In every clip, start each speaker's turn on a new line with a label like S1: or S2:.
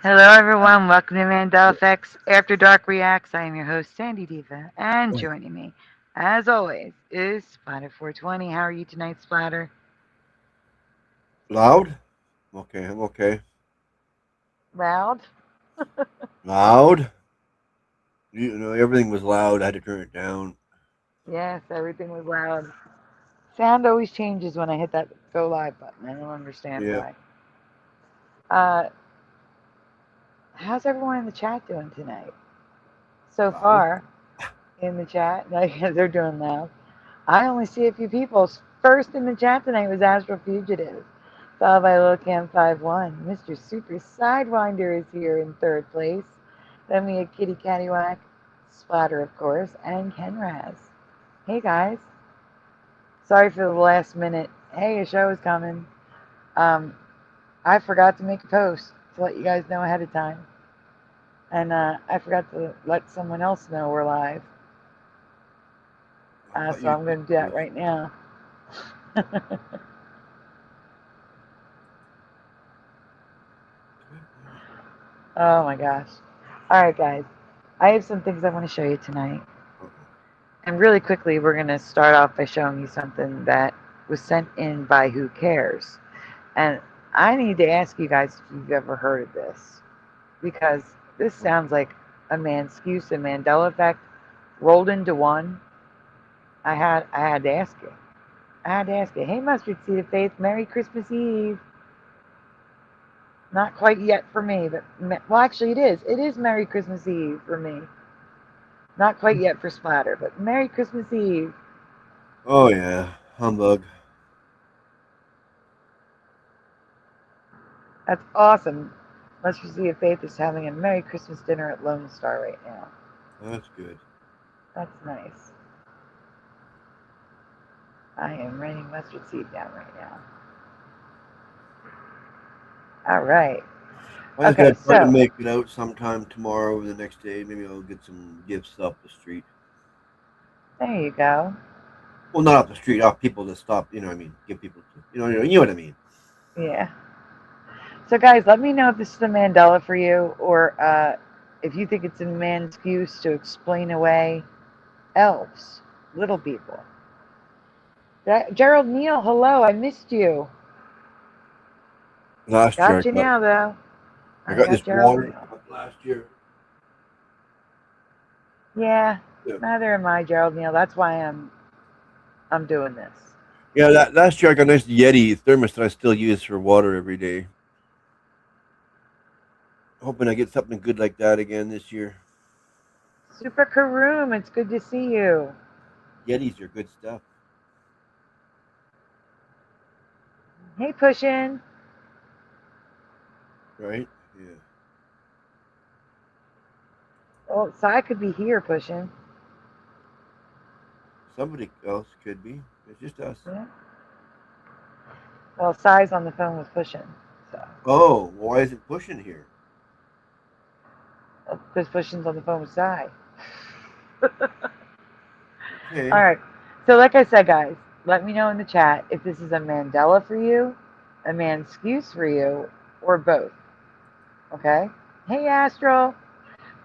S1: Hello, everyone. Welcome to Mandela Effects After Dark Reacts. I am your host, Sandy Diva, and joining me, as always, is Splatter 420. How are you tonight, Splatter?
S2: Loud? Okay, I'm okay.
S1: Loud?
S2: Loud? You know, everything was loud. I had to turn it down.
S1: Yes, everything was loud. Sound always changes when I hit that go live button. I don't understand
S2: Yeah.
S1: why. How's everyone in the chat doing tonight? So
S2: Loud?
S1: far, in the chat, like they're doing loud. I only see a few people. First in the chat tonight was Astral Fugitive, followed by Lil Cam 51. Mr. Super Sidewinder is here in third place. Then we had Kitty Cattywhack, Splatter, of course, and Ken Raz. Hey guys. Sorry for the last minute. Hey, a show is coming. I forgot to make a post to let you guys know ahead of time. And I forgot to let someone else know we're live. So I'm going to do that right now. Oh my gosh. Alright, guys. I have some things I want to show you tonight. And really quickly, we're going to start off by showing you something that was sent in by WHOCAIRS. And I need to ask you guys if you've ever heard of this. Because this sounds like a excuse, a Mandela Effect rolled into one. I had to ask you. I had to ask you. Hey, Mustard Seed of Faith, Merry Christmas Eve. Not quite yet for me, but well, actually, it is. It is Merry Christmas Eve for me. Not quite yet for Splatter, but Merry Christmas Eve.
S2: Oh, yeah. Humbug.
S1: That's awesome. Mustard Seed of Faith is having a Merry Christmas dinner at Lone Star right now.
S2: That's good.
S1: That's nice. I am writing Mustard Seed down right now. All right.
S2: I just
S1: Okay,
S2: gotta try to
S1: so
S2: make it out sometime tomorrow or the next day. Maybe I'll get some gifts off the street.
S1: there you go.
S2: Well, not off the street, off people that stop. You know what I mean? Give people to. You know what I mean?
S1: Yeah. So, guys, let me know if this is a Mandela for you, or if you think it's a man's excuse to explain away elves, little people. Gerald Neal, hello, I missed you.
S2: Last year
S1: Got you now, though.
S2: I
S1: I
S2: got
S1: got
S2: this
S1: Gerald
S2: water
S1: Neal.
S2: last year.
S1: Yeah, neither am I, Gerald Neal. That's why I'm doing this.
S2: Yeah, that last year I got a nice Yeti thermos that I still use for water every day. Hoping I get something good like that again this year.
S1: Super Karoom, it's good to see you.
S2: Yetis are good stuff.
S1: Hey, Pushin'.
S2: Right? Yeah.
S1: Well, Sai could be here, Pushin'.
S2: Somebody else could be. It's just us.
S1: Yeah. Well, Sai's on the phone with Pushin'. So.
S2: Oh, why is it pushing here?
S1: Because Pushin's on the phone with Sai.
S2: Okay.
S1: All right. So, like I said, guys, let me know in the chat if this is a Mandela for you, a man's excuse for you, or both. Okay? Hey, Astral.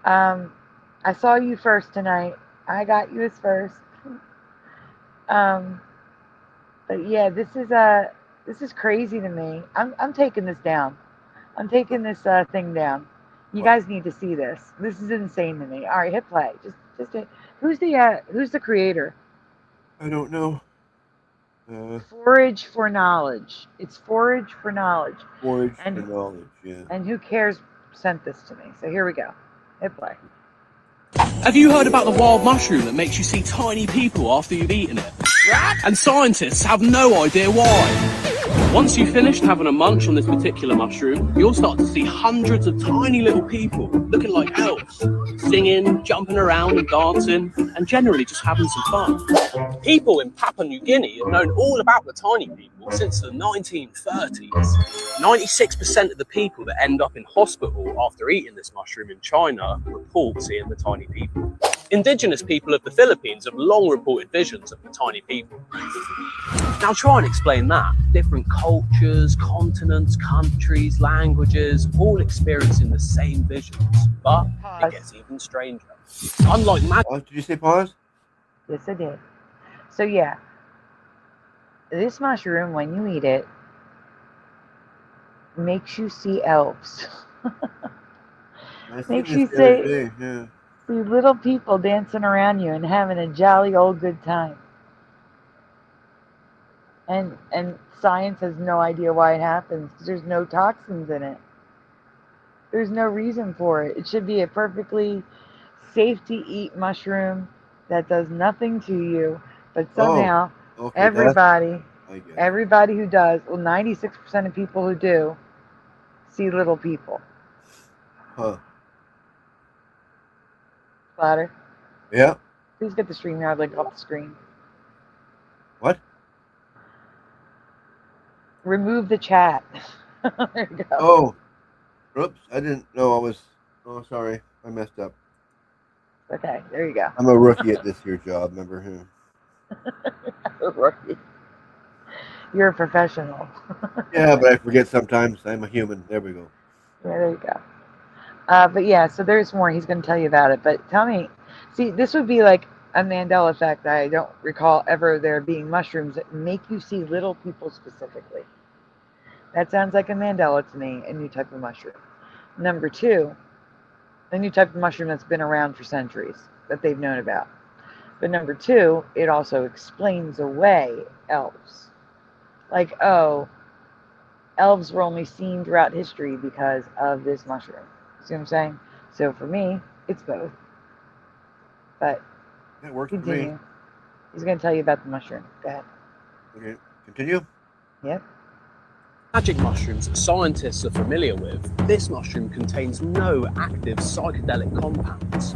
S1: I saw you first tonight. I got you as first. Um, but yeah, this is crazy to me. I'm taking this down. I'm taking this thing down. You guys need to see this. This is insane to me. All right, hit play. Who's the creator?
S2: I don't know.
S1: Forage for knowledge. It's forage for knowledge.
S2: Forage for
S1: And
S2: knowledge, yeah.
S1: and WHOCAIRS sent this to me. So here we go. Hit play.
S3: Have you heard about the wild mushroom that makes you see tiny people after you've eaten it? And scientists have no idea why. Once you've finished having a munch on this particular mushroom, you'll start to see hundreds of tiny little people looking like elves, singing, jumping around and dancing, and generally just having some fun. People in Papua New Guinea have known all about the tiny people since the 1930s. 96% of the people that end up in hospital after eating this mushroom in China report seeing the tiny people. Indigenous people of the Philippines have long reported visions of the tiny people. Now try and explain that. Different cultures, continents, countries, languages, all experiencing the same visions. But it gets even stranger. Unlike
S2: Did you say pause?
S1: Yes, I did. So yeah, this mushroom, when you eat it, makes you see elves. Makes you see little people dancing around you and having a jolly old good time. And science has no idea why it happens because there's no toxins in it. There's no reason for it. It should be a perfectly safe to eat mushroom that does nothing to you, but somehow everybody who does, well, 96% of people who do see little people.
S2: Huh.
S1: Splatter?
S2: Yeah.
S1: Please get the StreamYard link off the screen.
S2: What?
S1: Remove the chat. There you go.
S2: Oh. Oops. I didn't know I was. Oh, sorry. I messed up.
S1: Okay. There you go.
S2: I'm a rookie at this here job. Remember who?
S1: A rookie. You're a professional.
S2: Yeah, but I forget sometimes. I'm a human. There we go.
S1: Yeah, there you go. But yeah, so there's more. He's going to tell you about it. But tell me, see, this would be like a Mandela effect. I don't recall ever there being mushrooms that make you see little people specifically. That sounds like a Mandela to me, a new type of mushroom. Number two, a new type of mushroom that's been around for centuries that they've known about. But number two, it also explains away elves. Like, oh, elves were only seen throughout history because of this mushroom. See what I'm saying? So for me, it's both. But
S2: that works
S1: continue.
S2: for me.
S1: He's going to tell you about the mushroom. Go ahead.
S2: Okay, continue.
S1: Yep.
S3: Magic mushrooms that scientists are familiar with, this mushroom contains no active psychedelic compounds.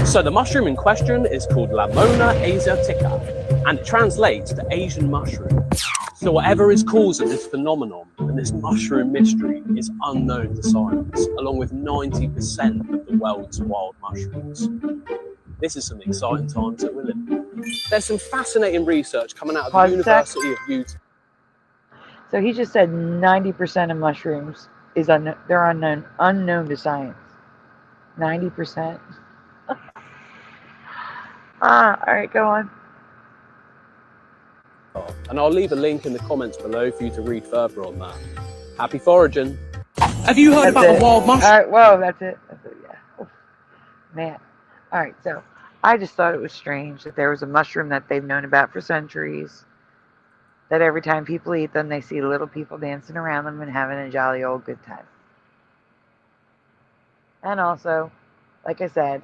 S3: So the mushroom in question is called Lamona asiatica, and it translates to Asian mushroom. So whatever is causing this phenomenon and this mushroom mystery is unknown to science, along with 90% of the world's wild mushrooms. This is some exciting times that we're living in. There's some fascinating research coming out of the University of Utah.
S1: So he just said 90% of mushrooms is they're unknown to science. 90%. All right, go on.
S3: And I'll leave a link in the comments below for you to read further on that. Happy foraging. Have you heard about the wild mushroom?
S1: All right, whoa, that's it. Yeah. Oof. Man. All right, so I just thought it was strange that there was a mushroom that they've known about for centuries, that every time people eat them, they see little people dancing around them and having a jolly old good time. And also, like I said,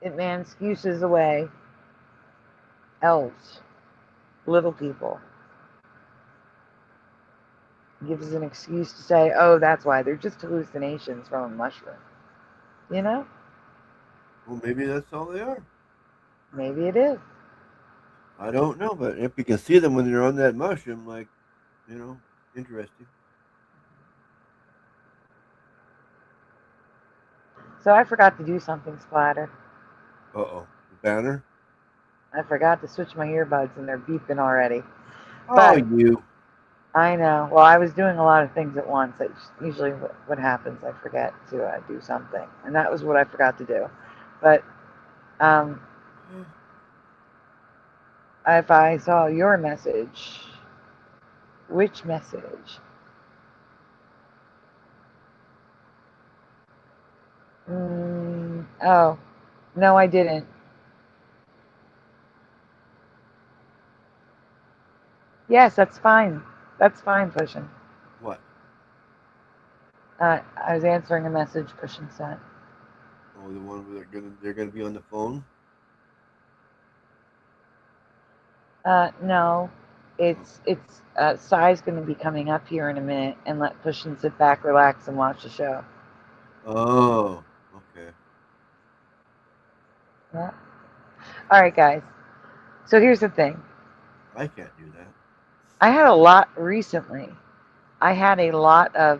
S1: it excuses away elves, little people. Gives us an excuse to say, oh, that's why. They're just hallucinations from a mushroom. You know?
S2: Well, maybe that's all they are.
S1: Maybe it is.
S2: I don't know, but if you can see them when they're on that mushroom, like, you know, interesting.
S1: So I forgot to do something, Splatter.
S2: Uh-oh. The banner?
S1: I forgot to switch my earbuds, and they're beeping already.
S2: Oh, you.
S1: I know. Well, I was doing a lot of things at once. That's usually what happens. I forget to do something. And that was what I forgot to do. But if I saw your message, which message? Oh, no, I didn't. Yes, that's fine. That's fine, Pushing.
S2: What?
S1: I was answering a message Pushing sent.
S2: Oh, the one where they're gonna be on the phone.
S1: No, it's Sai's going to be coming up here in a minute, and let Pushkin sit back, relax, and watch the show.
S2: Oh, okay.
S1: Yeah. All right, guys. So here's the thing.
S2: I can't do that.
S1: I had a lot recently. I had a lot of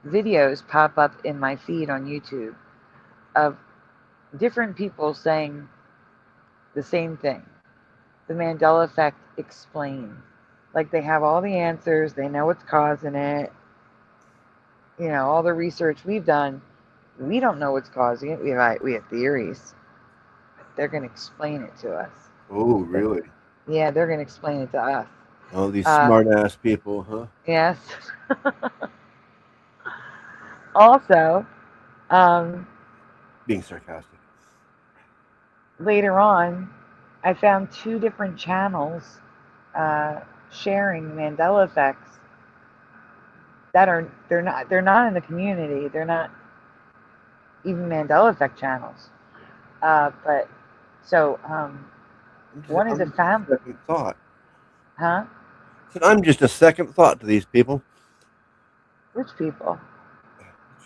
S1: videos pop up in my feed on YouTube of different people saying the same thing. The Mandela Effect Explained. Like they have all the answers, they know what's causing it. You know, all the research we've done, we don't know what's causing it. We have theories. They're going to explain it to us.
S2: Oh, really?
S1: Yeah, they're going to explain it to us.
S2: Oh, these smart-ass people, huh?
S1: Yes. Also,
S2: Being sarcastic.
S1: later on, I found 2 different channels sharing Mandela effects that they're not in the community. They're not even Mandela effect channels. But so one is a family.
S2: Second thought.
S1: Huh?
S2: So I'm just a second thought to these people.
S1: Which people?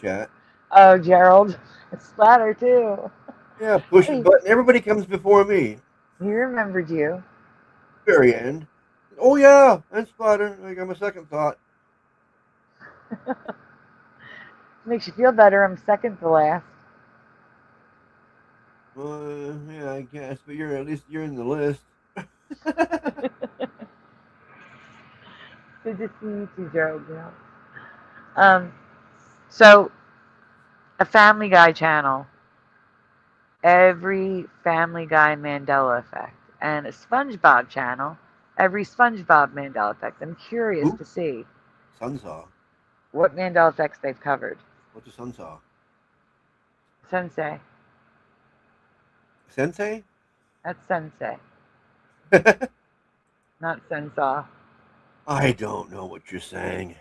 S2: Chat.
S1: Oh, Gerald. It's Splatter too.
S2: Yeah, push the button. Everybody comes before me.
S1: He remembered you.
S2: Very end. Oh yeah, and Splatter. Like I'm a second thought.
S1: Makes you feel better. I'm second to last.
S2: Yeah, I guess, but at least you're in the list.
S1: Good to see you too, Gerald. So a Family Guy channel, every Family Guy Mandela effect, and a SpongeBob channel, every SpongeBob Mandela effect. I'm curious to see
S2: Sunsaw.
S1: what Mandela effects they've covered.
S2: What's a sunsaw?
S1: Sensei.
S2: Sensei?
S1: That's Sensei, not Sensaw.
S2: I don't know what you're saying.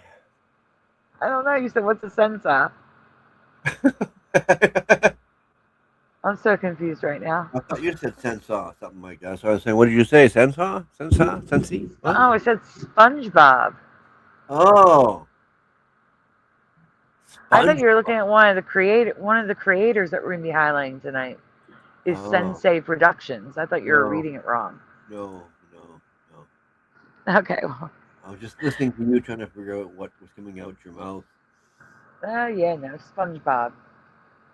S1: I don't know. You said, what's a Sensaw? I'm so confused right now.
S2: I thought you said sensaw, something like that. So I was saying, what did you say? Sensaw? Sensaw? Sensi? What?
S1: Oh, it said SpongeBob.
S2: Oh.
S1: I thought you were looking at one of the creators that we're going to be highlighting tonight is Sensei Productions. I thought you were reading it wrong.
S2: No.
S1: Okay, well.
S2: I was just listening to you trying to figure out what was coming out your mouth.
S1: Oh, yeah, no, SpongeBob.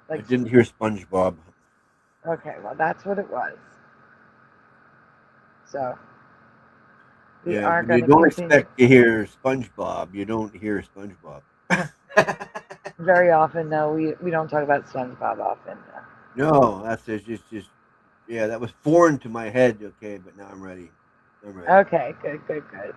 S2: I didn't hear SpongeBob.
S1: Okay, well, that's what it was. So, we are going to
S2: you don't expect to hear SpongeBob. You don't hear SpongeBob.
S1: Very often, no, we don't talk about SpongeBob often.
S2: No, that's just yeah, that was foreign to my head. Okay, but now I'm ready.
S1: Okay, good.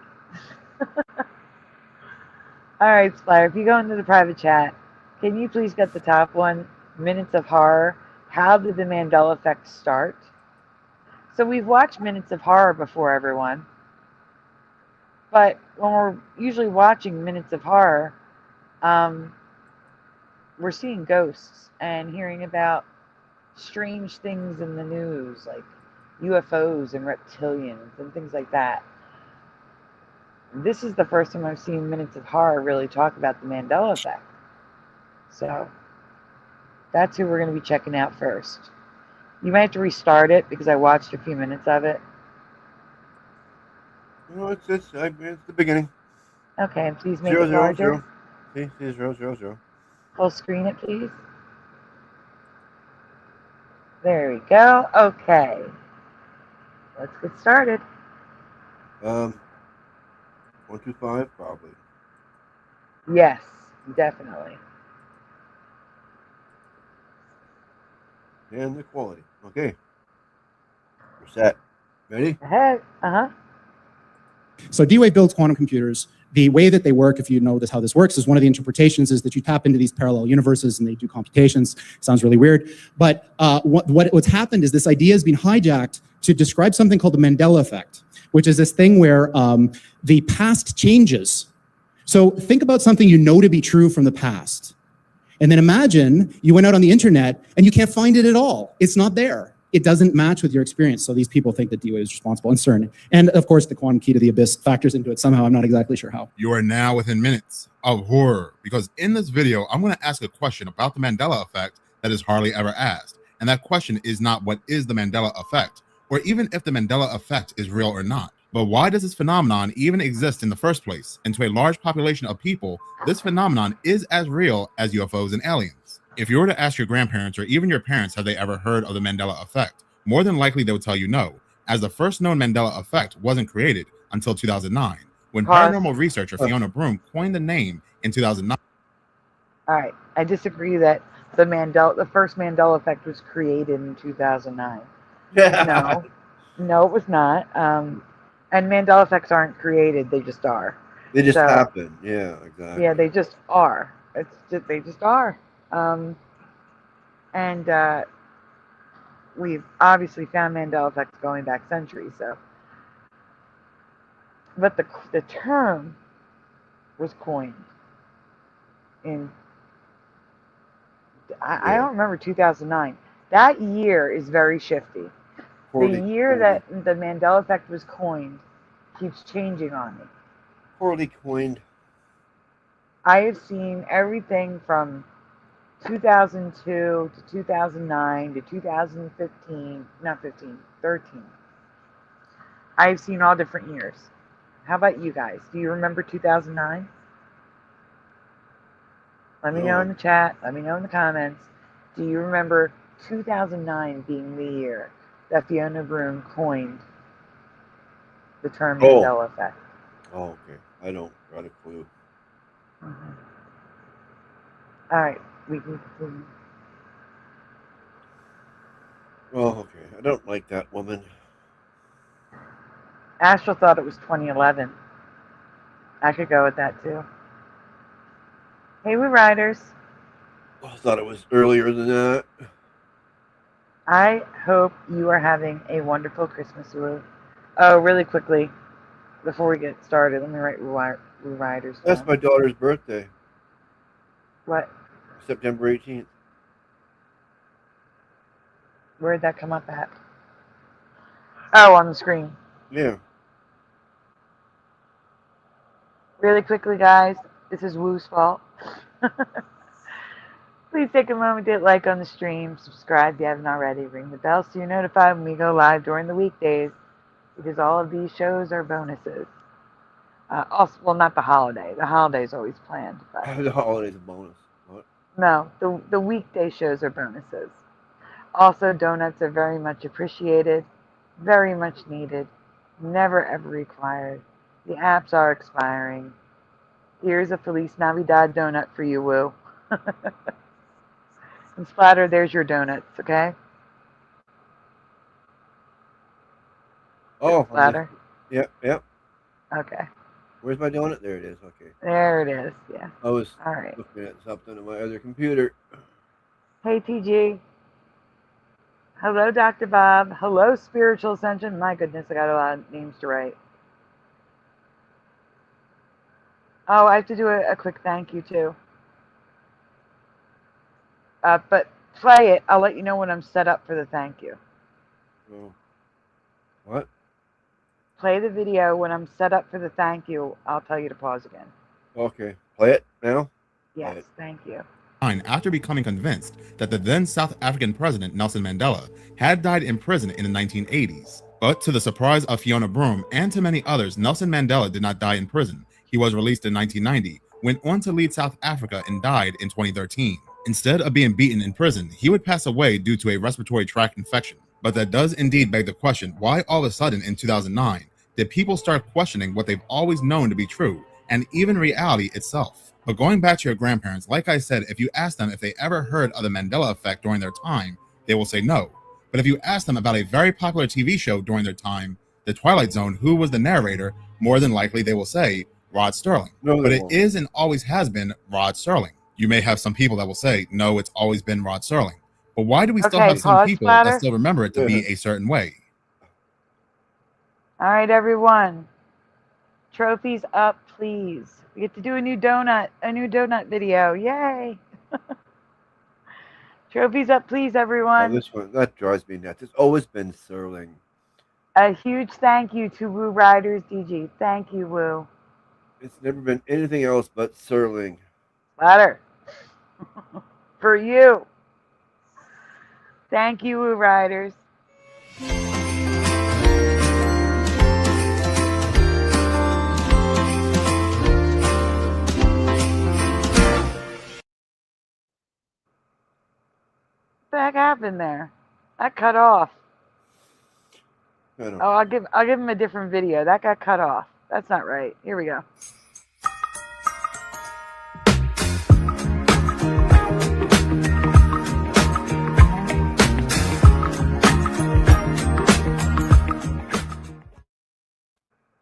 S1: All right, Splatter, if you go into the private chat, can you please get the top one, Minutes of Horror? How did the Mandela Effect start? So we've watched Minutes of Horror before, everyone. But when we're usually watching Minutes of Horror, we're seeing ghosts and hearing about strange things in the news, like UFOs and reptilians and things like that. This is the first time I've seen Minutes of Horror really talk about the Mandela Effect. So that's who we're going to be checking out first. You might have to restart it because I watched a few minutes of it.
S2: No, it's the beginning.
S1: Okay, and please make it larger.
S2: 000.
S1: Full screen it, please. There we go. Okay. Let's get started.
S2: 125 probably.
S1: Yes, definitely.
S2: And the quality. Okay. We're set. Ready?
S1: Ahead.
S4: So D-Wave builds quantum computers. The way that they work, if you know how this works, is one of the interpretations is that you tap into these parallel universes and they do computations. Sounds really weird. But what's happened is this idea has been hijacked to describe something called the Mandela Effect, which is this thing where the past changes. So think about something you know to be true from the past. And then imagine you went out on the internet and you can't find it at all. It's not there. It doesn't match with your experience. So these people think that DOA is responsible and CERN. And of course, the quantum key to the abyss factors into it somehow. I'm not exactly sure how.
S5: You are now within minutes of horror, because in this video, I'm going to ask a question about the Mandela effect that is hardly ever asked. And that question is not what is the Mandela effect, or even if the Mandela effect is real or not, but why does this phenomenon even exist in the first place? And to a large population of people, this phenomenon is as real as UFOs and aliens. If you were to ask your grandparents or even your parents, have they ever heard of the Mandela effect? More than likely, they would tell you no, as the first known Mandela effect wasn't created until 2009, when paranormal researcher Fiona Broome coined the name in 2009.
S1: All right, I disagree that the first Mandela effect was created in 2009. No, it was not. And Mandela effects aren't created; they just are.
S2: They just happen. Yeah, exactly.
S1: Yeah, they just are. They just are. We've obviously found Mandela effects going back centuries. So, but the term was coined in I don't remember 2009. That year is very shifty. The year that the Mandela effect was coined keeps changing on me.
S2: Poorly coined.
S1: I have seen everything from 2002 to 2009 to 2015, not 15, 13. I've seen all different years. How about you guys? Do you remember 2009? Let me know in the chat. Let me know in the comments. Do you remember 2009 being the year that Fiona Broome coined the term Mandela effect?
S2: Oh, okay. I don't got a clue.
S1: All right, we can continue.
S2: Oh, okay. I don't like that woman.
S1: Astral thought it was 2011. I could go with that too. Hey, we riders.
S2: I thought it was earlier than that.
S1: I hope you are having a wonderful Christmas, Woo. Oh, really quickly, before we get started, let me write Woo Riders down.
S2: That's my daughter's birthday.
S1: What?
S2: September 18th.
S1: Where did that come up at? Oh, on the screen.
S2: Yeah.
S1: Really quickly, guys, this is Woo's fault. Please take a moment to hit like on the stream, subscribe if you haven't already, ring the bell so you're notified when we go live during the weekdays, because all of these shows are bonuses. Also, well, not the holiday. The holiday's always planned. But
S2: The holiday's a bonus. What?
S1: no, the weekday shows are bonuses. Also, donuts are very much appreciated, very much needed, never ever required. The apps are expiring. Here's a Feliz Navidad donut for you, Woo. And Splatter, there's your donuts, okay?
S2: Oh,
S1: Splatter?
S2: Yep.
S1: Okay.
S2: Where's my donut? There it is. Okay.
S1: There it is, yeah.
S2: I was
S1: All right.
S2: looking at something on my other computer.
S1: Hey, TG. Hello, Dr. Bob. Hello, Spiritual Ascension. My goodness, I got a lot of names to write. Oh, I have to do a quick thank you, too. But play it. I'll let you know when I'm set up for the thank you.
S2: Oh. What?
S1: Play the video. When I'm set up for the thank you, I'll tell you to pause again.
S2: Okay. Play it now?
S1: Yes, thank you.
S5: After becoming convinced that the then South African president Nelson Mandela had died in prison in the 1980s. But to the surprise of Fiona Broome and to many others, Nelson Mandela did not die in prison. He was released in 1990, went on to lead South Africa, and died in 2013. Instead of being beaten in prison, he would pass away due to a respiratory tract infection. But that does indeed beg the question, why all of a sudden in 2009 did people start questioning what they've always known to be true, and even reality itself? But going back to your grandparents, like I said, if you ask them if they ever heard of the Mandela effect during their time, they will say no. But if you ask them about a very popular TV show during their time, The Twilight Zone, who was the narrator, more than likely they will say Rod Serling.
S2: No,
S5: but it is and always has been Rod Serling. You may have some people that will say, no, it's always been Rod Serling. But why do we still have some people that still remember it to be a certain way?
S1: All right, everyone. Trophies up, please. We get to do a new donut video. Yay. Trophies up, please,
S2: Oh,
S1: everyone.
S2: this one, that drives me nuts. It's always been Serling.
S1: A huge thank you to Woo Riders DG. Thank you, Woo.
S2: It's never been anything else but Serling.
S1: Ladder. For you. Thank you, Woo Riders. What the heck happened there? That cut off.
S2: I don't
S1: Oh, I'll give him a different video. That got cut off. That's not right. Here we go.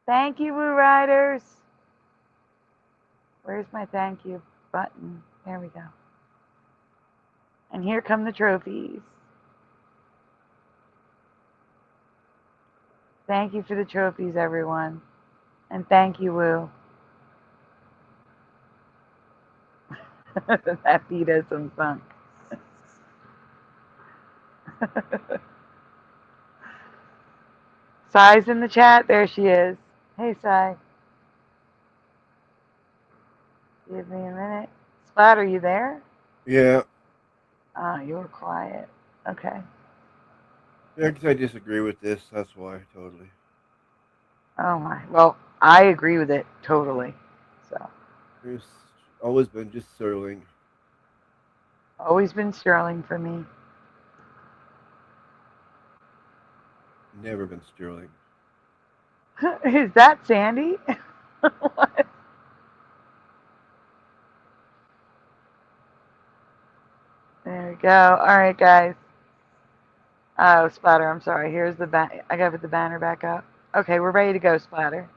S1: Thank you, Woo Riders. Where's my thank you button? There we go. And here come the trophies. Thank you for the trophies, everyone. And thank you, Woo. That beat has some funk. Sai's in the chat. There she is. Hey, Sai. Give me a minute. Splat, are you there?
S2: Yeah.
S1: Oh, you were quiet. Okay.
S2: Yeah, because I disagree with this. That's why, totally.
S1: Oh, my. Well, I agree with it totally. So,
S2: It's always been just Serling.
S1: always been Sterling for me.
S2: Never been Sterling.
S1: Is that Sandy? What? There we go. All right, guys. Oh, Splatter, I'm sorry. Here's the I gotta put the banner back up. Okay, we're ready to go, Splatter.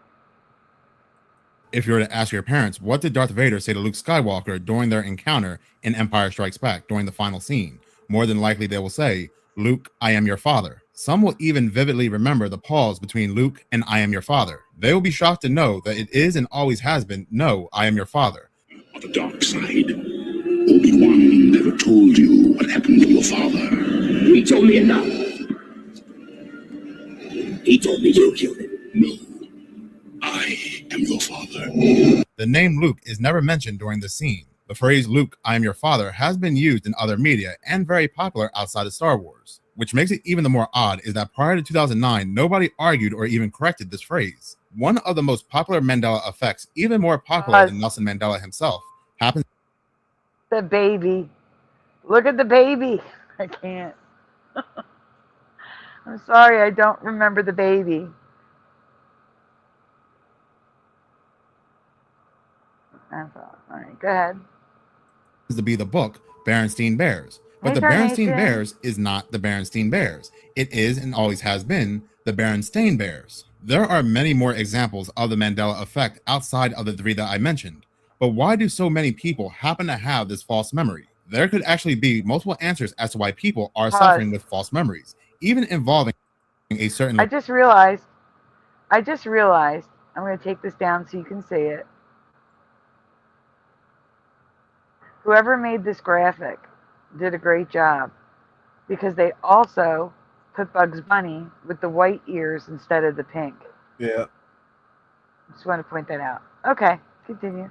S5: If you were to ask your parents, what did Darth Vader say to Luke Skywalker during their encounter in Empire Strikes Back during the final scene? More than likely they will say, Luke, I am your father. Some will even vividly remember the pause between Luke and I am your father. They will be shocked to know that it is and always has been, no, I am your father.
S6: On the dark side, Obi-Wan never told you what happened to your father. He told me enough. He told me you killed him. No. I am your father.
S5: The name Luke is never mentioned during the scene. The phrase Luke, I am your father has been used in other media and very popular outside of Star Wars. Which makes it even the more odd is that prior to 2009, nobody argued or even corrected this phrase. One of the most popular Mandela effects, even more popular than Nelson Mandela himself, happens.
S1: The baby. Look at the baby. I can't. I'm sorry, I don't remember the baby. All right, go ahead.
S5: To be the book Berenstain Bears. But
S1: Hey,
S5: the Berenstain
S1: Carnation.
S5: Bears is not the Berenstain Bears. It is and always has been the Berenstain Bears. There are many more examples of the Mandela effect outside of the three that I mentioned. But why do so many people happen to have this false memory? There could actually be multiple answers as to why people are suffering with false memories, even involving a certain...
S1: I just realized, I'm going to take this down so you can see it. Whoever made this graphic did a great job because they also put Bugs Bunny with the white ears instead of the pink.
S2: Yeah.
S1: Just want to point that out. Okay, continue.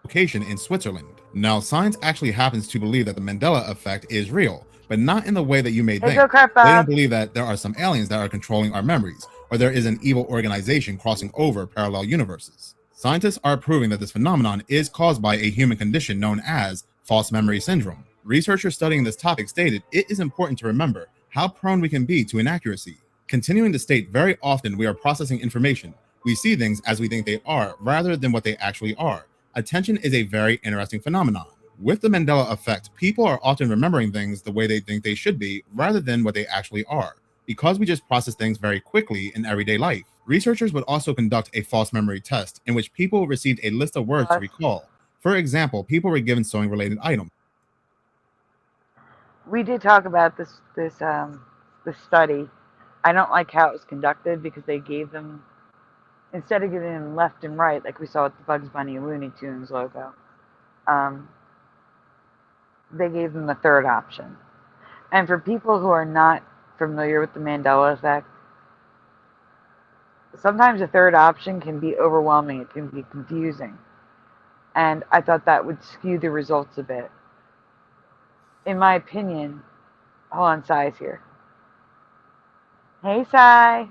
S5: Location in Switzerland. Now, science actually happens to believe that the Mandela effect is real, but not in the way that you may think. They don't believe that there are some aliens that are controlling our memories, or there is an evil organization crossing over parallel universes. Scientists are proving that this phenomenon is caused by a human condition known as false memory syndrome. Researchers studying this topic stated it is important to remember how prone we can be to inaccuracy. Continuing to state, very often we are processing information. We see things as we think they are, rather than what they actually are. Attention is a very interesting phenomenon. With the Mandela effect, people are often remembering things the way they think they should be, rather than what they actually are, because we just process things very quickly in everyday life. Researchers would also conduct a false memory test in which people received a list of words to recall. For example, people were given sewing-related items.
S1: We did talk about this study. I don't like how it was conducted because they gave them, instead of giving them left and right like we saw with the Bugs Bunny Looney Tunes logo, um, they gave them the third option. And for people who are not familiar with the Mandela effect, sometimes the third option can be overwhelming. It can be confusing. And I thought that would skew the results a bit. In my opinion, hold on, Sai's here. Hey, Sai.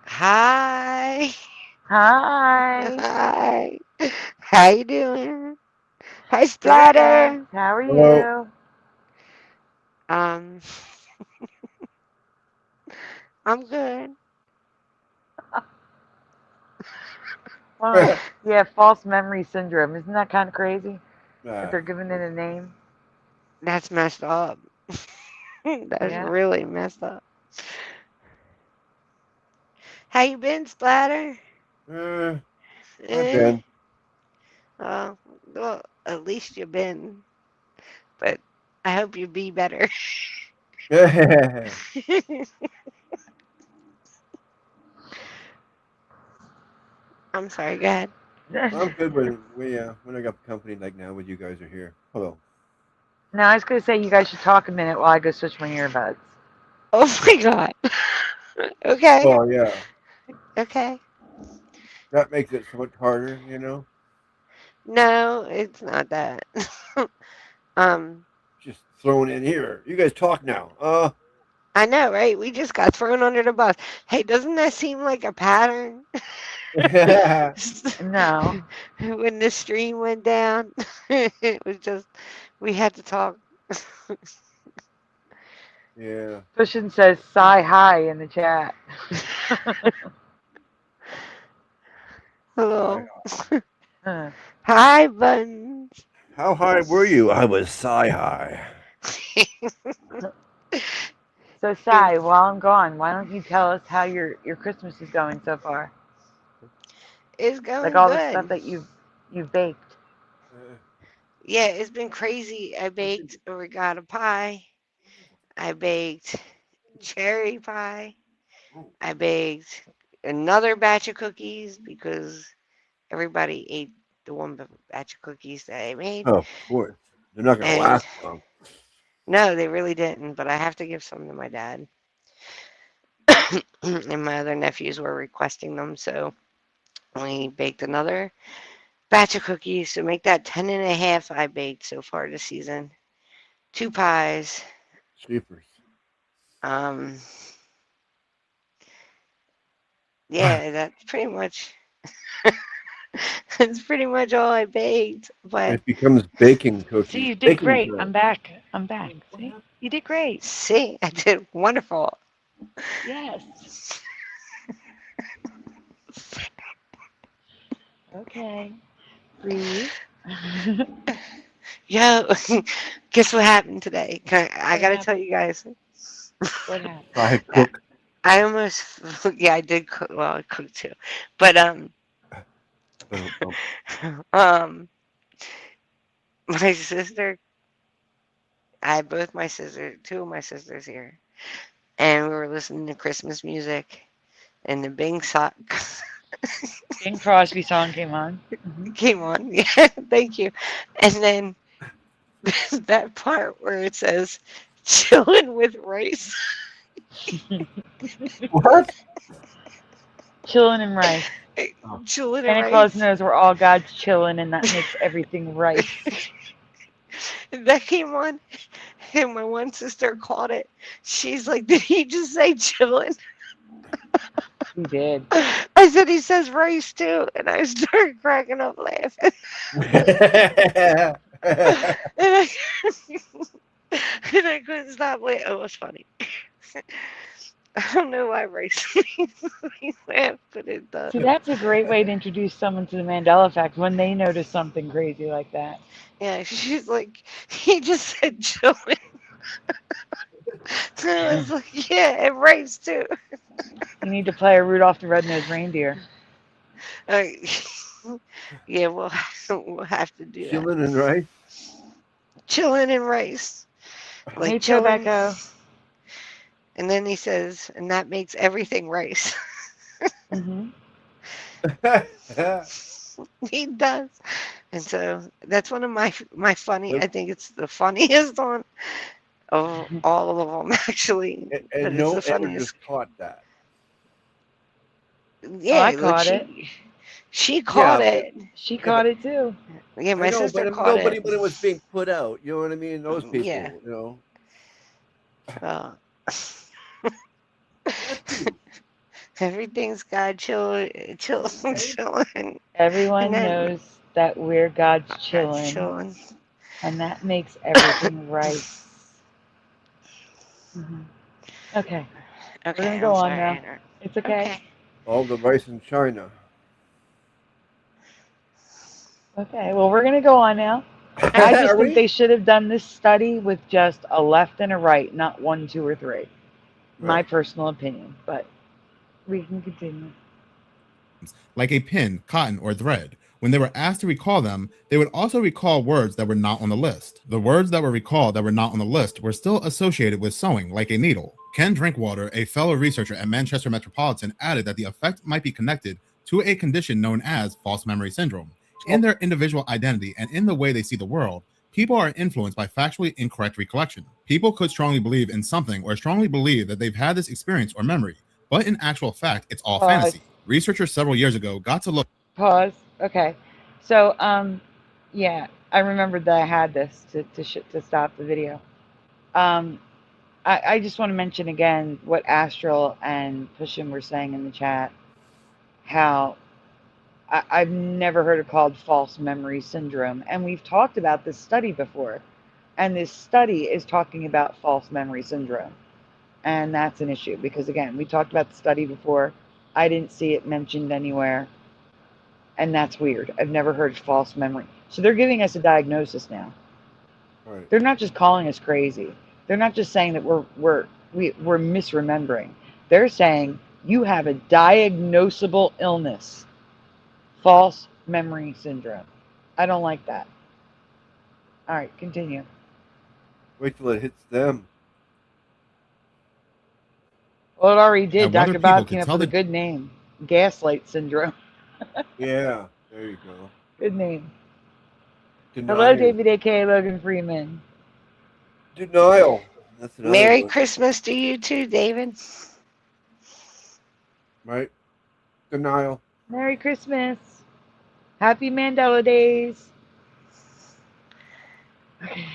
S7: Hi.
S1: Hi.
S7: Hi. How you doing? Hi,
S1: Good.
S7: Splatter.
S1: How are
S2: Hello.
S1: you?
S7: Um, I'm good.
S1: Oh, yeah, false memory syndrome. Isn't that kind of crazy that
S2: Ah,
S1: they're giving it a name?
S7: That's messed up. That's
S1: Yeah.
S7: really messed up. How you been, Splatter?
S2: I've
S7: Eh?
S2: been.
S7: Well, at least you've been. But I hope you be better. I'm sorry, go ahead.
S2: I'm good when I got company like now when you guys are here. Hello.
S1: No, I was going to say you guys should talk a minute while I go switch my earbuds.
S7: Oh my God. Okay.
S2: Oh yeah,
S7: Okay.
S2: that makes it so much harder, you know.
S7: No, it's not that. um,
S2: Just thrown in here. You guys talk now.
S7: I know, right? We just got thrown under the bus. Hey, doesn't that seem like a pattern?
S1: No.
S7: When the stream went down, it was just we had to talk.
S2: yeah.
S1: Cushion says sigh hi in the chat.
S7: Hello.
S1: Huh.
S7: Hi, Buttons.
S2: How high were you? I was sky high.
S1: So, Sai, while I'm gone, why don't you tell us how your Christmas is going so far?
S7: It's
S1: Like
S7: going
S1: all the stuff
S7: good.
S1: that you've baked.
S7: Yeah, it's been crazy. I baked a ricotta pie. I baked cherry pie. I baked another batch of cookies because everybody ate the one batch of cookies that I made.
S2: Oh, of course. They're not gonna
S7: And
S2: last long.
S7: no, they really didn't, but I have to give some to my dad. And my other nephews were requesting them, so we baked another batch of cookies to make that 10 and a half I baked so far this season. 2 pies.
S2: Sleepers.
S7: Um, yeah, that's pretty much that's pretty much all I baked. But
S2: It becomes baking
S8: See,
S2: cookies.
S8: you did
S2: Baking
S8: great.
S2: time.
S8: I'm back. I'm back. See, you did great.
S7: see, I did wonderful.
S8: Yes. Okay. Breathe.
S7: Yo, guess what happened today? I
S8: What
S7: gotta tell
S8: happened?
S7: you guys.
S8: What happened?
S2: I
S7: I
S2: cook.
S7: I almost, yeah, I did cook. Well, I cooked too, but
S2: Um,
S7: um, my sister. I had both my sister, two of my sisters here, and we were listening to Christmas music, and the Bing sock
S8: Bing Crosby song came on.
S7: came on. Yeah, thank you. And then that part where it says "chilling with rice."
S2: what?
S8: Chilling and rice.
S7: Chilling and
S8: Santa Claus
S7: rice.
S8: knows we're all God's chilling, and that makes everything rice.
S7: That came on, and my one sister caught it. She's like, "Did he just say chilling?"
S8: He did.
S7: I said, "He says rice too," and I started cracking up laughing. And I, and I couldn't stop laughing. It was funny. I don't know why rice makes me laugh, but it does.
S8: See, that's a great way to introduce someone to the Mandela effect when they notice something crazy like that.
S7: Yeah, she's like, he just said chilling. And I was like, yeah, and rice too.
S8: You need to play a Rudolph the Red-Nosed Reindeer.
S7: Uh, yeah, we'll have to do that.
S2: Chilling and rice.
S7: Chilling and rice,
S8: Hey,
S7: like chilling.
S8: Tobacco.
S7: And then he says, and that makes everything rice.
S8: Hmm.
S7: He does. And so that's one of my funny. I think it's the funniest one of all of them, actually. But
S2: And
S7: it's
S2: no
S7: the funniest.
S2: editors caught that.
S7: Yeah,
S8: I
S7: like
S8: caught it.
S7: she
S2: Yeah,
S7: caught it.
S8: She
S2: yeah,
S8: caught
S2: but
S8: it too.
S7: Yeah,
S2: I
S7: my
S2: know,
S7: sister
S2: but
S7: caught
S2: nobody
S7: it.
S2: when it was being put out. You know what I mean? Those people,
S7: Yeah.
S2: you know.
S7: Well,
S2: That too.
S7: everything's got children, children.
S8: Everyone
S7: And
S8: knows that we're God's
S7: that's
S8: children,
S7: children.
S8: and that makes everything right. Mhm. Okay, we're
S7: Okay,
S8: gonna
S7: I'm
S8: go on
S7: sorry.
S8: now. It's okay.
S7: Okay.
S2: All the rice in China.
S8: Okay, well, we're gonna go on now. I just
S2: Are
S8: think
S2: we?
S8: they should have done this study with just a left and a right, not 1, 2, or 3. My
S2: Right.
S8: personal opinion, but we can continue.
S5: like a pin, cotton, or thread. When they were asked to recall them, they would also recall words that were not on the list. The words that were recalled that were not on the list were still associated with sewing, like a needle. Ken Drinkwater, a fellow researcher at Manchester Metropolitan, added that the effect might be connected to a condition known as false memory syndrome. In their individual identity and in the way they see the world, people are influenced by factually incorrect recollection. People could strongly believe in something or strongly believe that they've had this experience or memory, but in actual fact, it's all fantasy. Researchers several years ago got to look.
S8: Pause. Okay. So, yeah, I remembered that I had this to stop the video. I just want to mention again what Astral and Pushim were saying in the chat. How I've never heard it called false memory syndrome, and we've talked about this study before, and this study is talking about false memory syndrome, and that's an issue because again, we talked about the study before. I didn't see it mentioned anywhere. And that's weird. I've never heard false memory. So they're giving us a diagnosis now.
S2: Right.
S8: They're not just calling us crazy. They're not just saying that we're misremembering. They're saying you have a diagnosable illness, false memory syndrome. I don't like that. All right, continue.
S2: Wait till it hits them.
S8: Well, it already did.
S5: And whether
S8: Dr.
S5: people
S8: Bob
S5: could
S8: came up
S5: tell
S8: with a
S5: the
S8: good name, gaslight syndrome.
S2: Yeah, there you go.
S8: Good name. Hello,
S2: Denial.
S8: David A.K. Logan Freeman.
S2: Denial. That's another
S7: Merry
S2: one.
S7: Christmas to you too, David.
S2: Right? Denial.
S8: Merry Christmas. Happy Mandela Days. Okay,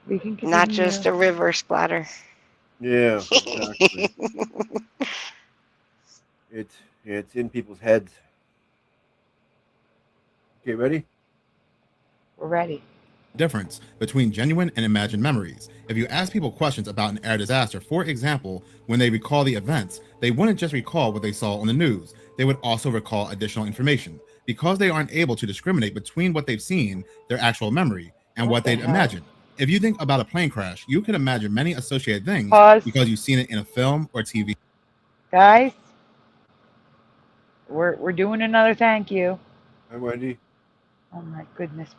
S8: we can continue.
S7: Not just a river splatter.
S2: Yeah, exactly. It's in people's heads. Okay, ready?
S8: We're ready.
S5: difference between genuine and imagined memories. If you ask people questions about an air disaster, for example, when they recall the events, they wouldn't just recall what they saw on the news. They would also recall additional information. Because they aren't able to discriminate between what they've seen, their actual memory, and what they'd imagine. If you think about a plane crash, you can imagine many associated things because you've seen it in a film or TV.
S8: Guys, we're doing another thank you.
S2: Hi, Wendy.
S8: Oh my goodness.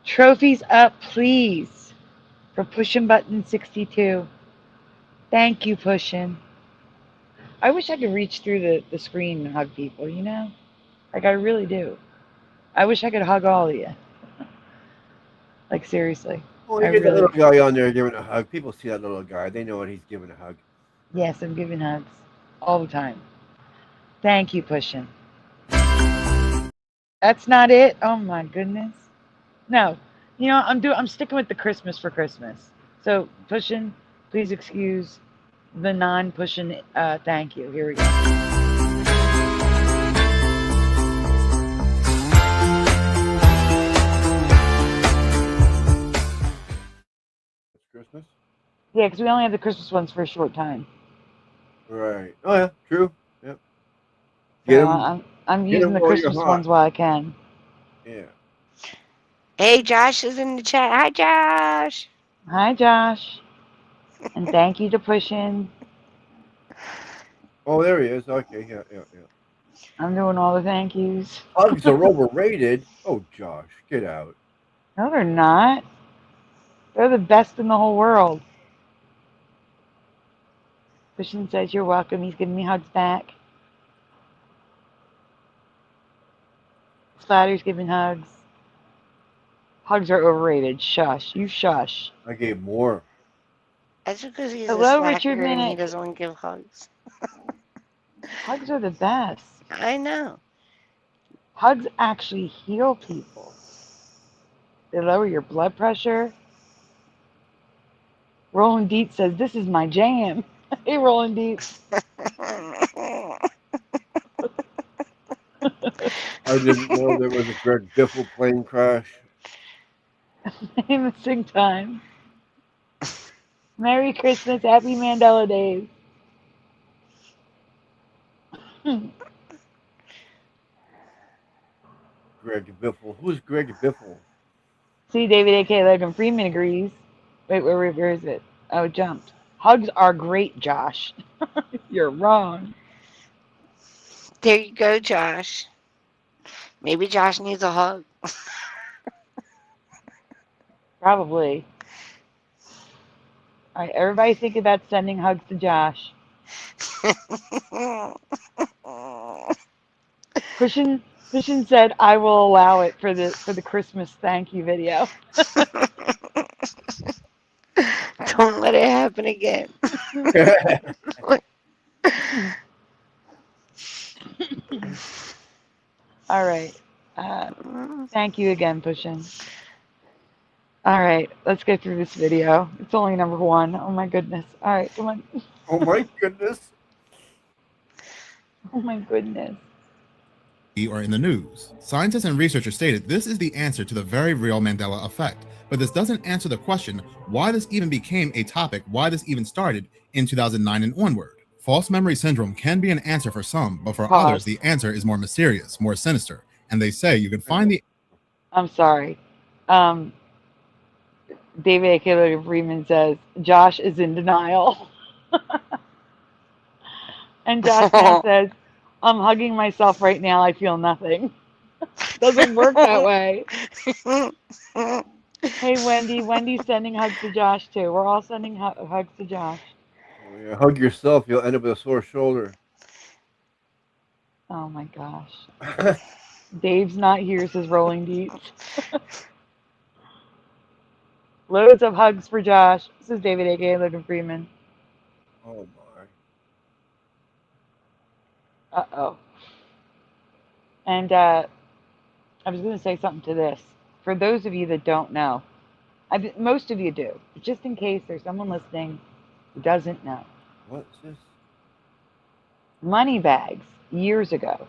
S8: Trophies up, please, for pushing button 62. Thank you, pushing. I wish I could reach through the screen and hug people, you know? Like, I really do. I wish I could hug all of you. Like, seriously.
S2: Oh, you get that little guy on there giving a hug. People see that little guy. They know what he's giving a hug.
S8: Yes, I'm giving hugs all the time. Thank you, pushing. That's not it. Oh my goodness. No, you know I'm sticking with the Christmas for Christmas. So pushing, please excuse the non-pushing. Thank you. Here we go.
S2: It's Christmas.
S8: Yeah, because we only have the Christmas ones for a short time.
S2: Right. Oh yeah, true. Yep.
S8: So I'm using the Christmas ones while I can.
S2: Yeah.
S7: Hey, Josh is in the chat. Hi, Josh.
S8: Hi, Josh. And thank you to pushing.
S2: Oh, there he is. Okay, yeah.
S8: I'm doing all the thank yous.
S2: Hugs are overrated. Oh, Josh, get out.
S8: No, they're not. They're the best in the whole world. Pushing says you're welcome. He's giving me hugs back.
S1: Splatter's giving hugs. Hugs are overrated. Shush. You shush.
S2: I gave more.
S7: That's because he's a
S1: Hello, Richard
S7: slacker and he
S1: Minute.
S7: doesn't want to give hugs.
S1: Hugs are the best.
S7: I know.
S1: Hugs actually heal people. They lower your blood pressure. Roland Dietz says, this is my jam. Hey, Roland Dietz.
S2: I didn't know there was a Greg Biffle plane crash.
S1: Missing time. Merry Christmas. Happy Mandela Days.
S2: Greg Biffle. Who's Greg Biffle?
S1: See, David A.K. Logan Freeman agrees. Wait, where is it? Oh, it jumped. Hugs are great, Josh. You're wrong.
S7: There you go, Josh. Maybe Josh needs a hug.
S1: Probably. All right, everybody think about sending hugs to Josh. Christian said, I will allow it for the Christmas thank you video.
S7: Don't let it happen again.
S1: All right. Thank you again, Pushin. All right, let's get through this video. It's only number 1. Oh my goodness. All right, come on.
S2: Oh my goodness.
S1: Oh my goodness.
S5: Or in the news. Scientists and researchers stated this is the answer to the very real Mandela effect, but this doesn't answer the question why this even became a topic, why this even started in 2009 and onward. False memory syndrome can be an answer for some, but for others, the answer is more mysterious, more sinister, and they say you can find the...
S1: I'm sorry. David A. K. Freeman says, Josh is in denial. And Josh says, I'm hugging myself right now. I feel nothing. Doesn't work that way. Hey, Wendy. Wendy's sending hugs to Josh, too. We're all sending hugs to Josh.
S2: Oh, yeah. Hug yourself. You'll end up with a sore shoulder.
S1: Oh, my gosh. Dave's not here, says Rolling Deets. Loads of hugs for Josh. This is David A.K. Logan Freeman.
S2: Oh, my.
S1: Uh-oh. And I was going to say something to this. For those of you that don't know, most of you do, but just in case there's someone listening who doesn't know.
S2: What's this?
S1: Moneybags, years ago,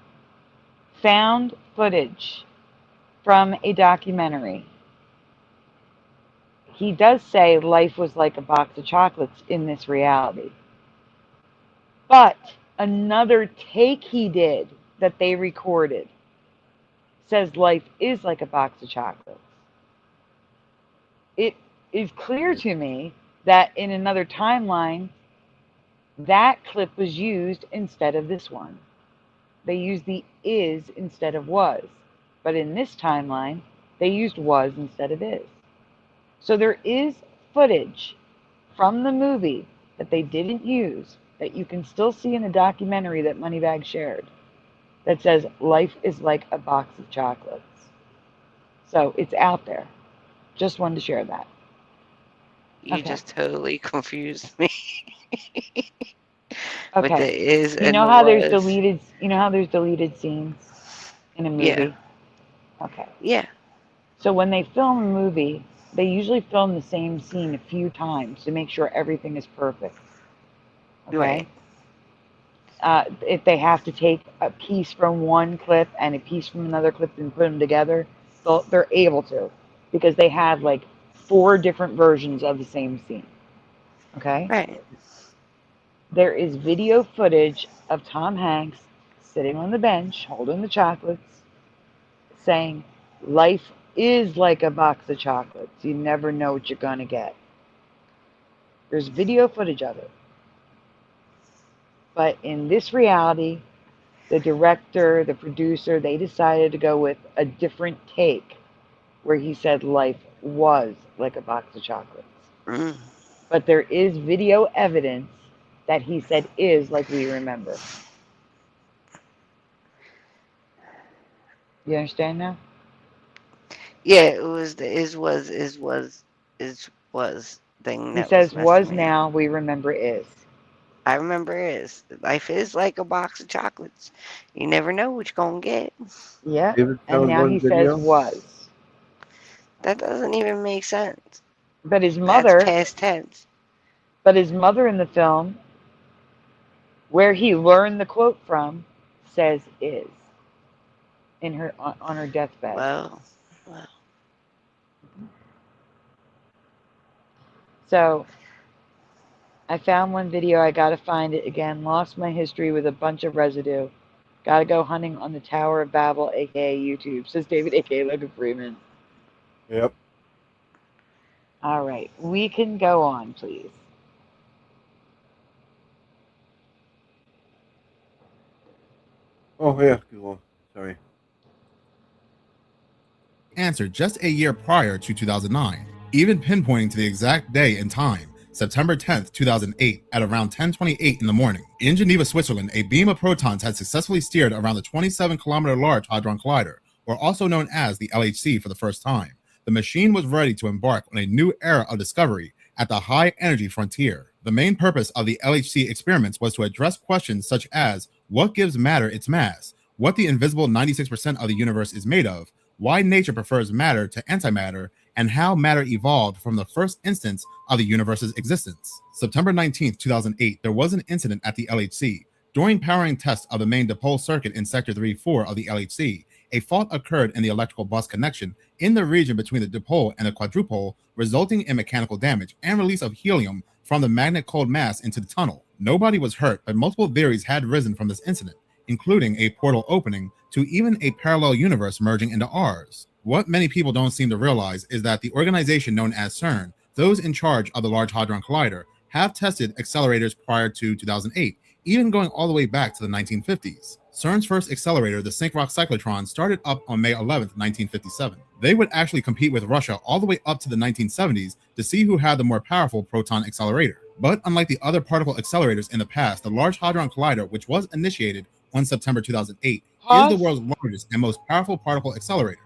S1: found footage from a documentary. He does say life was like a box of chocolates in this reality. But another take he did that they recorded says life is like a box of chocolates. It is clear to me that in another timeline, that clip was used instead of this one. They used the is instead of was. But in this timeline, they used was instead of is. So there is footage from the movie that they didn't use that you can still see in the documentary that Moneybag shared that says life is like a box of chocolates. So it's out there. Just wanted to share that.
S7: You just totally confused me.
S1: Okay.
S7: With the is
S1: you
S7: and
S1: know
S7: the
S1: how
S7: was.
S1: there's deleted scenes in a movie?
S7: Yeah.
S1: Okay.
S7: Yeah.
S1: So when they film a movie, they usually film the same scene a few times to make sure everything is perfect. Okay?
S7: Right.
S1: If they have to take a piece from one clip and a piece from another clip and put them together, they're able to, because they have like 4 different versions of the same scene. Okay?
S7: Right.
S1: There is video footage of Tom Hanks sitting on the bench holding the chocolates saying, life is like a box of chocolates. You never know what you're going to get. There's video footage of it. But in this reality, the director, the producer, they decided to go with a different take where he said life was like a box of chocolates.
S7: Mm.
S1: But there is video evidence that he said is like we remember. You understand now?
S7: Yeah, it was the is was thing
S1: He
S7: that was
S1: says,
S7: messing
S1: was
S7: me up.
S1: now, we remember is.
S7: I remember is life is like a box of chocolates. You never know what you're gonna get.
S1: Yep.
S2: David
S1: And
S2: found
S1: now
S2: one
S1: he says
S2: video.
S1: was.
S7: That doesn't even make sense.
S1: But his
S7: That's
S1: mother,
S7: past tense.
S1: in the film, where he learned the quote from, says is in her on her deathbed.
S7: Well,
S1: So I found one video. I gotta find it again. Lost my history with a bunch of residue. Gotta go hunting on the Tower of Babel, aka YouTube. Says David, aka Logan Freeman.
S2: Yep.
S1: All right, we can go on, please.
S2: Oh yeah, good one. Sorry.
S5: Answered just a year prior to 2009, even pinpointing to the exact day and time, September 10th, 2008, at around 10:28 in the morning. In Geneva, Switzerland, a beam of protons had successfully steered around the 27-kilometer large Hadron Collider, or also known as the LHC, for the first time. The machine was ready to embark on a new era of discovery at the high-energy frontier. The main purpose of the LHC experiments was to address questions such as what gives matter its mass, what the invisible 96% of the universe is made of, why nature prefers matter to antimatter, and how matter evolved from the first instance of the universe's existence. September 19th, 2008, there was an incident at the LHC. During powering tests of the main dipole circuit in Sector 3-4 of the LHC, a fault occurred in the electrical bus connection in the region between the dipole and the quadrupole, resulting in mechanical damage and release of helium from the magnet cold mass into the tunnel. Nobody was hurt, but multiple theories had risen from this incident, including a portal opening to even a parallel universe merging into ours. What many people don't seem to realize is that the organization known as CERN, those in charge of the Large Hadron Collider, have tested accelerators prior to 2008, even going all the way back to the 1950s. CERN's first accelerator, the sync-rock cyclotron, started up on May 11th, 1957. They would actually compete with Russia all the way up to the 1970s to see who had the more powerful proton accelerator. But unlike the other particle accelerators in the past, the Large Hadron Collider, which was initiated on September 2008, is the world's largest and most powerful particle accelerator.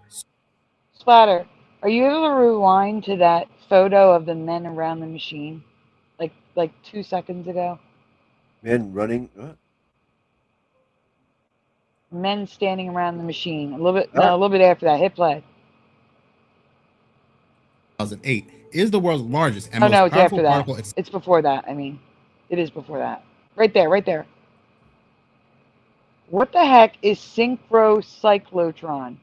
S1: Splatter, are you able to rewind to that photo of the men around the machine, like 2 seconds ago?
S2: Men running. What?
S1: Men standing around the machine. A little bit after that. Hit play.
S5: 2008 is the world's largest and
S1: Oh
S5: most
S1: no, it's
S5: powerful
S1: after that.
S5: particle accelerator.
S1: It's before that. I mean, it is before that. Right there, right there. What the heck is synchrocyclotron?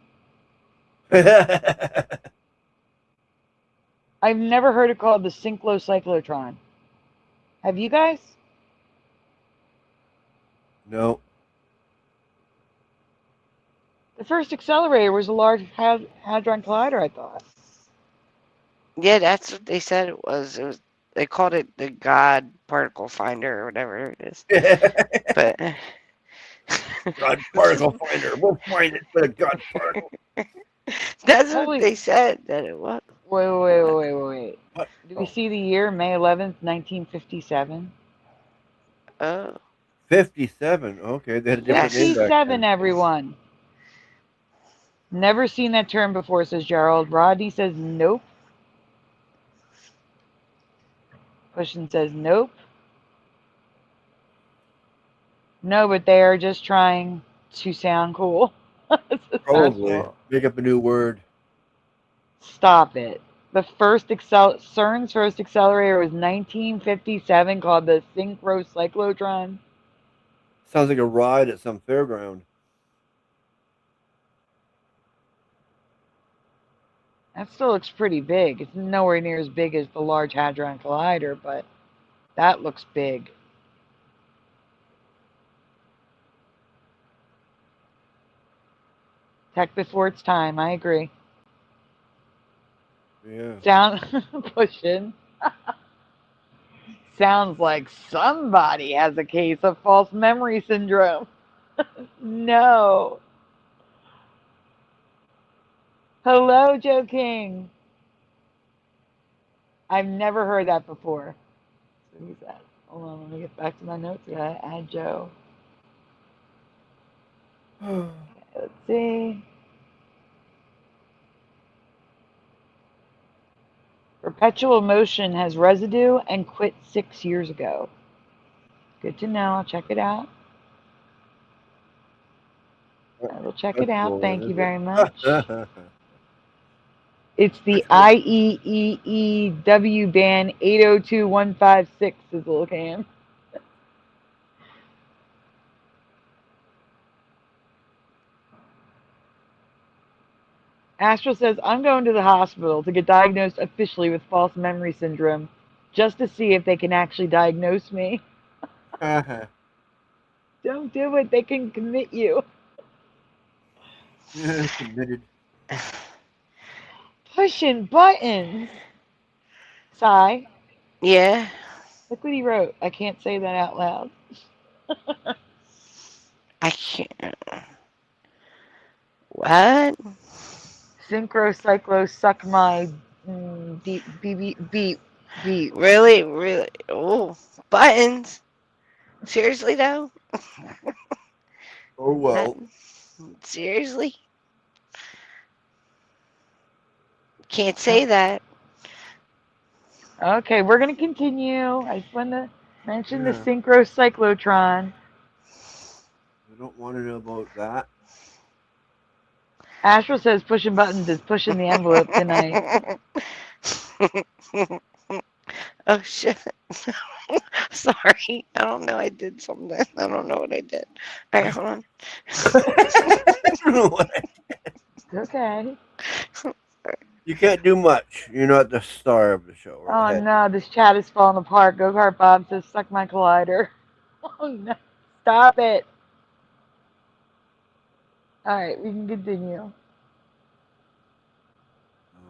S1: I've never heard it called the synchrocyclotron. Have you guys?
S2: No.
S1: The first accelerator was a Large Hadron Collider, I thought.
S7: yeah, that's what they said it was. They called it the God Particle Finder or whatever it is. But
S2: God particle finder. We'll find it for the God particle.
S7: that's what they said that it was.
S1: Wait.
S2: What?
S1: Do we see the year? May 11th, 1957?
S7: Oh.
S2: 57. Okay, they had a different name back
S1: 57,
S2: then.
S1: everyone. Never seen that term before, says Gerald. Rodney says nope. Pushin says nope. No, but they are just trying to sound cool.
S2: Probably. Make up a new word.
S1: Stop it. The CERN's first accelerator was 1957, called the synchrocyclotron.
S2: Sounds like a ride at some fairground.
S1: That still looks pretty big. It's nowhere near as big as the Large Hadron Collider, but that looks big. Tech before its time, I agree.
S2: Yeah.
S1: Pushing. Sounds like somebody has a case of false memory syndrome. No. Hello, Joe King. I've never heard that before. So who's that? Hold on, let me get back to my notes. I had Joe. Okay, let's see. Perpetual motion has residue and quit 6 years ago. Good to know. I'll check it out. I will check it out. Thank you very much. It's the IEEE band 802156 is a little cam. Astral says, I'm going to the hospital to get diagnosed officially with false memory syndrome just to see if they can actually diagnose me. Don't do it. They can commit you.
S2: Committed.
S1: Pushing buttons. Sigh.
S7: Yeah.
S1: Look what he wrote. I can't say that out loud.
S7: I can't. What?
S1: Synchro cyclo suck my beep beep beep beep.
S7: Really? Really? Oh, buttons. Seriously, though?
S2: Oh, well.
S7: Seriously? Can't say that.
S1: Okay, we're going to continue. I just want to mention the synchro cyclotron.
S2: I don't want to know about that.
S1: Astral says pushing buttons is pushing the envelope tonight.
S7: Oh, shit. Sorry. I don't know. I did something. I don't know what I did. All right, hold on.
S2: I don't know what I did.
S1: It's okay.
S2: You can't do much. You're not the star of the show. Right?
S1: Oh, no. This chat is falling apart. Go-Kart Bob says, suck my collider. Oh, no. Stop it. All right, we can continue.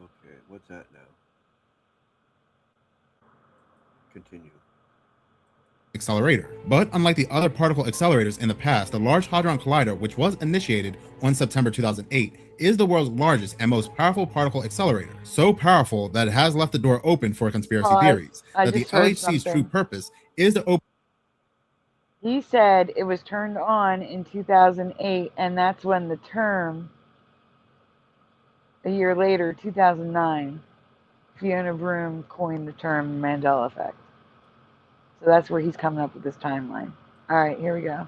S2: Okay, what's that now? Continue.
S5: Accelerator. But unlike the other particle accelerators in the past, the Large Hadron Collider, which was initiated on September 2008, is the world's largest and most powerful particle accelerator. So powerful that it has left the door open for conspiracy theories that the LHC's true purpose is to open.
S1: He said it was turned on in 2008, and that's when the term, a year later, 2009, Fiona Broom coined the term Mandela Effect. So that's where he's coming up with this timeline. All right, here we go.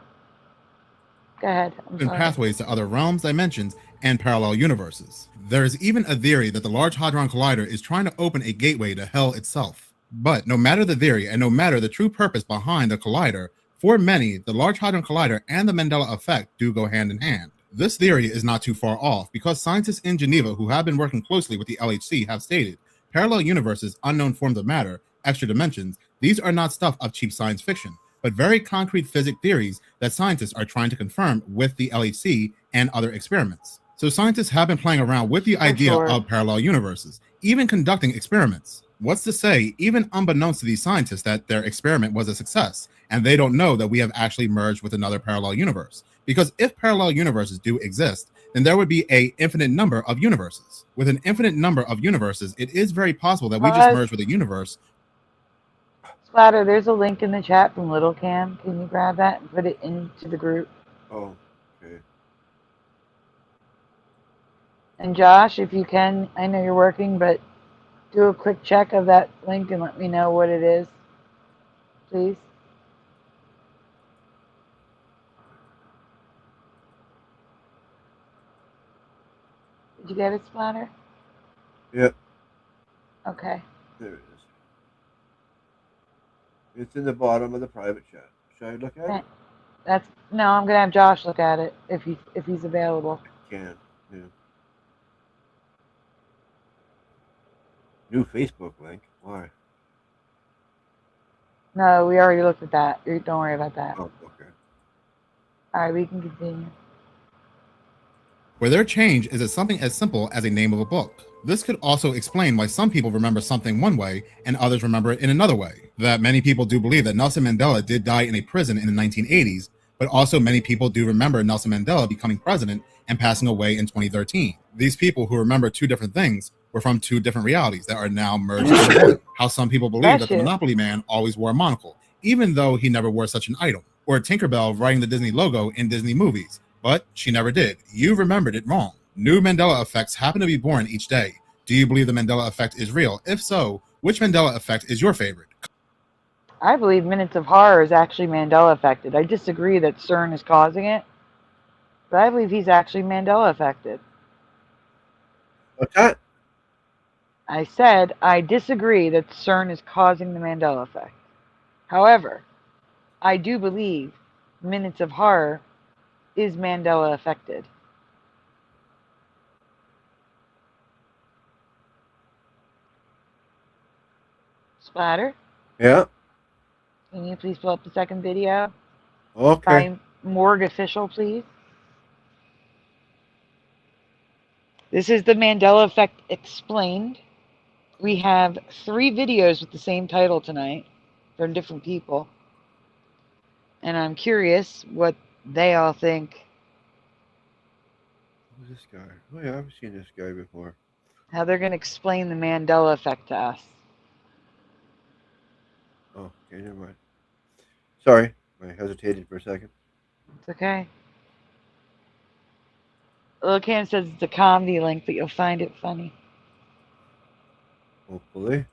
S1: Go ahead.
S5: And pathways to other realms, dimensions, and parallel universes. There is even a theory that the Large Hadron Collider is trying to open a gateway to hell itself. But no matter the theory and no matter the true purpose behind the collider, for many, the Large Hadron Collider and the Mandela Effect do go hand in hand. This theory is not too far off because scientists in Geneva who have been working closely with the LHC have stated parallel universes, unknown forms of matter, extra dimensions, these are not stuff of cheap science fiction, but very concrete physics theories that scientists are trying to confirm with the LHC and other experiments. So scientists have been playing around with the idea of parallel universes, even conducting experiments. What's to say, even unbeknownst to these scientists, that their experiment was a success, and they don't know that we have actually merged with another parallel universe. Because if parallel universes do exist, then there would be an infinite number of universes. With an infinite number of universes, it is very possible that we just merged with a universe.
S1: Splatter, there's a link in the chat from Little Cam. Can you grab that and put it into the group?
S2: Oh, okay.
S1: And Josh, if you can, I know you're working, but do a quick check of that link and let me know what it is, please. Did you get it, Splatter?
S2: Yep.
S1: Okay.
S2: There it is. It's in the bottom of the private chat. Should I look at it?
S1: No, I'm gonna have Josh look at it if he's available.
S2: I can. Yeah. New Facebook link. Why?
S1: No, we already looked at that. Don't worry about that.
S2: Oh, okay.
S1: All right, we can continue.
S5: Where their change is as something as simple as a name of a book. This could also explain why some people remember something one way and others remember it in another way. That many people do believe that Nelson Mandela did die in a prison in the 1980s, but also many people do remember Nelson Mandela becoming president and passing away in 2013. These people who remember two different things were from two different realities that are now merged into one. How some people believe that the Monopoly Man always wore a monocle, even though he never wore such an item. Or Tinkerbell writing the Disney logo in Disney movies, but she never did. You remembered it wrong. New Mandela effects happen to be born each day. Do you believe the Mandela Effect is real? If so, which Mandela Effect is your favorite?
S8: I believe Minutes of Horror is actually Mandela affected. I disagree that CERN is causing it, but I believe he's actually Mandela affected.
S2: What's that?
S8: I said I disagree that CERN is causing the Mandela effect. However, I do believe Minutes of Horror is Mandela affected. Splatter,
S2: Yeah.
S8: can you please pull up the second video
S2: Okay.
S8: by Morgue Official, please? This is the Mandela Effect Explained. We have 3 videos with the same title tonight from different people. And I'm curious what they all think,
S2: Who's this guy? Oh yeah, I've seen this guy before.
S8: how they're going to explain the Mandela Effect to us.
S2: Oh, okay, never mind. Sorry, I hesitated for a second.
S8: It's okay. Little Cam says it's a comedy link, but you'll find it funny.
S2: Hopefully.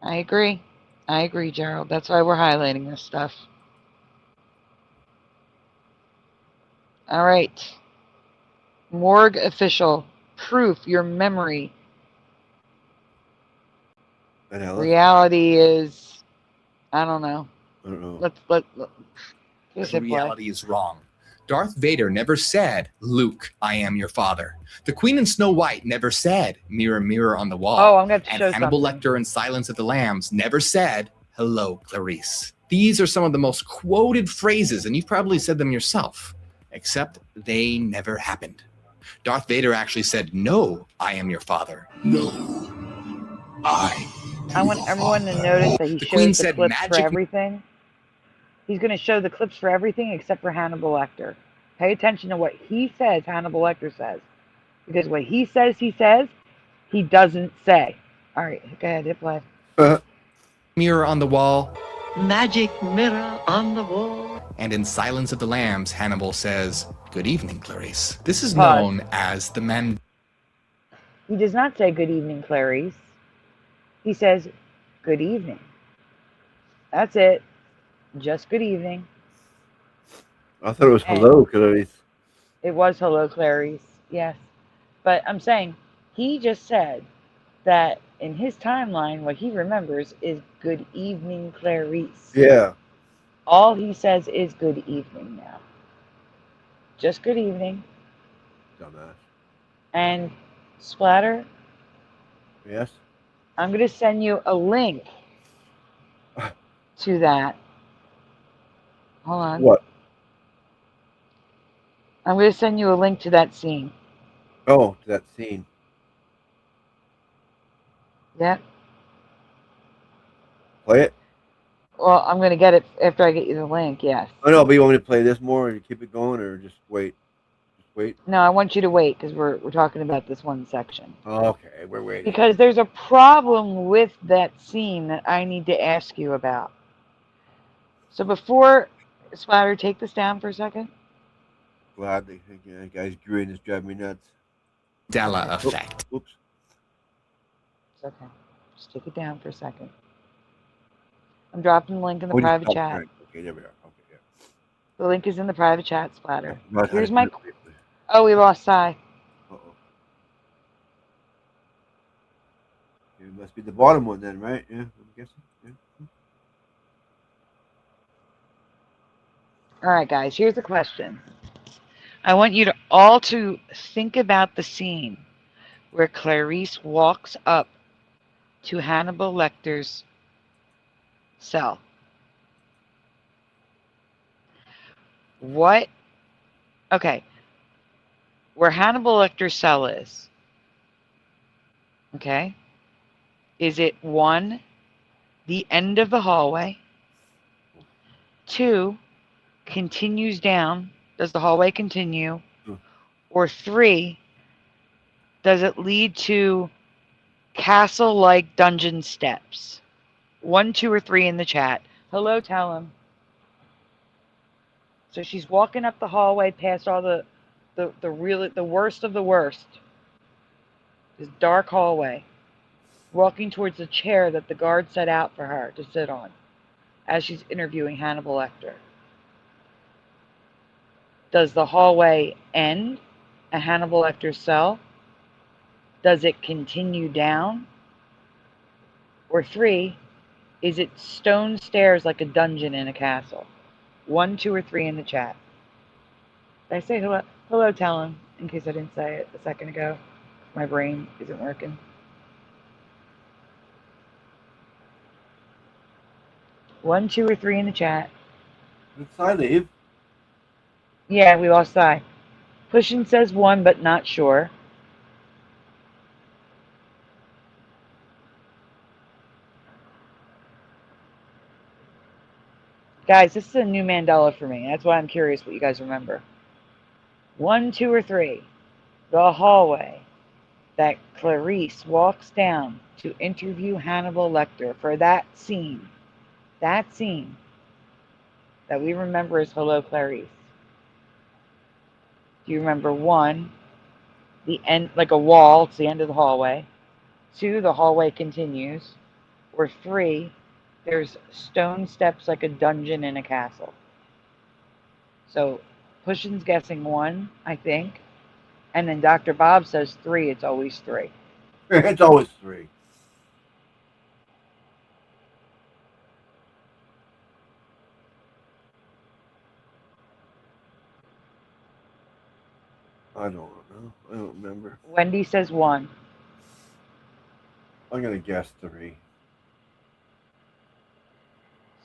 S8: I agree. I agree, Gerald. That's why we're highlighting this stuff. All right. Morgue Official. Proof your memory.
S2: And Alice?
S8: Reality is, I don't know.
S2: I don't know.
S8: Let's
S9: The reality is wrong. Darth Vader never said, "Luke, I am your father." The Queen in Snow White never said, "Mirror, mirror on the wall."
S8: Oh, I'm going to have to
S9: and
S8: show
S9: Hannibal
S8: something.
S9: Lecter in Silence of the Lambs never said, "Hello, Clarice." These are some of the most quoted phrases, and you've probably said them yourself, except they never happened. Darth Vader actually said, "No, I am your father."
S6: No. I
S8: want everyone to notice that he
S9: The Queen
S8: shows the
S9: said
S8: clips for
S9: magic-
S8: everything. He's going to show the clips for everything except for Hannibal Lecter. Pay attention to what he says Hannibal Lecter says. Because what he says, he doesn't say. All right, go ahead, hit play.
S9: Mirror on the wall.
S10: Magic mirror on the wall.
S9: And in Silence of the Lambs, Hannibal says, "Good evening, Clarice." This is
S8: Pause.
S9: known as the Mandela
S8: He does not say good evening, Clarice. He says good evening. That's it. Just good evening.
S2: I thought it was hello, Clarice.
S8: It was hello, Clarice. Yes. But I'm saying he just said that in his timeline, what he remembers is good evening, Clarice.
S2: Yeah.
S8: All he says is good evening now. Just good evening.
S2: Dumbass.
S8: And Splatter,
S2: Yes.
S8: I'm going to send you a link to that. Hold on.
S2: What?
S8: I'm going to send you a link to that scene.
S2: Oh, to that scene.
S8: Yep.
S2: Play it?
S8: Well, I'm going to get it after I get you the link, yes.
S2: Oh no, but you want me to play this more and keep it going, or just wait? Just wait.
S8: No, I want you to wait because we're talking about this one section.
S2: Okay, we're waiting.
S8: Because there's a problem with that scene that I need to ask you about. So before, Splatter, take this down for a second.
S2: Glad they think that guy's grin is driving me nuts.
S9: Effect.
S2: Oops.
S8: It's okay. Just take it down for a second. I'm dropping the link in the
S2: Oh, just-
S8: private
S2: oh,
S8: chat.
S2: right. Okay, there we are. Okay, yeah.
S8: The link is in the private chat, Splatter.
S2: Not how
S8: Here's
S2: to
S8: my...
S2: do it.
S8: Oh, we lost Sai.
S2: Uh-oh. It must be the bottom one then, right? Yeah, I'm guessing. Yeah.
S8: All right, guys, here's the question. I want you to all to think about the scene where Clarice walks up to Hannibal Lecter's cell. What? Okay. Where Hannibal Lecter's cell is. Okay. Is it 1, the end of the hallway? 2, continues down? Does the hallway continue? Or 3, does it lead to castle-like dungeon steps? 1, 2, or 3 in the chat. Hello, tell him. So she's walking up the hallway past all the the worst of the worst. This dark hallway, walking towards the chair that the guard set out for her to sit on as she's interviewing Hannibal Lecter. Does the hallway end at Hannibal Lecter's cell? Does it continue down? Or 3, is it stone stairs like a dungeon in a castle? 1, 2, or 3 in the chat. Did I say hello? Hello, Talon, in case I didn't say it a second ago. My brain isn't working. One, 2, or 3 in the chat.
S2: Did I leave?
S8: Yeah, we lost Sai. Pushin says 1, but not sure. Guys, this is a new Mandela for me. That's why I'm curious what you guys remember. 1, 2, or 3. The hallway that Clarice walks down to interview Hannibal Lecter for that scene. That scene that we remember as Hello, Clarice. Do you remember 1, the end, like a wall, it's the end of the hallway. 2, the hallway continues. Or 3, there's stone steps like a dungeon in a castle. So Pushin's guessing 1, I think. And then Dr. Bob says 3, it's always 3.
S2: It's always 3. I don't know. I don't remember.
S8: Wendy says 1.
S2: I'm going to guess 3.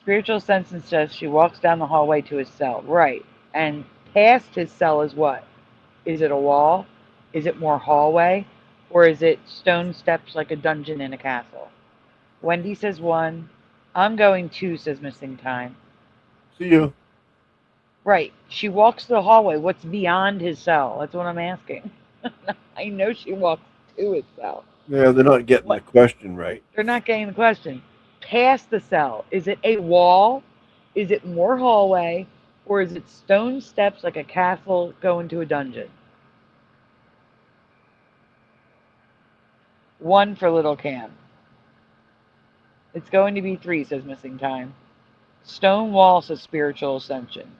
S8: Spiritual Sensen says she walks down the hallway to his cell. Right. And past his cell is what? Is it a wall? Is it more hallway? Or is it stone steps like a dungeon in a castle? Wendy says 1. I'm going 2, says Missing Time.
S2: See you.
S8: Right. She walks the hallway. What's beyond his cell? That's what I'm asking. I know she walks to his cell.
S2: Yeah, they're not getting the question right.
S8: They're not getting the question. Past the cell, is it a wall? Is it more hallway? Or is it stone steps like a castle going to a dungeon? 1 for Little Cam. It's going to be 3, says Missing Time. Stone wall says Spiritual Ascension.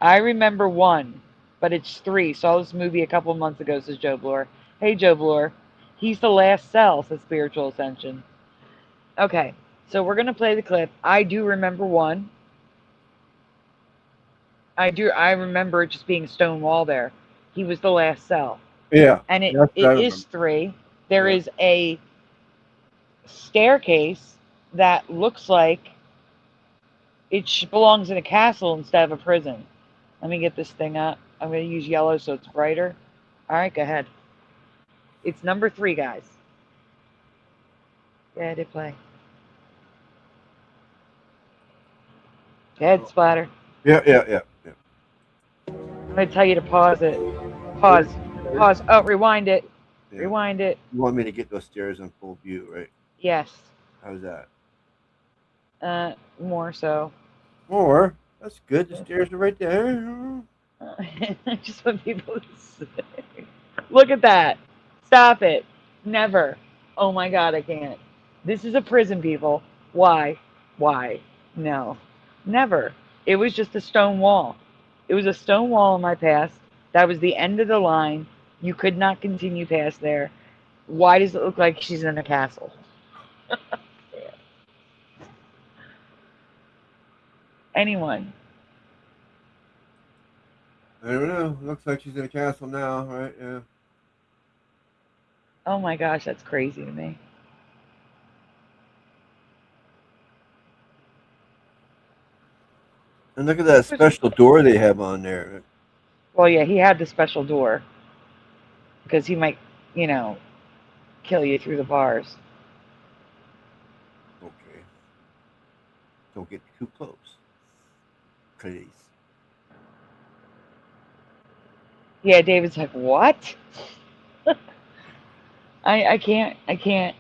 S8: I remember 1, but it's 3. Saw this movie a couple months ago, says Joe Bloor. Hey, Joe Bloor. He's the last cell, says Spiritual Ascension. Okay, so we're going to play the clip. I do remember 1. I remember it just being a stone wall there. He was the last cell.
S2: Yeah.
S8: And it is 3. There is a staircase that looks like it belongs in a castle instead of a prison. Let me get this thing up. I'm going to use yellow so it's brighter. All right, go ahead. It's number 3, guys. Go ahead, hit play. Go ahead, Splatter.
S2: Yeah.
S8: I'm going to tell you to pause it. Pause. Oh, rewind it.
S2: Yeah.
S8: Rewind it.
S2: You want me to get those stairs in full view, right?
S8: Yes.
S2: How's that?
S8: More so.
S2: More? That's good. The stairs are right there.
S8: I just want people to say. Look at that. Stop it. Never. Oh my God, I can't. This is a prison, people. Why? No. Never. It was just a stone wall. It was a stone wall in my past. That was the end of the line. You could not continue past there. Why does it look like she's in a castle? Anyone?
S2: I don't know. Looks like she's in a castle now, right? Yeah.
S8: Oh my gosh, that's crazy to me.
S2: And look at that special door they have on there.
S8: Well, yeah, he had the special door. Because he might, kill you through the bars.
S2: Okay. Don't get too close. Please.
S8: Yeah, David's like, what? I can't.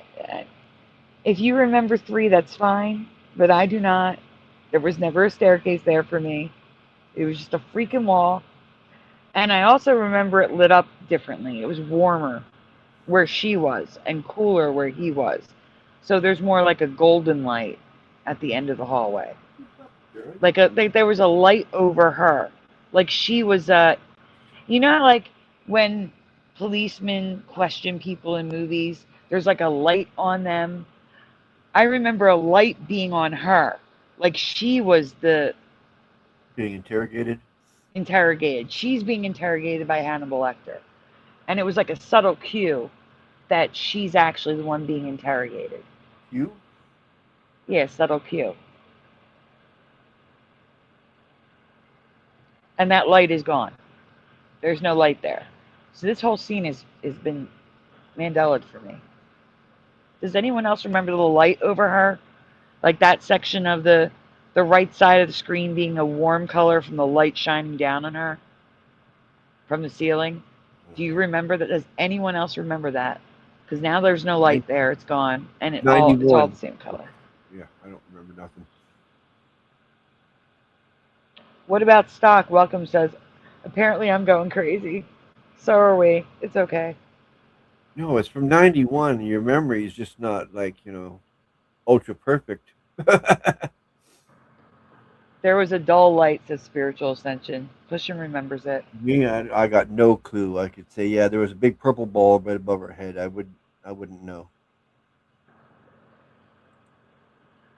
S8: If you remember 3, that's fine. But I do not. There was never a staircase there for me. It was just a freaking wall. And I also remember it lit up differently. It was warmer where she was and cooler where he was. So there's more like a golden light at the end of the hallway. Like there was a light over her. Like she was you know, like when policemen question people in movies, there's like a light on them. I remember a light being on her. Like she was the
S2: Being interrogated.
S8: She's being interrogated by Hannibal Lecter. And it was like a subtle cue that she's actually the one being interrogated.
S2: You?
S8: Yeah, subtle cue. And that light is gone. There's no light there. So this whole scene has been Mandela'd for me. Does anyone else remember the little light over her? Like that section of the right side of the screen being a warm color from the light shining down on her from the ceiling? Do you remember that? Does anyone else remember that? Because now there's no light there. It's gone. And it's all the same color.
S2: Yeah, I don't remember nothing.
S8: What about Stock? Welcome says, apparently I'm going crazy. So are we. It's okay.
S2: No, it's from 91. Your memory is just not like, ultra perfect.
S8: There was a dull light, says Spiritual Ascension. Pushing remembers it.
S2: Me, I got no clue. I could say, yeah, there was a big purple ball right above her head. I wouldn't know.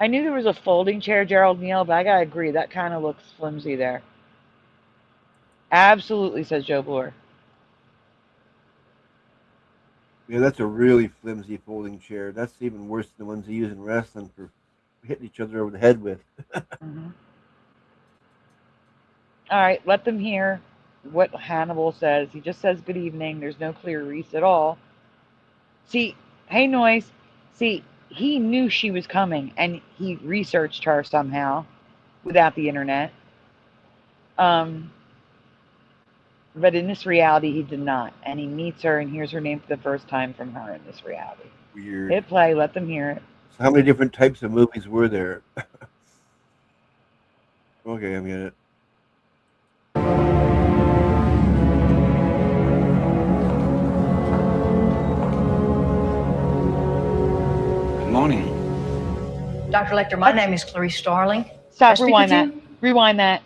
S8: I knew there was a folding chair, Gerald Neal, but I gotta agree, that kind of looks flimsy there. Absolutely, says Joe Bloor.
S2: Yeah, that's a really flimsy folding chair. That's even worse than the ones they use in wrestling for hitting each other over the head with.
S8: Mm-hmm. All right, let them hear what Hannibal says. He just says good evening. There's no Clarice at all. See, hey, Noise. See, he knew she was coming, and he researched her somehow without the internet. But in this reality, he did not. And he meets her and hears her name for the first time from her in this reality.
S2: Weird.
S8: Hit play, let them hear it.
S2: So how many different types of movies were there? Okay, I'm getting it.
S11: Morning.
S12: Dr. Lecter, my name is Clarice Starling.
S8: Stop, rewind that. Rewind that.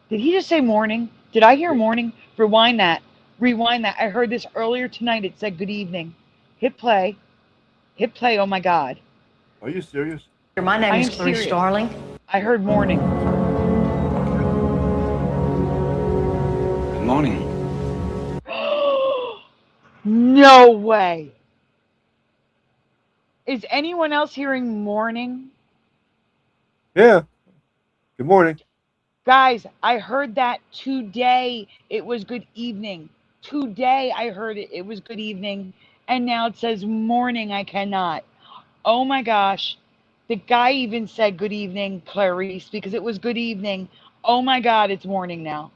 S8: Did he just say morning? Did I hear morning? Rewind that. Rewind that. I heard this earlier tonight. It said good evening. Hit play. Hit play. Oh my God.
S2: Are you serious?
S12: My name is Clarice Starling.
S8: I heard morning.
S11: Good morning.
S8: No way. Is anyone else hearing morning?
S2: Yeah. Good morning.
S8: Guys, I heard that today. It was good evening. Today I heard it. It was good evening. And now it says morning. I cannot. Oh my gosh. The guy even said good evening, Clarice, because it was good evening. Oh my God, it's morning now.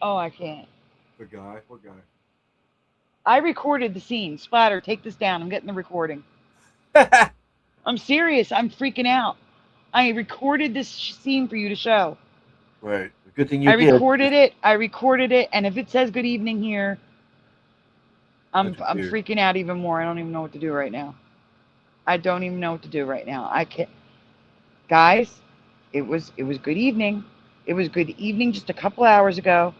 S8: Oh, I can't.
S2: The guy? What guy?
S8: I recorded the scene. Splatter, take this down. I'm getting the recording. I'm serious. I'm freaking out. I recorded this scene for you to show.
S2: Right. Good thing you
S8: I
S2: did.
S8: recorded it. I recorded it. And if it says good evening here, I'm freaking out even more. I don't even know what to do right now. I don't even know what to do right now. I can't. Guys, it was good evening. It was good evening just a couple hours ago.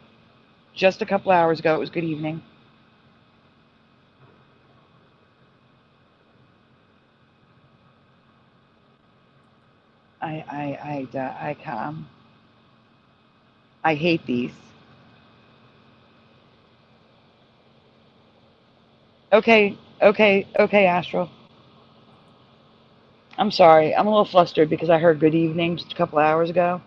S8: Just a couple hours ago, it was good evening. I hate these. Okay, Astral. I'm sorry. I'm a little flustered because I heard good evening just a couple hours ago.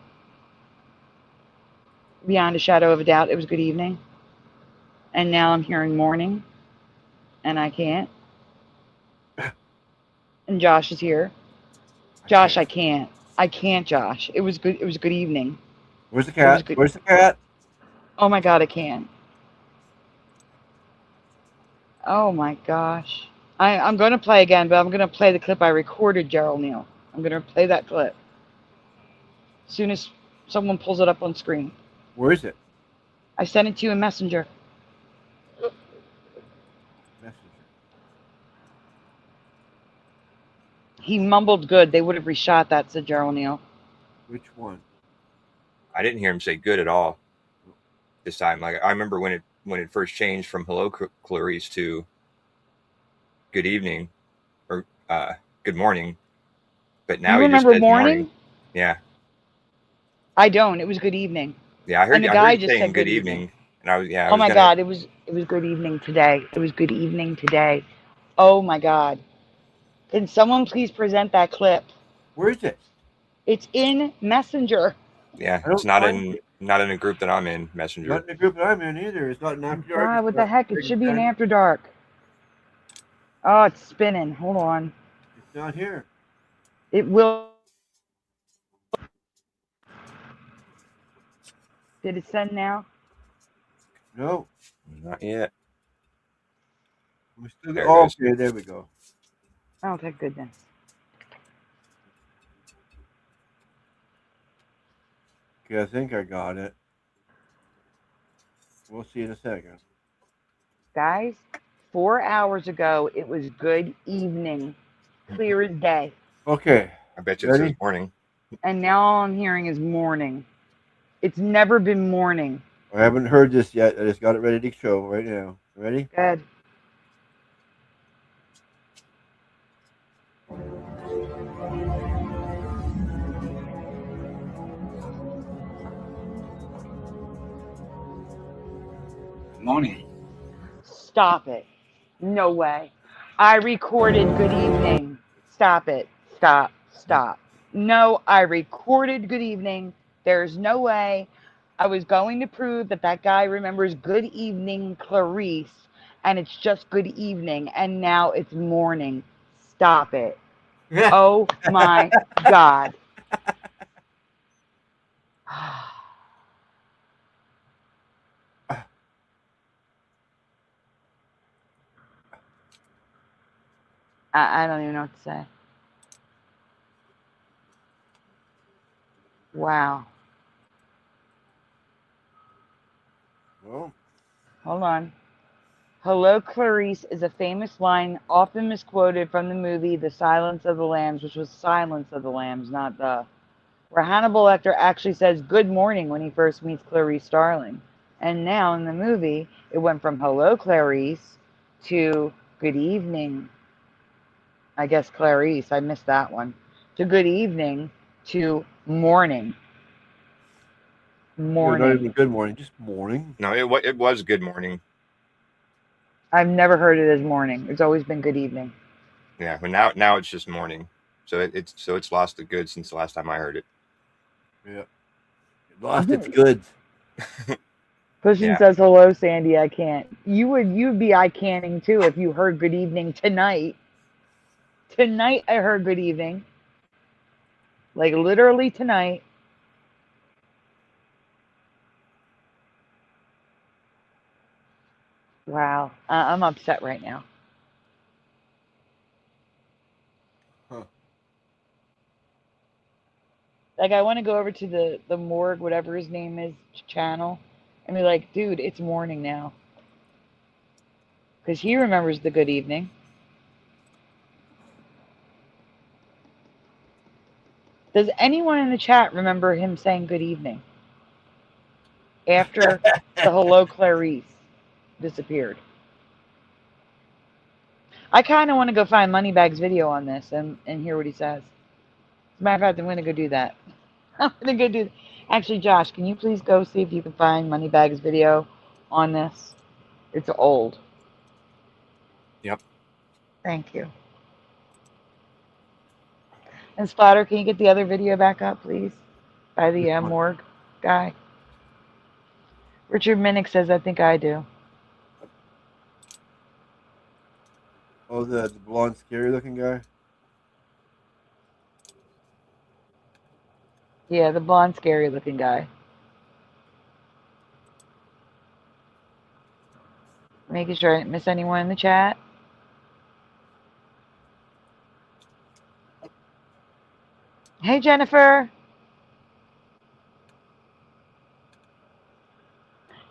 S8: Beyond a shadow of a doubt, it was good evening. And now I'm hearing morning, and I can't. And Josh is here. Josh, I can't. I can't, Josh. It was good. It was good evening.
S2: Where's the cat? Where's the cat?
S8: Oh my God, I can't. Oh my gosh. I'm going to play again, but I'm going to play the clip I recorded, Gerald Neal. I'm going to play that clip. Soon as Someone pulls it up on screen.
S2: Where is it?
S8: I sent it to you in Messenger.
S2: Messenger.
S8: He mumbled good. They would have reshot that, said Gerald Neal.
S2: Which one?
S13: I didn't hear him say good at all this time. Like I remember when it first changed from "Hello, Clarice" to "Good evening" or "Good morning," but now
S8: You
S13: he just
S8: remember
S13: says
S8: morning?
S13: Yeah.
S8: I don't. It was good evening.
S13: Yeah, I heard.
S8: And the
S13: I
S8: guy
S13: heard you
S8: just
S13: saying
S8: said
S13: good
S8: good
S13: evening, and I was
S8: Oh my
S13: gonna.
S8: God, it was good evening today. It was good evening today. Oh my God. Can someone please present that clip?
S2: Where is it?
S8: It's in Messenger.
S13: Yeah,
S2: I
S13: it's
S2: don't
S13: not
S2: find
S13: in a group that I'm in,
S2: Not
S13: Messenger.
S2: in the group that I'm in either. It's not in After Dark.
S8: God,
S2: It's
S8: what the
S2: not
S8: heck? It
S2: Big
S8: should be in
S2: Ben.
S8: After Dark. Oh, it's spinning. Hold on.
S2: It's not here.
S8: It will. Did it send now?
S2: No.
S13: Not yet.
S2: We still
S13: There it
S2: oh,
S13: goes.
S2: okay, there we go.
S8: Oh, thank goodness.
S2: Okay, I think I got it. We'll see in a second.
S8: Guys, 4 hours ago, it was good evening. Clear as day.
S2: Okay.
S13: I bet you it says morning.
S8: And now all I'm hearing is morning. It's never been morning.
S2: I haven't heard this yet. I just got it ready to show right now. Ready?
S8: Good.
S11: Morning.
S8: Stop it. No way. I recorded good evening. Stop it. Stop. Stop. No, I recorded good evening. There's no way. I was going to prove that that guy remembers good evening, Clarice, and it's just good evening, and now it's morning. Stop it. Oh my God. I don't even know what to say. Wow.
S2: Well,
S8: hold on. Hello, Clarice is a famous line often misquoted from the movie The Silence of the Lambs, which was Silence of the Lambs, not the, where Hannibal Lecter actually says good morning when he first meets Clarice Starling. And now in the movie, it went from hello, Clarice, to good evening. I guess Clarice, I missed that one. To good evening, to morning.
S2: not even good morning, just morning.
S13: No, it was good morning.
S8: I've never heard it as morning. It's always been good evening.
S13: Yeah, but now it's just morning. So it's lost the good since the last time I heard it.
S2: Yeah. It lost its goods.
S8: Cushion says hello, Sandy. I can't. You'd be I canning too if you heard good evening tonight. Tonight I heard good evening. Like literally tonight. Wow. I'm upset right now.
S2: Huh.
S8: Like I want to go over to the morgue, whatever his name is, channel, and be like, dude, it's morning now. Because he remembers the good evening. Does anyone in the chat remember him saying good evening? After the hello Clarice disappeared. I kind of want to go find Moneybag's video on this and hear what he says. As a matter of fact, I'm going to go do that. I'm going to go do. Actually, Josh, can you please go see if you can find Moneybag's video on this? It's old.
S13: Yep.
S8: Thank you. And Splatter, can you get the other video back up, please? By the morgue guy. Richard Minnick says, I think I do.
S2: Oh, the blonde, scary looking guy?
S8: Yeah, the blonde, scary looking guy. Making sure I didn't miss anyone in the chat. Hey, Jennifer.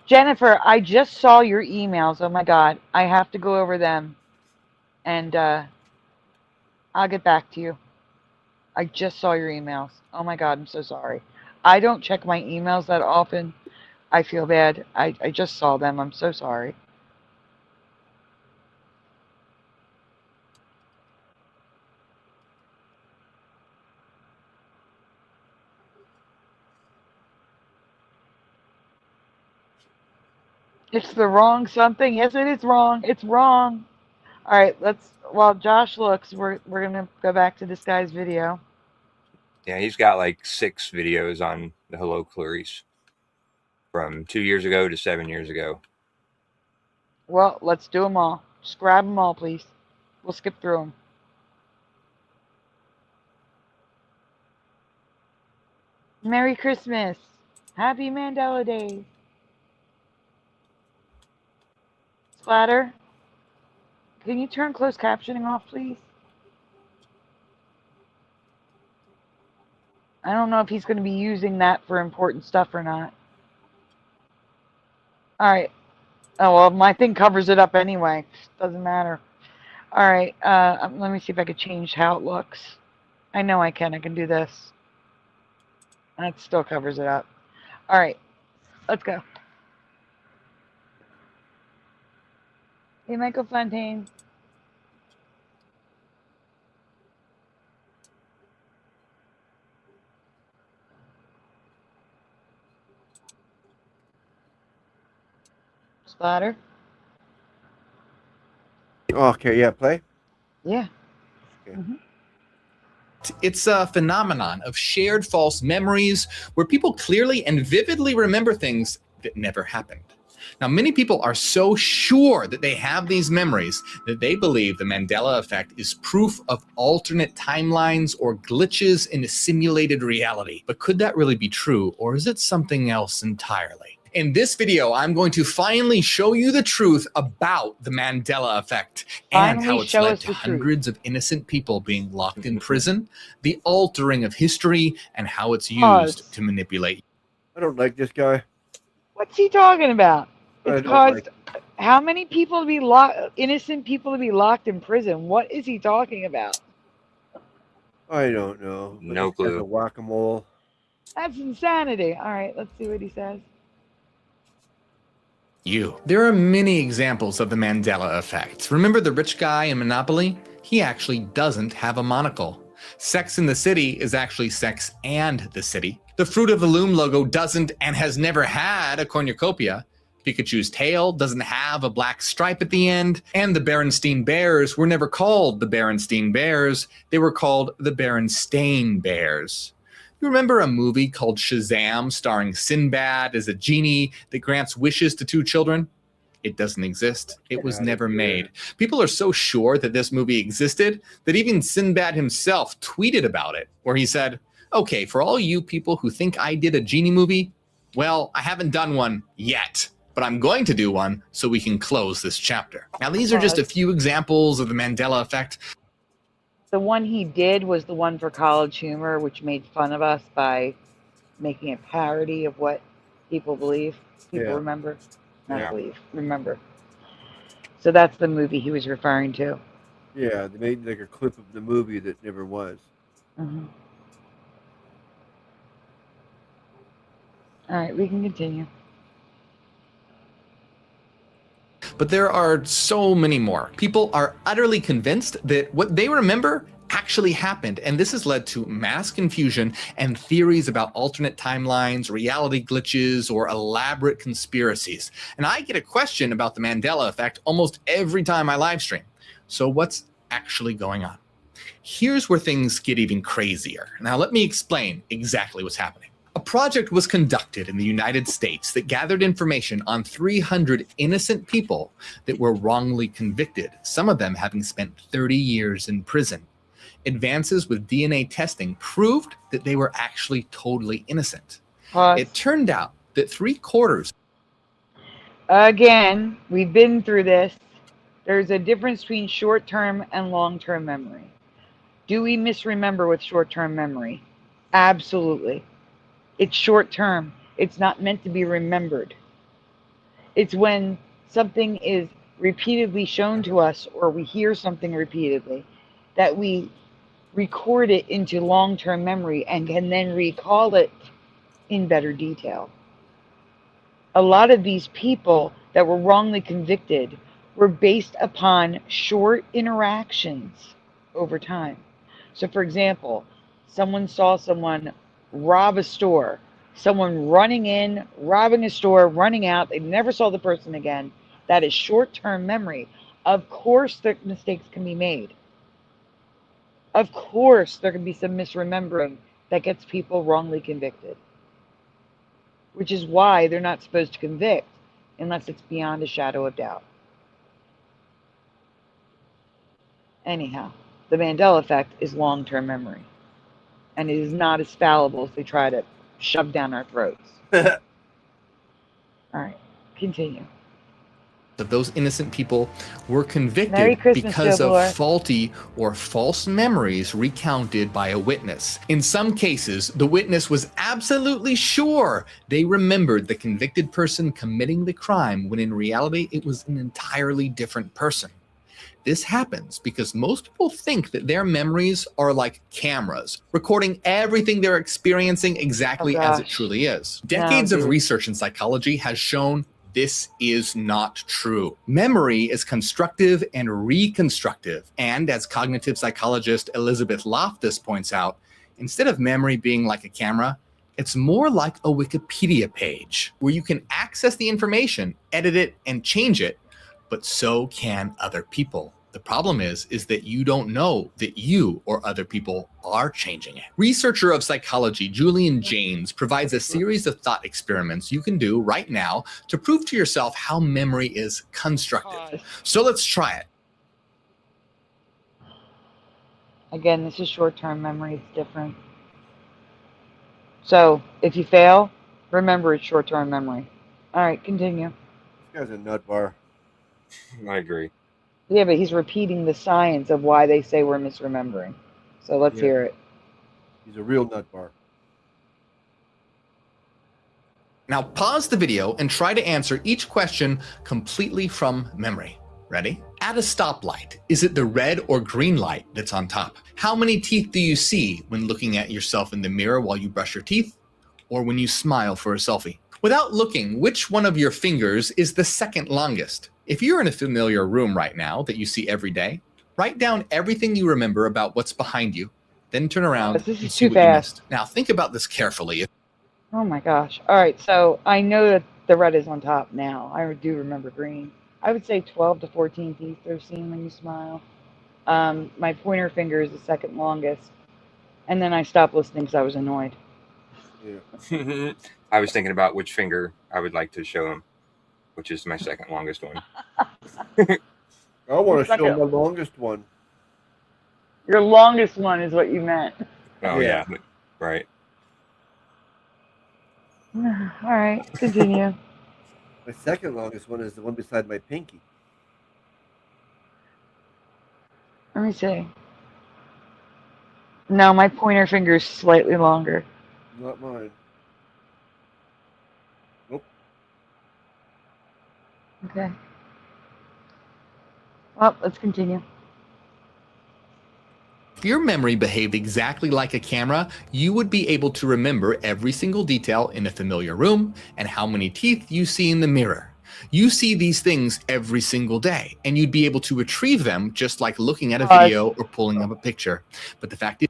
S8: Jennifer, I just saw your emails. Oh my God. I have to go over them and I'll get back to you. I just saw your emails. Oh my God, I'm so sorry. I don't check my emails that often. I feel bad. I just saw them. I'm so sorry. It's the wrong something. Yes, it is wrong. It's wrong. All right, let's. While Josh looks, we're gonna go back to this guy's video.
S13: Yeah, he's got like 6 videos on the Hello Clarice from 2 years ago to 7 years ago.
S8: Well, let's do them all. Just grab them all, please. We'll skip through them. Merry Christmas. Happy Mandela Days. Splatter, can you turn closed captioning off, please? I don't know if he's going to be using that for important stuff or not. All right. Oh, well, my thing covers it up anyway. Doesn't matter. All right. Let me see if I can change how it looks. I know I can. I can do this. That still covers it up. All right. Let's go. Hey, Michael Fontaine. Splatter?
S2: Okay, yeah, play.
S8: Yeah.
S2: Okay.
S8: Mm-hmm.
S9: It's a phenomenon of shared false memories where people clearly and vividly remember things that never happened. Now, many people are so sure that they have these memories that they believe the Mandela effect is proof of alternate timelines or glitches in a simulated reality. But could that really be true, or is it something else entirely? In this video, I'm going to finally show you the truth about the Mandela effect and how it's led to hundreds of innocent people being locked in prison, the altering of history, and how it's used to manipulate.
S2: I don't like this guy.
S8: What's he talking about?
S2: I
S8: It's
S2: don't
S8: caused
S2: like-
S8: how many people to be locked, innocent people to be locked in prison? What is he talking about?
S2: I don't know. But
S13: No
S2: this guy's
S13: clue.
S2: a whack-a-mole.
S8: That's insanity. All right, let's see what he says.
S9: There are many examples of the Mandela effect. Remember the rich guy in Monopoly? He actually doesn't have a monocle. Sex in the City is actually Sex and the City. The Fruit of the Loom logo doesn't and has never had a cornucopia. Pikachu's tail doesn't have a black stripe at the end. And the Berenstein Bears were never called the Berenstein Bears. They were called the Berenstain Bears. You remember a movie called Shazam starring Sinbad as a genie that grants wishes to 2 children? It doesn't exist. It was never made. People are so sure that this movie existed that even Sinbad himself tweeted about it, where he said, okay, for all you people who think I did a genie movie, well, I haven't done one yet, but I'm going to do one so we can close this chapter. Now, these are just a few examples of the Mandela effect.
S8: The one he did was the one for College Humor, which made fun of us by making a parody of what people believe. People remember. Not believe. Remember. So that's the movie he was referring to.
S2: Yeah, they made like a clip of the movie that never was.
S8: Mm-hmm. All right, we can continue.
S9: But there are so many more. People are utterly convinced that what they remember actually happened, and this has led to mass confusion and theories about alternate timelines, reality glitches, or elaborate conspiracies. And I get a question about the Mandela effect almost every time I live stream. So what's actually going on? Here's where things get even crazier. Now let me explain exactly what's happening. A project was conducted in the United States that gathered information on 300 innocent people that were wrongly convicted, some of them having spent 30 years in prison. Advances with DNA testing proved that they were actually totally innocent. It turned out that 3/4.
S8: Again, we've been through this. There's a difference between short-term and long-term memory. Do we misremember with short-term memory? Absolutely. It's short-term. It's not meant to be remembered. It's when something is repeatedly shown to us or we hear something repeatedly that we record it into long-term memory and can then recall it in better detail. A lot of these people that were wrongly convicted were based upon short interactions over time. So, for example, someone saw someone rob a store, someone running in, robbing a store, running out, they never saw the person again. That is short-term memory. Of course, the mistakes can be made. Of course, there can be some misremembering that gets people wrongly convicted, which is why they're not supposed to convict unless it's beyond a shadow of doubt. Anyhow, the Mandela effect is long-term memory, and it is not as fallible as they try to shove down our throats. All right, continue.
S9: That those innocent people were
S8: Merry
S9: convicted
S8: Christmas,
S9: because
S8: Joe
S9: of
S8: Bloor.
S9: faulty or false memories recounted by a witness. In some cases, the witness was absolutely sure they remembered the convicted person committing the crime when in reality it was an entirely different person. This happens because most people think that their memories are like cameras, recording everything they're experiencing exactly as it truly is. Decades of research in psychology has shown this is not true. Memory is constructive and reconstructive. And as cognitive psychologist Elizabeth Loftus points out, instead of memory being like a camera, it's more like a Wikipedia page where you can access the information, edit it, and change it, but so can other people. The problem is that you don't know that you or other people are changing it. Researcher of psychology Julian Jaynes provides a series of thought experiments you can do right now to prove to yourself how memory is constructive. So let's try it.
S8: Again, this is short-term memory, it's different. So, if you fail, remember it's short-term memory. All right, continue.
S2: This guy's a nut bar.
S13: I agree.
S8: Yeah, but he's repeating the science of why they say we're misremembering. So let's hear it.
S2: He's a real nut bar.
S9: Now pause the video and try to answer each question completely from memory. Ready? At a stoplight, is it the red or green light that's on top? How many teeth do you see when looking at yourself in the mirror while you brush your teeth, or when you smile for a selfie? Without looking, which one of your fingers is the second longest? If you're in a familiar room right now that you see every day, write down everything you remember about what's behind you, then turn around
S8: This
S9: and
S8: is
S9: see
S8: too
S9: what you
S8: fast.
S9: missed. Now think about this carefully.
S8: Oh my gosh. All right, so I know that the red is on top now. I do remember green. I would say 12 to 14 teeth are seen when you smile. My pointer finger is the second longest. And then I stopped listening because I was annoyed.
S2: Yeah.
S13: I was thinking about which finger I would like to show him, which is my second longest one.
S2: I want to show him the longest one.
S8: Your longest one is what you meant.
S13: Oh, yeah. Right.
S8: All right, continue.
S2: My second longest one is the one beside my pinky.
S8: Let me see. No, my pointer finger is slightly longer.
S2: Not mine. Nope.
S8: Okay. Well, let's continue.
S9: If your memory behaved exactly like a camera, you would be able to remember every single detail in a familiar room and how many teeth you see in the mirror. You see these things every single day, and you'd be able to retrieve them just like looking at a video or pulling up a picture. But the fact is,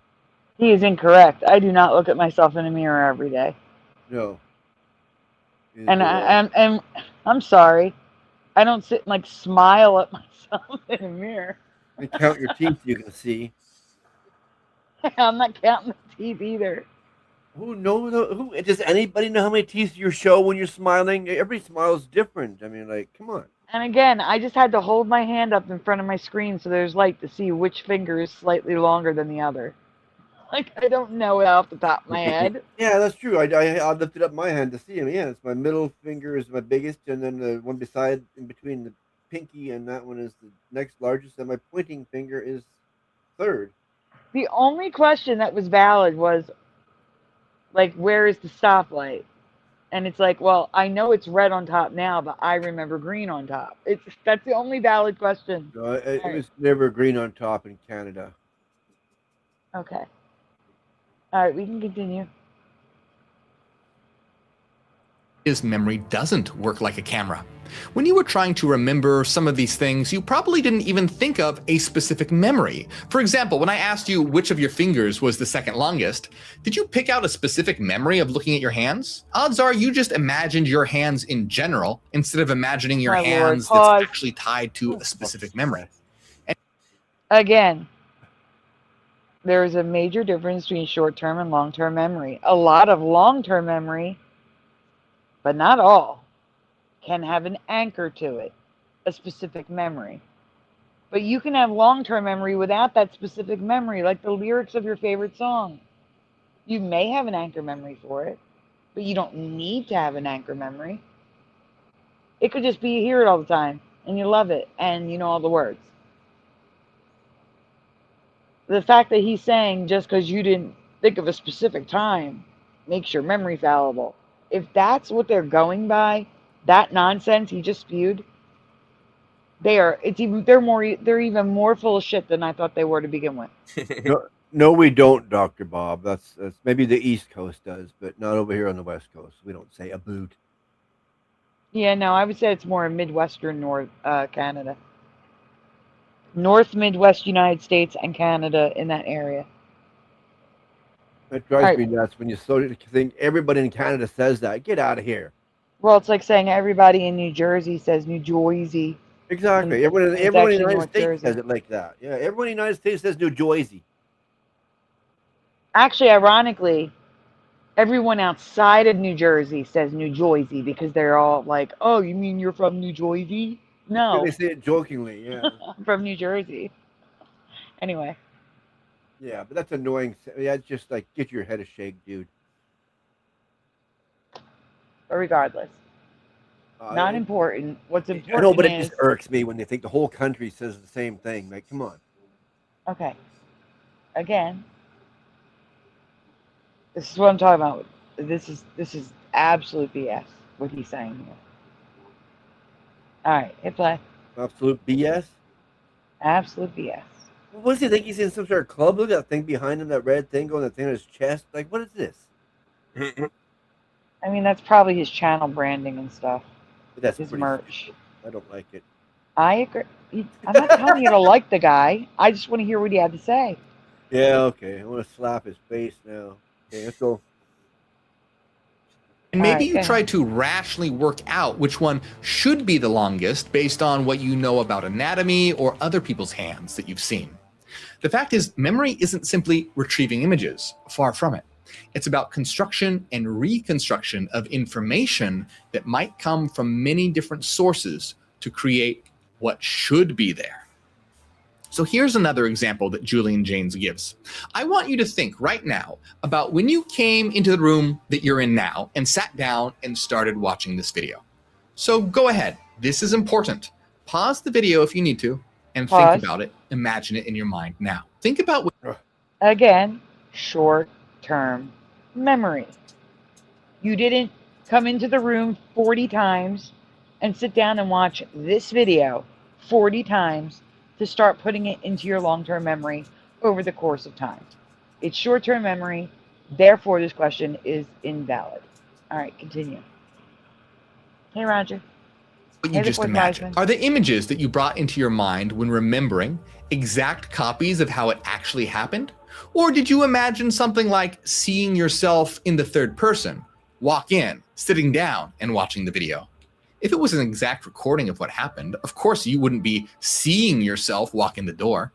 S8: he is incorrect. I do not look at myself in a mirror every day.
S2: No.
S8: And I'm sorry. I don't sit and like smile at myself in a mirror.
S2: And count your teeth you can see.
S8: I'm not counting the teeth either.
S2: Who knows? Who does anybody know how many teeth you show when you're smiling? Every smile is different. I mean, like, come on.
S8: And again, I just had to hold my hand up in front of my screen so there's light to see which finger is slightly longer than the other. Like, I don't know it off the top of my head.
S2: Yeah, that's true. I lifted up my hand to see him. Yeah, it's my middle finger is my biggest, and then the one beside, in between the pinky and that one is the next largest, and my pointing finger is third.
S8: The only question that was valid was, like, where is the stoplight? And it's like, well, I know it's red on top now, but I remember green on top. That's the only valid question.
S2: No, it was never green on top in Canada.
S8: Okay. All right, we can continue.
S9: His memory doesn't work like a camera. When you were trying to remember some of these things, you probably didn't even think of a specific memory. For example, when I asked you which of your fingers was the second longest, did you pick out a specific memory of looking at your hands? Odds are you just imagined your hands in general instead of imagining your hands that's actually tied to a specific memory.
S8: Again, there's a major difference between short-term and long-term memory. A lot of long-term memory, but not all, can have an anchor to it, a specific memory. But you can have long-term memory without that specific memory, like the lyrics of your favorite song. You may have an anchor memory for it, but you don't need to have an anchor memory. It could just be you hear it all the time, and you love it, and you know all the words. The fact that he's saying just because you didn't think of a specific time makes your memory fallible. If that's what they're going by, that nonsense he just spewed, they're even more full of shit than I thought they were to begin with.
S2: No, we don't, Dr. Bob. That's maybe the East Coast does, but not over here on the West Coast. We don't say a boot.
S8: Yeah, no, I would say it's more Midwestern North Canada. North Midwest United States and Canada, in that area.
S2: That drives me nuts when you think everybody in Canada says that. Get out of here.
S8: Well, it's like saying everybody in New Jersey says New Jersey.
S2: Exactly. Everyone in the United States says it like that. Yeah, everyone in the United States says New Jersey.
S8: Actually, ironically, everyone outside of New Jersey says New Jersey because they're all like, oh, you mean you're from New Jersey? No.
S2: They say it jokingly, yeah.
S8: I'm from New Jersey. Anyway.
S2: Yeah, but that's annoying. Yeah, just like, get your head a shake, dude.
S8: But regardless, not important. What's important
S2: I know, but it just irks me when they think the whole country says the same thing. Like, come on.
S8: Okay. Again, this is what I'm talking about. This is absolute BS, what he's saying here. All right, hit play.
S2: Absolute BS?
S8: Absolute BS.
S2: What does he think? He's in some sort of club? Look at that thing behind him, that red thing going, that thing on his chest. Like, what is this?
S8: I mean, that's probably his channel branding and stuff.
S2: That's
S8: his merch.
S2: I don't like it.
S8: I agree. I'm not telling you to like the guy. I just want to hear what he had to say.
S2: Yeah, okay. I want to slap his face now. Okay, let's go.
S9: And maybe you try to rationally work out which one should be the longest based on what you know about anatomy or other people's hands that you've seen. The fact is, memory isn't simply retrieving images. Far from it. It's about construction and reconstruction of information that might come from many different sources to create what should be there. So here's another example that Julian Jaynes gives. I want you to think right now about when you came into the room that you're in now and sat down and started watching this video. So go ahead. This is important. Pause the video if you need to and think about it. Imagine it in your mind now. Think about what...
S8: Again, short-term memory. You didn't come into the room 40 times and sit down and watch this video 40 times to start putting it into your long-term memory over the course of time. It's short-term memory, therefore this question is invalid. All right, continue. Hey, Roger.
S9: What you just imagined. Are the images that you brought into your mind when remembering exact copies of how it actually happened? Or did you imagine something like seeing yourself in the third person, walk in, sitting down, and watching the video? If it was an exact recording of what happened, of course you wouldn't be seeing yourself walk in the door.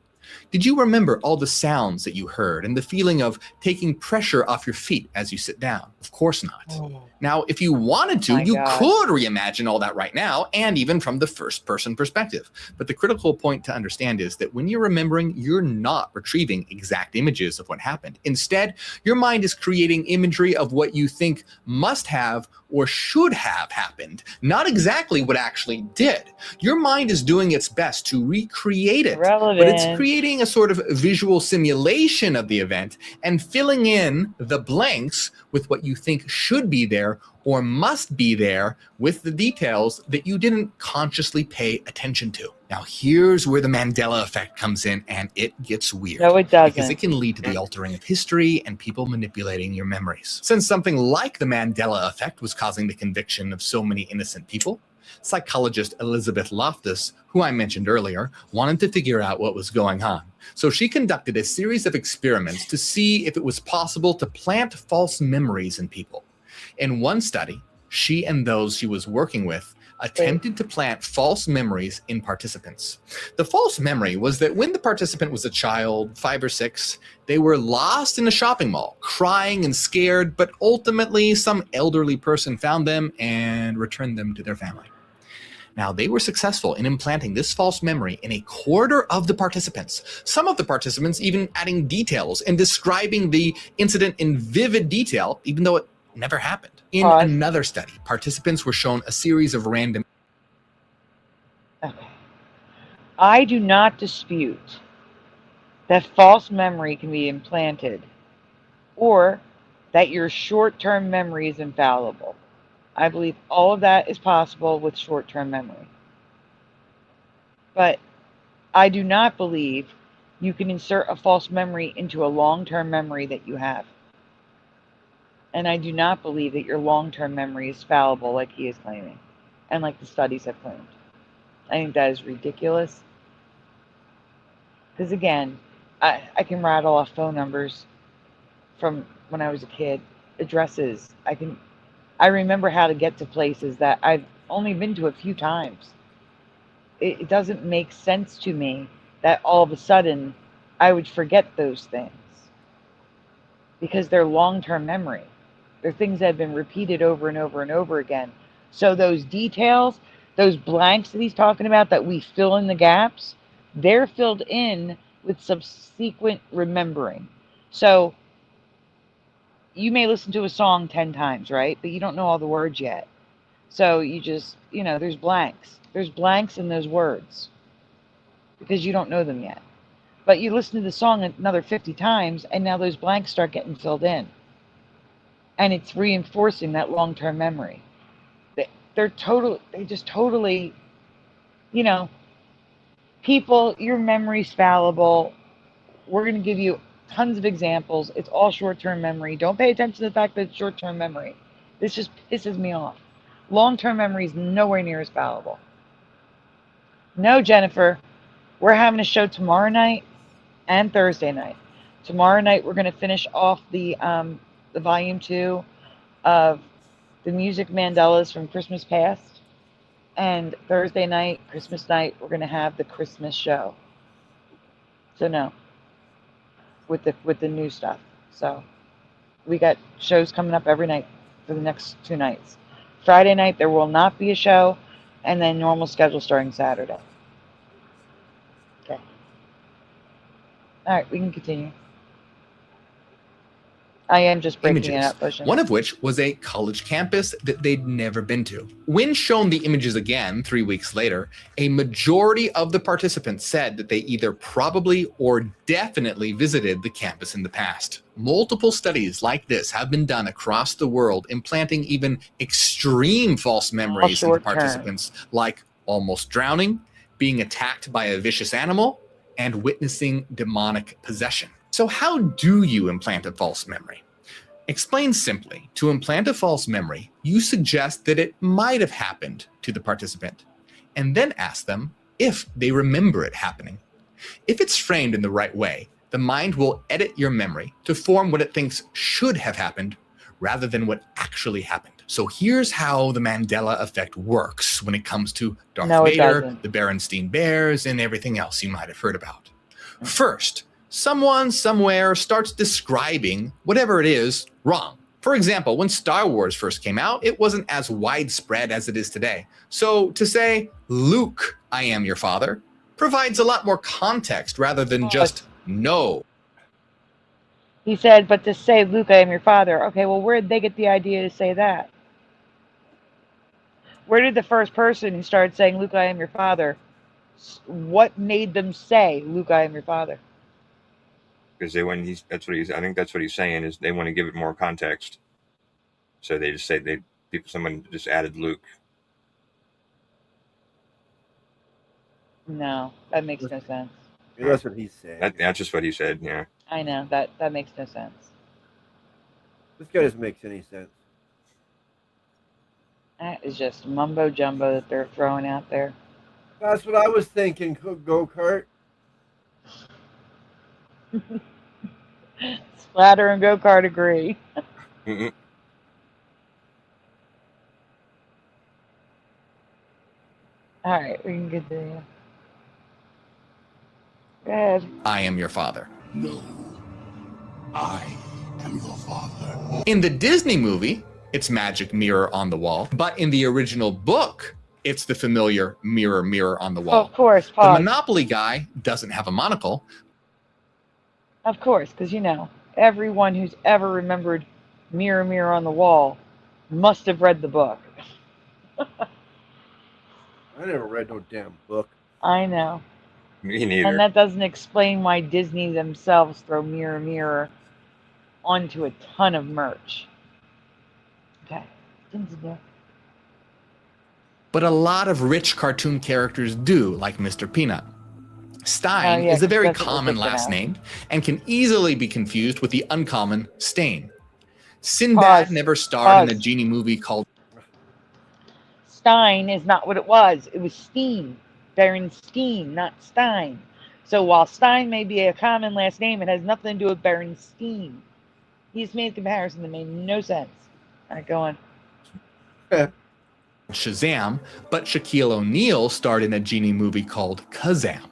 S9: Did you remember all the sounds that you heard and the feeling of taking pressure off your feet as you sit down? Of course not. Oh. Now, if you wanted to, you could reimagine all that right now, and even from the first person perspective. But the critical point to understand is that when you're remembering, you're not retrieving exact images of what happened. Instead, your mind is creating imagery of what you think must have or should have happened, not exactly what actually did. Your mind is doing its best to recreate it, but it's creating creating a sort of visual simulation of the event and filling in the blanks with what you think should be there or must be there with the details that you didn't consciously pay attention to. Now, here's where the Mandela effect comes in, and it gets weird.
S8: No, it doesn't.
S9: Because it can lead to the altering of history and people manipulating your memories. Since something like the Mandela effect was causing the conviction of so many innocent people, psychologist Elizabeth Loftus, who I mentioned earlier, wanted to figure out what was going on. So she conducted a series of experiments to see if it was possible to plant false memories in people. In one study, she and those she was working with attempted to plant false memories in participants. The false memory was that when the participant was a child, 5 or 6, they were lost in a shopping mall, crying and scared, but ultimately some elderly person found them and returned them to their family. Now, they were successful in implanting this false memory in a quarter of the participants. Some of the participants even adding details and describing the incident in vivid detail, even though it never happened. In another study, participants were shown a series of random...
S8: Okay. I do not dispute that false memory can be implanted or that your short-term memory is infallible. I believe all of that is possible with short-term memory. But I do not believe you can insert a false memory into a long-term memory that you have. And I do not believe that your long-term memory is fallible like he is claiming, and like the studies have claimed. I think that is ridiculous. Because again, I can rattle off phone numbers from when I was a kid, addresses. I remember how to get to places that I've only been to a few times. It doesn't make sense to me that all of a sudden I would forget those things. Because they're long-term memory. They're things that have been repeated over and over and over again. So those details, those blanks that he's talking about that we fill in the gaps, they're filled in with subsequent remembering. So you may listen to a song 10 times, right? But you don't know all the words yet. So you just, there's blanks. There's blanks in those words because you don't know them yet. But you listen to the song another 50 times, and now those blanks start getting filled in. And it's reinforcing that long-term memory. They just totally, people, your memory's fallible. We're going to give you tons of examples. It's all short-term memory. Don't pay attention to the fact that it's short-term memory. This just pisses me off. Long-term memory is nowhere near as fallible. No, Jennifer, we're having a show tomorrow night and Thursday night. Tomorrow night, we're going to finish off the volume 2 of the music Mandelas from Christmas Past. And Thursday night, Christmas night, we're going to have the Christmas show. So no, with the new stuff. So we got shows coming up every night for the next 2 nights. Friday night, there will not be a show, and then normal schedule starting Saturday. Okay. All right, we can continue. I am just breaking it up.
S9: One of which was a college campus that they'd never been to. When shown the images again 3 weeks later, a majority of the participants said that they either probably or definitely visited the campus in the past. Multiple studies like this have been done across the world, implanting even extreme false memories into participants, like almost drowning, being attacked by a vicious animal, and witnessing demonic possession. So how do you implant a false memory? Explained simply, to implant a false memory, you suggest that it might have happened to the participant, and then ask them if they remember it happening. If it's framed in the right way, the mind will edit your memory to form what it thinks should have happened rather than what actually happened. So here's how the Mandela effect works when it comes to Darth Vader, the Berenstain Bears, and everything else you might have heard about. First, someone somewhere starts describing whatever it is wrong. For example, when Star Wars first came out, it wasn't as widespread as it is today. So to say, Luke, I am your father, provides a lot more context rather than just no.
S8: He said, but to say, Luke, I am your father. Okay, well, where did they get the idea to say that? Where did the first person who started saying, Luke, I am your father, What made them say, Luke, I am your father?
S13: Because I think that's what he's saying, is they want to give it more context. So they just say someone just added Luke.
S8: No, that makes no sense.
S2: Yeah, that's what he said.
S13: That's just what he said, yeah.
S8: I know, that makes no sense.
S2: This guy doesn't make any sense.
S8: That is just mumbo jumbo that they're throwing out there.
S2: That's what I was thinking, go-kart.
S8: Splatter and go-kart agree.
S13: Mm-mm.
S8: All right, we can continue. Go ahead.
S9: I am your father.
S6: No, I am your father.
S9: In the Disney movie, it's magic mirror on the wall, but in the original book, it's the familiar mirror, mirror on the wall.
S8: Of course,
S9: The
S8: pause.
S9: Monopoly guy doesn't have a monocle.
S8: Of course, because you know, everyone who's ever remembered Mirror, Mirror on the Wall must have read the book.
S2: I never read no damn book.
S8: I know.
S13: Me neither.
S8: And that doesn't explain why Disney themselves throw Mirror, Mirror onto a ton of merch. Okay.
S9: But a lot of rich cartoon characters do, like Mr. Peanut. Stein
S8: Oh, yeah,
S9: is a very
S8: that's what we're
S9: common
S8: thinking
S9: last
S8: of.
S9: name and can easily be confused with the uncommon Stain. Sinbad
S8: Pause.
S9: never starred in a
S8: Pause.
S9: genie movie called
S8: Stein is not what it was. It was Steen. Berenstain, not Stein. So while Stein may be a common last name, it has nothing to do with Berenstain. He's made a comparison that made no sense. All right, go on.
S9: Shazam, but Shaquille O'Neal starred in a genie movie called Kazam.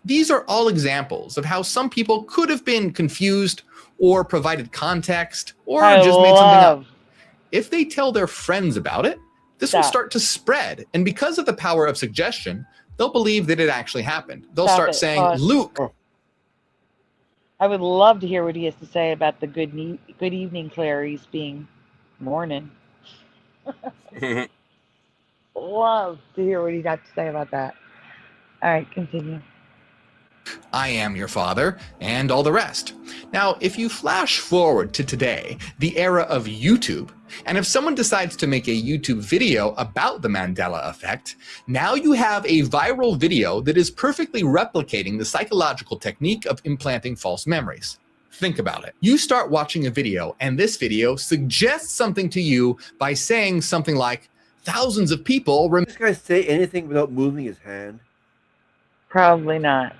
S9: These are all examples of how some people could have been confused or provided context or just made something up. If they tell their friends about it, this will
S8: Stop.
S9: start to spread. And because of the power of suggestion, they'll believe that it actually happened. They'll
S8: Stop
S9: start
S8: it.
S9: saying,
S8: Pause.
S9: Luke.
S8: I would love to hear what he has to say about the good evening Clarice being morning. Love to hear what he's got to say about that. All right, continue.
S9: I am your father, and all the rest. Now, if you flash forward to today, the era of YouTube, and if someone decides to make a YouTube video about the Mandela effect, now you have a viral video that is perfectly replicating the psychological technique of implanting false memories. Think about it. You start watching a video, and this video suggests something to you by saying something like, thousands of people
S2: Does this guy say anything without moving his hand?
S8: Probably not.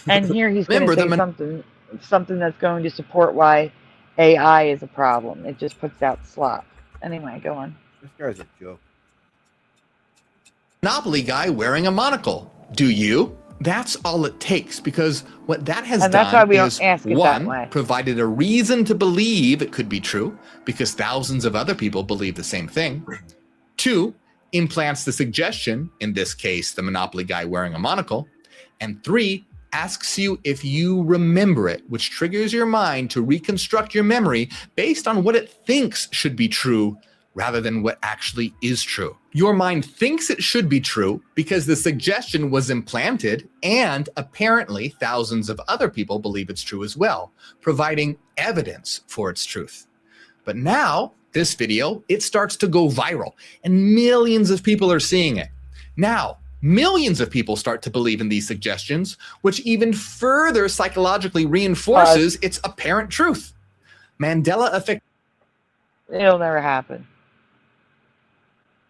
S8: And here he's going to say something that's going to support why AI is a problem. It just puts out slop. Anyway, go on.
S2: This guy's a joke.
S9: Monopoly guy wearing a monocle. Do you? That's all it takes, because what that has
S8: And that's why
S9: done
S8: we don't
S9: is,
S8: ask it that
S9: one,
S8: way.
S9: provided a reason to believe it could be true, because thousands of other people believe the same thing. Two, implants the suggestion, in this case, the Monopoly guy wearing a monocle. And three, asks you if you remember it, which triggers your mind to reconstruct your memory based on what it thinks should be true rather than what actually is true. Your mind thinks it should be true because the suggestion was implanted, and apparently thousands of other people believe it's true as well, providing evidence for its truth. But now, this video, it starts to go viral, and millions of people are seeing it. Now, millions of people start to believe in these suggestions, which even further psychologically reinforces its apparent truth. Mandela Effect.
S8: It'll never happen.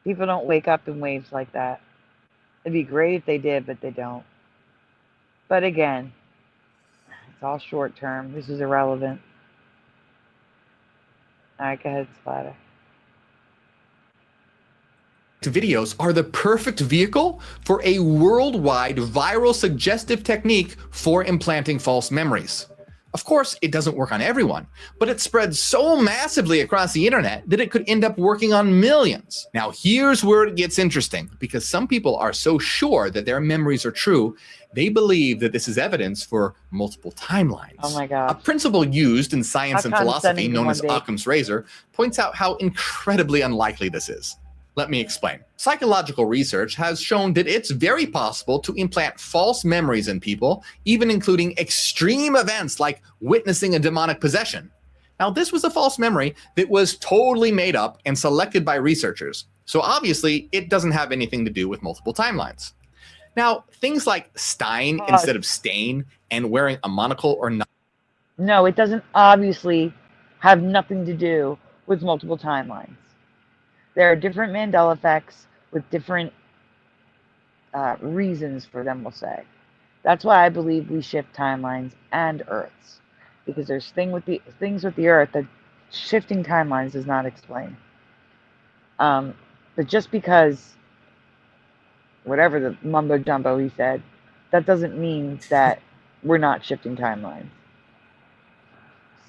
S8: People don't wake up in waves like that. It'd be great if they did, but they don't. But again, it's all short term. This is irrelevant. All right, go ahead, Splatter.
S9: Videos are the perfect vehicle for a worldwide viral suggestive technique for implanting false memories. Of course, it doesn't work on everyone, but it spreads so massively across the internet that it could end up working on millions. Now, here's where it gets interesting, because some people are so sure that their memories are true, they believe that this is evidence for multiple timelines.
S8: Oh my God.
S9: A principle used in science and philosophy
S8: condescending
S9: known as
S8: one day.
S9: Occam's razor points out how incredibly unlikely this is. Let me explain. Psychological research has shown that it's very possible to implant false memories in people, even including extreme events like witnessing a demonic possession. Now, this was a false memory that was totally made up and selected by researchers, so obviously it doesn't have anything to do with multiple timelines. Now, things like Stein instead of Stain and wearing a monocle or not.
S8: No, it doesn't obviously have nothing to do with multiple timelines. There are different Mandela effects with different reasons for them, we'll say. That's why I believe we shift timelines and Earths, because there's things with the Earth that shifting timelines does not explain. But just because whatever the mumbo jumbo he said, that doesn't mean that we're not shifting timelines.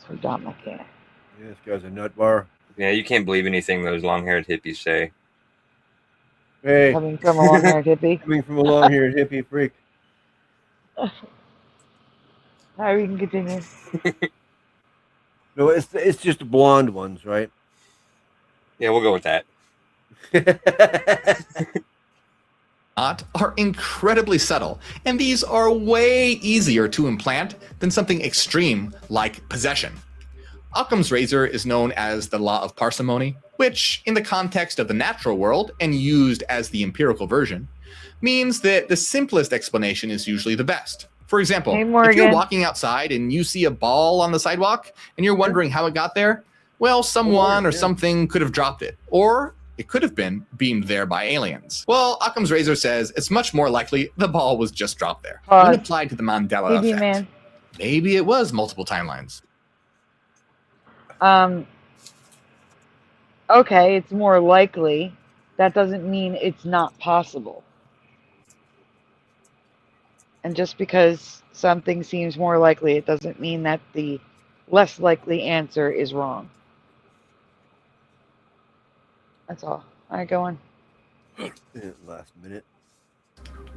S8: So dumb, I can't.
S2: Yeah, this guy's a nut bar.
S13: Yeah, you can't believe anything those long-haired hippies say.
S2: Hey.
S8: Coming from a long-haired hippie.
S2: Coming from a long-haired hippie freak.
S8: All right, we can continue.
S2: No, it's just the blonde ones, right?
S13: Yeah, we'll go with that.
S9: Are incredibly subtle, and these are way easier to implant than something extreme like possession. Occam's razor is known as the law of parsimony, which, in the context of the natural world and used as the empirical version, means that the simplest explanation is usually the best. For example, if you're walking outside and you see a ball on the sidewalk and you're wondering how it got there, well, someone or something could have dropped it, or it could have been beamed there by aliens. Well, Occam's razor says it's much more likely the ball was just dropped there. When applied to the Mandela effect, maybe it was multiple timelines.
S8: Okay, it's more likely. That doesn't mean it's not possible. And just because something seems more likely, it doesn't mean that the less likely answer is wrong. That's all. All right, go on.
S2: Last minute.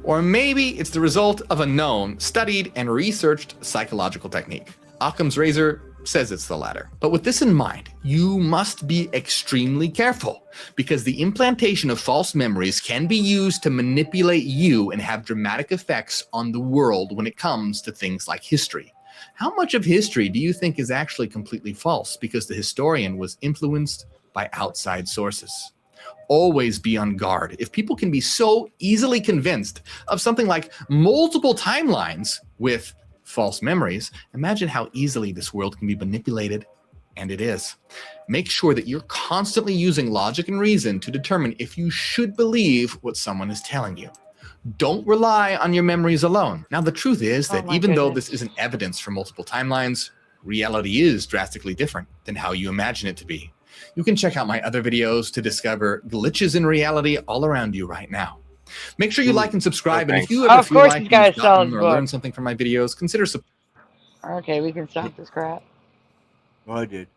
S9: Or maybe it's the result of a known, studied, and researched psychological technique. Occam's razor says it's the latter. But with this in mind, you must be extremely careful, because the implantation of false memories can be used to manipulate you and have dramatic effects on the world when it comes to things like history. How much of history do you think is actually completely false because the historian was influenced by outside sources? Always be on guard. If people can be so easily convinced of something like multiple timelines with false memories, imagine how easily this world can be manipulated, and it is. Make sure that you're constantly using logic and reason to determine if you should believe what someone is telling you. Don't rely on your memories alone. Now, the truth is that even though this isn't evidence for multiple timelines, reality is drastically different than how you imagine it to be. You can check out my other videos to discover glitches in reality all around you right now. Make sure you like and subscribe, and if you ever feel like you've gotten or learned something from my videos, consider
S8: Okay, we can stop this crap.
S2: Oh, I did.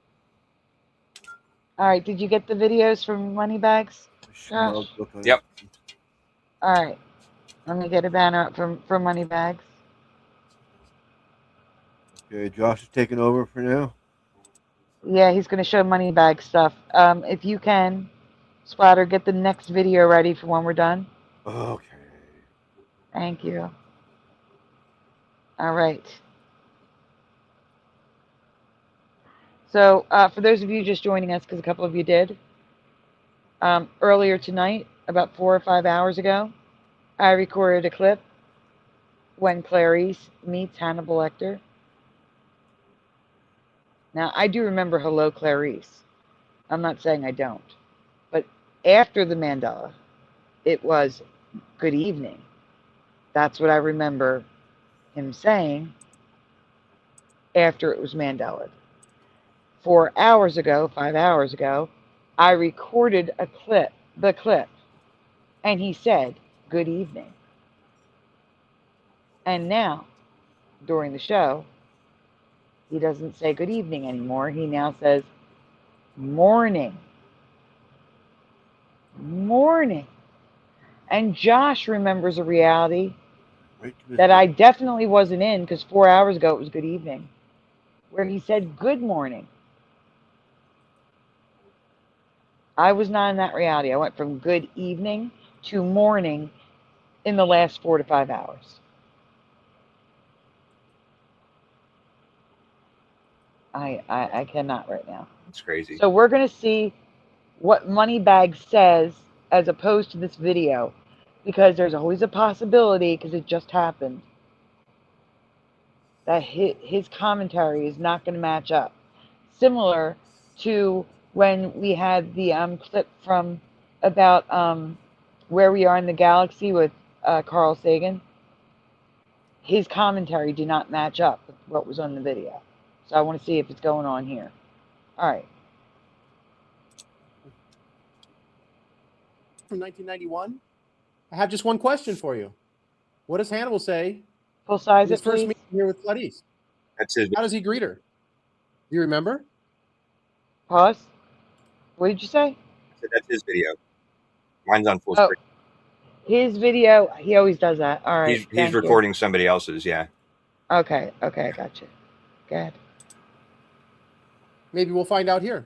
S8: All right, did you get the videos from Moneybags? Josh?
S13: Yep.
S8: All right, let me get a banner up from Moneybags.
S2: Okay, Josh is taking over for now.
S8: Yeah, he's going to show Moneybag stuff. If you can, Splatter, get the next video ready for when we're done.
S2: Okay.
S8: Thank you. All right. So, for those of you just joining us, because a couple of you did, earlier tonight, about 4 or 5 hours ago, I recorded a clip when Clarice meets Hannibal Lecter. Now, I do remember Hello, Clarice. I'm not saying I don't. But after the Mandela, it was good evening. That's what I remember him saying after it was Mandela. 4 hours ago, 5 hours ago, I recorded the clip, and he said, good evening. And now, during the show, he doesn't say good evening anymore. He now says morning. Morning. And Josh remembers a reality that I definitely wasn't in, because 4 hours ago it was good evening, where he said good morning. I was not in that reality. I went from good evening to morning in the last 4 to 5 hours. I cannot right now.
S13: It's crazy.
S8: So we're going to see what Moneybag says as opposed to this video, because there's always a possibility, because it just happened, that his commentary is not going to match up. Similar to when we had the clip from about where we are in the galaxy with Carl Sagan. His commentary did not match up with what was on the video. So I want to see if it's going on here. All right.
S14: From 1991. I have just one question for you. What does Hannibal say?
S8: Full size
S14: His
S8: it,
S14: first
S8: please.
S14: meeting here with Clarice.
S13: That's his.
S14: How does he greet her? Do you remember?
S8: Pause. What did you say?
S13: That's his video. Mine's on full
S8: Oh,
S13: screen.
S8: his video, he always does that. All right.
S13: He's recording somebody else's, yeah.
S8: Okay, I got you. Go ahead.
S14: Maybe we'll find out here.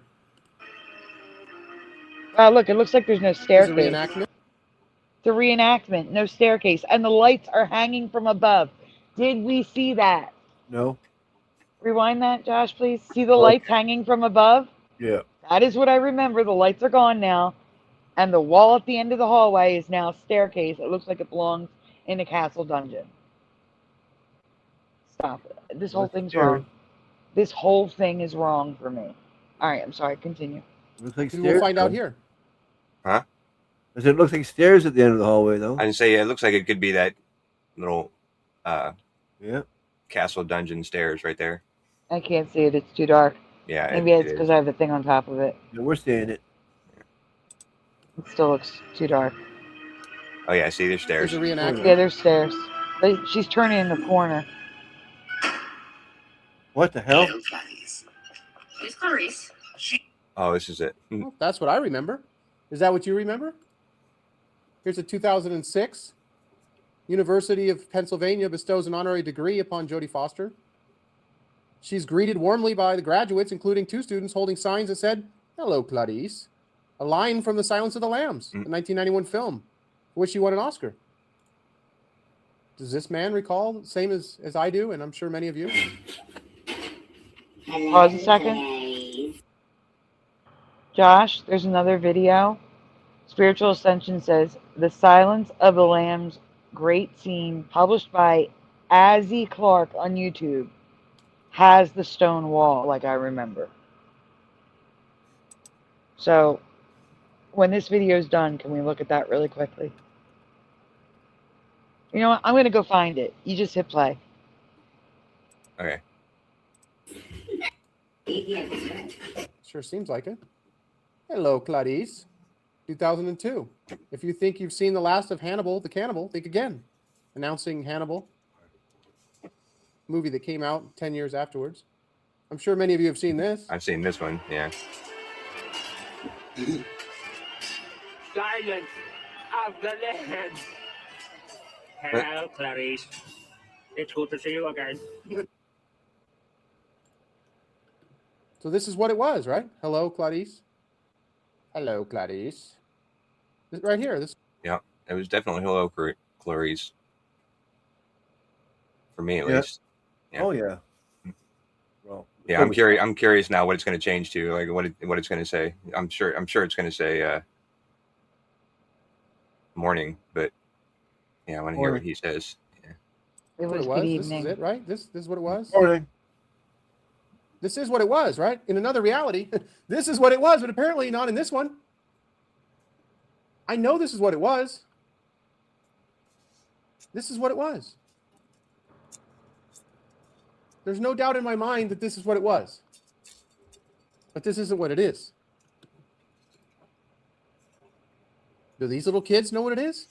S8: Wow, look, it looks like there's no staircase.
S14: Is it reenactment?
S8: It's a reenactment, no staircase, and the lights are hanging from above. Did we see that?
S2: No.
S8: Rewind that, Josh, please. See the lights hanging from above?
S2: Yeah.
S8: That is what I remember. The lights are gone now, and the wall at the end of the hallway is now a staircase. It looks like it belongs in a castle dungeon. Stop it. This whole thing's wrong. This whole thing is wrong for me. All right, I'm sorry. Continue.
S2: Looks like
S14: Maybe we'll find out here.
S13: Huh?
S2: Does it look like stairs at the end of the hallway, though?
S13: I didn't say, it looks like it could be that little
S2: yeah,
S13: castle dungeon stairs right there.
S8: I can't see it. It's too dark.
S13: Yeah.
S8: Maybe it's because I have the thing on top of it.
S2: Yeah, we're seeing it.
S8: It still looks too dark.
S13: Oh, yeah, see, there's stairs.
S14: There's a reenactment.
S8: Yeah, there's stairs. But she's turning in the corner.
S2: What the hell?
S12: Who's Clarice?
S13: Oh, this is it.
S14: Oh, that's what I remember. Is that what you remember? Here's a 2006. University of Pennsylvania bestows an honorary degree upon Jodie Foster. She's greeted warmly by the graduates, including 2 students holding signs that said, "Hello, Clarice." A line from The Silence of the Lambs, the 1991 film, for which she won an Oscar. Does this man recall the same as I do, and I'm sure many of you?
S8: Pause a second. Josh, there's another video. Spiritual Ascension says, "The Silence of the Lambs great scene published by Azzy Clark on YouTube has the stone wall like I remember." So when this video is done, can we look at that really quickly? You know what? I'm going to go find it. You just hit play.
S13: Okay.
S14: Sure seems like it. Hello, Clarice. 2002. If you think you've seen the last of Hannibal the Cannibal, think again. Announcing Hannibal, movie that came out 10 years afterwards. I'm sure many of you have seen this.
S13: I've seen this one, yeah.
S15: Silence of the Lambs. Hello, Clarice. It's good to see you again.
S14: So this is what it was, right? Hello, Clarice. Hello, Clarice. This, right here. This.
S13: Yeah, it was definitely Hello, Clarice. For me, at least. Yeah.
S2: Oh yeah. Well,
S13: yeah, I'm curious. I'm curious now what it's going to change to, like what it's going to say. I'm sure it's going to say morning, but yeah, I want to hear what he says. Yeah.
S8: It was
S14: Good
S8: good
S14: This
S8: evening.
S14: is it, right? This is what it was.
S2: Morning.
S14: This is what it was, right? In another reality, this is what it was, but apparently not in this one. I know this is what it was. This is what it was. There's no doubt in my mind that this is what it was. But this isn't what it is. Do these little kids know what it is?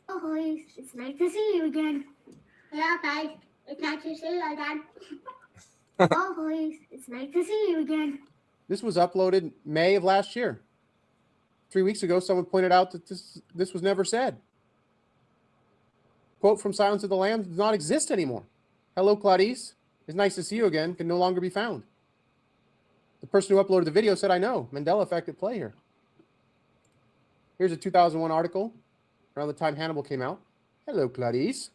S16: Oh, boys, it's nice to see you again. Yeah, guys, it's nice to see you again. Oh, boys, it's nice to see you again.
S14: This was uploaded May of last year. 3 weeks ago, someone pointed out that this was never said. Quote from Silence of the Lambs does not exist anymore. Hello, Clarice. It's nice to see you again. Can no longer be found. The person who uploaded the video said, "I know. Mandela Effect at play here." Here's a 2001 article around the time Hannibal came out. Hello, Clarice.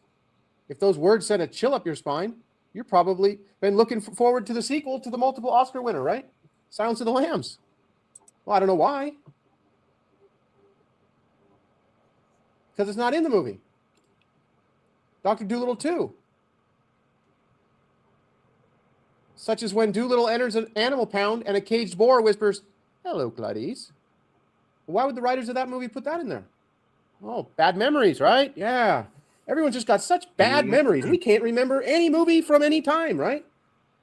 S14: If those words sent a chill up your spine, you're probably been looking forward to the sequel to the multiple Oscar winner, right? Silence of the Lambs. Well, I don't know why. Because it's not in the movie. Dr. Dolittle 2. Such as when Dolittle enters an animal pound and a caged boar whispers, hello, Clarice. Why would the writers of that movie put that in there? Oh, bad memories, right? Yeah. Everyone's just got such bad memories. We can't remember any movie from any time, right?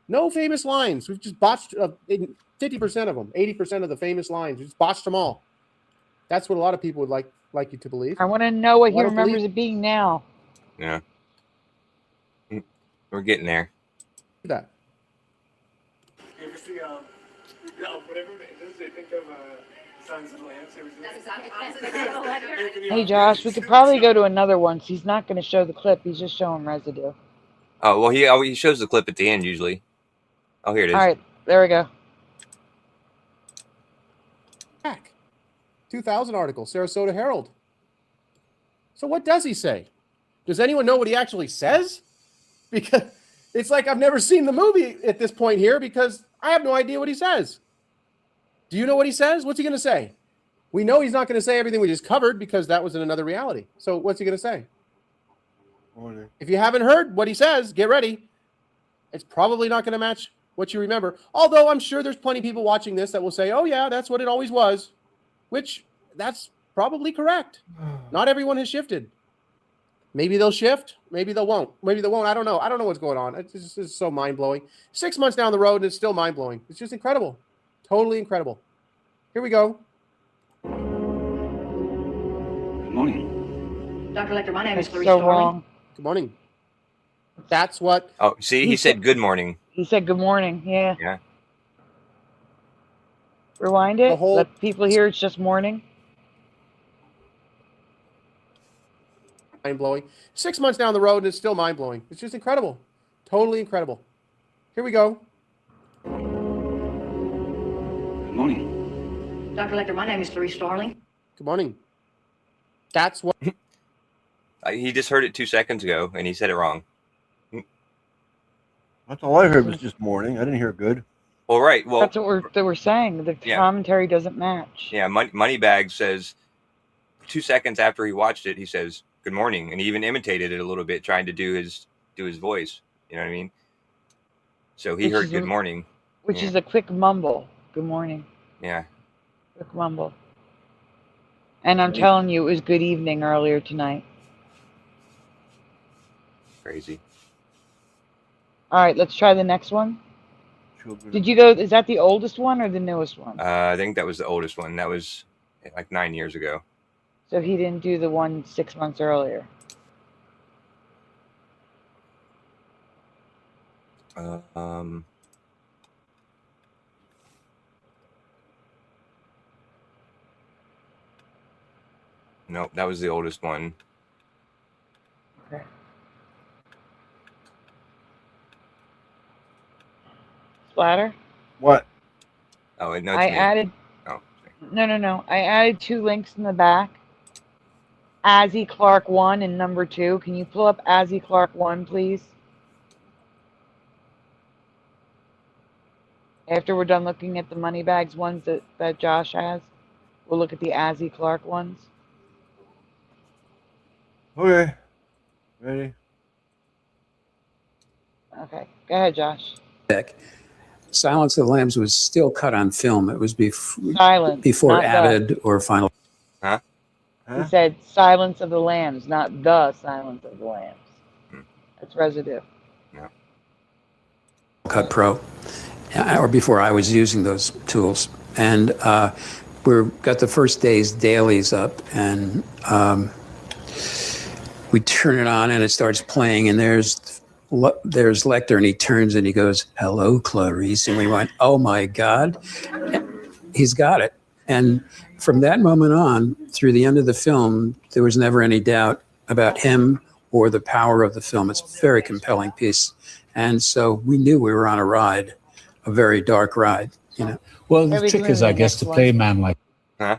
S14: No famous lines. We've just botched 50% of them, 80% of the famous lines. We just botched them all. That's what a lot of people would like you to believe.
S8: I want to know what he remembers it being now.
S13: Yeah. We're getting there.
S14: That.
S17: You ever see, whatever it is, they think of Sons of the Lambs.
S8: Hey, Josh, we could probably go to another one. So he's not going to show the clip. He's just showing residue.
S13: Oh, well, he shows the clip at the end usually. Oh, here it is.
S8: All right, there we go.
S14: Back. 2000 article, Sarasota Herald. So what does he say? Does anyone know what he actually says? Because it's like I've never seen the movie at this point here because I have no idea what he says. Do you know what he says? What's he going to say? We know he's not going to say everything we just covered because that was in another reality. So what's he going to say?
S2: Morning.
S14: If you haven't heard what he says, get ready. It's probably not going to match what you remember. Although I'm sure there's plenty of people watching this that will say, oh, yeah, that's what it always was, which that's probably correct. Not everyone has shifted. Maybe they'll shift. Maybe they won't. Maybe they won't. I don't know. I don't know what's going on. It's just so mind-blowing. 6 months down the road, and it's still mind-blowing. It's just incredible. Totally incredible. Here we go.
S11: Good morning.
S12: Dr. Lecter, my name is Clarice
S8: So
S12: Starling.
S8: wrong.
S14: Good morning. That's what...
S13: Oh, see, he said good morning.
S8: He said good morning. Yeah.
S13: Yeah.
S8: Rewind it.
S14: The whole-
S8: Let people hear it's just morning.
S14: Mind-blowing. 6 months down the road, and it's still mind-blowing. It's just incredible. Totally incredible. Here we go.
S11: Good morning.
S12: Dr. Lecter, my name is Clarice Starling.
S14: Good morning. That's what...
S13: He just heard it 2 seconds ago, and he said it wrong.
S2: That's all I heard was just morning. I didn't hear good.
S13: Well, right. Well,
S8: That's what we're saying. The commentary doesn't match.
S13: yeah, Moneybag says 2 seconds after he watched it, he says good morning, and he even imitated it a little bit, trying to do his voice. You know what I mean? So he heard good morning.
S8: Which is a quick mumble. Good morning.
S13: Yeah.
S8: Quick mumble. And I'm telling you, it was good evening earlier tonight.
S13: Crazy.
S8: All right, let's try the next one.
S2: Children.
S8: Did you go? Is that the oldest one or the newest one?
S13: I think that was the oldest one. That was like 9 years ago.
S8: So he didn't do the one 6 months earlier.
S13: Nope, that was the oldest one.
S8: Okay. Splatter?
S2: What?
S13: Oh, no,
S8: I added.
S13: Oh,
S8: No. I added 2 links in the back. Azzy Clark 1 and number 2. Can you pull up Azzy Clark 1, please? After we're done looking at the Moneybags ones that Josh has, we'll look at the Azzy Clark ones.
S2: Okay. Ready?
S8: Okay. Go ahead, Josh.
S18: Silence of the Lambs was still cut on film. It was
S8: Silence,
S18: before
S8: not the.
S18: Avid or Final.
S13: Huh?
S8: He said Silence of the Lambs, not the Silence of the Lambs. That's residue.
S18: Cut Pro, or before I was using those tools. And we've got the first day's dailies up, and we turn it on, and it starts playing, and there's Lecter, and he turns and he goes, "Hello, Clarice," and we went, "Oh my God, he's got it." And from that moment on, through the end of the film, there was never any doubt about him or the power of the film. It's a very compelling piece. And so we knew we were on a ride, a very dark ride, you know.
S19: Well, the trick is, I guess, to play a man like.
S13: Huh?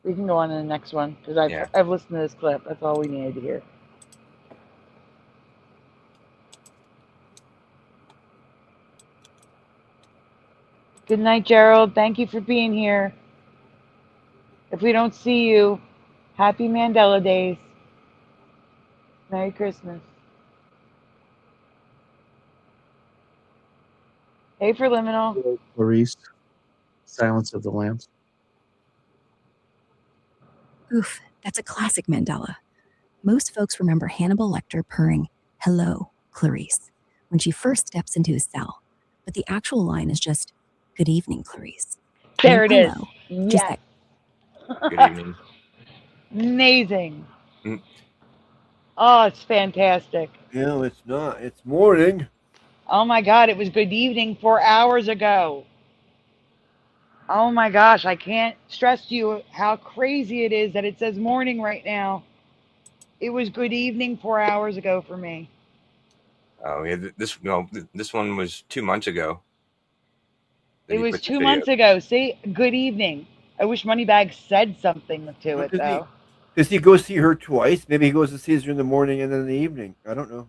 S8: We can go on to the next one because I've listened to this clip. That's all we needed to hear. Good night, Gerald. Thank you for being here. If we don't see you, happy Mandela Days. Merry Christmas. Hey, for Liminal.
S19: Clarice, Silence of the Lambs.
S20: Oof, that's a classic Mandela. Most folks remember Hannibal Lecter purring, "Hello, Clarice," when she first steps into his cell. But the actual line is just, "Good evening, Clarice."
S8: There it is.
S20: Hello,
S8: Yes.
S20: just that.
S13: Good evening.
S8: Amazing.
S13: Mm.
S8: Oh, it's fantastic.
S2: No, it's not. It's morning.
S8: Oh my God, it was good evening 4 hours ago. Oh my gosh, I can't stress to you how crazy it is that it says morning right now. It was good evening 4 hours ago for me.
S13: Oh yeah, this one was 2 months ago.
S8: It was 2 months ago. See, good evening. I wish Moneybag said something to it though.
S2: Does he go see her twice? Maybe he goes to see her in the morning and then in the evening. I don't know.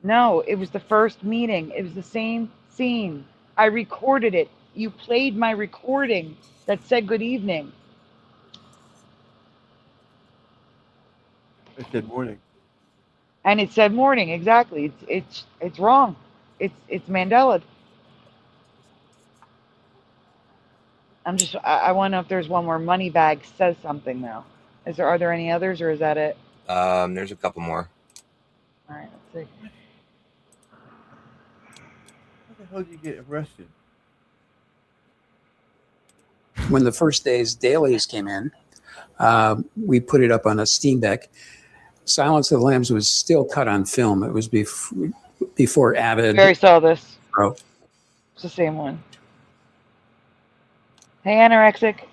S8: No, it was the first meeting. It was the same scene. I recorded it. You played my recording that said good evening.
S2: I said morning.
S8: And it said morning, exactly. It's wrong. It's Mandela. I want to know if there's one where Moneybag says something though. Are there any others or is that it?
S13: There's a couple more.
S8: All right, let's see.
S2: How the hell did you get arrested?
S18: When the first day's dailies came in, we put it up on a Steam Deck. Silence of the Lambs was still cut on film. It was before Avid.
S8: Gary saw this.
S18: Pro.
S8: It's the same one. Hey, Anorexic.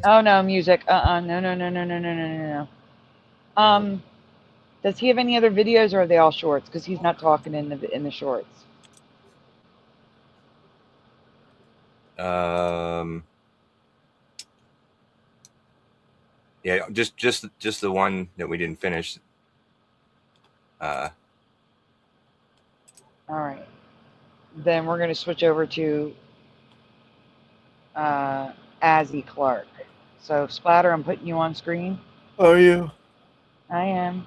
S8: Oh no, music. No. Does he have any other videos or are they all shorts? Because he's not talking in the shorts.
S13: Yeah, just the one that we didn't finish.
S8: All right. Then we're going to switch over to Azzy Clark. So Splatter, I'm putting you on screen.
S2: Are you?
S8: I am.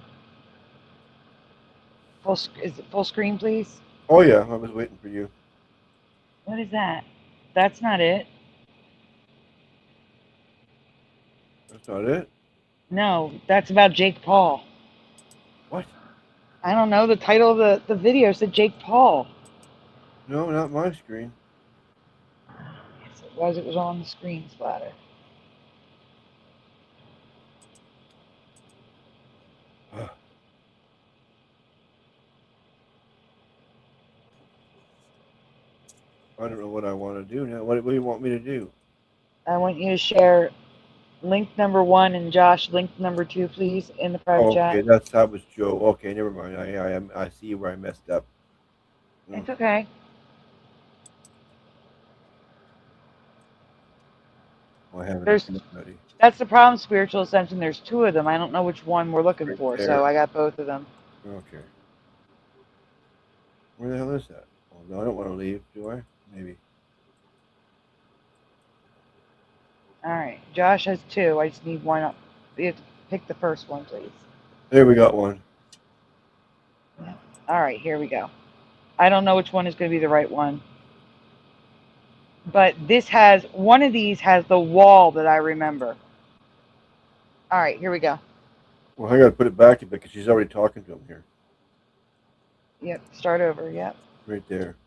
S8: Is it full screen, please?
S2: Oh yeah, I was waiting for you.
S8: What is that? That's not it.
S2: That's not it?
S8: No, that's about Jake Paul.
S2: What?
S8: I don't know. The title of the video said Jake Paul.
S2: No, not my screen.
S8: Yes, it was. It was on the screen, Splatter.
S2: I don't know what I want to do now. What do you want me to do?
S8: I want you to share link number 1 and Josh link number 2, please, in the private chat.
S2: Okay, that was Joe. Okay, never mind. I see where I messed up.
S8: It's okay.
S2: I haven't.
S8: That's the problem, Spiritual Ascension. There's 2 of them. I don't know which one we're looking for, so I got both of them.
S2: Okay. Where the hell is that? Oh, no, I don't want to leave, do I? Maybe.
S8: All right. Josh has 2. I just need one up. You have to pick the first one, please.
S2: There we got one.
S8: Yeah. All right, here we go. I don't know which one is going to be the right one. But one of these has the wall that I remember. All right, here we go.
S2: Well, I got to put it back a bit because she's already talking to him here.
S8: Yep, start over, yep.
S2: Right there.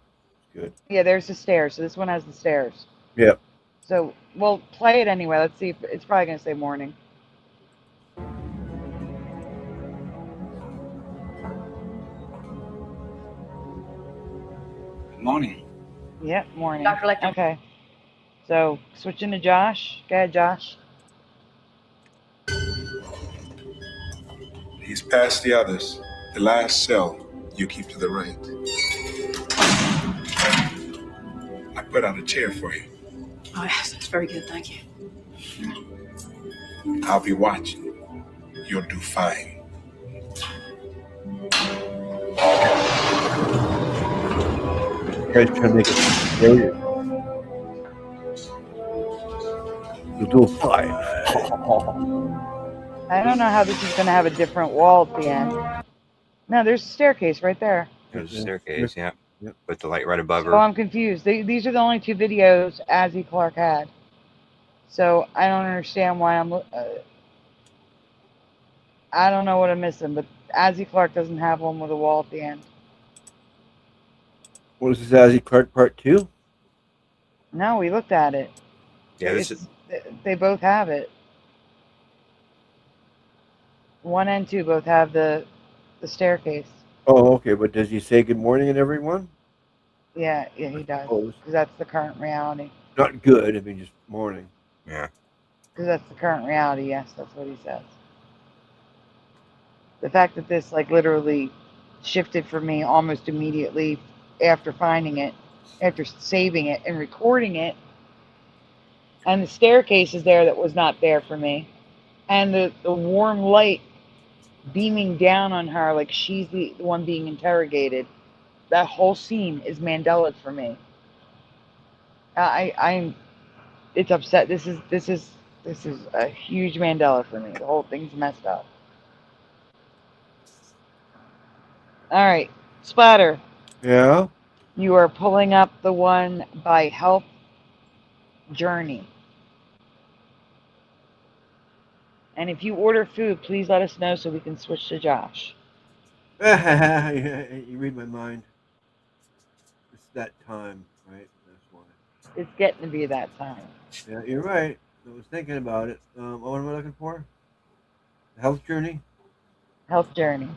S2: Good.
S8: Yeah, there's the stairs. So this one has the stairs.
S2: Yep.
S8: So we'll play it anyway. Let's see if it's probably going to say morning.
S21: Good morning.
S8: Yep, morning.
S12: Dr. Lecter.
S8: Okay. So switching to Josh. Go ahead, Josh.
S21: He's past the others.
S6: The last cell you keep to the right. I put out a chair for you.
S21: Oh, yes, that's very good. Thank you.
S6: I'll be watching. You'll do fine.
S2: Guys trying to make it scary. You'll do fine.
S8: I don't know how this is going to have a different wall at the end. No, there's a staircase right there.
S13: There's a staircase, yeah. With the light right above
S8: So
S13: her.
S8: I'm confused. These are the only 2 videos Azzy Clark had. So I don't understand why I don't know what I'm missing, but Azzy Clark doesn't have one with a wall at the end.
S2: What is this, Azzy Clark Part 2?
S8: No, we looked at it.
S13: Yeah,
S8: They both have it. 1 and 2 both have the staircase.
S2: Oh, okay. But does he say good morning to everyone?
S8: Yeah, he does.
S2: Oh,
S8: Because that's the current reality.
S2: not good. I mean, just morning.
S13: Yeah.
S8: Because that's the current reality. Yes, that's what he says. The fact that this like literally shifted for me almost immediately after finding it, after saving it and recording it, and the staircase is there that was not there for me, and the warm light beaming down on her like she's the one being interrogated. That whole scene is Mandela for me. I'm it's upset. This is a huge Mandela for me. The whole thing's messed up. All right, Splatter.
S2: Yeah.
S8: You are pulling up the one by Help Journey. And if you order food, please let us know so we can switch to Josh.
S2: You read my mind. It's that time, right? That's why.
S8: It's getting to be that time.
S2: Yeah, you're right. I was thinking about it. What am I looking for? Health Journey?
S8: Health Journey.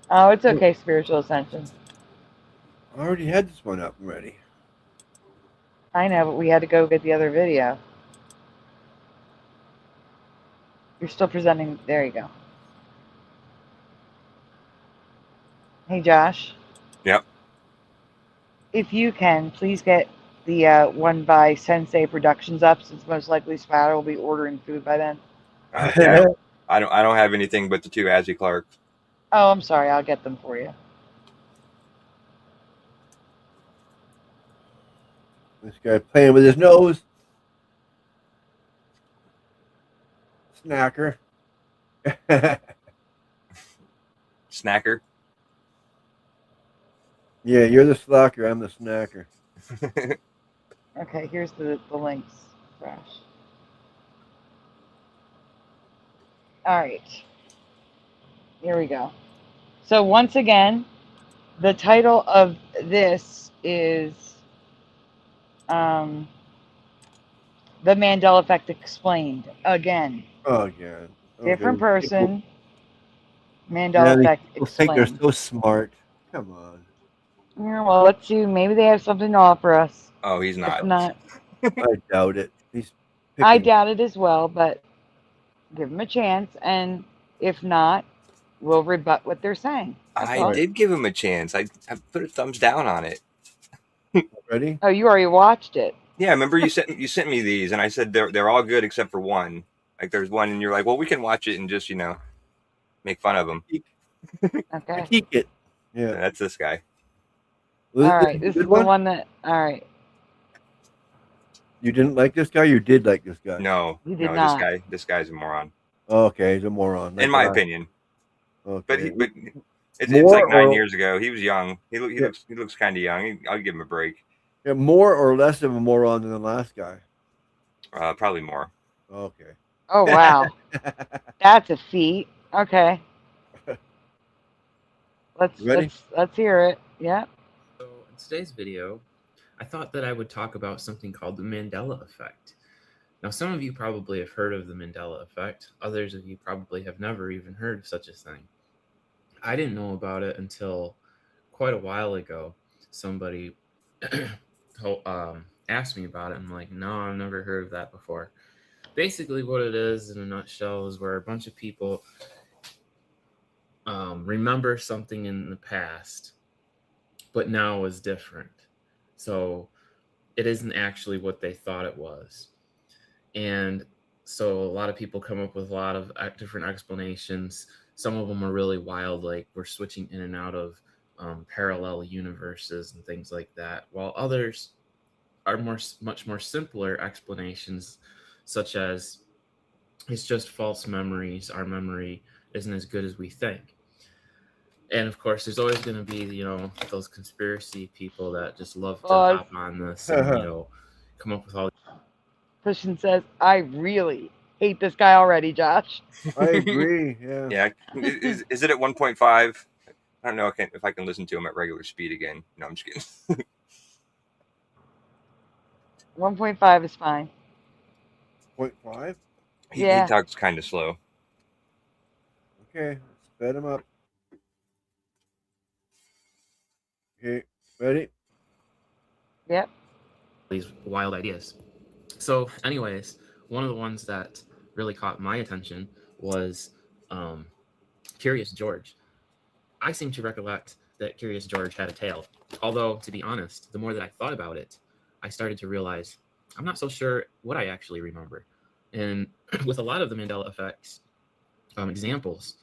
S8: Oh, it's okay, Spiritual Ascension.
S2: I already had this one up and ready.
S8: I know, but we had to go get the other video. You're still presenting. There you go. Hey, Josh.
S13: Yep.
S8: If you can, please get the one by Sensei Productions up, since most likely Spatter will be ordering food by then.
S13: Yeah, I don't have anything but the 2 Azzy Clarks.
S8: Oh, I'm sorry. I'll get them for you.
S2: This guy playing with his nose. Snacker.
S13: Snacker.
S2: Yeah, you're the slacker. I'm the snacker.
S8: Okay, here's the links. Gosh. All right. Here we go. So once again, the title of this is The Mandela Effect Explained. Again.
S2: Oh, again.
S8: Different person. Mandela
S2: Yeah,
S8: Effect
S2: people think they're
S8: Explained.
S2: so smart. Come on.
S8: Yeah, well, let's see. Maybe they have something to offer us.
S13: Oh, he's not.
S8: If not,
S2: I doubt it. He's
S8: I
S2: picking.
S8: doubt it as well, but give them a chance. And if not, we'll rebut what they're saying. That's
S13: I
S8: all.
S13: did give him a chance. I put a thumbs down on it.
S2: Ready?
S8: Oh, you already watched it.
S13: Yeah, remember you sent me these, and I said they're all good except for one. Like there's one, and you're like, well, we can watch it and just make fun of him.
S8: Okay.
S2: Critique it. Yeah.
S13: That's this guy.
S8: All right. This is the one that. All right.
S2: You didn't like this guy? You did like this guy?
S13: No,
S8: You did
S13: no,
S8: not.
S13: This guy's a moron.
S2: Okay, he's a moron.
S13: In my opinion.
S2: Okay.
S13: But it's
S2: More
S13: like 9
S2: or-
S13: years ago. He was young. He looks kind of young. I'll give him a break.
S2: Yeah, more or less of a moron than the last guy?
S13: Probably more.
S2: Okay.
S8: Oh, wow. That's a feat. Okay.
S22: Ready?
S8: Let's hear it. Yeah.
S22: So in today's video, I thought that I would talk about something called the Mandela Effect. Now, some of you probably have heard of the Mandela Effect. Others of you probably have never even heard of such a thing. I didn't know about it until quite a while ago. Somebody asked me about it. I'm like, no, I've never heard of that before. basically what it is in a nutshell is where a bunch of people remember something in the past, but now is different. So it isn't actually what they thought it was. And so a lot of people come up with a lot of different explanations. Some of them are really wild, like we're switching in and out of parallel universes and things like that, while others are much more simpler explanations, such as it's just false memories. Our memory isn't as good as we think. And of course, there's always going to be, those conspiracy people that just love to hop on this and, come up with all.
S8: Christian says, I really hate this guy already, Josh.
S2: I agree. Yeah.
S13: Yeah. Is it at 1.5? I don't know if I can listen to him at regular speed again. No, I'm just kidding.
S8: 1.5 is fine.
S2: 0.5?
S13: He talks kind of slow.
S2: Okay, sped him up. Okay, ready?
S8: Yep.
S22: These wild ideas. So, anyways, one of the ones that really caught my attention was Curious George. I seem to recollect that Curious George had a tail. Although, to be honest, the more that I thought about it, I started to realize I'm not so sure what I actually remember. And with a lot of the Mandela Effects examples,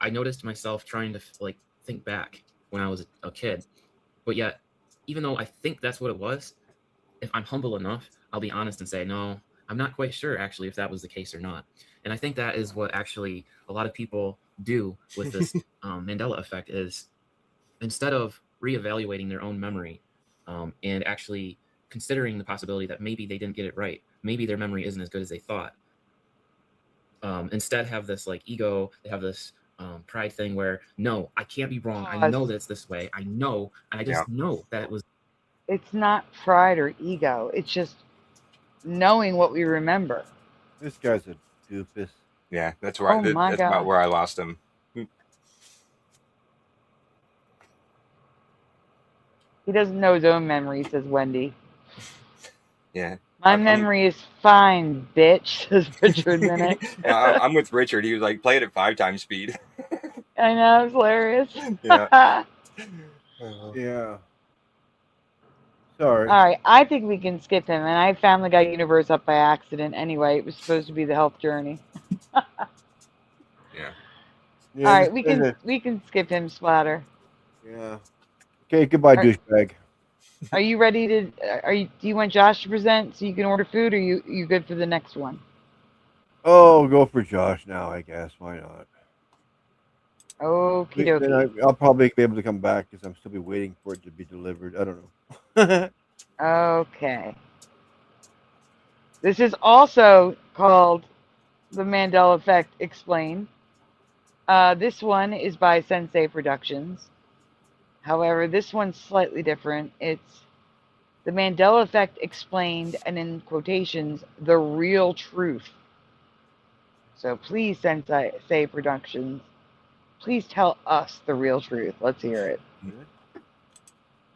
S22: I noticed myself trying to think back when I was a kid. But yet, even though I think that's what it was, if I'm humble enough, I'll be honest and say, no, I'm not quite sure actually if that was the case or not. And I think that is what actually a lot of people do with this Mandela Effect is instead of reevaluating their own memory and actually considering the possibility that maybe they didn't get it right, maybe their memory isn't as good as they thought, instead have this ego, they have this pride thing where, no, I can't be wrong. I know that it's this way. I know, and I just know that it was.
S8: It's not pride or ego. It's just knowing what we remember.
S2: This guy's a doofus.
S13: Yeah, that's where that's about where I lost him.
S8: He doesn't know his own memory, says Wendy.
S13: Yeah.
S8: My memory is fine, bitch, says Richard Minnick.
S13: I'm with Richard. He was like, play it at 5 times speed.
S8: I know, it's hilarious.
S13: Yeah.
S2: Yeah. Sorry.
S8: All right, I think we can skip him. And I found the guy universe up by accident anyway. It was supposed to be the health journey.
S13: Yeah.
S8: All right, we can skip him, Splatter.
S2: Yeah. Okay, goodbye, douchebag.
S8: Are you ready to? Do you want Josh to present so you can order food, or you good for the next one?
S2: Oh, go for Josh now, I guess. Why not?
S8: Okie dokie.
S2: Then I'll probably be able to come back because I'm still be waiting for it to be delivered. I don't know.
S8: Okay. This is also called The Mandela Effect Explained. This one is by SANSEI Productions. However, this one's slightly different. It's The Mandela Effect Explained, and in quotations, the real truth. So please, SANSEI Productions, please tell us the real truth. Let's hear it.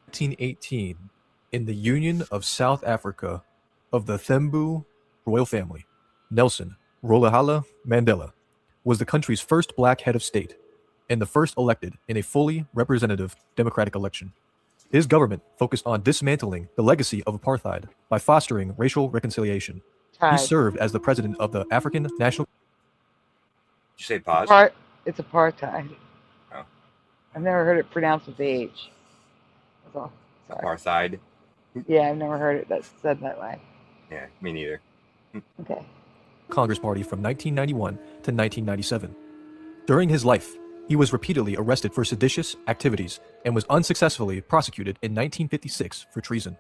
S3: 1918, in the Union of South Africa of the Thembu royal family, Nelson Rolihlahla Mandela was the country's first black head of state and the first elected in a fully representative democratic election. His government focused on dismantling the legacy of apartheid by fostering racial reconciliation. He served as the president of the African National.
S13: Did you say pause?
S8: It's apartheid.
S13: Oh.
S8: I've never heard it pronounced with the H. That's all. Sorry.
S13: Apartheid.
S8: Yeah, I've never heard it said that way.
S13: Yeah, me neither.
S8: Okay.
S3: Congress Party from 1991 to 1997. During his life, he was repeatedly arrested for seditious activities and was unsuccessfully prosecuted in 1956 for treason.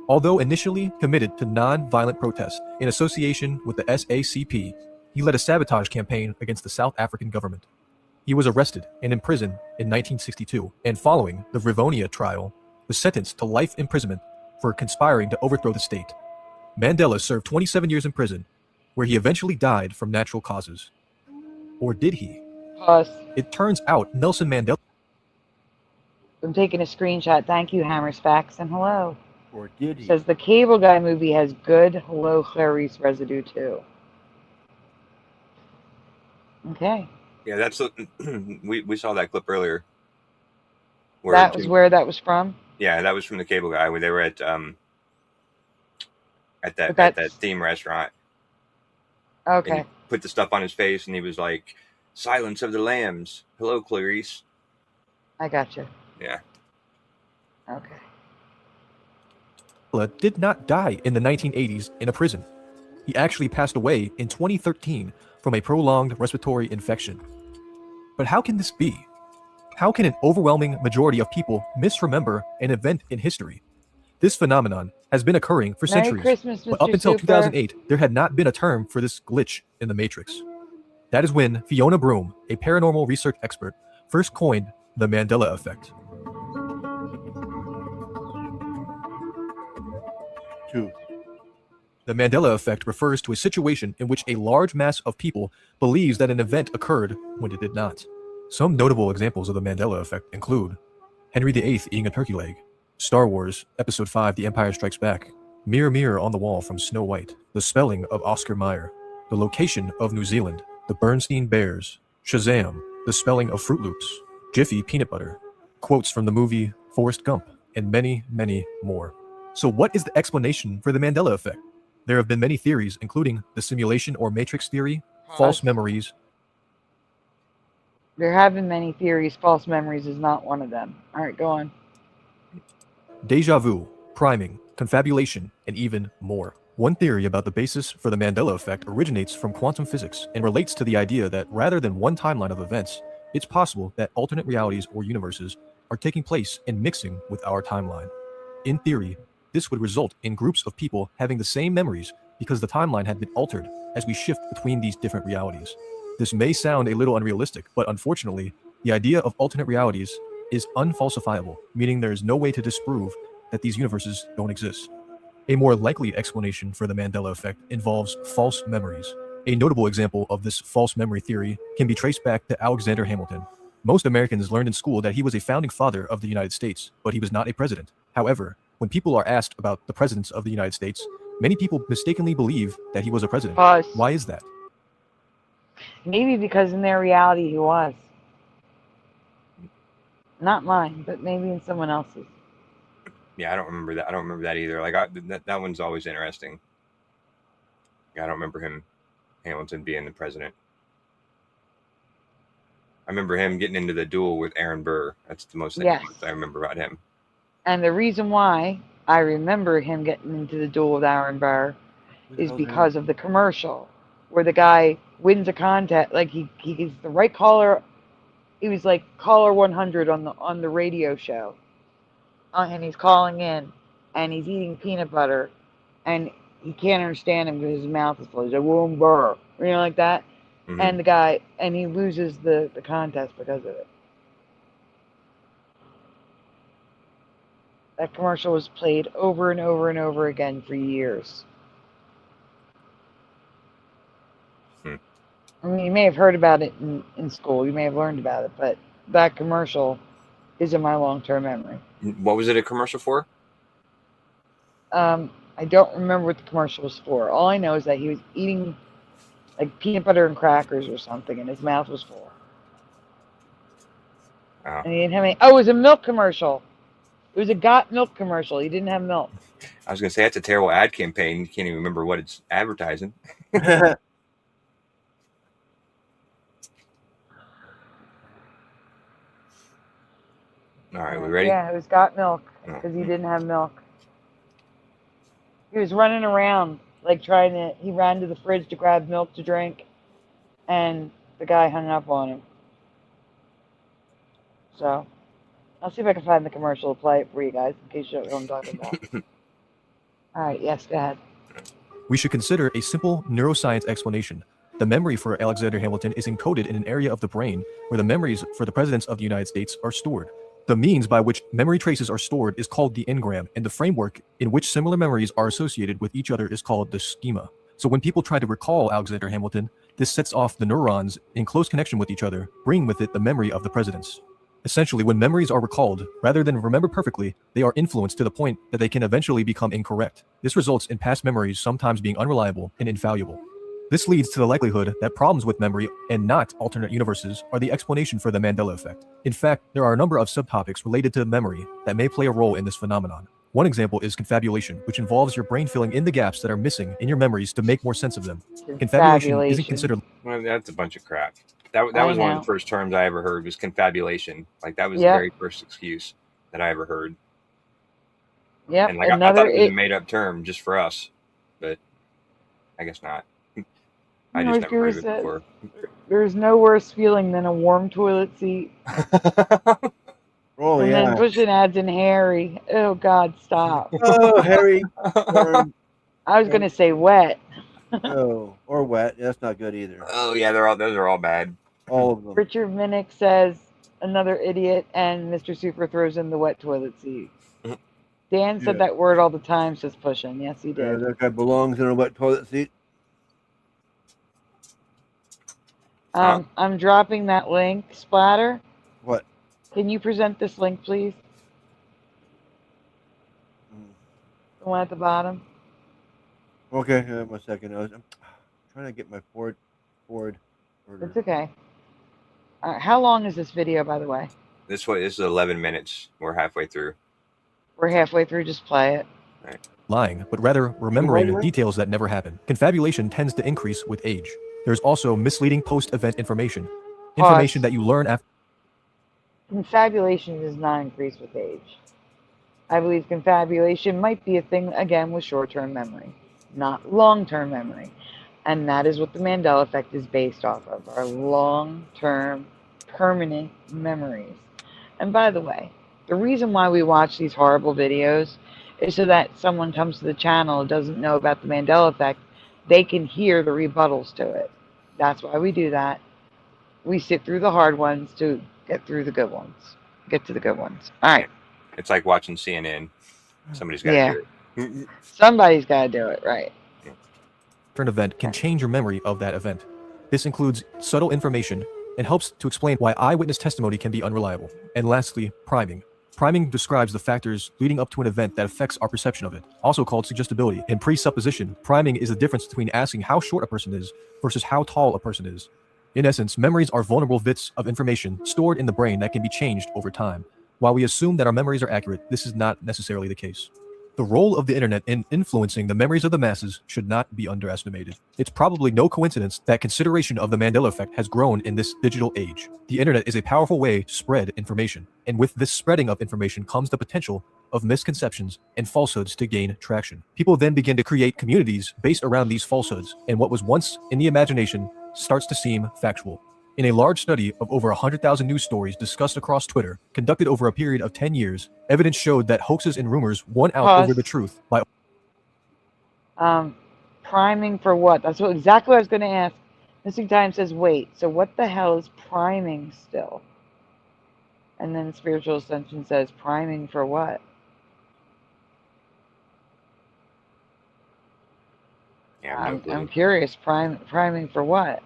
S3: Although initially committed to non-violent protests in association with the SACP, he led a sabotage campaign against the South African government. He was arrested and imprisoned in 1962, and following the Rivonia trial, was sentenced to life imprisonment for conspiring to overthrow the state. Mandela served 27 years in prison, where he eventually died from natural causes. Or did he?
S8: Pause.
S3: It turns out Nelson Mandela.
S8: I'm taking a screenshot. Thank you, Hammers Facts, and hello.
S2: Or did he?
S8: Says the Cable Guy movie has good Hello Clarice residue too.
S1: Okay.
S13: Yeah, that's we saw that clip earlier.
S1: That was where that was from?
S13: Yeah, that was from the cable guy where they were at that theme restaurant.
S1: Okay.
S13: And he put the stuff on his face and he was like, "Silence of the Lambs. Hello, Clarice."
S1: I got you.
S13: Yeah.
S1: Okay.
S3: Mandela did not die in the 1980s in a prison. He actually passed away in 2013 from a prolonged respiratory infection. But how can this be? How can an overwhelming majority of people misremember an event in history? This phenomenon has been occurring for
S1: Merry
S3: centuries,
S1: Christmas,
S3: but
S1: Mr.
S3: up until
S1: Super.
S3: 2008, there had not been a term for this glitch in the Matrix. That is when Fiona Broome, a paranormal research expert, first coined the Mandela Effect.
S2: 2.
S3: The Mandela Effect refers to a situation in which a large mass of people believes that an event occurred when it did not. Some notable examples of the Mandela Effect include Henry VIII eating a turkey leg, Star Wars Episode 5 The Empire Strikes Back, Mirror Mirror on the Wall from Snow White, the spelling of Oscar Mayer, the location of New Zealand, the Bernstein Bears, Shazam, the spelling of Fruit Loops, Jiffy Peanut Butter, quotes from the movie Forrest Gump, and many, many more. So what is the explanation for the Mandela Effect? There have been many theories, including the simulation or matrix theory, false memories.
S1: There have been many theories. False memories is not one of them. All right, go on.
S3: Deja vu, priming, confabulation, and even more. One theory about the basis for the Mandela Effect originates from quantum physics and relates to the idea that rather than one timeline of events, it's possible that alternate realities or universes are taking place and mixing with our timeline. In theory, this would result in groups of people having the same memories because the timeline had been altered as we shift between these different realities. This may sound a little unrealistic, but unfortunately, the idea of alternate realities is unfalsifiable, meaning there is no way to disprove that these universes don't exist. A more likely explanation for the Mandela Effect involves false memories. A notable example of this false memory theory can be traced back to Alexander Hamilton. Most Americans learned in school that he was a founding father of the United States, but he was not a president. However, when people are asked about the presidents of the United States, many people mistakenly believe that he was a president.
S1: Pause.
S3: Why is that?
S1: Maybe because in their reality he was. Not mine, but maybe in someone else's.
S13: Yeah, I don't remember that. I don't remember that either. Like that one's always interesting. Yeah, I don't remember Hamilton being the president. I remember him getting into the duel with Aaron Burr. That's the most thing I remember about him.
S1: And the reason why I remember him getting into the duel with Aaron Burr is because of the commercial where the guy wins a contest. Like he gets the right caller. He was like caller 100 on the radio show. And he's calling in and he's eating peanut butter and he can't understand him because his mouth is full. He's like, "Whoa, burr," like that. Mm-hmm. And the guy, and he loses the contest because of it. That commercial was played over and over and over again for years. I mean, you may have heard about it in school. You may have learned about it, but that commercial is in my long-term memory.
S13: What was it a commercial for?
S1: I don't remember what the commercial was for. All I know is that he was eating like peanut butter and crackers or something, and his mouth was full.
S13: Oh.
S1: And he didn't have any. Oh, it was a milk commercial. It was a Got Milk commercial. He didn't have milk.
S13: I was going to say, that's a terrible ad campaign. You can't even remember what it's advertising. All right, we ready?
S1: Yeah, it was Got Milk because he didn't have milk. He was running around like he ran to the fridge to grab milk to drink, and the guy hung up on him. So, I'll see if I can find the commercial to play it for you guys in case you know what I'm talking about. All right, yes, go ahead.
S3: We should consider a simple neuroscience explanation. The memory for Alexander Hamilton is encoded in an area of the brain where the memories for the presidents of the United States are stored. The means by which memory traces are stored is called the engram, and the framework in which similar memories are associated with each other is called the schema. So when people try to recall Alexander Hamilton, this sets off the neurons in close connection with each other, bringing with it the memory of the presidents. Essentially, when memories are recalled, rather than remembered perfectly, they are influenced to the point that they can eventually become incorrect. This results in past memories sometimes being unreliable and infallible. This leads to the likelihood that problems with memory and not alternate universes are the explanation for the Mandela effect. In fact, there are a number of subtopics related to memory that may play a role in this phenomenon. One example is confabulation, which involves your brain filling in the gaps that are missing in your memories to make more sense of them. Confabulation isn't considered...
S13: Well, that's a bunch of crap. That was one of the first terms I ever heard was confabulation. Like that was the very first excuse that I ever heard.
S8: Yep.
S13: And like I thought it was a made up term just for us, but I guess not. I just never heard of it before.
S8: There's no worse feeling than a warm toilet seat.
S2: Oh,
S8: and
S2: yeah.
S8: then pushing ads in Harry. Oh, God, stop.
S2: Oh, Harry.
S8: I was going to say wet.
S2: Oh, or wet. That's not good either.
S13: Oh, yeah, those are all bad.
S2: All of them.
S8: Richard Minnick says, another idiot, and Mr. Super throws in the wet toilet seat. Dan said that word all the time, says pushing. Yes, he did.
S2: That guy belongs in a wet toilet seat.
S8: I'm dropping that link, Splatter.
S2: What?
S8: Can you present this link, please? The one at the bottom.
S2: Okay, 1 second. I'm trying to get my Ford order.
S8: It's okay. How long is this video, by the way?
S13: This is 11 minutes. We're halfway through.
S8: We're halfway through. Just play it.
S13: Right.
S3: Lying, but rather remembering details that never happened. Confabulation tends to increase with age. There's also misleading post-event information. Information that you learn after...
S8: Confabulation does not increase with age. I believe confabulation might be a thing, again, with short-term memory, not long-term memory. And that is what the Mandela effect is based off of, our long-term, permanent memories. And by the way, the reason why we watch these horrible videos is so that someone comes to the channel who doesn't know about the Mandela effect, they can hear the rebuttals to it. That's why we do that. We sit through the hard ones to get through the good ones. Get to the good ones. All right.
S13: It's like watching CNN. Somebody's got to do it.
S8: Somebody's got to do it, right.
S3: An event can change your memory of that event. This includes subtle information and helps to explain why eyewitness testimony can be unreliable. And lastly, priming. Priming describes the factors leading up to an event that affects our perception of it, also called suggestibility. And presupposition, priming is the difference between asking how short a person is versus how tall a person is. In essence, memories are vulnerable bits of information stored in the brain that can be changed over time. While we assume that our memories are accurate, this is not necessarily the case. The role of the internet in influencing the memories of the masses should not be underestimated. It's probably no coincidence that consideration of the Mandela effect has grown in this digital age. The internet is a powerful way to spread information, and with this spreading of information comes the potential of misconceptions and falsehoods to gain traction. People then begin to create communities based around these falsehoods, and what was once in the imagination starts to seem factual. In a large study of over 100,000 news stories discussed across Twitter, conducted over a period of 10 years, evidence showed that hoaxes and rumors won out over the truth by...
S8: Priming for what? That's exactly what I was going to ask. Missing Time says, wait, so what the hell is priming still? And then Spiritual Ascension says, priming for what?
S13: Yeah,
S8: I'm curious, priming for what?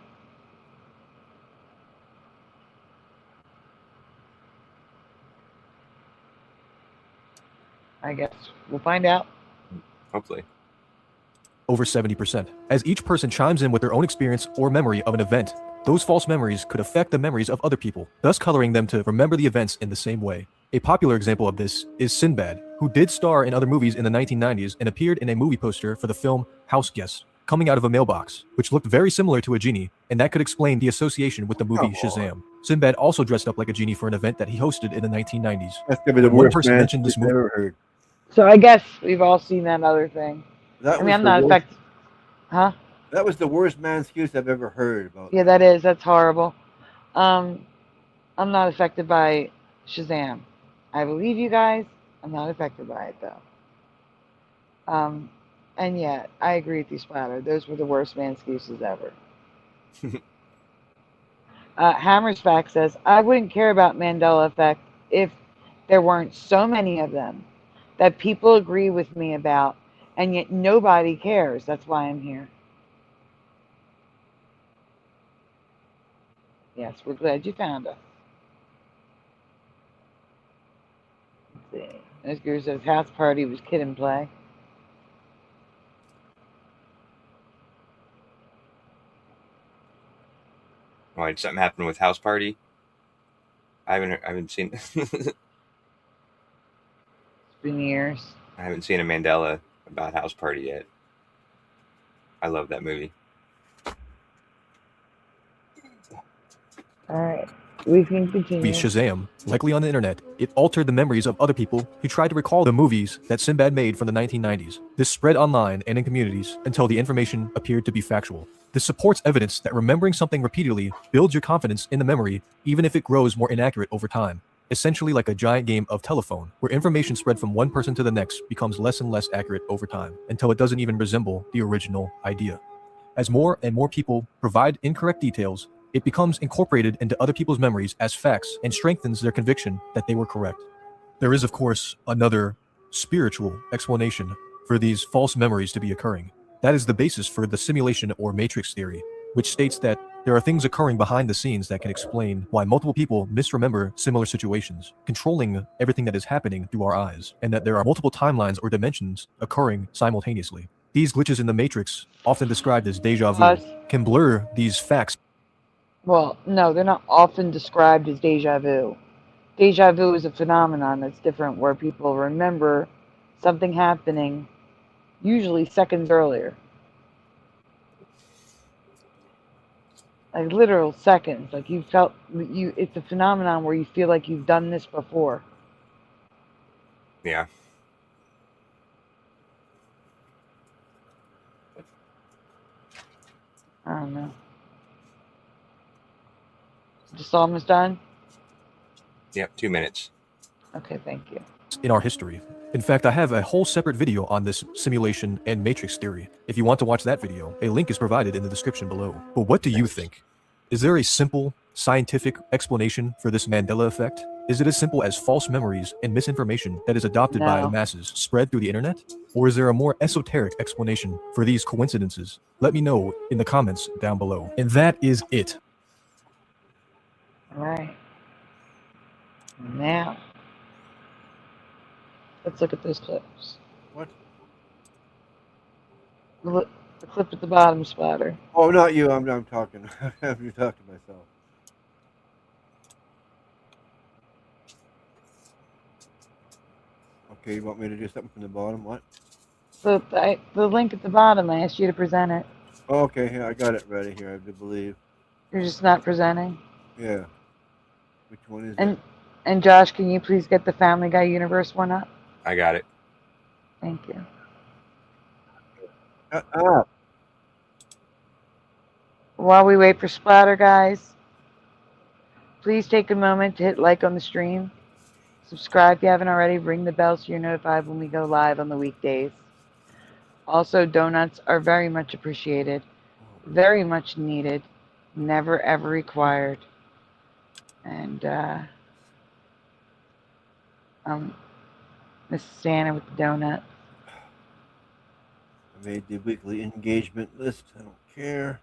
S8: I guess we'll find out.
S13: Hopefully.
S3: Over 70%. As each person chimes in with their own experience or memory of an event, those false memories could affect the memories of other people, thus coloring them to remember the events in the same way. A popular example of this is Sinbad, who did star in other movies in the 1990s and appeared in a movie poster for the film House Guest, coming out of a mailbox, which looked very similar to a genie, and that could explain the association with the movie Shazam. Sinbad also dressed up like a genie for an event that he hosted in the 1990s.
S2: That's gonna be the
S3: One
S2: worst
S3: person
S2: man
S3: mentioned this
S2: I've
S3: movie.
S2: ever heard.
S8: So I guess we've all seen that other thing.
S2: That
S8: I'm not affected. Huh?
S2: That was the worst man excuse I've ever heard about.
S8: Yeah, that's horrible. I'm not affected by Shazam. I believe you guys. I'm not affected by it though. And yeah, I agree with you, Splatter. Those were the worst man excuses ever. Hammersback says, I wouldn't care about Mandela effect if there weren't so many of them that people agree with me about, and yet nobody cares. That's why I'm here. Yes, we're glad you found us. Let's see. This girl says house party was kid and play.
S13: Why, did something happen with House Party? I haven't seen.
S8: It's been years.
S13: I haven't seen a Mandela about House Party yet. I love that movie.
S8: All right, we can continue.
S3: Shazam, likely on the internet, it altered the memories of other people who tried to recall the movies that Sinbad made from the 1990s. This spread online and in communities until the information appeared to be factual. This supports evidence that remembering something repeatedly builds your confidence in the memory, even if it grows more inaccurate over time. Essentially like a giant game of telephone, where information spread from one person to the next becomes less and less accurate over time, until it doesn't even resemble the original idea. As more and more people provide incorrect details, it becomes incorporated into other people's memories as facts and strengthens their conviction that they were correct. There is, of course, another spiritual explanation for these false memories to be occurring. That is the basis for the simulation or matrix theory, which states that there are things occurring behind the scenes that can explain why multiple people misremember similar situations, controlling everything that is happening through our eyes, and that there are multiple timelines or dimensions occurring simultaneously. These glitches in the matrix, often described as deja vu, can blur these facts.
S8: Well, no, they're not often described as deja vu. Deja vu is a phenomenon that's different, where people remember something happening usually seconds earlier. Like literal seconds. Like you felt it's a phenomenon where you feel like you've done this before.
S13: Yeah.
S8: I don't know. Just almost done?
S13: Yep, 2 minutes.
S8: Okay, thank you.
S3: In our history. In fact, I have a whole separate video on this simulation and matrix theory. If you want to watch that video, a link is provided in the description below. But what do you think? Is there a simple scientific explanation for this Mandela effect? Is it as simple as false memories and misinformation that is adopted by the masses spread through the internet? Or is there a more esoteric explanation for these coincidences? Let me know in the comments down below. And that is it.
S8: All right. Now, let's look at those clips.
S2: What?
S8: Look, the clip at the bottom, Spotter.
S2: Oh, not you. I'm talking. You talk to myself. Okay, you want me to do something from the bottom? What?
S8: The link at the bottom, I asked you to present it.
S2: Oh, okay, yeah, I got it ready here, I do believe.
S8: You're just not presenting?
S2: Yeah. Which one is
S8: and,
S2: it?
S8: And Josh, can you please get the Family Guy Universe one up?
S13: I got it.
S8: Thank you.
S2: Shut up.
S8: While we wait for Splatter, guys, please take a moment to hit like on the stream. Subscribe if you haven't already. Ring the bell so you're notified when we go live on the weekdays. Also, donuts are very much appreciated, very much needed, never ever required. And Miss Santa with the donut.
S2: I made the weekly engagement list. I don't care.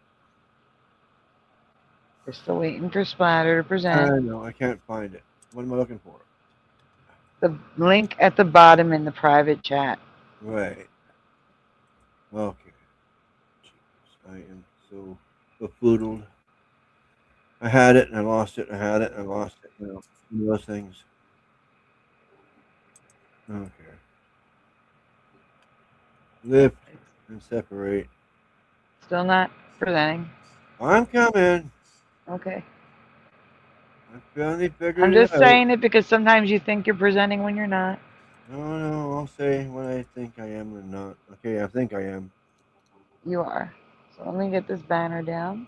S8: We're still waiting for Splatter to present.
S2: I know, I can't find it. What am I looking for?
S8: The link at the bottom in the private chat.
S2: Right. Okay. Jeez, I am so befuddled. I had it and I lost it. I had it and I lost it. You know, one of those things. Okay. Lift and separate.
S8: Still not presenting.
S2: I'm coming.
S8: Okay.
S2: I finally figured it out.
S8: I'm just saying it because sometimes you think you're presenting when you're not.
S2: No, I'll say when I think I am or not. Okay, I think I am.
S8: You are. So let me get this banner down.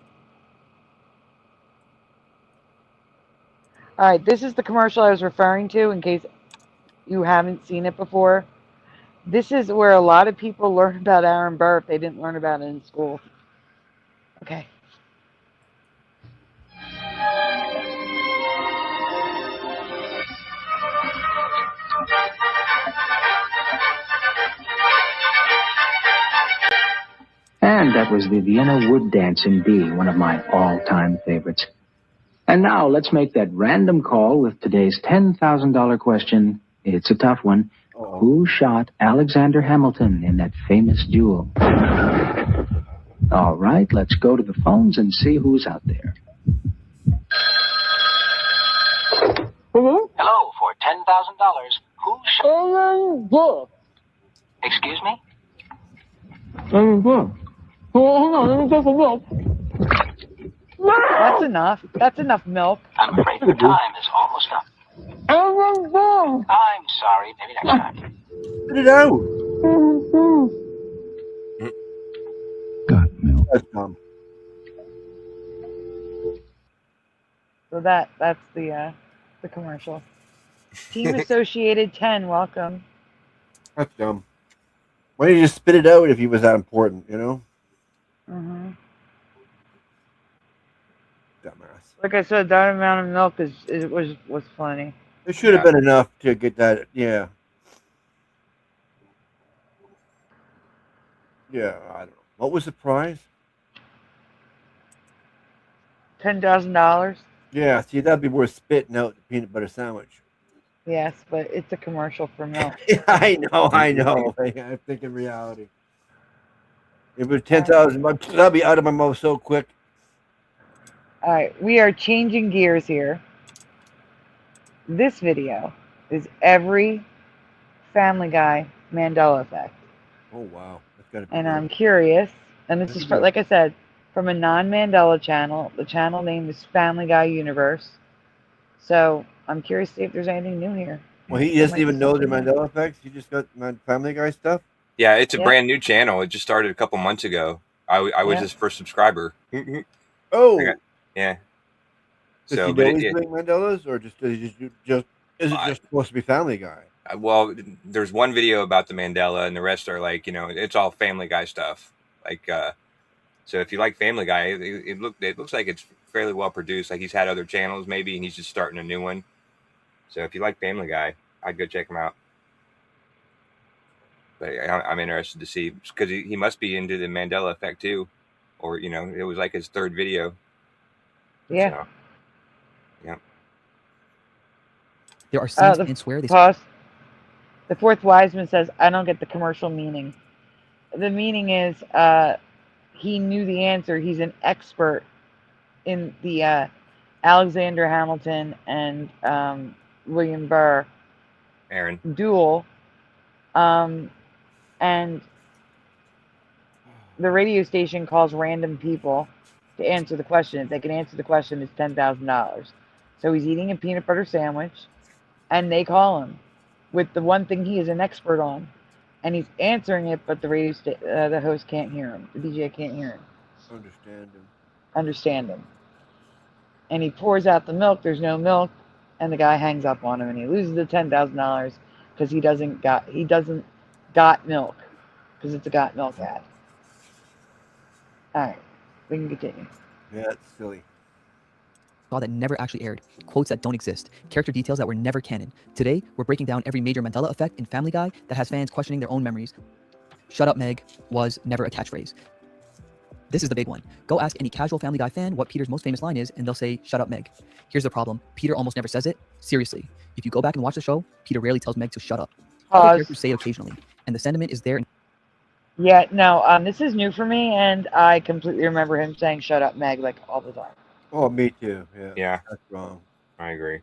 S8: All right, this is the commercial I was referring to in case you haven't seen it before. This is where a lot of people learn about Aaron Burr if they didn't learn about it in school. Okay.
S4: And that was the Vienna Wood Dance in B, one of my all-time favorites. And now let's make that random call with today's $10,000 question. It's a tough one. Who shot Alexander Hamilton in that famous duel? All right, let's go to the phones and see who's out there. Hello, for $10,000. Who should... Excuse me?
S8: That's enough. That's enough milk.
S4: I'm afraid the time is almost up. I'm sorry. Maybe next time.
S2: Put it out. That's dumb.
S8: So that's the commercial. Team Associated 10, welcome.
S2: That's dumb. Why didn't you just spit it out if he was that important, you know?
S8: Mm-hmm.
S2: Dumbass.
S8: Like I said, that amount of milk was funny.
S2: There should have been enough to get that, yeah. Yeah, I don't know. What was the prize?
S8: $10,000.
S2: Yeah, see, that'd be worth spitting out the peanut butter sandwich.
S8: Yes, but it's a commercial for milk.
S2: I know. I think in reality. If it was 10,000 bucks, that'd be out of my mouth so quick.
S8: All right, we are changing gears here. This video is every Family Guy Mandela Effect.
S2: Oh, wow. That's gotta be
S8: And
S2: good.
S8: I'm curious, and this is, for, like I said, from a non-Mandela channel. The channel name is Family Guy Universe. So I'm curious to see if there's anything new here.
S2: Well, he
S8: There
S2: doesn't
S8: might be
S2: even know the
S8: something new.
S2: Mandela effects. He just got my Family Guy stuff.
S13: Yeah, it's a
S8: Yep.
S13: brand new channel. It just started a couple months ago. I was
S8: Yep.
S13: his first subscriber.
S2: Oh,
S13: Yeah.
S2: does
S13: So,
S2: he
S13: but
S2: know he's doing Mandelas, or just is it just supposed to be Family Guy?
S13: well, there's one video about the Mandela, and the rest are like, it's all Family Guy stuff. Like, so if you like Family Guy, it looks like it's fairly well produced. Like he's had other channels maybe, and he's just starting a new one. So if you like Family Guy, I'd go check him out. But I'm interested to see, because he must be into the Mandela effect too, or it was like his third video.
S8: Yeah.
S13: So, yeah.
S5: There are scenes
S8: The
S5: in Swear.
S8: pause. The fourth Wiseman says, "I don't get the commercial meaning." The meaning is, he knew the answer. He's an expert in the Alexander Hamilton and William Burr
S13: Aaron.
S8: duel, and the radio station calls random people to answer the question. If they can answer the question, it's $10,000. So he's eating a peanut butter sandwich, and they call him with the one thing he is an expert on, and he's answering it, but the host can't hear him. The DJ can't hear him. Understand him. And he pours out the milk. There's no milk, and the guy hangs up on him, and he loses the $10,000 because he doesn't got milk, because it's a got milk ad. All right, we can continue.
S2: Yeah, it's silly.
S5: That never actually aired, quotes that don't exist, character details that were never canon. Today, we're breaking down every major Mandela effect in Family Guy that has fans questioning their own memories. Shut up, Meg was never a catchphrase. This is the big one. Go ask any casual Family Guy fan what Peter's most famous line is, and they'll say, "Shut up, Meg." Here's the problem. Peter almost never says it. Seriously. If you go back and watch the show, Peter rarely tells Meg to shut up. Other characters say it occasionally, and the sentiment is there.
S8: Yeah, no, this is new for me, and I completely remember him saying "Shut up, Meg" like all the time.
S2: Oh, me too. Yeah.
S13: Yeah.
S2: That's wrong.
S13: I agree.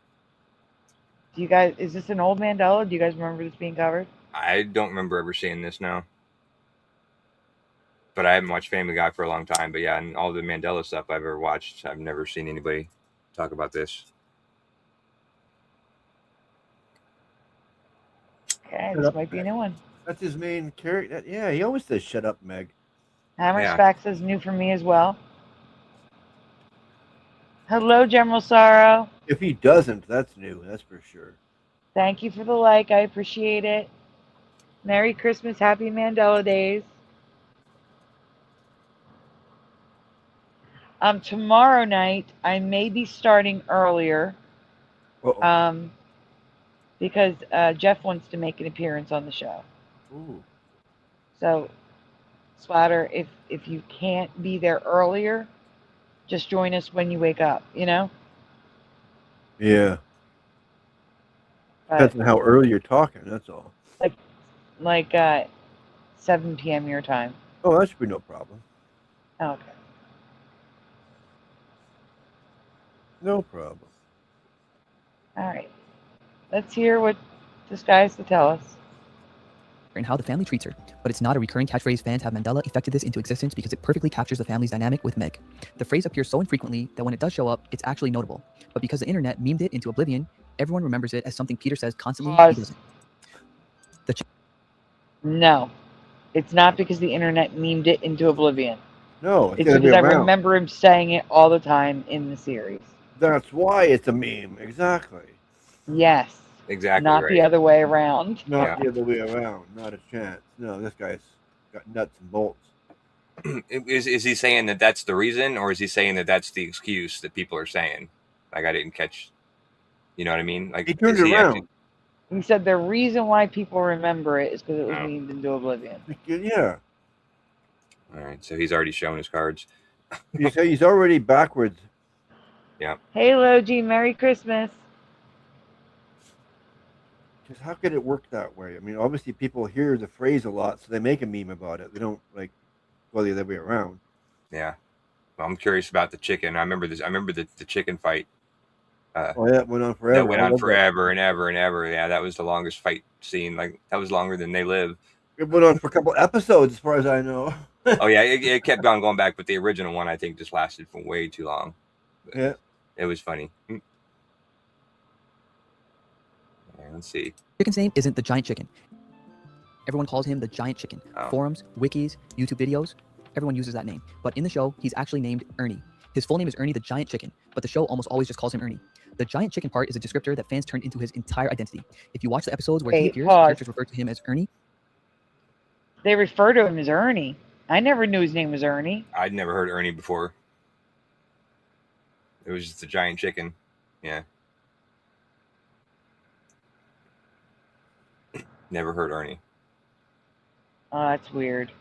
S8: Do you guys? Is this an old Mandela? Do you guys remember this being covered?
S13: I don't remember ever seeing this now. But I haven't watched Family Guy for a long time. But yeah, and all the Mandela stuff I've ever watched, I've never seen anybody talk about this.
S8: Okay, this might be a new one.
S2: That's his main character. Yeah, he always says "Shut up, Meg."
S8: Hammerspacks is new for me as well. Hello, General Sorrow.
S2: If he doesn't, that's new. That's for sure.
S8: Thank you for the like. I appreciate it. Merry Christmas. Happy Mandela Days. Tomorrow night, I may be starting earlier. Because Jeff wants to make an appearance on the show.
S2: Ooh.
S8: So, Splatter, if you can't be there earlier, just join us when you wake up,
S2: Yeah.
S8: But,
S2: Depends on how early you're talking, that's all.
S8: like 7 p.m. your time.
S2: Oh, that should be no problem.
S8: Okay.
S2: No problem.
S8: All right. Let's hear what this guy has to tell us.
S5: And how the family treats her, but it's not a recurring catchphrase. Fans have Mandela effected this into existence because it perfectly captures the family's dynamic with Meg. The phrase appears so infrequently that when it does show up, it's actually notable. But because the internet memed it into oblivion, everyone remembers it as something Peter says constantly. He doesn't.
S8: No, it's not because the internet memed it into oblivion.
S2: No,
S8: it's because I remember him saying it all the time in the series.
S2: That's why it's a meme. Exactly.
S8: Yes.
S13: Exactly.
S8: Not
S13: right.
S8: the other way around.
S2: Not the other way around. Not a chance. No, this guy's got nuts and bolts.
S13: Is he saying that that's the reason, or is he saying that that's the excuse that people are saying? Like, I didn't catch. You know what I mean? Like,
S2: he turned it around.
S8: He said the reason why people remember it is because it was memed into oblivion.
S2: Yeah.
S13: All right, so he's already shown his cards.
S2: He's already backwards.
S13: Yeah.
S8: Hey, Logie, Merry Christmas.
S2: Just how could it work that way? I mean, obviously people hear the phrase a lot, so they make a meme about it. They don't like go the other way around.
S13: Yeah. Well, I'm curious about the chicken. I remember this. I remember the chicken fight.
S2: That went on forever.
S13: That went on forever and ever and ever. Yeah, that was the longest fight scene. Like, that was longer than They Live.
S2: It went on for a couple episodes, as far as I know.
S13: Oh yeah, it kept on going back, but the original one I think just lasted for way too long. But
S2: yeah,
S13: it was funny. Yeah, let's see.
S5: Chicken's name isn't the giant chicken. Everyone calls him the giant chicken. Forums, wikis, YouTube videos, everyone uses that name. But in the show, he's actually named Ernie. His full name is Ernie the Giant Chicken, but the show almost always just calls him Ernie. The giant chicken part is a descriptor that fans turned into his entire identity. If you watch the episodes where he appears, characters refer to him as Ernie.
S8: They refer to him as Ernie. I never knew his name was Ernie.
S13: I'd never heard Ernie before. It was just a giant chicken. Yeah. Never heard Ernie.
S8: Oh, that's weird.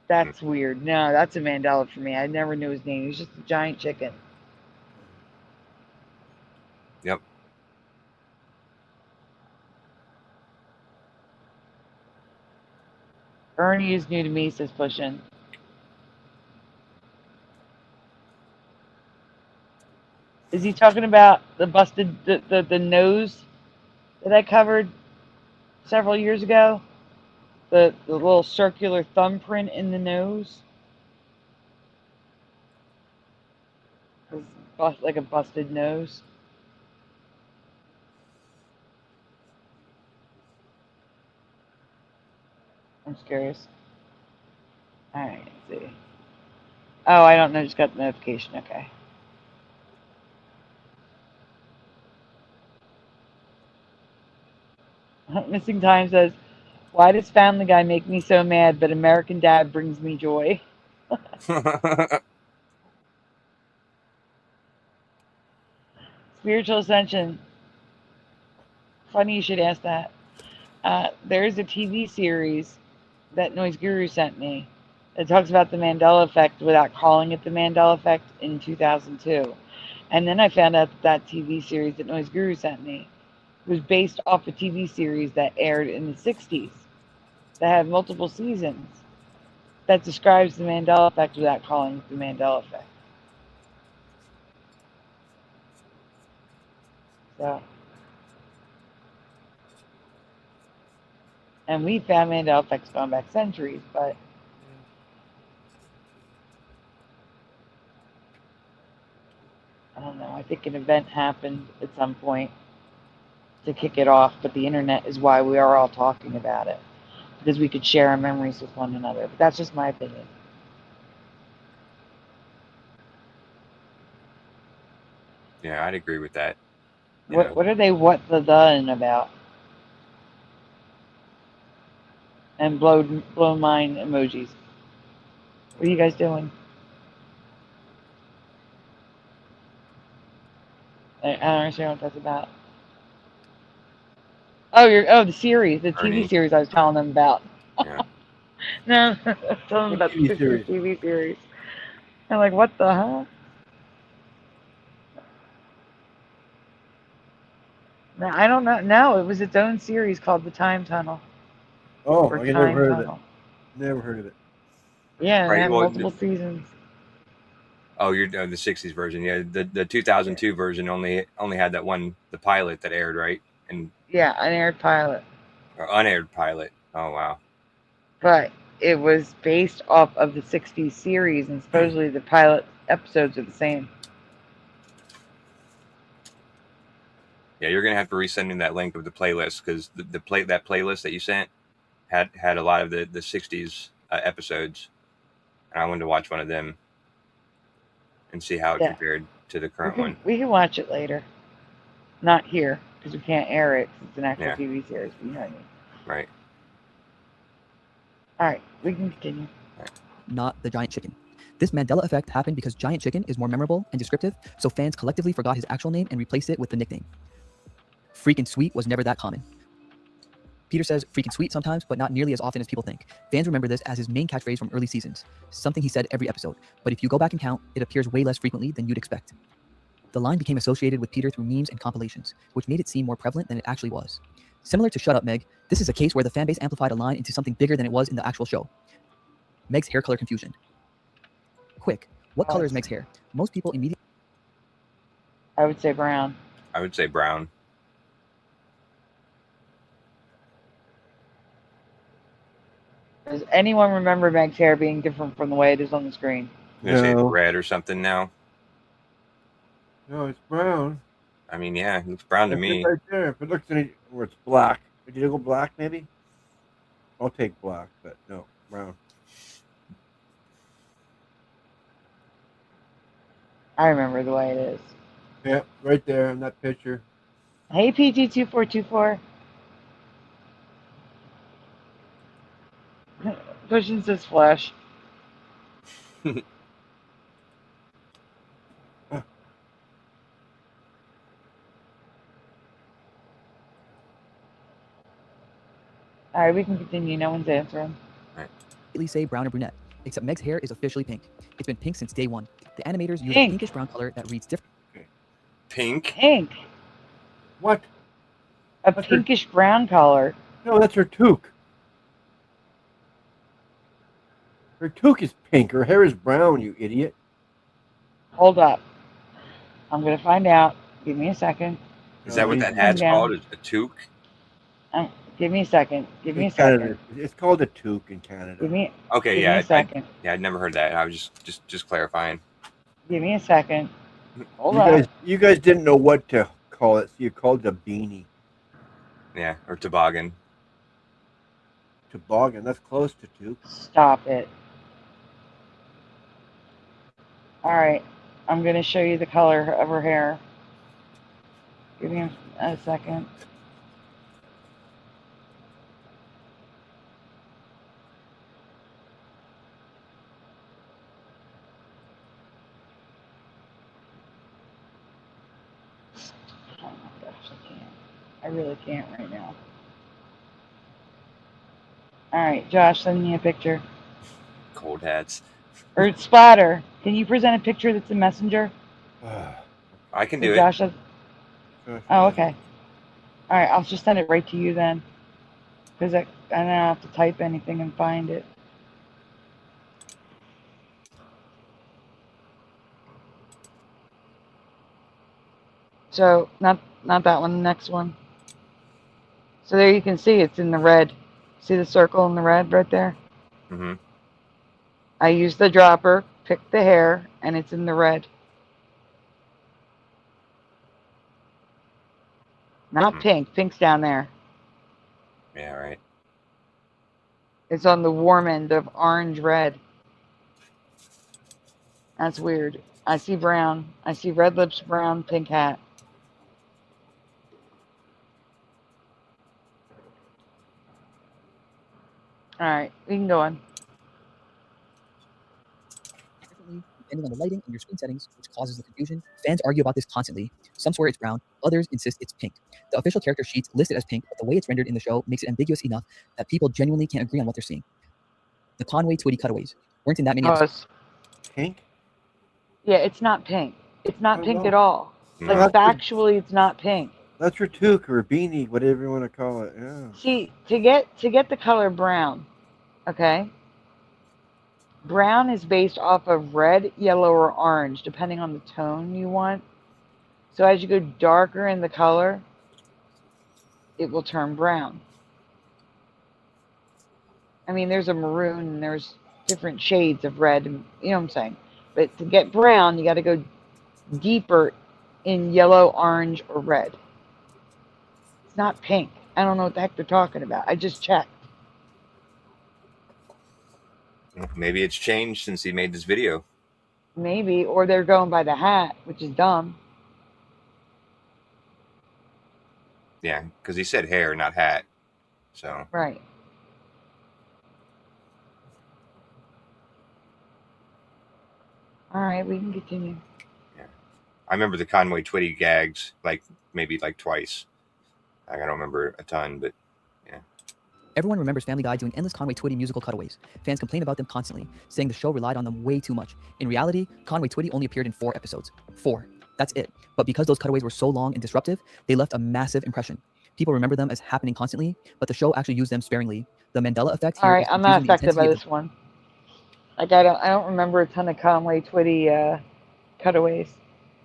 S8: That's weird. No, that's a Mandela for me. I never knew his name. He was just a giant chicken.
S13: Yep.
S8: Ernie is new to me, says Pushin. Is he talking about the busted, the nose that I covered several years ago? The little circular thumbprint in the nose? Like a busted nose. I'm just curious. Alright, let's see. Oh, I don't know, just got the notification, okay. Missing Time says, why does Family Guy make me so mad, but American Dad brings me joy? Spiritual Ascension. Funny you should ask that. There's a TV series that Noise Guru sent me that talks about the Mandela Effect without calling it the Mandela Effect in 2002. And then I found out that TV series that Noise Guru sent me was based off a TV series that aired in the 60s that had multiple seasons that describes the Mandela Effect without calling it the Mandela Effect. So, and we found Mandela Effects going back centuries, but I don't know. I think an event happened at some point to kick it off, but the internet is why we are all talking about it, because we could share our memories with one another. But that's just my opinion.
S13: Yeah, I'd agree with that.
S8: What are they what the done about? And blow mind emojis. What are you guys doing? I don't understand what that's about. Oh, the series, the TV series I was telling them about.
S13: Yeah.
S8: No, I was telling them about the TV series. I'm like, what the hell? No, I don't know. No, it was its own series called The Time Tunnel.
S2: Oh, I never heard of it. Never heard of it.
S8: Yeah, it had multiple seasons.
S13: Oh, you're the '60s version. Yeah, the 2002 version only had that one, the pilot that aired, right? And
S8: Yeah, unaired pilot.
S13: or unaired pilot. Oh wow.
S8: But it was based off of the '60s series, and supposedly the pilot episodes are the same.
S13: Yeah, you're gonna have to resend me that link of the playlist, because that playlist that you sent had a lot of the '60s episodes, and I wanted to watch one of them and see how it
S8: Yeah.
S13: compared to the current one.
S8: We can watch it later. Not here, because we can't air it, 'cause it's an actual
S13: Yeah.
S8: TV series. But you know what I mean.
S13: Right.
S8: All right, we can continue.
S5: Not the giant chicken. This Mandela effect happened because Giant Chicken is more memorable and descriptive, so fans collectively forgot his actual name and replaced it with the nickname. Freaking sweet was never that common. Peter says freaking sweet sometimes, but not nearly as often as people think. Fans remember this as his main catchphrase from early seasons, something he said every episode, but if you go back and count, it appears way less frequently than you'd expect. The line became associated with Peter through memes and compilations, which made it seem more prevalent than it actually was. Similar to Shut Up, Meg, this is a case where the fanbase amplified a line into something bigger than it was in the actual show. Meg's hair color confusion. Quick, what color is Meg's hair? Most people immediately...
S8: I would say brown.
S13: I would say brown.
S8: Does anyone remember Meg's hair being different from the way it is on the screen?
S13: You say it's
S2: No.
S13: red or something now.
S2: No, it's brown.
S13: I mean, yeah, it looks brown to
S2: That's
S13: me.
S2: it right there. If it looks any, or it's black. Did you go black maybe? I'll take black, but no, brown.
S8: I remember the way it is.
S2: Yeah, right there in that picture.
S8: Hey, PG2424. Cushions says flesh. All right, we can continue. No one's answering.
S5: say brown or brunette, except Meg's hair is officially pink. It's been pink since day one. The animators use a
S8: Pink.
S5: pinkish brown color that reads different.
S13: Pink?
S8: Pink.
S2: What?
S8: A pinkish brown color.
S2: No, that's her toque. Her toque is pink. Her hair is brown, you idiot.
S8: Hold up. I'm going to find out. Give me a second.
S13: Is that what that hat's called? A toque?
S8: Give me a second. Give me a
S2: In Canada,
S8: second.
S2: it's called a toque in Canada.
S8: Give me,
S13: Okay,
S8: give
S13: yeah.
S8: me a second.
S13: I'd never heard that. I was just clarifying.
S8: Give me a second. Hold
S2: you
S8: up.
S2: guys, you guys didn't know what to call it, so you called it a beanie.
S13: Yeah, or toboggan.
S2: Toboggan, that's close to toque.
S8: Stop it. All right. I'm going to show you the color of her hair. Give me a second. Oh my gosh, I can't. I really can't right now. All right, Josh, send me a picture.
S13: Cold hats.
S8: Or Splatter, can you present a picture that's a messenger?
S13: I can do it.
S8: Josh does... Oh, okay. All right, I'll just send it right to you then. Because I don't have to type anything and find it. So, not that one, the next one. So there you can see it's in the red. See the circle in the red right there?
S13: Mm-hmm.
S8: I used the dropper, picked the hair, and it's in the red. Not pink. Pink's down there.
S13: Yeah, right.
S8: It's on the warm end of orange-red. That's weird. I see brown. I see red lips, brown, pink hat. All right, we can go on.
S5: Differently, depending on the lighting and your screen settings, which causes the confusion. Fans argue about this constantly. Some swear it's brown, others insist it's pink. The official character sheets list it as pink, but the way it's rendered in the show makes it ambiguous enough that people genuinely can't agree on what they're seeing. The Conway Twitty cutaways weren't in that many episodes.
S2: Pink?
S8: Yeah, it's not pink. It's not
S2: Oh,
S8: pink
S2: no.
S8: at all.
S2: No.
S8: Like, factually, it's not pink.
S2: That's her toque or beanie, whatever you want to call it. Yeah.
S8: See, to get the color brown, okay, Brown is based off of red, yellow, or orange, depending on the tone you want. So as you go darker in the color, it will turn brown. I mean, there's a maroon and there's different shades of red, and you know what I'm saying. But to get brown, you got to go deeper in yellow, orange, or red. It's not pink. I don't know what the heck they're talking about. I just checked.
S13: Maybe it's changed since he made this video.
S8: Maybe, or they're going by the hat, which is dumb.
S13: Yeah, because he said hair, not hat. So
S8: Right. All right, we can continue.
S13: yeah, I remember the Conway Twitty gags maybe twice. I don't remember a ton, but yeah.
S5: Everyone remembers Family Guy doing endless Conway Twitty musical cutaways. Fans complain about them constantly, saying the show relied on them way too much. In reality, Conway Twitty only appeared in 4 episodes. 4. That's it. But because those cutaways were so long and disruptive, they left a massive impression. People remember them as happening constantly, but the show actually used them sparingly. The Mandela Effect here
S8: All right,
S5: is
S8: I'm not
S5: confusing the
S8: affected by
S5: intensity of
S8: this one. Like I don't remember a ton of Conway Twitty cutaways.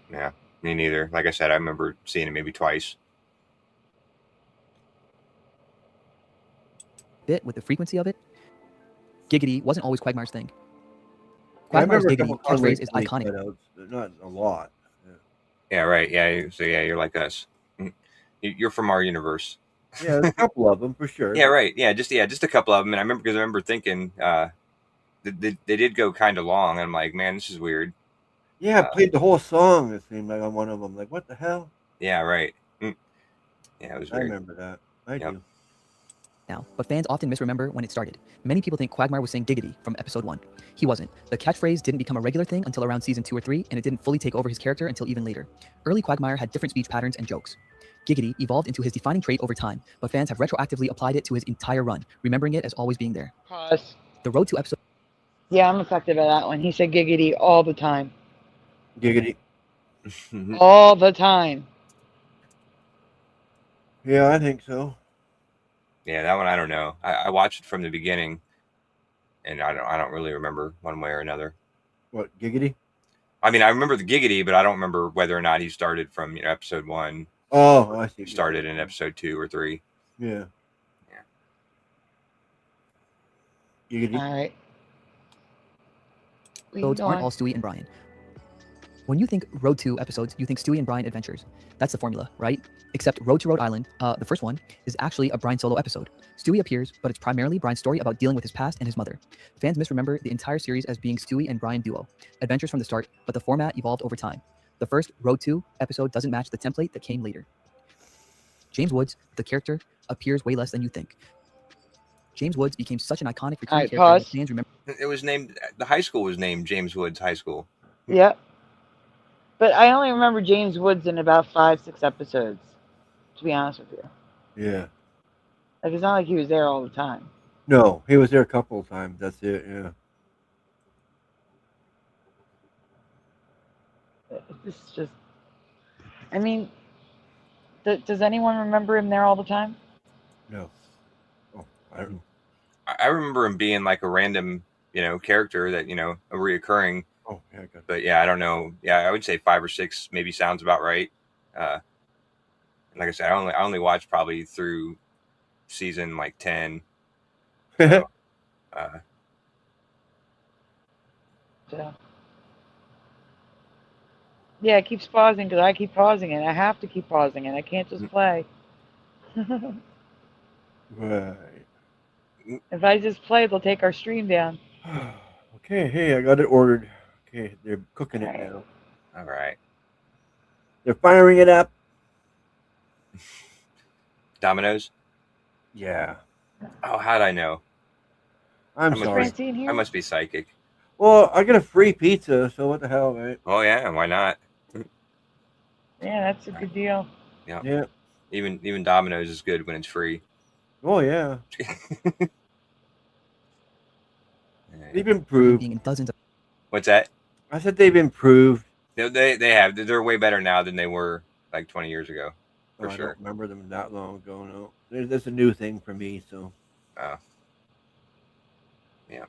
S13: Yeah, me neither. Like I said, I remember seeing it maybe twice.
S5: bit with the frequency of it. Giggity wasn't always Quagmire's thing.
S2: I
S5: Quagmire's
S2: remember a
S5: giggity
S2: couple Conway
S5: catchphrase is
S2: Twitty
S5: iconic.
S2: cutouts, but not a lot.
S13: Yeah, right. Yeah, so yeah, you're like us. You're from our universe.
S2: Yeah, there's a couple of them for sure.
S13: Yeah, right. Yeah, just a couple of them. And I remember thinking they did go kind of long. I'm like, man, this is weird.
S2: Yeah, I played the whole song. It seemed like on one of them. Like, what the hell?
S13: Yeah, right. Yeah, it was
S2: I
S13: weird.
S2: remember that. I do.
S5: Now, but fans often misremember when it started. Many people think Quagmire was saying giggity from episode 1. He wasn't. The catchphrase didn't become a regular thing until around season 2 or 3, and it didn't fully take over his character until even later. Early Quagmire had different speech patterns and jokes. Giggity evolved into his defining trait over time, but fans have retroactively applied it to his entire run, remembering it as always being there.
S8: Pause.
S5: The road to episode...
S8: Yeah, I'm affected by that one. He said giggity all the time.
S2: Giggity.
S8: All the time.
S2: Yeah, I think so.
S13: Yeah, that one I don't know. I watched it from the beginning, and I don't really remember one way or another.
S2: What, giggity?
S13: I mean, I remember the giggity, but I don't remember whether or not he started from episode 1.
S2: Oh, I see.
S13: Started in episode 2 or 3.
S2: Yeah.
S13: Yeah.
S2: Giggity.
S8: All right.
S5: Episodes aren't all Stewie and Brian. When you think Road to episodes, you think Stewie and Brian adventures. That's the formula, right? Except Road to Rhode Island, the first one, is actually a Brian solo episode. Stewie appears, but it's primarily Brian's story about dealing with his past and his mother. Fans misremember the entire series as being Stewie and Brian duo. Adventures from the start, but the format evolved over time. The first Road to episode doesn't match the template that came later. James Woods, the character, appears way less than you think. James Woods became such an iconic recurring character that fans remember.
S13: It was named, the high school was named James Woods High School.
S8: Yep. But I only remember James Woods in about 5-6 episodes, to be honest with you.
S2: Yeah.
S8: Like, it's not like he was there all the time.
S2: No, he was there a couple of times. That's it, yeah.
S8: This is just... I mean, does anyone remember him there all the time?
S2: No. Oh, I don't know.
S13: I remember him being like a random, character that, a reoccurring.
S2: Oh, yeah, good.
S13: But yeah, I don't know. Yeah, I would say 5 or 6 maybe sounds about right. Like I said, I only watched probably through season 10. So,
S8: Yeah, it keeps pausing because I keep pausing it. I have to keep pausing it. I can't just play.
S2: Right.
S8: If I just play, they'll take our stream down.
S2: Okay, hey, I got it ordered. Okay, they're cooking it now.
S13: All right.
S2: They're firing it up.
S13: Domino's?
S2: Yeah.
S13: Oh, how'd I know?
S2: I'm sorry.
S13: I must be psychic.
S2: Well, I get a free pizza, so what the hell, right?
S13: Oh, yeah, why not?
S8: Yeah, that's a good deal.
S13: Yeah.
S2: Yeah.
S13: Even Domino's is good when it's free.
S2: Oh, yeah. They've improved.
S5: Being in dozens of...
S13: What's that?
S2: I said they've improved.
S13: They have. They're way better now than they were 20 years ago. For
S2: I
S13: sure.
S2: don't remember them that long ago, no. That's a new thing for me, so.
S13: Oh. Yeah.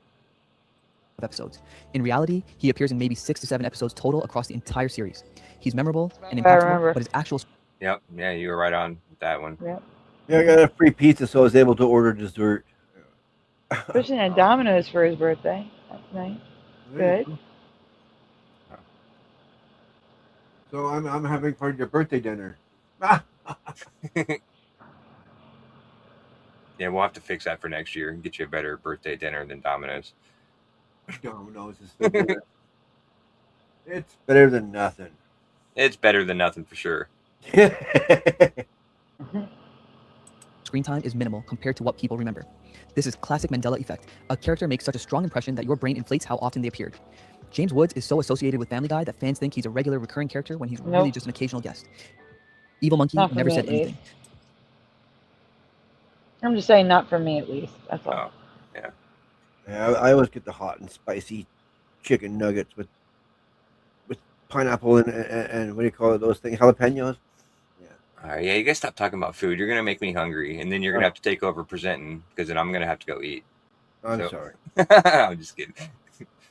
S5: episodes. In reality, he appears in maybe 6 to 7 episodes total across the entire series. He's memorable and
S8: I
S5: impactful,
S8: remember.
S5: but his actual
S13: Yep. Yeah, you were right on with that one.
S8: Yep.
S2: Yeah, I got a free pizza, so I was able to order dessert.
S8: Pushing at Domino's for his birthday. That's nice. Good.
S2: So I'm having part of your birthday dinner.
S13: Yeah, we'll have to fix that for next year and get you a better birthday dinner than Domino's.
S2: Domino's is so good. It's better than nothing.
S13: It's better than nothing for sure.
S5: screen time is minimal compared to what people remember. This is classic Mandela Effect. A character makes such a strong impression that your brain inflates how often they appeared. James Woods is so associated with Family Guy that fans think he's a regular recurring character when he's really just an occasional guest. Evil Monkey
S8: Not for
S5: never
S8: me,
S5: said
S8: at least.
S5: anything.
S8: I'm just saying, not for me at least. That's all.
S13: Yeah.
S2: Yeah, I always get the hot and spicy chicken nuggets with pineapple and what do you call it? Those things, jalapenos.
S13: All right, yeah, you guys stop talking about food. You're gonna make me hungry, and then you're gonna have to take over presenting because then I'm gonna have to go eat.
S2: I'm sorry.
S13: I'm just kidding.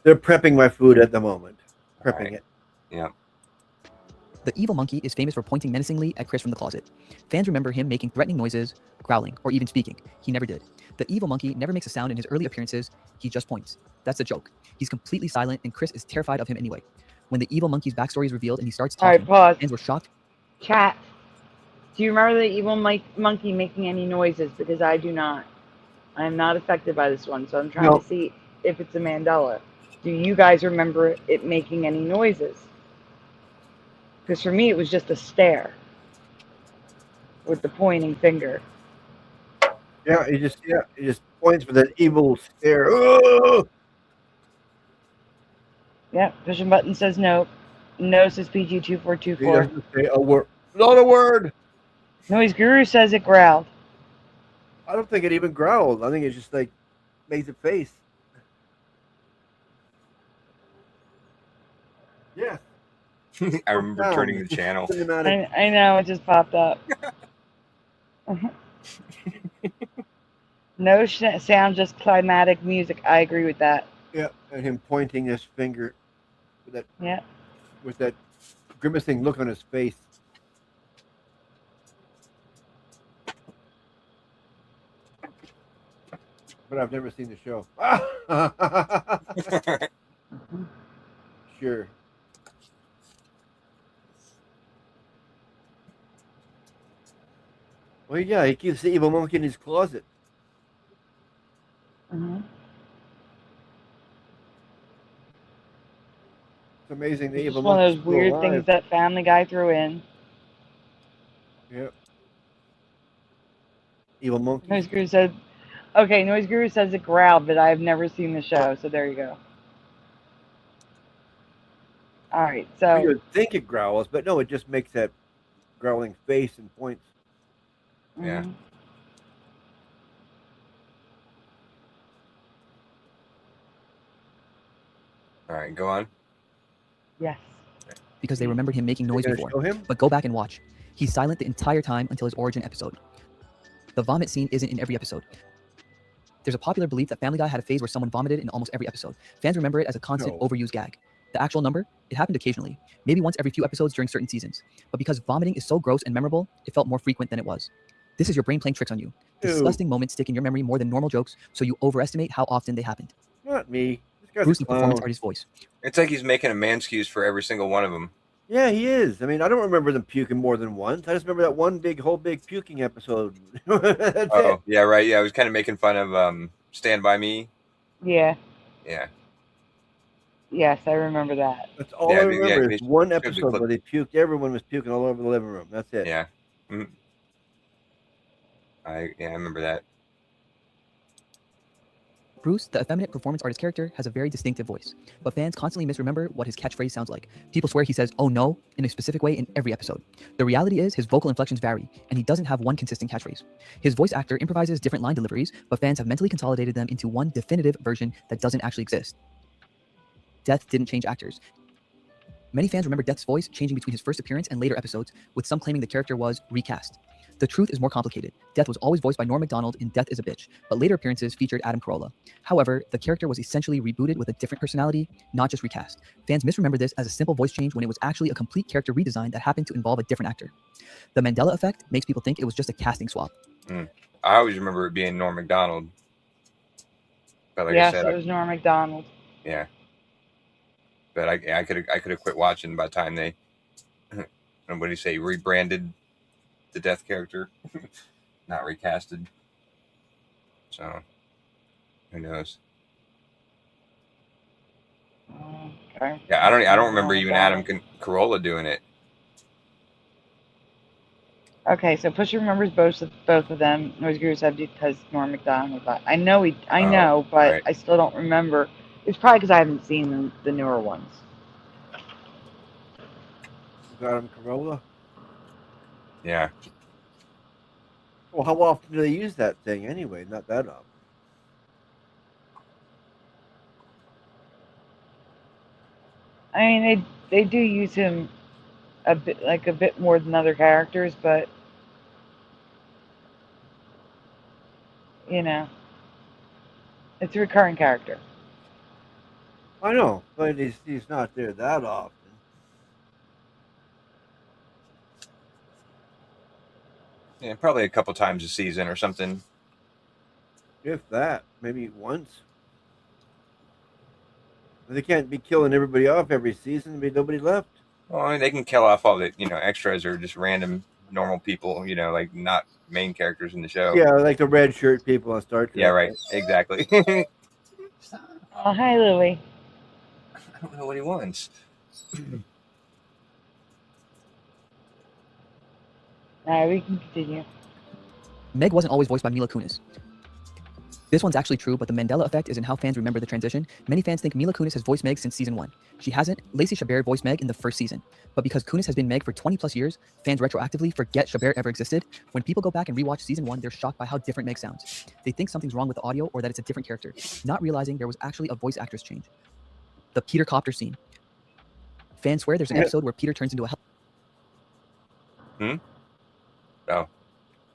S2: They're prepping my food at the moment. Prepping it.
S13: Yeah.
S5: The evil monkey is famous for pointing menacingly at Chris from the closet. Fans remember him making threatening noises, growling, or even speaking. He never did. The evil monkey never makes a sound in his early appearances. He just points. That's the joke. He's completely silent, and Chris is terrified of him anyway. When the evil monkey's backstory is revealed and he starts
S8: All
S5: talking,
S8: right, pause.
S5: fans were shocked.
S8: Chat. Do you remember the evil monkey making any noises? Because I do not. I am not affected by this one, so I'm trying to see if it's a Mandela. Do you guys remember it making any noises? Because for me, it was just a stare with the pointing finger.
S2: Yeah, he just points with an evil stare. Oh!
S8: Yep, pushing button says no. No says
S2: He
S8: PG2424.
S2: doesn't say a word. Not a word.
S8: Noise Guru says it growled.
S2: I don't think it even growled. I think it just like makes a face. Yeah.
S13: I remember turning the channel.
S8: I know, it just popped up. No sound, just climatic music. I agree with that.
S2: Yeah, and him pointing his finger with that.
S8: Yeah.
S2: With that grimacing look on his face. But I've never seen the show. Sure. Well, yeah, he keeps the evil monkey in his closet.
S8: Mm-hmm.
S2: It's amazing the
S8: It's
S2: evil
S8: just one of
S2: monkey's
S8: those
S2: still
S8: weird
S2: alive.
S8: things that Family Guy threw in.
S2: Yep. Evil monkey.
S8: Noise Guru said, okay, Noise Guru says it growled, but I've never seen the show, so there you go. All right, so
S2: You would think it growls, but no, it just makes that growling face and points.
S13: Yeah.
S8: Mhm.
S13: All right, go on.
S8: Yes.
S5: Because they remembered him making noise
S2: gonna
S5: before.
S2: show him?
S5: But go back and watch. He's silent the entire time until his origin episode. The vomit scene isn't in every episode. There's a popular belief that Family Guy had a phase where someone vomited in almost every episode. Fans remember it as a constant overused gag. The actual number? It happened occasionally, maybe once every few episodes during certain seasons. But because vomiting is so gross and memorable, it felt more frequent than it was. This is your brain playing tricks on you. Disgusting moments stick in your memory more than normal jokes, so you overestimate how often they happened.
S2: Not me. This guy's
S5: Bruce,
S2: a
S5: the performance
S2: clown.
S5: artist's voice.
S13: It's like he's making a man excuse for every single one of them.
S2: Yeah, he is. I mean, I don't remember them puking more than once. I just remember that one whole big puking episode. That's it.
S13: Yeah, right. Yeah, I was kind of making fun of Stand By Me.
S8: Yeah.
S13: Yeah.
S8: Yes, I remember that.
S2: That's all
S13: Yeah,
S2: I
S13: I mean,
S2: remember
S13: yeah,
S2: is one
S13: shows the
S2: episode
S13: clip.
S2: where they puked. Everyone was puking all over the living room. That's it.
S13: Yeah. Mhm. I remember that.
S5: Bruce, the effeminate performance artist character, has a very distinctive voice, but fans constantly misremember what his catchphrase sounds like. People swear he says, "oh no," in a specific way in every episode. The reality is his vocal inflections vary, and he doesn't have one consistent catchphrase. His voice actor improvises different line deliveries, but fans have mentally consolidated them into one definitive version that doesn't actually exist. Death didn't change actors. Many fans remember Death's voice changing between his first appearance and later episodes, with some claiming the character was recast. The truth is more complicated. Death was always voiced by Norm Macdonald in Death is a Bitch, but later appearances featured Adam Carolla. However, the character was essentially rebooted with a different personality, not just recast. Fans misremember this as a simple voice change when it was actually a complete character redesign that happened to involve a different actor. The Mandela Effect makes people think it was just a casting swap.
S13: I always remember it being Norm Macdonald. But like
S8: Yes,
S13: I said,
S8: it was Norm Macdonald.
S13: Yeah. But I could have quit watching by the time they, what do you say, rebranded the Death character, not recasted. So, who knows?
S8: Okay.
S13: Yeah, I don't remember even Adam Carolla doing it.
S8: Okay, so Pusher remembers both of them. Noise Guru said because Norm Macdonald. But I know but
S13: right.
S8: I still don't remember. It's probably because I haven't seen the newer ones.
S2: Adam Carolla.
S13: Yeah.
S2: Well, how often do they use that thing anyway? Not that often.
S8: I mean, they do use him a bit more than other characters, but you know, it's a recurring character.
S2: I know, but he's not there that often.
S13: Yeah, probably a couple times a season or something.
S2: If that, maybe once. They can't be killing everybody off every season. There'll be nobody left.
S13: Well, I mean, they can kill off all the extras or just random normal people. Like not main characters in the show.
S2: Yeah, like the red shirt people on Star Trek.
S13: Yeah, right. Exactly.
S8: Oh, hi, Louie.
S13: I don't know what he wants.
S8: Alright, we can continue.
S5: Meg wasn't always voiced by Mila Kunis. This one's actually true, but the Mandela effect is in how fans remember the transition. Many fans think Mila Kunis has voiced Meg since season 1. She hasn't. Lacey Chabert voiced Meg in the first season. But because Kunis has been Meg for 20 plus years, fans retroactively forget Chabert ever existed. When people go back and rewatch season 1, they're shocked by how different Meg sounds. They think something's wrong with the audio or that it's a different character, not realizing there was actually a voice actress change. The Peter Copter scene. Fans swear there's an episode where Peter turns into a
S13: Oh.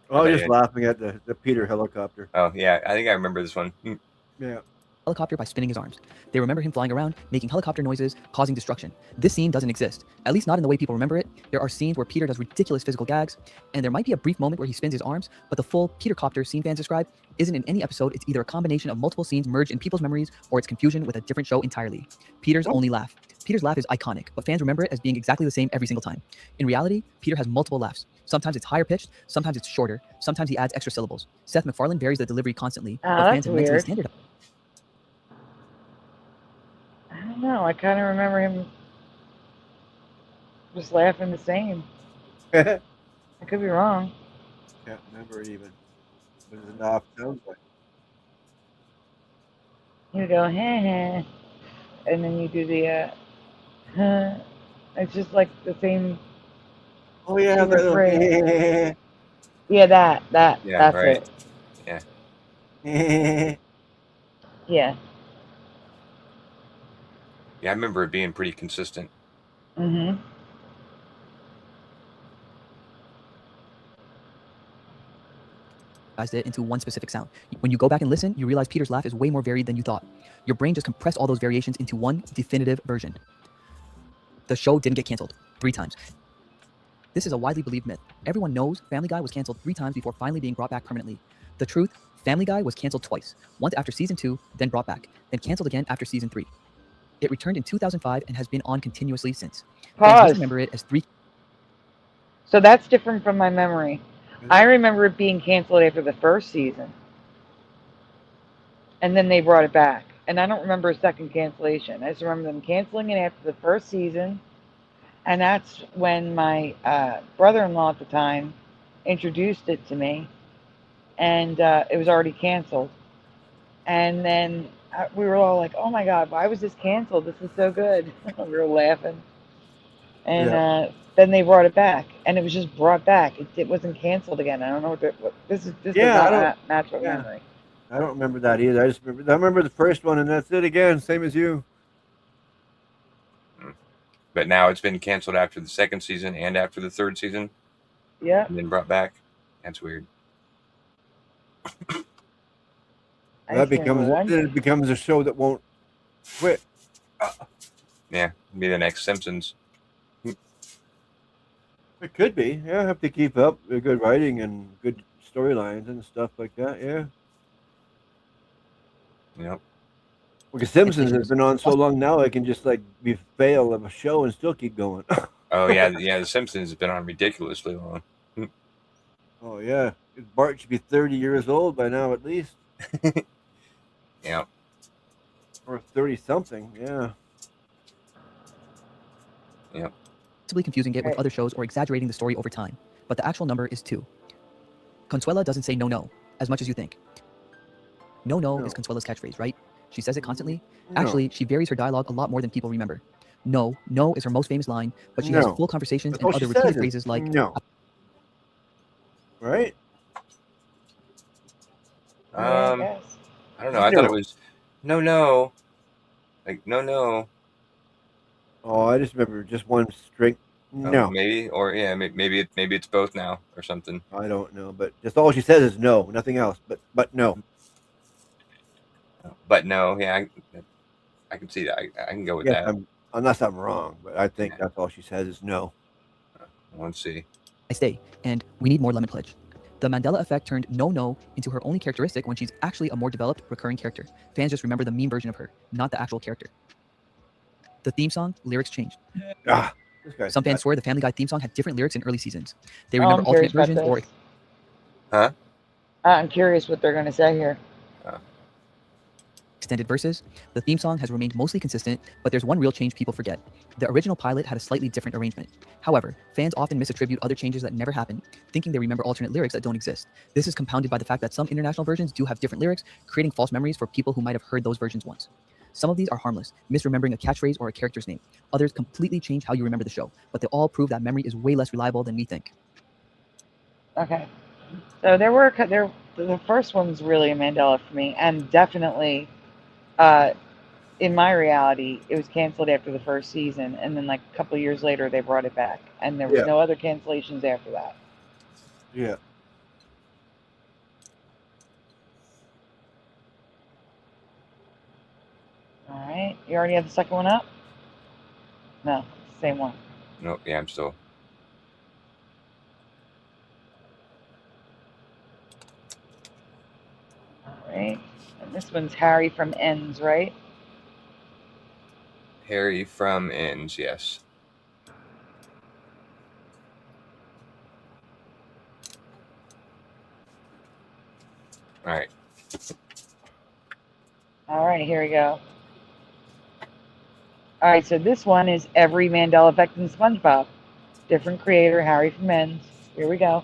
S2: I was just laughing at the Peter helicopter.
S13: Oh, yeah. I think I remember this one.
S2: Yeah.
S5: Helicopter by spinning his arms. They remember him flying around, making helicopter noises, causing destruction. This scene doesn't exist, at least not in the way people remember it. There are scenes where Peter does ridiculous physical gags, and there might be a brief moment where he spins his arms, but the full Peter Copter scene fans describe isn't in any episode. It's either a combination of multiple scenes merged in people's memories, or it's confusion with a different show entirely. Peter's only laugh. Peter's laugh is iconic, but fans remember it as being exactly the same every single time. In reality, Peter has multiple laughs. Sometimes it's higher pitched, sometimes it's shorter, sometimes he adds extra syllables. Seth MacFarlane varies the delivery constantly, but fans have mentally standardized.
S8: I don't know. I kind of remember him just laughing the same. I could be wrong.
S2: Can't remember it even. What does it not sound like?
S8: You go, heh, and then you do the, it's just like the same.
S2: Oh, yeah.
S8: Yeah, that's
S13: right.
S8: it.
S13: Yeah.
S8: Yeah.
S13: Yeah, I remember it being pretty consistent.
S8: Mm-hmm.
S5: It into one specific sound. When you go back and listen, you realize Peter's laugh is way more varied than you thought. Your brain just compressed all those variations into one definitive version. The show didn't get canceled 3 times. This is a widely believed myth. Everyone knows Family Guy was canceled 3 times before finally being brought back permanently. The truth, Family Guy was canceled twice. Once after season 2, then brought back, then canceled again after season 3. It returned in 2005 and has been on continuously since. Fans remember it as 3.
S8: So that's different from my memory. I remember it being canceled after the first season. And then they brought it back. And I don't remember a second cancellation. I just remember them canceling it after the first season. And that's when my brother-in-law at the time introduced it to me. And it was already canceled. And then we were all like, oh my God, why was this canceled? This is so good. We were laughing. And then they brought it back. And it was just brought back. It wasn't canceled again. I don't know what this is. This
S2: Yeah,
S8: is not natural memory.
S2: I don't remember that either. I remember the first one, and that's it again. Same as you.
S13: But now it's been canceled after the second season and after the third season.
S8: Yeah.
S13: And then brought back. That's weird.
S2: That becomes a show that won't quit.
S13: Yeah, be the next Simpsons.
S2: It could be. Yeah, have to keep up with good writing and good storylines and stuff like that. Yeah.
S13: Yep.
S2: Because Simpsons has been on so long now, I can just like be fail of a show and still keep going.
S13: Oh yeah, The Simpsons has been on ridiculously long.
S2: Oh yeah, Bart should be 30 years old by now at least.
S13: Yeah.
S2: Or 30 something. Yeah.
S13: Yep.
S5: Possibly confusing it with other shows or exaggerating the story over time, but the actual number is 2. Consuela doesn't say no as much as you think. No is Consuela's catchphrase, right? She says it constantly.
S2: No.
S5: Actually, she varies her dialogue a lot more than people remember. No is her most famous line, but she has full conversations and other repeated phrases like
S2: no. Right?
S13: I don't know. I thought it was no. Like no.
S2: Oh, I just remember just one string. No.
S13: Maybe, or yeah, maybe it's both now or something.
S2: I don't know, but just all she says is no, nothing else. But no.
S13: But no, yeah, I can see that. I can go with that.
S2: Unless I'm wrong, but I think that's all she says is no.
S13: Let's see.
S5: I stay, and we need more Lemon Pledge. The Mandela Effect turned no into her only characteristic when she's actually a more developed, recurring character. Fans just remember the meme version of her, not the actual character. The theme song, lyrics changed. Some fans swear the Family Guy theme song had different lyrics in early seasons. They remember alternate versions or...
S13: Huh?
S8: I'm curious what they're going to say here.
S5: Extended verses. The theme song has remained mostly consistent, but there's one real change people forget. The original pilot had a slightly different arrangement. However, fans often misattribute other changes that never happened, thinking they remember alternate lyrics that don't exist. This is compounded by the fact that some international versions do have different lyrics, creating false memories for people who might have heard those versions once. Some of these are harmless, misremembering a catchphrase or a character's name. Others completely change how you remember the show, but they all prove that memory is way less reliable than we think.
S8: Okay. So the first one's really a Mandela for me, and definitely in my reality, it was canceled after the first season, and then like a couple of years later, they brought it back, and there was no other cancellations after that.
S2: Yeah.
S8: All right. You already have the second one up? No, it's the same one.
S13: No, yeah, I'm still.
S8: All right. And this one's Harry from Ends, right?
S13: Harry from Ends, yes. All right.
S8: All right, here we go. All right, so this one is every Mandela Effect in SpongeBob. Different creator, Harry from Ends. Here we go.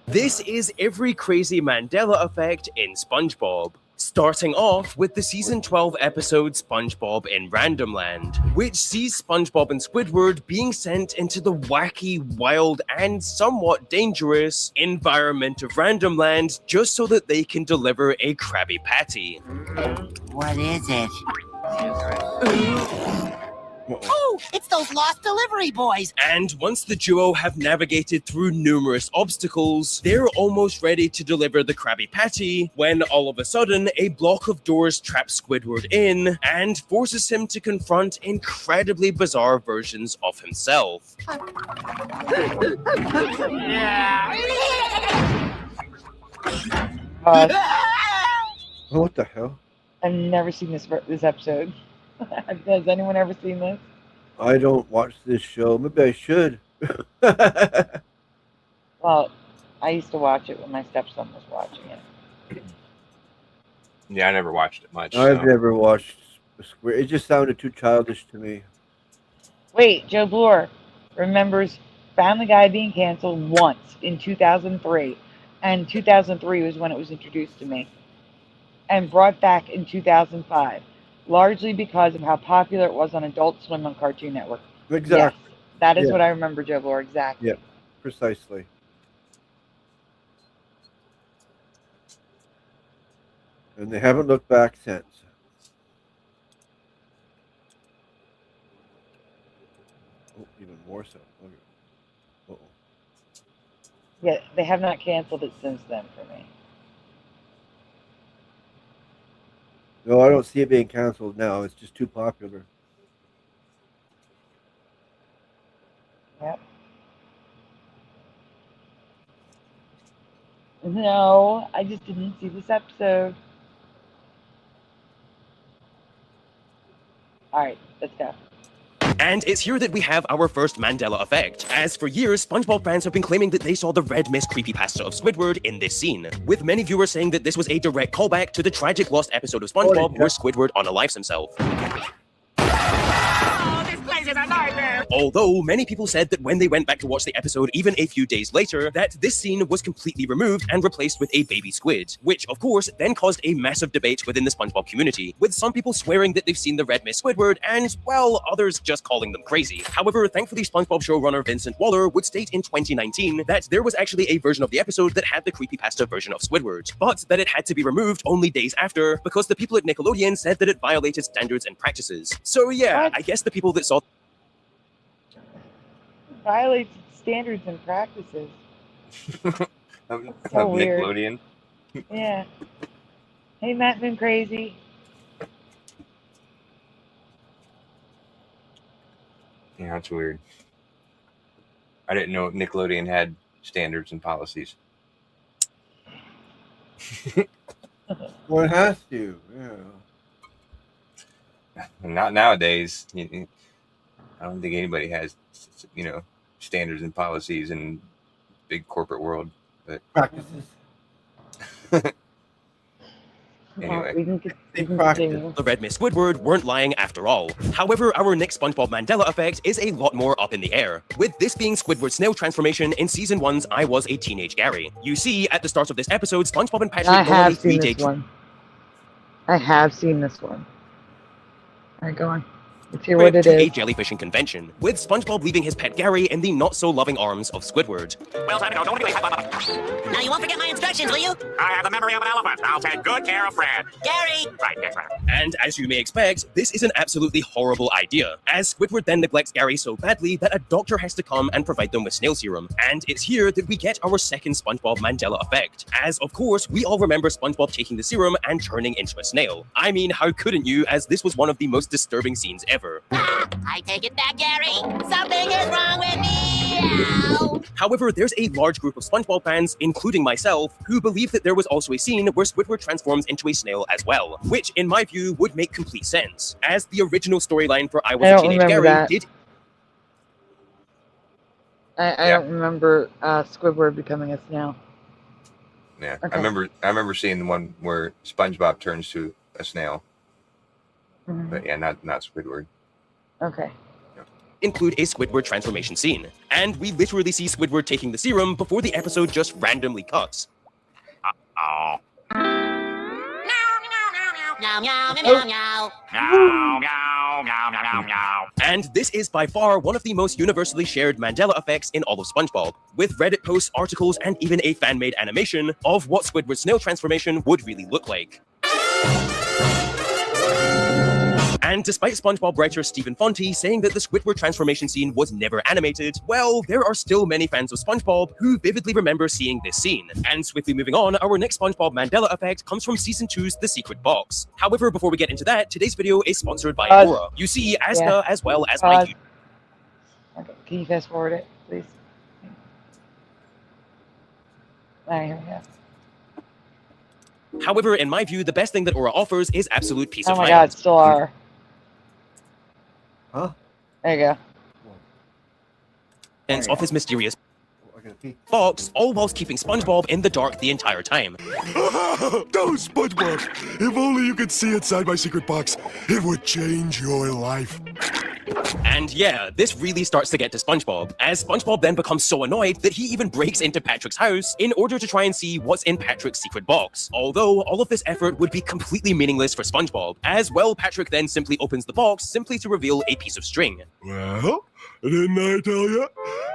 S7: This is every crazy Mandela Effect in SpongeBob. Starting off with the season 12 episode SpongeBob in Random Land, which sees SpongeBob and Squidward being sent into the wacky, wild, and somewhat dangerous environment of Random Land just so that they can deliver a Krabby Patty.
S10: What is it? Oh, it's those lost delivery boys!
S7: And once the duo have navigated through numerous obstacles, they're almost ready to deliver the Krabby Patty when all of a sudden a block of doors traps Squidward in and forces him to confront incredibly bizarre versions of himself.
S2: What the hell?
S8: I've never seen this episode. Has anyone ever seen this?
S2: I don't watch this show. Maybe I should.
S8: Well, I used to watch it when my stepson was watching it.
S13: Yeah, I never watched it much.
S2: I've never watched Square. It just sounded too childish to me.
S8: Wait, Joe Bloor remembers Family Guy being canceled once in 2003. And 2003 was when it was introduced to me. And brought back in 2005. Largely because of how popular it was on Adult Swim on Cartoon Network.
S2: Exactly.
S8: Yes, that is what I remember, Joe Bloor, exactly.
S2: Yeah, precisely. And they haven't looked back since. Oh, even more so. Okay. Uh-oh.
S8: Yeah, they have not canceled it since then for me.
S2: No, I don't see it being canceled now. It's just too popular.
S8: Yep. No, I just didn't see this episode. All right, let's go.
S7: And it's here that we have our first Mandela Effect, as for years, SpongeBob fans have been claiming that they saw the Red Mist creepypasta of Squidward in this scene, with many viewers saying that this was a direct callback to the tragic lost episode of SpongeBob where Squidward unalives himself. Although many people said that when they went back to watch the episode even a few days later, that this scene was completely removed and replaced with a baby squid, which of course then caused a massive debate within the SpongeBob community, with some people swearing that they've seen the Red Mist Squidward and, well, others just calling them crazy. However, thankfully SpongeBob showrunner Vincent Waller would state in 2019 that there was actually a version of the episode that had the creepypasta version of Squidward, but that it had to be removed only days after because the people at Nickelodeon said that it violated standards and practices. So yeah, I guess the people that saw
S8: Violates standards and practices. So weird.
S13: Nickelodeon.
S8: Yeah. Hey, Matt been crazy.
S13: Yeah, that's weird. I didn't know Nickelodeon had standards and policies.
S2: Well, it has to. Yeah.
S13: Not nowadays. I don't think anybody has, standards and policies in big corporate world. But
S2: practices.
S13: Anyway,
S7: the Red Mist Squidward weren't lying after all. However, our next SpongeBob Mandela Effect is a lot more up in the air, with this being Squidward's snail transformation in Season 1's I Was a Teenage Gary. You see, at the start of this episode, SpongeBob and Patrick
S8: I
S7: go on a
S8: have seen
S7: three-day
S8: this one. I have seen this one. All right, go on. Let's hear what
S7: trip
S8: it
S7: to a
S8: is.
S7: jellyfishing convention, with SpongeBob leaving his pet Gary in the not-so-loving arms of Squidward.
S10: Well, time to go. Don't really Now, you won't forget my instructions, will you?
S9: I have the memory of an elephant. I'll take good care of Fred.
S10: Gary!
S9: Right, yes, sir.
S7: And as you may expect, this is an absolutely horrible idea, as Squidward then neglects Gary so badly that a doctor has to come and provide them with snail serum. And it's here that we get our second SpongeBob Mandela Effect, as of course, we all remember SpongeBob taking the serum and turning into a snail. I mean, how couldn't you, as this was one of the most disturbing scenes ever.
S10: I take it back, Gary. Something is wrong with me. Ow.
S7: However, there's a large group of SpongeBob fans, including myself, who believe that there was also a scene where Squidward transforms into a snail as well, which, in my view, would make complete sense, as the original storyline for I Was a Teenage Gary did.
S8: I don't remember Squidward becoming a snail.
S13: Yeah,
S8: Okay.
S13: I remember seeing the one where SpongeBob turns to a snail, but yeah, not Squidward.
S8: Okay.
S7: Include a Squidward transformation scene, and we literally see Squidward taking the serum before the episode just randomly cuts.
S10: Meow, meow, meow, meow, meow.
S9: Meow, meow, meow, meow, meow.
S7: And this is by far one of the most universally shared Mandela effects in all of SpongeBob, with Reddit posts, articles, and even a fan-made animation of what Squidward's snail transformation would really look like. And despite SpongeBob writer Stephen Fonte saying that the Squidward transformation scene was never animated, well, there are still many fans of SpongeBob who vividly remember seeing this scene. And swiftly moving on, our next SpongeBob Mandela Effect comes from Season 2's The Secret Box. However, before we get into that, today's video is sponsored by Aura. You see Asta as well as my...
S8: Okay, can you fast forward it, please? All right, here we go.
S7: However, in my view, the best thing that Aura offers is absolute peace of
S8: Oh my
S7: mind.
S8: god, still are.
S2: Huh?
S8: There you go.
S7: Sense of his mysterious box, all whilst keeping SpongeBob in the dark the entire time.
S6: Don't, SpongeBob! If only you could see inside my secret box, it would change your life.
S7: And yeah, this really starts to get to SpongeBob, as SpongeBob then becomes so annoyed that he even breaks into Patrick's house in order to try and see what's in Patrick's secret box. Although all of this effort would be completely meaningless for SpongeBob, as well Patrick then simply opens the box simply to reveal a piece of string.
S6: Well, didn't I tell you?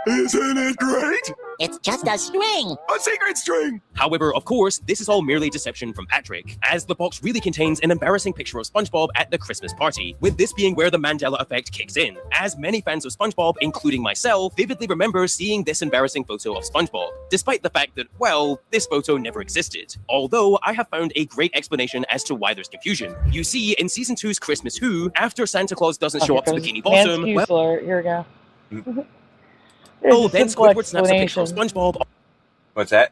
S6: Isn't it great?
S10: It's just a string.
S7: A secret string! However, of course, this is all merely deception from Patrick, as the box really contains an embarrassing picture of SpongeBob at the Christmas party, with this being where the Mandela effect kicks in, as many fans of SpongeBob, including myself, vividly remember seeing this embarrassing photo of SpongeBob, despite the fact that, well, this photo never existed. Although, I have found a great explanation as to why there's confusion. You see, in Season 2's Christmas Who, after Santa Claus doesn't show up to Bikini Bottom,
S8: well, here we go.
S7: Oh, then Squidward snaps a picture of SpongeBob.
S13: What's that?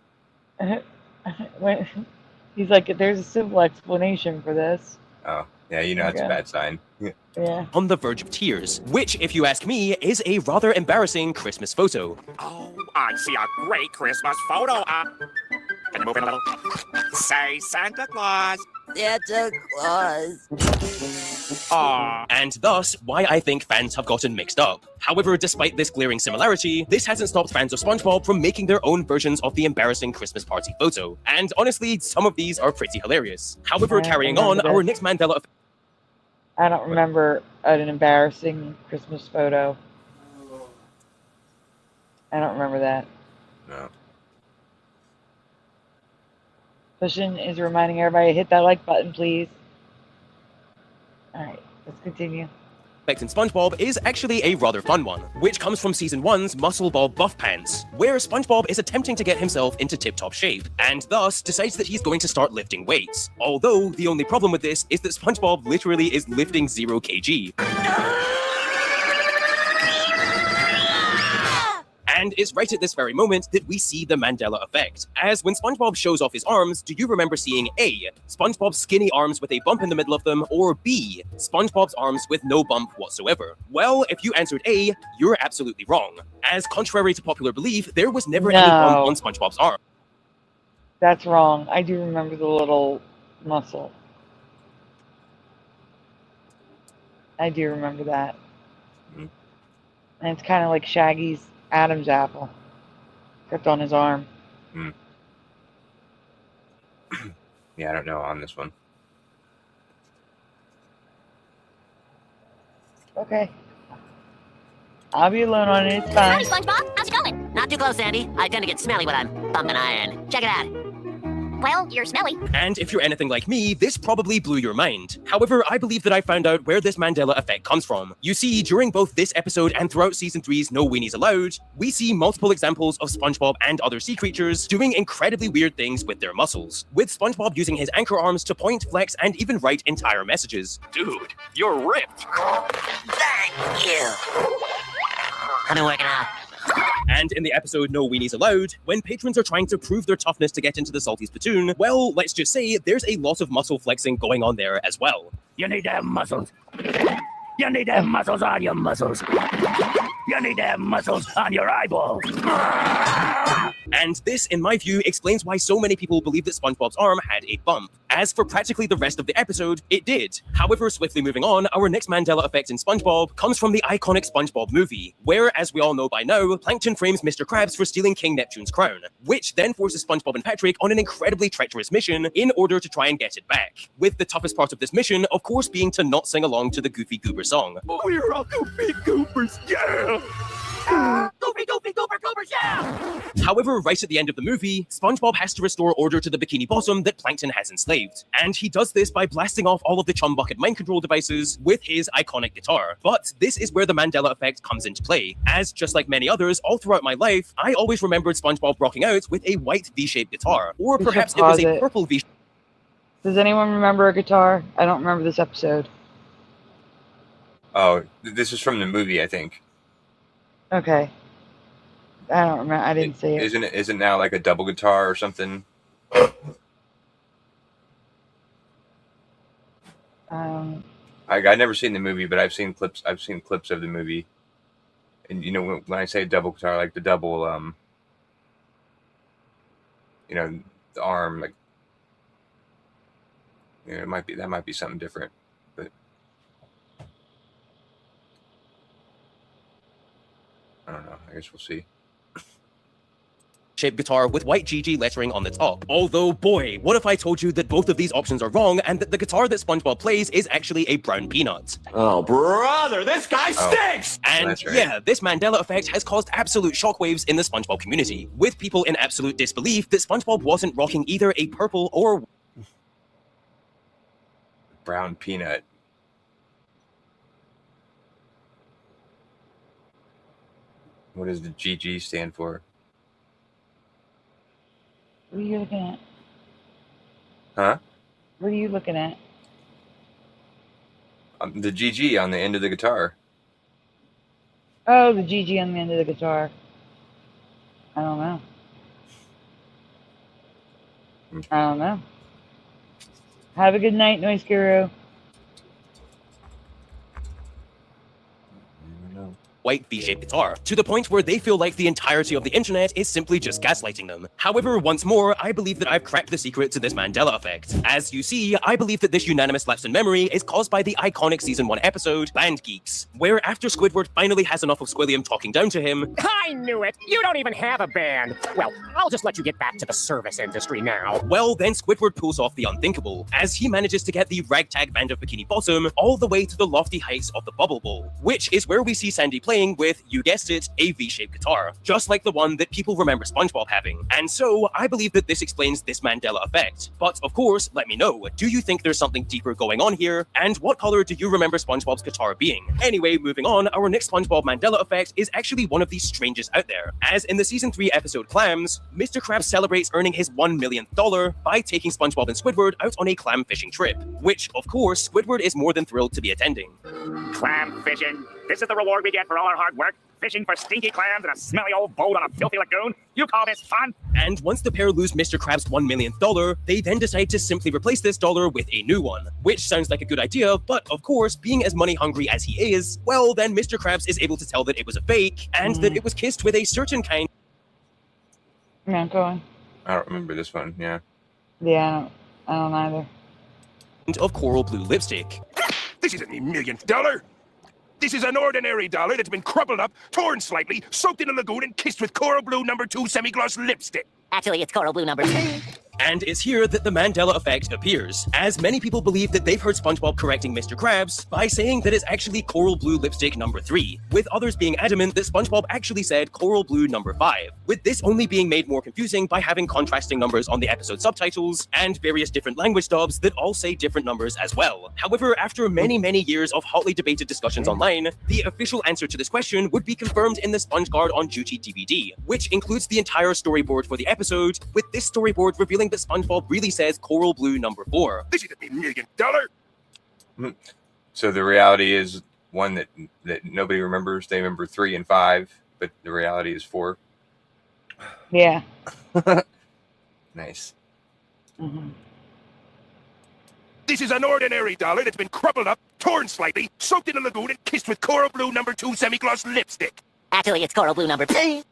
S8: He's like, there's a simple explanation for this.
S13: Oh, yeah, you know that's a bad sign.
S8: Yeah.
S7: On the verge of tears, which, if you ask me, is a rather embarrassing Christmas photo.
S9: Oh, I see a great Christmas photo. Can you move it a little? Say Santa Claus.
S10: Santa Claus.
S9: Aww.
S7: And thus, why I think fans have gotten mixed up. However, despite this glaring similarity, this hasn't stopped fans of SpongeBob from making their own versions of the embarrassing Christmas party photo. And honestly, some of these are pretty hilarious. However, carrying on, our next Mandela effect.
S8: I don't remember an embarrassing Christmas photo. I don't remember that.
S13: No.
S8: Pushing is reminding everybody to hit that like button, please. Alright, let's continue.
S7: Effect in SpongeBob is actually a rather fun one, which comes from Season 1's Muscle Bob Buff Pants, where SpongeBob is attempting to get himself into tip-top shape, and thus decides that he's going to start lifting weights. Although, the only problem with this is that SpongeBob literally is lifting 0 kg. And it's right at this very moment that we see the Mandela effect, as when SpongeBob shows off his arms, do you remember seeing A, SpongeBob's skinny arms with a bump in the middle of them, or B, SpongeBob's arms with no bump whatsoever? Well, if you answered A, you're absolutely wrong, as contrary to popular belief, there was never any bump on SpongeBob's arm.
S8: That's wrong. I do remember the little muscle. I do remember that. And it's kind of like Shaggy's Adam's apple, kept on his arm.
S13: Yeah, I don't know on this one.
S8: Okay. I'll be alone on it. It's fine.
S10: Howdy, SpongeBob. How's it going? Not too close, Sandy. I tend to get smelly when I'm bumping iron. Check it out. Well, you're smelly.
S7: And if you're anything like me, this probably blew your mind. However, I believe that I found out where this Mandela effect comes from. You see, during both this episode and throughout Season 3's No Weenies Allowed, we see multiple examples of SpongeBob and other sea creatures doing incredibly weird things with their muscles, with SpongeBob using his anchor arms to point, flex, and even write entire messages.
S9: Dude, you're ripped.
S10: Thank you. I've been working out.
S7: And in the episode No Weenies Allowed, when patrons are trying to prove their toughness to get into the Salty Spittoon, well, let's just say there's a lot of muscle flexing going on there as well.
S9: You need to have muscles. You need to have muscles on your muscles. You need to have muscles on your eyeballs.
S7: And this, in my view, explains why so many people believe that SpongeBob's arm had a bump. As for practically the rest of the episode, it did. However, swiftly moving on, our next Mandela effect in SpongeBob comes from the iconic SpongeBob movie, where, as we all know by now, Plankton frames Mr. Krabs for stealing King Neptune's crown, which then forces SpongeBob and Patrick on an incredibly treacherous mission in order to try and get it back. With the toughest part of this mission, of course, being to not sing along to the Goofy Goober song.
S9: We're all Goofy Goobers, yeah! Goofy, Goofy, Goober, Goobers, yeah!
S7: However, right at the end of the movie, SpongeBob has to restore order to the Bikini Bottom that Plankton has enslaved. And he does this by blasting off all of the Chum Bucket mind control devices with his iconic guitar. But this is where the Mandela effect comes into play, as just like many others all throughout my life, I always remembered SpongeBob rocking out with a white V-shaped guitar. Or perhaps it was a purple V-shaped.
S8: Does anyone remember a guitar? I don't remember this episode.
S13: Oh, this is from the movie, I think.
S8: Okay. I don't remember. I didn't see it.
S13: Isn't now like a double guitar or something? I've never seen the movie, but I've seen clips. I've seen clips of the movie, and you know when I say double guitar, like the double, you know, the arm, like, you know, that might be something different, but I don't know. I guess we'll see.
S7: shaped guitar with white GG lettering on the top. Although, boy, what if I told you that both of these options are wrong and that the guitar that SpongeBob plays is actually a brown peanut?
S9: Oh, brother, this guy stinks!
S7: And
S13: That's right.
S7: yeah, this Mandela effect has caused absolute shockwaves in the SpongeBob community, with people in absolute disbelief that SpongeBob wasn't rocking either a purple or
S13: Brown peanut. What does the GG stand for?
S8: What are you looking at?
S13: Huh?
S8: What are you looking at?
S13: The GG on the end of the guitar.
S8: Oh, the GG on the end of the guitar. I don't know. I don't know. Have a good night, Noise Guru.
S7: white V-shaped guitar, to the point where they feel like the entirety of the internet is simply just gaslighting them. However, once more, I believe that I've cracked the secret to this Mandela effect. As you see, I believe that this unanimous lapse in memory is caused by the iconic Season 1 episode, Band Geeks, where after Squidward finally has enough of Squilliam talking down to him,
S15: I knew it! You don't even have a band! Well, I'll just let you get back to the service industry now.
S7: well, then Squidward pulls off the unthinkable, as he manages to get the ragtag band of Bikini Bottom all the way to the lofty heights of the Bubble Bowl, which is where we see Sandy playing with, you guessed it, a V-shaped guitar, just like the one that people remember SpongeBob having. And so, I believe that this explains this Mandela effect. But of course, let me know, do you think there's something deeper going on here? And what color do you remember SpongeBob's guitar being? Anyway, moving on, our next SpongeBob Mandela effect is actually one of the strangest out there, as in the Season 3 episode Clams, Mr. Krabs celebrates earning his $1 millionth by taking SpongeBob and Squidward out on a clam fishing trip, which, of course, Squidward is more than thrilled to be attending.
S15: Clam fishing. This is the reward we get for all our hard work. Fishing for stinky clams in a smelly old boat on a filthy lagoon? You call this fun?
S7: And once the pair lose Mr. Krabs' $1 millionth, they then decide to simply replace this dollar with a new one, which sounds like a good idea, but of course, being as money hungry as he is, well, then Mr. Krabs is able to tell that it was a fake, and that it was kissed with a certain kind.
S8: Yeah, go on.
S13: I don't remember this one, yeah.
S8: Yeah, I don't either.
S7: Of coral blue lipstick.
S9: This isn't the millionth dollar. This is an ordinary dollar that's been crumpled up, torn slightly, soaked in a lagoon, and kissed with coral blue #2 semi-gloss lipstick.
S10: Actually, it's coral blue #2.
S7: And it's here that the Mandela effect appears, as many people believe that they've heard SpongeBob correcting Mr. Krabs by saying that it's actually coral blue lipstick #3, with others being adamant that SpongeBob actually said coral blue #5, with this only being made more confusing by having contrasting numbers on the episode subtitles and various different language dubs that all say different numbers as well. However, after many, many years of hotly debated discussions online, the official answer to this question would be confirmed in the SpongeGuard on Duty DVD, which includes the entire storyboard for the episode, with this storyboard revealing that SpongeBob really says coral blue #4.
S9: This isn't the millionth dollar.
S13: So the reality is one that nobody remembers. They remember 3 and 5, but the reality is 4.
S8: Yeah.
S13: Nice.
S8: Mm-hmm.
S9: This is an ordinary dollar that's been crumpled up, torn slightly, soaked in a lagoon, and kissed with coral blue #2 semi-gloss lipstick.
S10: Actually, it's coral blue #4.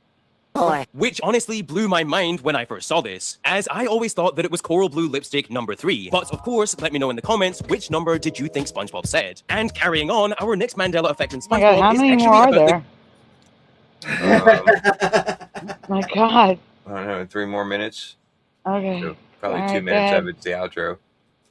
S7: Which honestly blew my mind when I first saw this, as I always thought that it was coral blue lipstick #3. But of course, let me know in the comments which number did you think SpongeBob said. And carrying on, our next Mandela effect in SpongeBob
S8: My God, how
S7: is
S8: many
S7: actually
S8: more are
S7: about
S8: there? My God.
S13: I don't know, 3 more minutes.
S8: Okay.
S13: So probably
S8: All
S13: 2
S8: right,
S13: minutes
S8: go
S13: of it's the outro.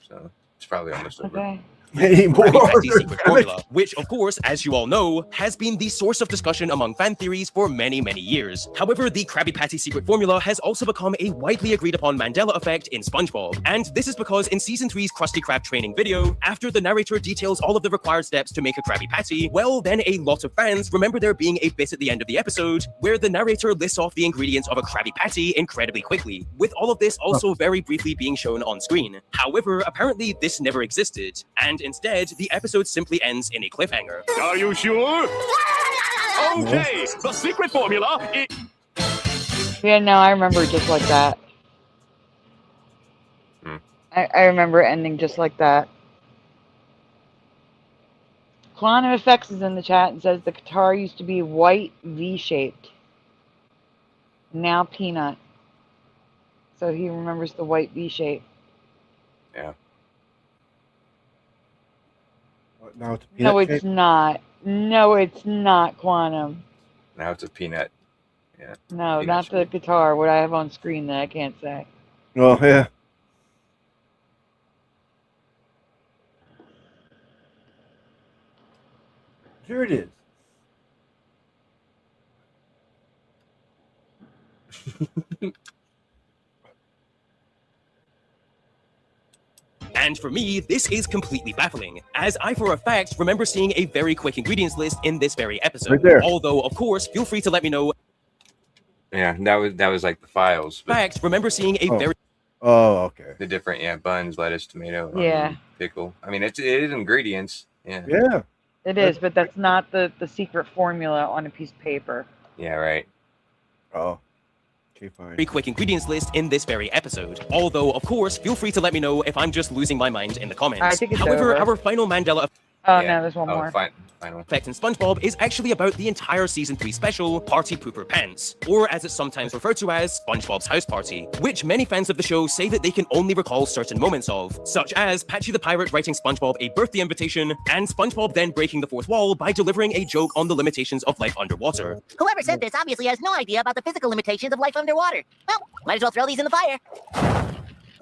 S13: So it's probably almost over.
S8: Okay.
S7: Krabby Patty's secret formula, which, of course, as you all know, has been the source of discussion among fan theories for many, many years. However, the Krabby Patty secret formula has also become a widely agreed upon Mandela effect in SpongeBob. And this is because in Season 3's Krusty Krab training video, after the narrator details all of the required steps to make a Krabby Patty, well, then a lot of fans remember there being a bit at the end of the episode where the narrator lists off the ingredients of a Krabby Patty incredibly quickly, with all of this also very briefly being shown on screen. However, apparently this never existed, and instead, the episode simply ends in a cliffhanger.
S9: Are you sure? Okay, the secret formula is...
S8: Yeah, no, I remember just like that. I remember it ending just like that. Quantum Effects is in the chat and says the guitar used to be white V-shaped. Now peanut. So he remembers the white V-shape.
S13: Yeah.
S2: Now it's a
S8: No,
S2: peanut
S8: it's
S2: shape.
S8: not. No, it's not, Quantum.
S13: Now it's a peanut. Yeah.
S8: No,
S13: Maybe
S8: not the guitar. What I have on screen that I can't say.
S2: Oh, yeah. Sure it is.
S7: And for me, this is completely baffling, as I for a fact remember seeing a very quick ingredients list in this very episode.
S2: Right there.
S7: Although, of course, feel free to let me know.
S13: Yeah, that was like the files. But
S7: Fact, remember seeing a very
S2: okay.
S13: The different buns, lettuce, tomato,
S8: Yeah.
S13: onion, pickle. I mean, it is ingredients. Yeah.
S2: Yeah.
S8: It is, but that's not the secret formula on a piece of paper.
S13: Yeah. Right.
S2: Oh. Okay, fine.
S7: very quick ingredients list in this very episode. Although, of course, feel free to let me know if I'm just losing my mind in the comments.
S8: I think it's
S7: However,
S8: over.
S7: our final Mandela
S8: Oh, no, there's one more.
S13: Final
S7: Effect in SpongeBob is actually about the entire Season 3 special, Party Pooper Pants, or as it's sometimes referred to as, SpongeBob's House Party, which many fans of the show say that they can only recall certain moments of, such as Patchy the Pirate writing SpongeBob a birthday invitation, and SpongeBob then breaking the fourth wall by delivering a joke on the limitations of life underwater.
S10: Whoever said this obviously has no idea about the physical limitations of life underwater. Well, might as well throw these in the fire.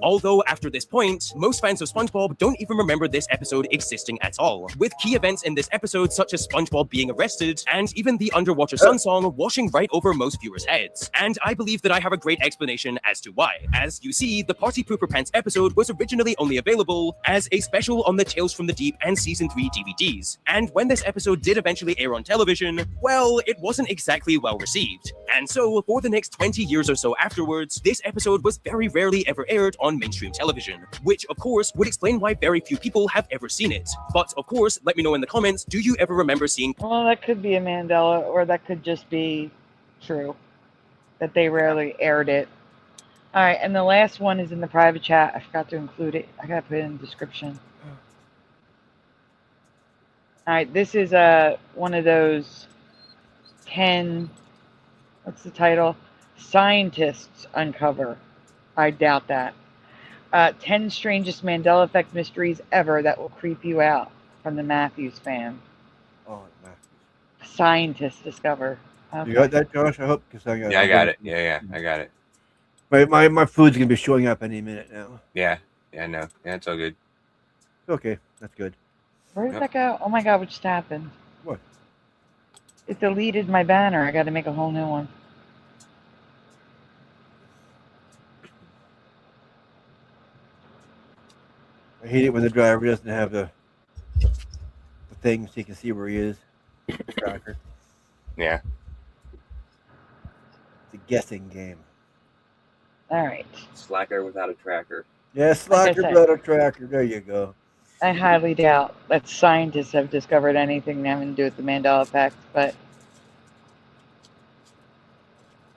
S7: Although, after this point, most fans of SpongeBob don't even remember this episode existing at all, with key events in this episode such as SpongeBob being arrested, and even the Underwater Sun song washing right over most viewers' heads. And I believe that I have a great explanation as to why. As you see, the Party Pooper Pants episode was originally only available as a special on the Tales from the Deep and Season 3 DVDs, and when this episode did eventually air on television, well, it wasn't exactly well received. And so, for the next 20 years or so afterwards, this episode was very rarely ever aired on mainstream television, which of course would explain why very few people have ever seen it. But of course, let me know in the comments, do you ever remember seeing...
S8: Well, that could be a Mandela, or that could just be true, that they rarely aired it. All right, and the last one is in the private chat. I forgot to include it. I gotta put it in the description. All right, this is one of those 10, what's the title? Scientists uncover. I doubt that. 10 strangest Mandela Effect mysteries ever that will creep you out, from the Matthews fan.
S2: Oh, Matthews.
S8: Scientists discover. Okay.
S2: You got that, Josh? I hope. Cause I got
S13: I got it. Yeah, I got it.
S2: My food's gonna be showing up any minute now.
S13: Yeah, no. Yeah, it's all good.
S2: Okay, that's good.
S8: Where did that go? Oh my god, what just happened?
S2: What?
S8: It deleted my banner. I gotta make a whole new one.
S2: I hate it when the driver doesn't have the thing so you can see where he is. Tracker.
S13: Yeah.
S2: It's a guessing game.
S8: All right.
S13: Slacker without a tracker.
S2: Yeah, slacker without a tracker. There you go.
S8: I highly doubt that scientists have discovered anything having to do with the Mandela Effect, but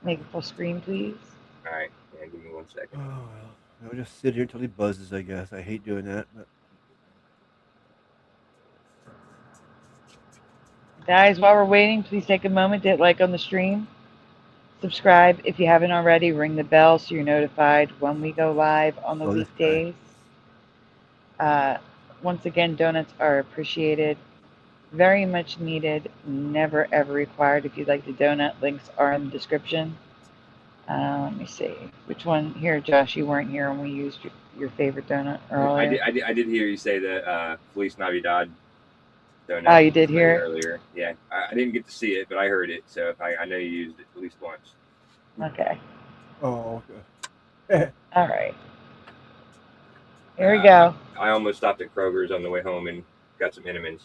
S8: make it full screen, please.
S13: All right. Yeah, give me 1 second.
S2: Oh, well. I'll just sit here until he buzzes, I guess. I hate doing that. But...
S8: Guys, while we're waiting, please take a moment to hit like on the stream. Subscribe if you haven't already. Ring the bell so you're notified when we go live on the weekdays. Once again, donuts are appreciated. Very much needed. Never ever required. If you'd like the donut, links are in the description. Let me see. Which one? Here, Josh, you weren't here when we used your favorite donut earlier.
S13: I did hear you say the Feliz Navidad donut.
S8: Oh, you did hear it?
S13: Earlier. Yeah, I didn't get to see it, but I heard it, so I know you used it at least once.
S8: Okay.
S2: Oh, okay.
S8: All right. Here we go.
S13: I almost stopped at Kroger's on the way home and got some Entenmann's.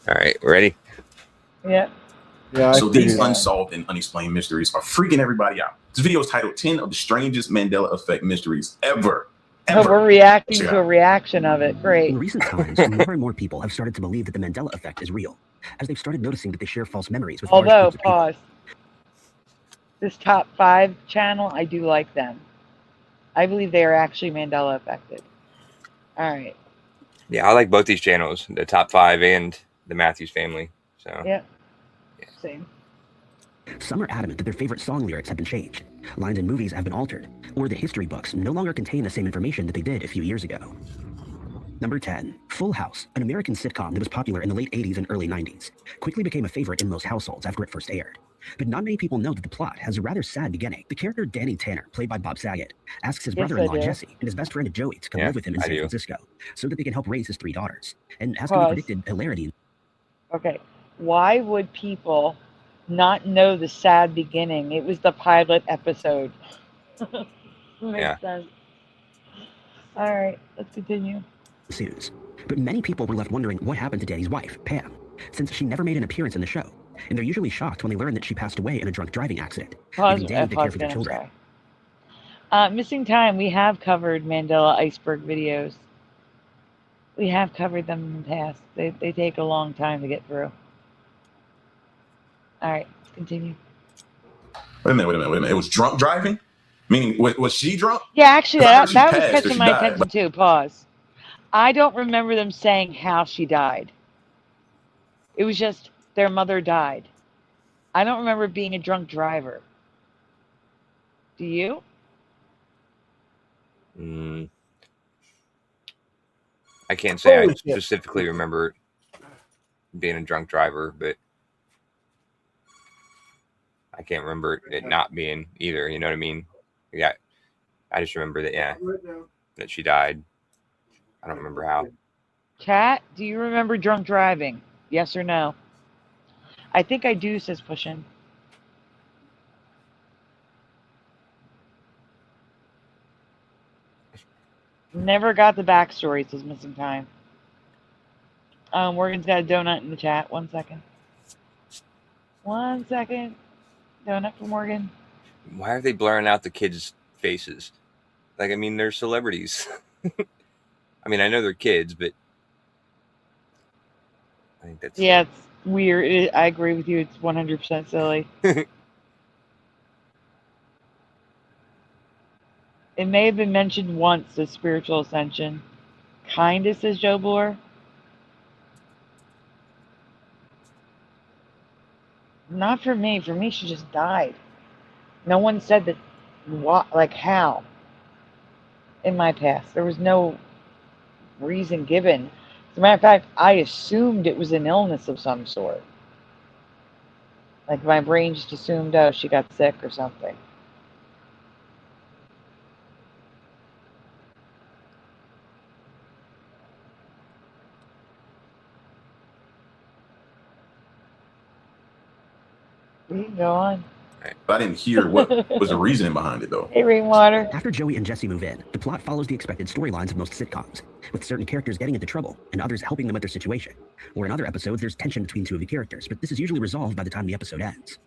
S13: All right, ready?
S8: Yeah.
S16: So these unsolved and unexplained mysteries are freaking everybody out. This video is titled 10 of the strangest Mandela Effect mysteries ever.
S8: So we're reacting to a reaction of it. Great.
S17: In recent times, more and more people have started to believe that the Mandela Effect is real, as they've started noticing that they share false memories with large
S8: Although,
S17: groups of people.
S8: pause. This top 5 channel, I do like them. I believe they are actually Mandela affected. All right.
S13: Yeah, I like both these channels, the top 5 and the Matthews family. So
S8: yeah. Same.
S17: Some are adamant that their favorite song lyrics have been changed, lines in movies have been altered, or the history books no longer contain the same information that they did a few years ago. Number 10, Full House, an American sitcom that was popular in the late 80s and early 90s, quickly became a favorite in most households after it first aired. But not many people know that the plot has a rather sad beginning. The character Danny Tanner, played by Bob Saget, asks his brother-in-law Jesse and his best friend Joey to come live with him in San Francisco so that they can help raise his 3 daughters. And as can be predicted, hilarity.
S8: Okay, why would people not know the sad beginning? It was the pilot episode. Makes sense. All right, let's continue.
S17: Ensues. But many people were left wondering what happened to Danny's wife, Pam, since she never made an appearance in the show. And they're usually shocked when they learn that she passed away in a drunk driving accident, leaving Danny to care for their children.
S8: Missing time, we have covered Mandela iceberg videos. We have covered them in the past. They take a long time to get through. All right, let's continue.
S16: Wait a minute. It was drunk driving? Meaning, was she drunk?
S8: Yeah, actually, that was catching my
S16: died,
S8: attention too. Pause. I don't remember them saying how she died. It was just their mother died. I don't remember being a drunk driver. Do you?
S13: I can't say I specifically remember being a drunk driver, but I can't remember it not being either. You know what I mean? Yeah, I just remember that. That she died. I don't remember how.
S8: Kat, do you remember drunk driving? Yes or no? I think I do, says Pushin. Never got the backstory, says Missing Time. Morgan's got a donut in the chat. 1 second. 1 second. Donut for Morgan.
S13: Why are they blurring out the kids' faces? Like, I mean, they're celebrities. I mean, I know they're kids, but I think that's...
S8: Yeah, it's weird. I agree with you. It's 100% silly. It may have been mentioned once, the spiritual ascension. Kinda, says Joe Bloor. Not for me. For me, she just died. No one said that, what, like how, in my past. There was no reason given. As a matter of fact, I assumed it was an illness of some sort. Like my brain just assumed, oh, she got sick or something. We can go on.
S16: I didn't hear what was the reasoning behind it, though.
S8: Hey, Rainwater.
S17: After Joey and Jesse move in, the plot follows the expected storylines of most sitcoms, with certain characters getting into trouble and others helping them with their situation. Or in other episodes, there's tension between 2 of the characters, but this is usually resolved by the time the episode ends.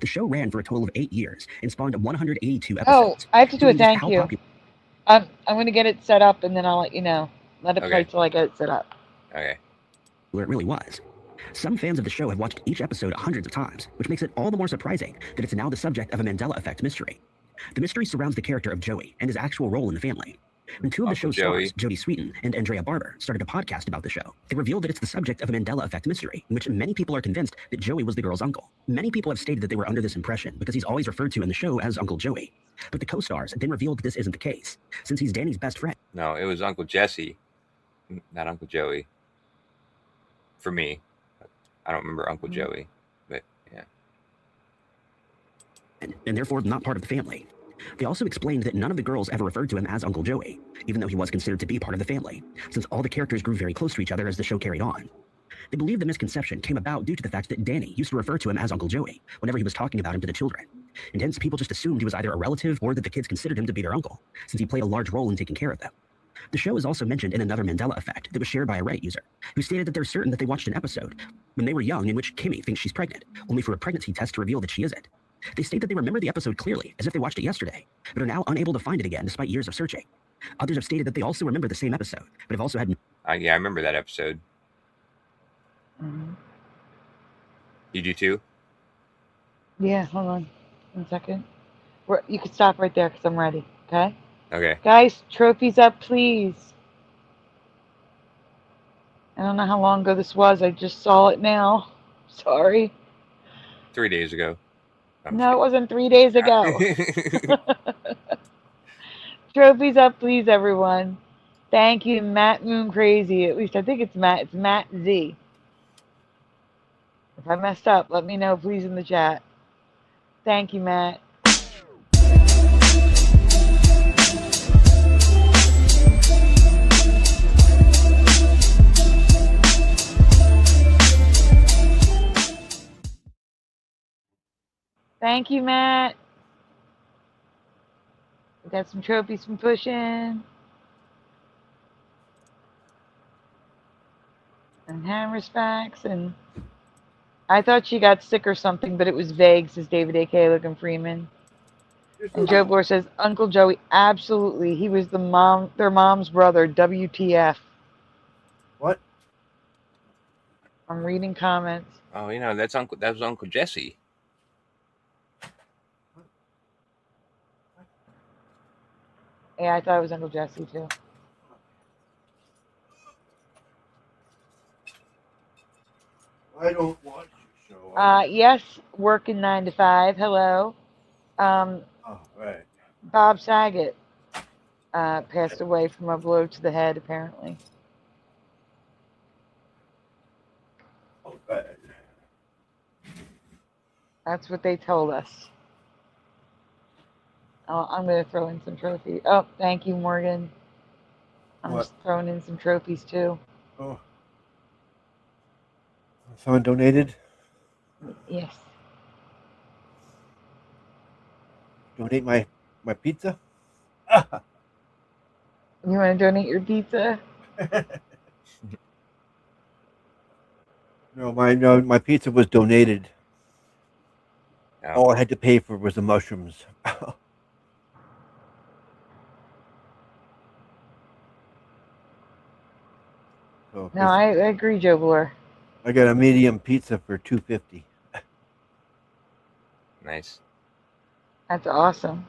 S17: The show ran for a total of 8 years and spawned 182 episodes.
S8: Oh, I have to do a thank you. I'm going to get it set up and then I'll let you know. Let it play till I get it set up.
S13: Okay.
S17: Where it really was. Some fans of the show have watched each episode hundreds of times, which makes it all the more surprising that it's now the subject of a Mandela Effect mystery. The mystery surrounds the character of Joey and his actual role in the family. When 2 of the show's stars, Jodie Sweetin and Andrea Barber, started a podcast about the show, they revealed that it's the subject of a Mandela Effect mystery, in which many people are convinced that Joey was the girl's uncle. Many people have stated that they were under this impression because he's always referred to in the show as Uncle Joey. But the co-stars then revealed that this isn't the case, since he's Danny's best friend.
S13: No, it was Uncle Jesse, not Uncle Joey. For me. I don't remember Uncle Joey, but yeah.
S17: And therefore not part of the family. They also explained that none of the girls ever referred to him as Uncle Joey, even though he was considered to be part of the family, since all the characters grew very close to each other as the show carried on. They believe the misconception came about due to the fact that Danny used to refer to him as Uncle Joey whenever he was talking about him to the children, and hence people just assumed he was either a relative or that the kids considered him to be their uncle, since he played a large role in taking care of them. The show is also mentioned in another Mandela Effect that was shared by a Reddit user, who stated that they're certain that they watched an episode when they were young in which Kimmy thinks she's pregnant, only for a pregnancy test to reveal that she isn't. They state that they remember the episode clearly, as if they watched it yesterday, but are now unable to find it again despite years of searching. Others have stated that they also remember the same episode, but have also had...
S13: yeah, I remember that episode. You do too?
S8: Yeah, hold on. 1 second. You can stop right there because I'm ready, okay?
S13: Okay.
S8: Guys, trophies up, please. I don't know how long ago this was. I just saw it now. Sorry.
S13: 3 days ago.
S8: No, it wasn't 3 days ago. Trophies up, please, everyone. Thank you, Matt Moon Crazy. At least I think it's Matt. It's Matt Z. If I messed up, let me know, please, in the chat. Thank you, Matt. Thank you, Matt. We got some trophies from Pushing. And Hammer's facts. And I thought she got sick or something, but it was vague, says David A.K. Logan Freeman. And Joe Bloor says, Uncle Joey, absolutely. He was their mom's brother, WTF.
S2: What?
S8: I'm reading comments.
S11: Oh, you know, that was Uncle Jesse.
S8: Yeah, I thought it was Uncle Jesse, too.
S2: I don't watch your show.
S8: Yes, working 9 to 5. Hello.
S2: Oh, right.
S8: Bob Saget passed away from a blow to the head, apparently.
S2: Oh, right.
S8: That's what they told us. Oh, I'm going to throw in some trophies. Oh, thank you, Morgan. I'm
S2: What?
S8: just throwing in some trophies, too.
S2: Oh. Someone donated?
S8: Yes.
S2: Donate my pizza?
S8: You want to donate your pizza?
S2: No, my pizza was donated.
S11: Oh.
S2: All I had to pay for was the mushrooms. So
S8: No, I agree, Joe Bloor.
S2: I got a medium pizza for $2.50.
S11: Nice.
S8: That's awesome.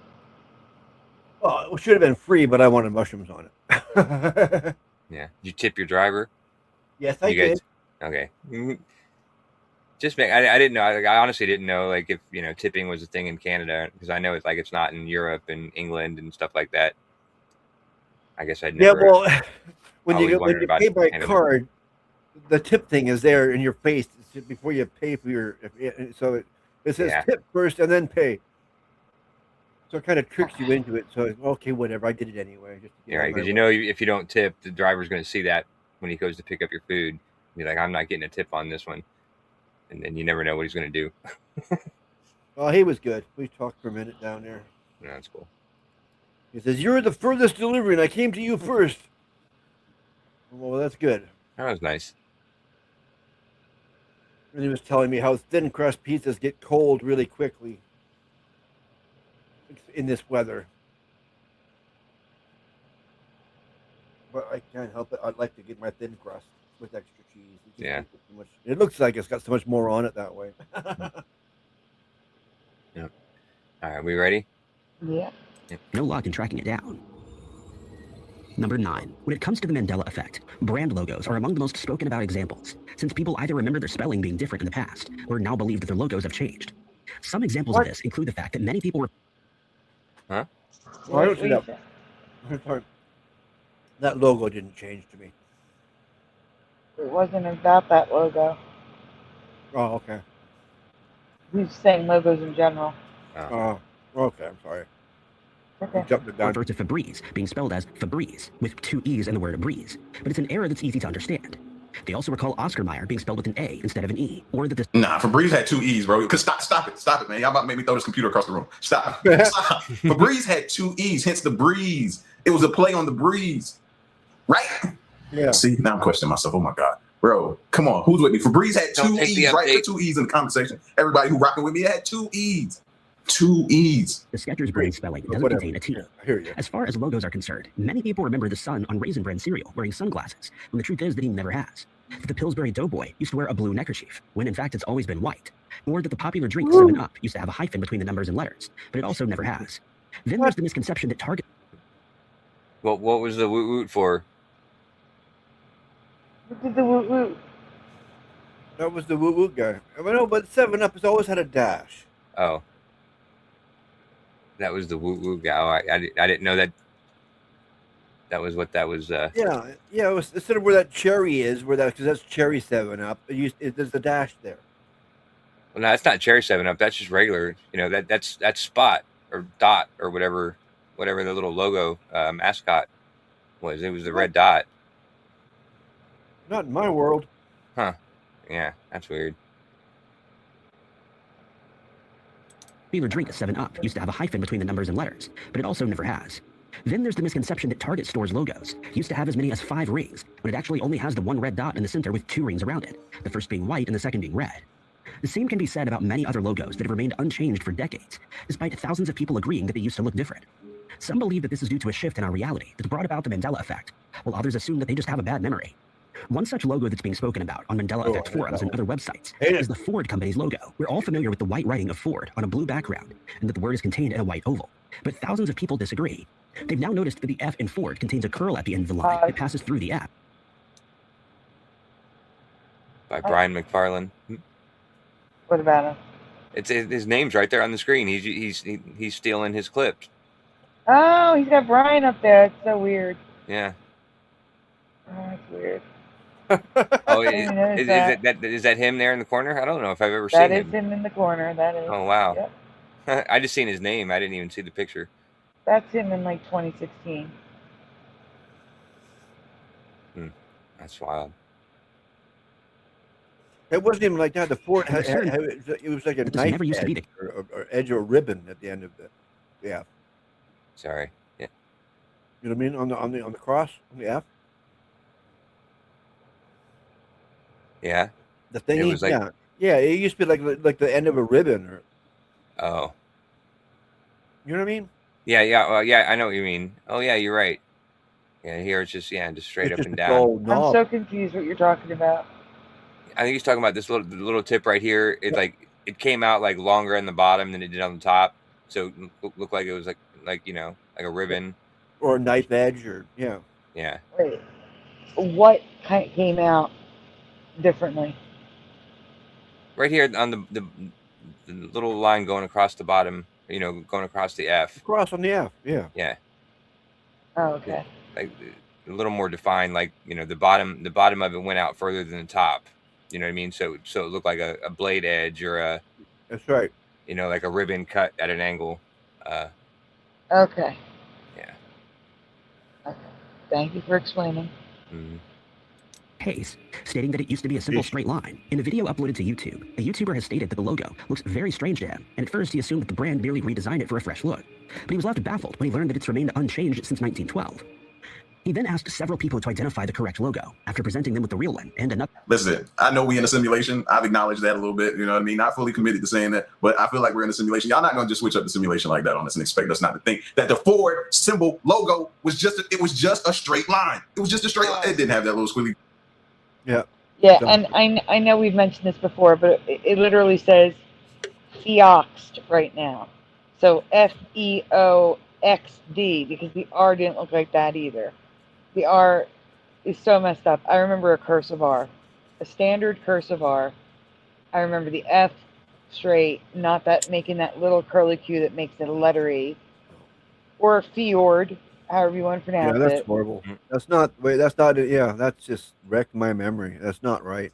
S2: Well, it should have been free, but I wanted mushrooms on it.
S11: Yeah. Did you tip your driver?
S2: Yes, I did.
S11: Okay. Just I didn't know. I honestly didn't know, like, if tipping was a thing in Canada, because I know it's not in Europe and England and stuff like that. I guess I'd never.
S2: Yeah, well, when you pay by
S11: Canada.
S2: card, the tip thing is there in your face before you pay for your. So it says tip first and then pay. So it kind of tricks you into it. So okay, whatever. I did it anyway. Just to get
S11: Right, because if you don't tip, the driver's going to see that when he goes to pick up your food. Be like, I'm not getting a tip on this one, and then you never know what he's going to do.
S2: Well, he was good. We talked for a minute down there.
S11: Yeah, that's cool.
S2: He says, "You're the furthest delivery, and I came to you first." Well, that's good.
S11: That was nice.
S2: And he was telling me how thin crust pizzas get cold really quickly in this weather. But I can't help it. I'd like to get my thin crust with extra cheese. It looks like it's got so much more on it that way.
S11: Yeah. All right, we ready?
S8: Yeah.
S17: No luck in tracking it down. Number 9. When it comes to the Mandela effect, brand logos are among the most spoken about examples, since people either remember their spelling being different in the past, or now believe that their logos have changed. Some examples of this include the fact that many people were...
S11: Huh?
S2: Well, I don't see that. That logo didn't change to me.
S8: It wasn't about that logo.
S2: Oh, okay.
S8: He's saying logos in general.
S2: Oh, okay. I'm sorry.
S8: Okay.
S17: Refer to Febreze being spelled as Febreze, with 2 E's in the word breeze, but it's an error that's easy to understand. They also recall Oscar Mayer being spelled with an A instead of an E, or that this...
S16: Nah, Febreze had 2 E's, bro. Cause stop it, man. Y'all about to make me throw this computer across the room. Stop. Febreze had 2 E's, hence the breeze. It was a play on the breeze, right?
S2: Yeah.
S16: See, now I'm questioning myself. Oh my God, bro, come on, who's with me? Febreze had 2 E's, right? Put 2 E's in the comment section. Everybody who rocking with me, it had 2 E's. 2 E's.
S17: The Skechers brand spelling doesn't contain a T.
S2: I hear you.
S17: As far as logos are concerned, many people remember the sun on Raisin Bran cereal wearing sunglasses, when the truth is that he never has. That the Pillsbury Doughboy used to wear a blue neckerchief, when in fact it's always been white. Or that the popular drink 7-Up used to have a hyphen between the numbers and letters, but it also never has. Then there's the misconception that Target...
S11: What was the woot woot for?
S8: What did the woot woot?
S2: That was the woot woot guy. I mean, no, but 7-Up has always had a dash.
S11: Oh. That was the woot woot guy. Oh, I didn't know that. That was what that was.
S2: Yeah, it was instead of where that cherry is, because that's cherry 7-Up. There's a dash there.
S11: Well, no, that's not cherry 7-Up. That's just regular. That's Spot or Dot or whatever the little logo mascot was. It was the red dot.
S2: Not in my world.
S11: Huh? Yeah, that's weird.
S17: Popular drink 7-Up used to have a hyphen between the numbers and letters, but it also never has. Then there's the misconception that Target stores logos used to have as many as 5 rings, when it actually only has the one red dot in the center with 2 rings around it, the first being white and the second being red. The same can be said about many other logos that have remained unchanged for decades, despite thousands of people agreeing that they used to look different. Some believe that this is due to a shift in our reality that brought about the Mandela Effect, while others assume that they just have a bad memory. One such logo that's being spoken about on Mandela Effect forums and other websites is the Ford company's logo. We're all familiar with the white writing of Ford on a blue background, and that the word is contained in a white oval. But thousands of people disagree. They've now noticed that the F in Ford contains a curl at the end of the line that passes through the F.
S11: By Brian McFarlane.
S8: What about him?
S11: It's his name's right there on the screen. He's stealing his clips.
S8: Oh, he's got Brian up there. It's so weird.
S11: Yeah.
S8: Oh, that's weird.
S11: Oh, is that him there in the corner? I don't know if I've ever seen him.
S8: That is him in the corner. That is.
S11: Oh, wow.
S8: Yep.
S11: I just seen his name. I didn't even see the picture.
S8: That's him in like 2016.
S11: That's wild.
S2: It wasn't even like that. The Ford it was like a knife
S17: never used to be
S2: edge or edge or ribbon at the end of it. Yeah.
S11: Sorry. Yeah.
S2: You know what I mean? On the cross, on the F.
S11: Yeah.
S2: The thing
S11: was like,
S2: yeah. It used to be like the end of a ribbon or.
S11: Oh.
S2: You know what I mean?
S11: Yeah. Well, yeah. I know what you mean. Oh, yeah. You're right. Yeah. Here it's just straight up and down.
S8: I'm so confused what you're talking about.
S11: I think he's talking about this little tip right here. It's like it came out like longer in the bottom than it did on the top, so it looked like it was like like a ribbon
S2: or a knife edge or yeah.
S8: Wait, what came out differently?
S11: Right here on the little line going across the bottom, going across the F.
S2: Across on the F, yeah.
S11: Yeah.
S8: Oh, okay.
S11: Like a little more defined, like the bottom of it went out further than the top. You know what I mean? So it looked like a blade edge or a.
S2: That's right.
S11: Like a ribbon cut at an angle.
S8: Okay.
S11: Yeah.
S8: Okay. Thank you for explaining.
S11: Mm-hmm.
S17: Case, stating that it used to be a simple straight line. In a video uploaded to YouTube, a YouTuber has stated that the logo looks very strange to him, and at first he assumed that the brand merely redesigned it for a fresh look. But he was left baffled when he learned that it's remained unchanged since 1912. He then asked several people to identify the correct logo after presenting them with the real one and another.
S16: Listen, I know we in a simulation. I've acknowledged that a little bit. You know what I mean? Not fully committed to saying that, but I feel like we're in a simulation. Y'all not going to just switch up the simulation like that on us and expect us not to think that the Ford symbol logo was just a straight line. It was just a straight line. It didn't have that little squiggly.
S2: Yeah.
S8: Yeah, and I know we've mentioned this before, but it literally says FEOXD right now. So FEOXD, because the R didn't look like that either. The R is so messed up. I remember a cursive R, a standard cursive R. I remember the F straight, not that making that little curly Q that makes it a letter E, or a fjord, however you want to pronounce it.
S2: Yeah, that's horrible. That's not. Wait, that's not. Yeah, that's just wrecked my memory. That's not right.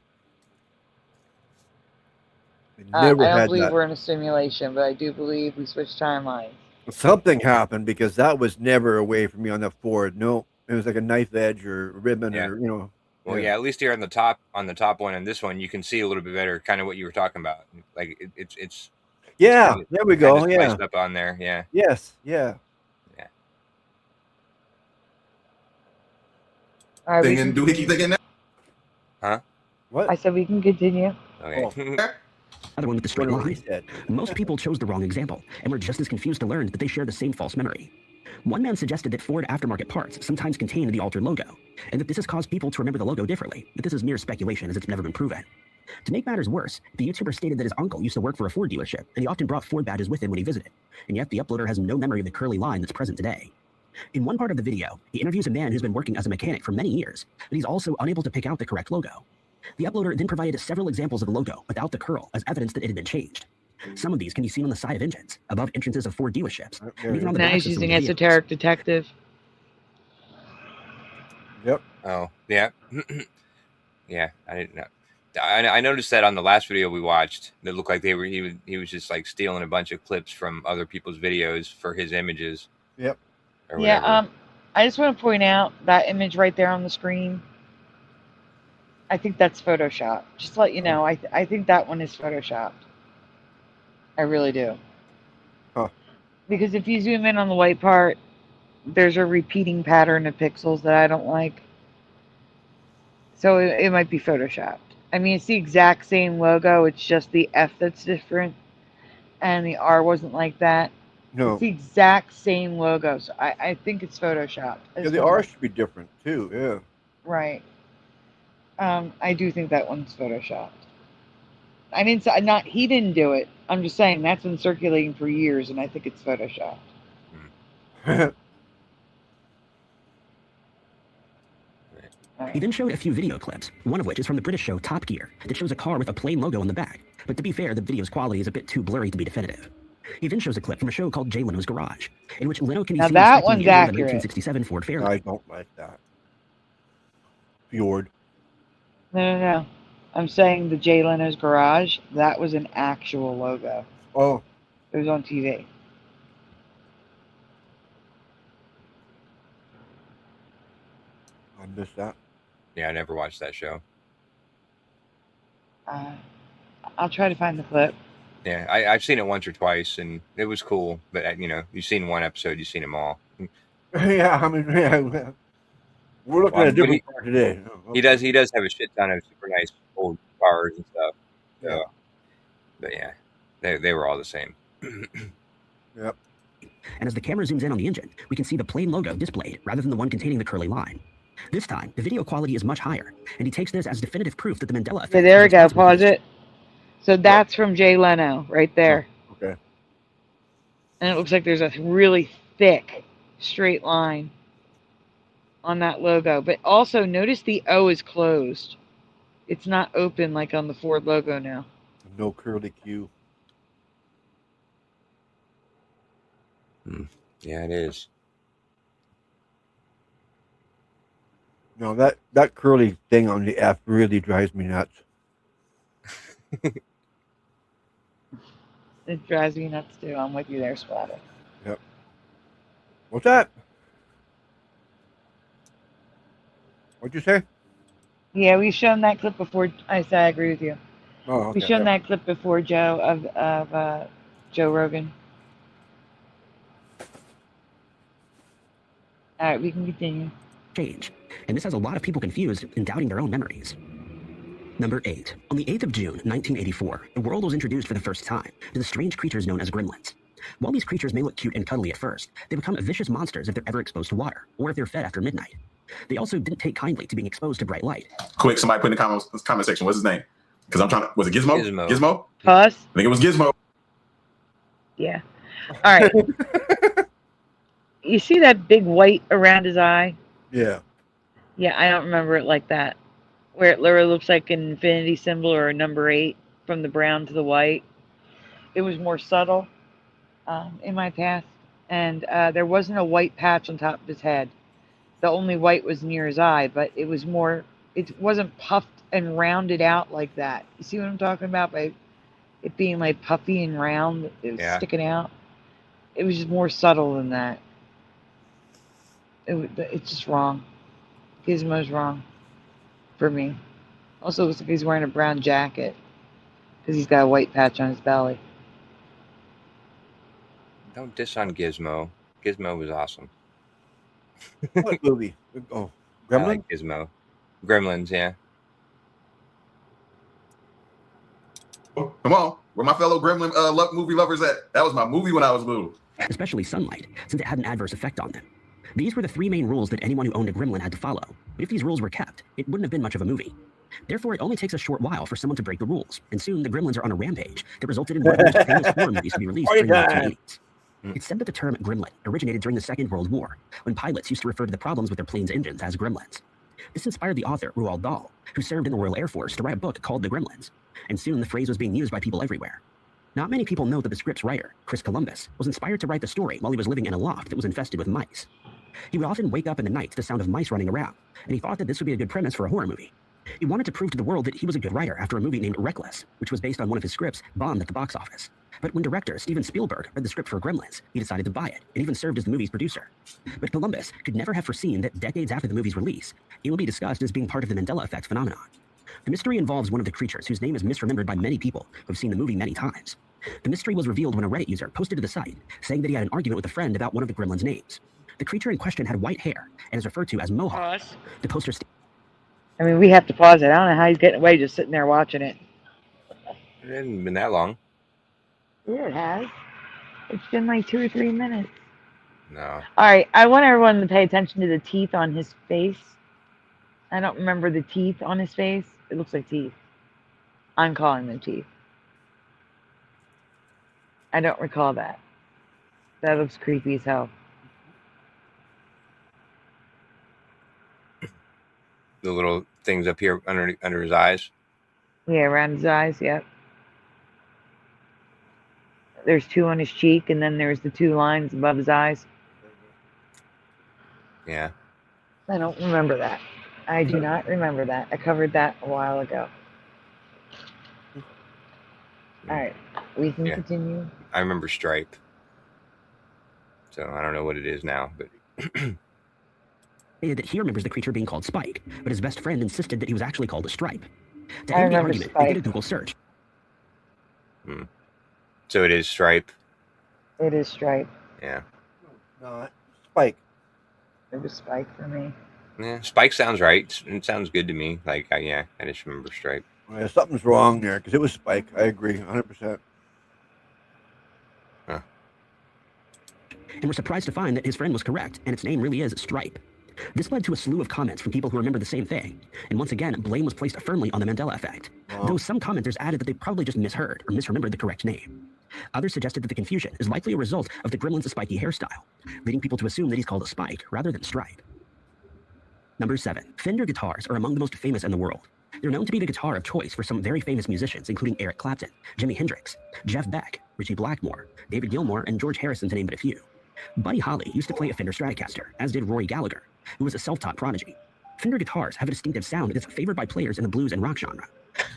S8: I don't believe we're in a simulation, but I do believe we switched timelines.
S2: Something happened because that was never away from me on the Ford. No. It was like a knife edge or ribbon or,
S11: Well, yeah, at least here on the top one and this one, you can see a little bit better kind of what you were talking about. Like it's
S2: yeah, there we go. Yeah.
S11: Up on there. Yeah.
S2: Yes. Yeah.
S11: Yeah.
S8: All right,
S16: thinking that?
S11: Huh?
S2: What?
S8: I said we can continue.
S11: Okay.
S17: Another one with the straight line. Most people chose the wrong example and were just as confused to learn that they share the same false memory. One man suggested that Ford aftermarket parts sometimes contain the altered logo, and that this has caused people to remember the logo differently, but this is mere speculation as it's never been proven. To make matters worse, the YouTuber stated that his uncle used to work for a Ford dealership, and he often brought Ford badges with him when he visited, and yet the uploader has no memory of the curly line that's present today. In one part of the video, he interviews a man who's been working as a mechanic for many years, but he's also unable to pick out the correct logo. The uploader then provided several examples of the logo without the curl as evidence that it had been changed. Some of these can be seen on the side of engines, above entrances of Ford dealerships, and even on the
S8: Now
S17: backs
S8: he's
S17: of some
S8: using
S17: of the
S8: Esoteric Detective.
S2: Yep.
S11: Oh, yeah. Yeah, I didn't know. I noticed that on the last video we watched. It looked like he was just like stealing a bunch of clips from other people's videos for his images.
S2: Yep.
S11: Or whatever.
S8: Yeah, I just want to point out that image right there on the screen. I think that's Photoshop. Just to let you know, I think that one is Photoshopped. I really do.
S2: Huh.
S8: Because if you zoom in on the white part, there's a repeating pattern of pixels that I don't like. So it might be Photoshopped. I mean, it's the exact same logo. It's just the F that's different. And the R wasn't like that.
S2: No.
S8: It's the exact same logo. So I think it's Photoshopped.
S2: Yeah, the R should be different too. Yeah.
S8: Right. I do think that one's Photoshopped. I didn't say, he didn't do it. I'm just saying that's been circulating for years, and I think it's Photoshopped.
S17: He then showed a few video clips, one of which is from the British show Top Gear, that shows a car with a plain logo on the back. But to be fair, the video's quality is a bit too blurry to be definitive. He then shows a clip from a show called Jay Leno's Garage, in which Leno can be
S8: Now
S17: seen
S8: that
S17: inspecting
S8: one's
S17: the
S8: accurate.
S17: 1967 Ford Fairlane.
S2: I don't like that. Fjord.
S8: No. I'm saying the Jay Leno's Garage, that was an actual logo.
S2: Oh.
S8: It was on TV.
S2: I missed that.
S11: Yeah, I never watched that show.
S8: I'll try to find the clip.
S11: Yeah, I've seen it once or twice, and it was cool. But you've seen one episode, you've seen them all.
S2: Yeah, I mean, yeah, we're looking at a different part today. Oh, okay.
S11: He does have a shit ton of super nice old cars and stuff. So,
S2: Yeah.
S11: But yeah, they were all the same.
S2: Yep.
S17: And as the camera zooms in on the engine, we can see the plain logo displayed rather than the one containing the curly line. This time, the video quality is much higher, and he takes this as definitive proof that the Mandela effect.
S8: Okay, there we
S17: is
S8: go.
S17: responsible for
S8: Pause it. So that's from Jay Leno right there.
S2: Okay.
S8: And it looks like there's a really thick straight line on that logo. But also notice the O is closed. It's not open like on the Ford logo now.
S2: No curly Q.
S11: Yeah, it is.
S2: No, that curly thing on the F really drives me nuts.
S8: It drives me nuts too. I'm with you there, Splatter.
S2: Yep. What's that? What'd you say?
S8: Yeah, we've shown that clip before. I said I agree with you.
S2: Oh, okay.
S8: We've shown that clip before, Joe, of Joe Rogan. All right, we can continue.
S17: change, and this has a lot of people confused and doubting their own memories. Number 8. On the 8th of June, 1984, the world was introduced for the first time to the strange creatures known as gremlins. While these creatures may look cute and cuddly at first, they become vicious monsters if they're ever exposed to water, or if they're fed after midnight. They also didn't take kindly to being exposed to bright light.
S16: Quick, somebody put in the comment section, what's his name? Because I'm trying to, was it Gizmo?
S11: Gizmo.
S8: Pause.
S16: I think it was Gizmo.
S8: Yeah. All right. You see that big white around his eye?
S2: Yeah.
S8: Yeah, I don't remember it like that. Where it literally looks like an infinity symbol or a number 8 from the brown to the white. It was more subtle in my past. And there wasn't a white patch on top of his head. The only white was near his eye, but it was more, it wasn't puffed and rounded out like that. You see what I'm talking about by it being like puffy and round? It was sticking out. It was just more subtle than that. It's just wrong. Gizmo's wrong for me. Also looks like he's wearing a brown jacket because he's got a white patch on his belly.
S11: Don't diss on Gizmo. Gizmo was awesome.
S2: What movie? Oh,
S11: I
S2: Gremlins?
S11: like Gizmo. Gremlins, yeah.
S16: Come on, where my fellow Gremlin movie lovers at? That was my movie when I was little.
S17: Especially sunlight, since it had an adverse effect on them. These were the 3 main rules that anyone who owned a gremlin had to follow. But if these rules were kept, it wouldn't have been much of a movie. Therefore, it only takes a short while for someone to break the rules, and soon the gremlins are on a rampage that resulted in one of the most famous horror movies to be released during the 1980s. It's said that the term gremlin originated during the Second World War, when pilots used to refer to the problems with their planes' engines as gremlins. This inspired the author Roald Dahl, who served in the Royal Air Force, to write a book called The Gremlins, and soon the phrase was being used by people everywhere. Not many people know that the script's writer, Chris Columbus, was inspired to write the story while he was living in a loft that was infested with mice. He would often wake up in the night to the sound of mice running around, and he thought that this would be a good premise for a horror movie. He wanted to prove to the world that he was a good writer after a movie named Reckless, which was based on one of his scripts, bombed at the box office. But when director Steven Spielberg read the script for Gremlins, he decided to buy it, and even served as the movie's producer. But Columbus could never have foreseen that decades after the movie's release, it will be discussed as being part of the Mandela Effect phenomenon. The mystery involves one of the creatures whose name is misremembered by many people who have seen the movie many times. The mystery was revealed when a Reddit user posted to the site, saying that he had an argument with a friend about one of the gremlins' names. The creature in question had white hair and is referred to as Mohawk. The poster
S8: I mean, we have to pause it. I don't know how he's getting away just sitting there watching it.
S11: It hasn't been that long.
S8: Yeah, it has. It's been like 2 or 3 minutes.
S11: No.
S8: All right, I want everyone to pay attention to the teeth on his face. I don't remember the teeth on his face. It looks like teeth. I'm calling them teeth. I don't recall that. That looks creepy as hell.
S11: The little things up here under his eyes.
S8: Yeah, around his eyes, yep. There's 2 on his cheek, and then there's the 2 lines above his eyes.
S11: Yeah.
S8: I don't remember that. I do not remember that. I covered that a while ago. All right, we can continue.
S11: I remember Stripe. So I don't know what it is now, but
S17: that he remembers the creature being called Spike, but his best friend insisted that he was actually called a Stripe. To
S8: I
S17: end the
S8: remember
S17: argument,
S8: Spike.
S17: they did a Google search.
S11: So it is Stripe.
S8: It is Stripe.
S11: Yeah.
S2: No, Spike.
S8: It was Spike for me.
S11: Yeah, Spike sounds right. It sounds good to me. Like, I just remember Stripe.
S2: Yeah, something's wrong there because it was Spike. I agree, 100%.
S11: Huh.
S17: And we're surprised to find that his friend was correct, and its name really is Stripe. This led to a slew of comments from people who remember the same thing, and once again, blame was placed firmly on the Mandela Effect, though some commenters added that they probably just misheard or misremembered the correct name. Others suggested that the confusion is likely a result of the gremlin's spiky hairstyle, leading people to assume that he's called a Spike rather than Stripe. Number 7. Fender guitars are among the most famous in the world. They're known to be the guitar of choice for some very famous musicians, including Eric Clapton, Jimi Hendrix, Jeff Beck, Richie Blackmore, David Gilmour, and George Harrison, to name but a few. Buddy Holly used to play a Fender Stratocaster, as did Rory Gallagher, who was a self-taught prodigy. Fender guitars have a distinctive sound that's favored by players in the blues and rock genre.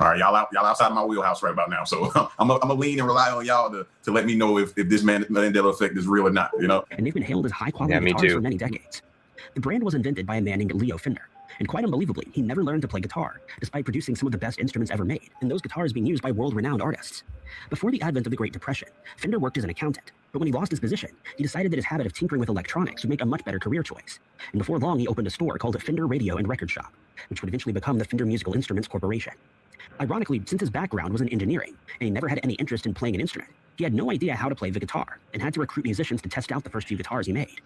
S16: All right, y'all outside of my wheelhouse right about now. So I'm gonna lean and rely on y'all to let me know if this Mandela Effect is real or not, you know?
S17: And they've been hailed as high-quality guitars for many decades. The brand was invented by a man named Leo Fender, and quite unbelievably, he never learned to play guitar, despite producing some of the best instruments ever made, and those guitars being used by world-renowned artists. Before the advent of the Great Depression, Fender worked as an accountant, but when he lost his position, he decided that his habit of tinkering with electronics would make a much better career choice. And before long, he opened a store called Fender Radio and Record Shop, which would eventually become the Fender Musical Instruments Corporation. Ironically, since his background was in engineering, and he never had any interest in playing an instrument, he had no idea how to play the guitar, and had to recruit musicians to test out the first few guitars he made.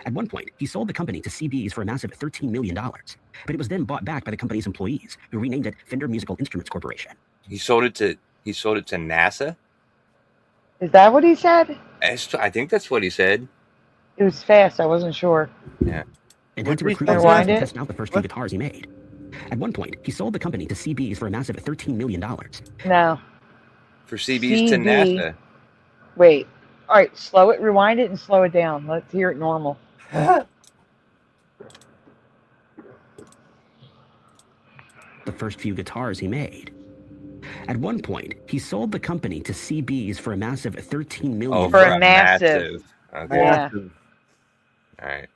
S17: At one point, he sold the company to CBs for a massive $13 million, but it was then bought back by the company's employees, who renamed it Fender Musical Instruments Corporation.
S11: He sold it to NASA?
S8: Is that what he said?
S11: I think that's what he said.
S8: It was fast. I wasn't sure.
S11: Yeah.
S17: And had to recruit
S8: Rewind
S17: musicians to
S8: it?
S17: test out the first few guitars he made. At one point, he sold the company to CBs for a massive $13 million.
S8: No.
S11: For CBs to NASA.
S8: Wait. All right, slow it, rewind it, and slow it down. Let's hear it normal.
S17: The first few guitars he made. At one point, he sold the company to CBs for a massive $13 million.
S11: Oh, for a massive. Okay.
S8: Yeah.
S11: All right.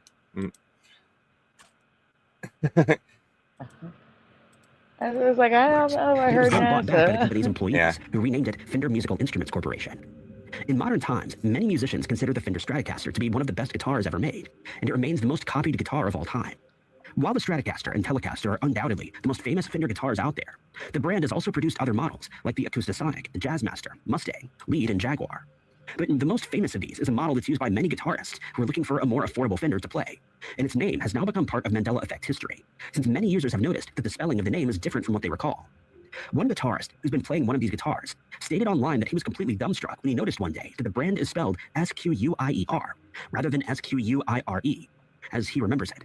S8: I was like, I don't know. I
S17: It was
S8: heard
S17: then bought back by the company's
S8: NASA.
S17: employees, who renamed it Fender Musical Instruments Corporation. In modern times, many musicians consider the Fender Stratocaster to be one of the best guitars ever made, and it remains the most copied guitar of all time. While the Stratocaster and Telecaster are undoubtedly the most famous Fender guitars out there, the brand has also produced other models, like the Acoustasonic, the Jazzmaster, Mustang, Lead, and Jaguar. But the most famous of these is a model that's used by many guitarists who are looking for a more affordable Fender to play, and its name has now become part of Mandela Effect history, since many users have noticed that the spelling of the name is different from what they recall. One guitarist who's been playing one of these guitars stated online that he was completely dumbstruck when he noticed one day that the brand is spelled S-Q-U-I-E-R rather than S-Q-U-I-R-E, as he remembers it.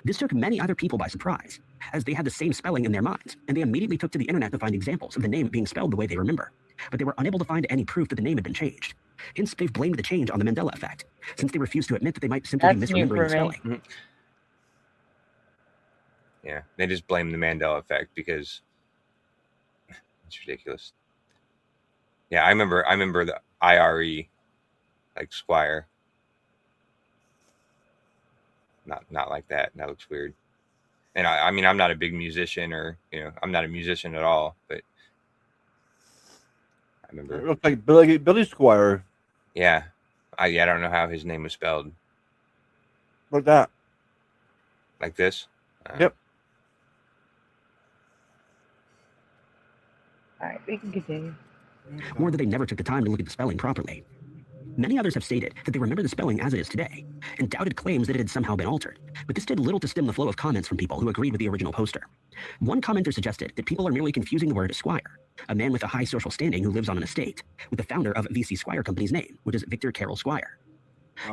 S17: This took many other people by surprise, as they had the same spelling in their minds, and they immediately took to the internet to find examples of the name being spelled the way they remember. But they were unable to find any proof that the name had been changed. Hence, they've blamed the change on the Mandela effect, since they refuse to admit that they might simply be
S1: That's new
S17: misremembering
S1: for
S17: the
S1: me.
S17: spelling.
S11: Yeah, they just blame the Mandela effect because it's ridiculous. Yeah, I remember the IRE, like Squire. Not like that. That looks weird. And I mean, I'm not a big musician, or I'm not a musician at all. But I remember
S2: It looks like Billy Squire.
S11: Yeah, I don't know how his name was spelled.
S2: Like that.
S11: Like this.
S2: Yep.
S1: All right, we can continue.
S17: Or that they never took the time to look at the spelling properly. Many others have stated that they remember the spelling as it is today, and doubted claims that it had somehow been altered, but this did little to stem the flow of comments from people who agreed with the original poster. One commenter suggested that people are merely confusing the word Squire, a man with a high social standing who lives on an estate, with the founder of VC Squire Company's name, which is Victor Carroll Squire.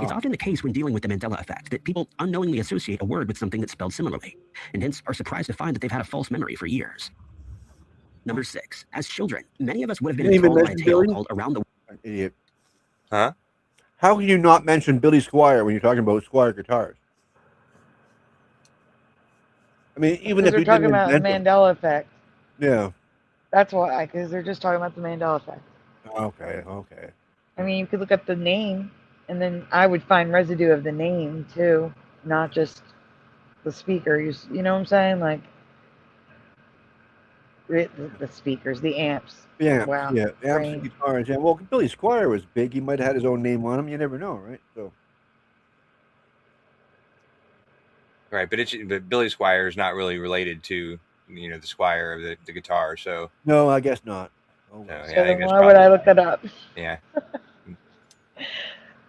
S17: It's often the case when dealing with the Mandela effect that people unknowingly associate a word with something that's spelled similarly, and hence are surprised to find that they've had a false memory for years. Number 6. As children, many of us would have been enthralled by a tale called Around the World.
S2: Idiot.
S11: Huh?
S2: How can you not mention Billy Squire when you're talking about Squire guitars? I mean, even if
S1: they're
S2: you
S1: talking
S2: didn't
S1: about the
S2: invent
S1: Mandela effect.
S2: Yeah.
S1: That's why, because they're just talking about the Mandela effect.
S2: Okay.
S1: I mean, you could look up the name, and then I would find residue of the name too, not just the speaker. You know what I'm saying? Like the speakers, the amps.
S2: Yeah.
S1: Wow.
S2: Yeah. Amps
S1: Brain.
S2: and guitars. Yeah. Well, Billy Squire was big. He might have had his own name on him. You never know, right? So.
S11: Right, but Billy Squire is not really related to the Squire of the guitar. So
S2: No, I guess not.
S11: Oh,
S1: So
S11: yeah,
S1: then why would I look it up?
S11: Yeah.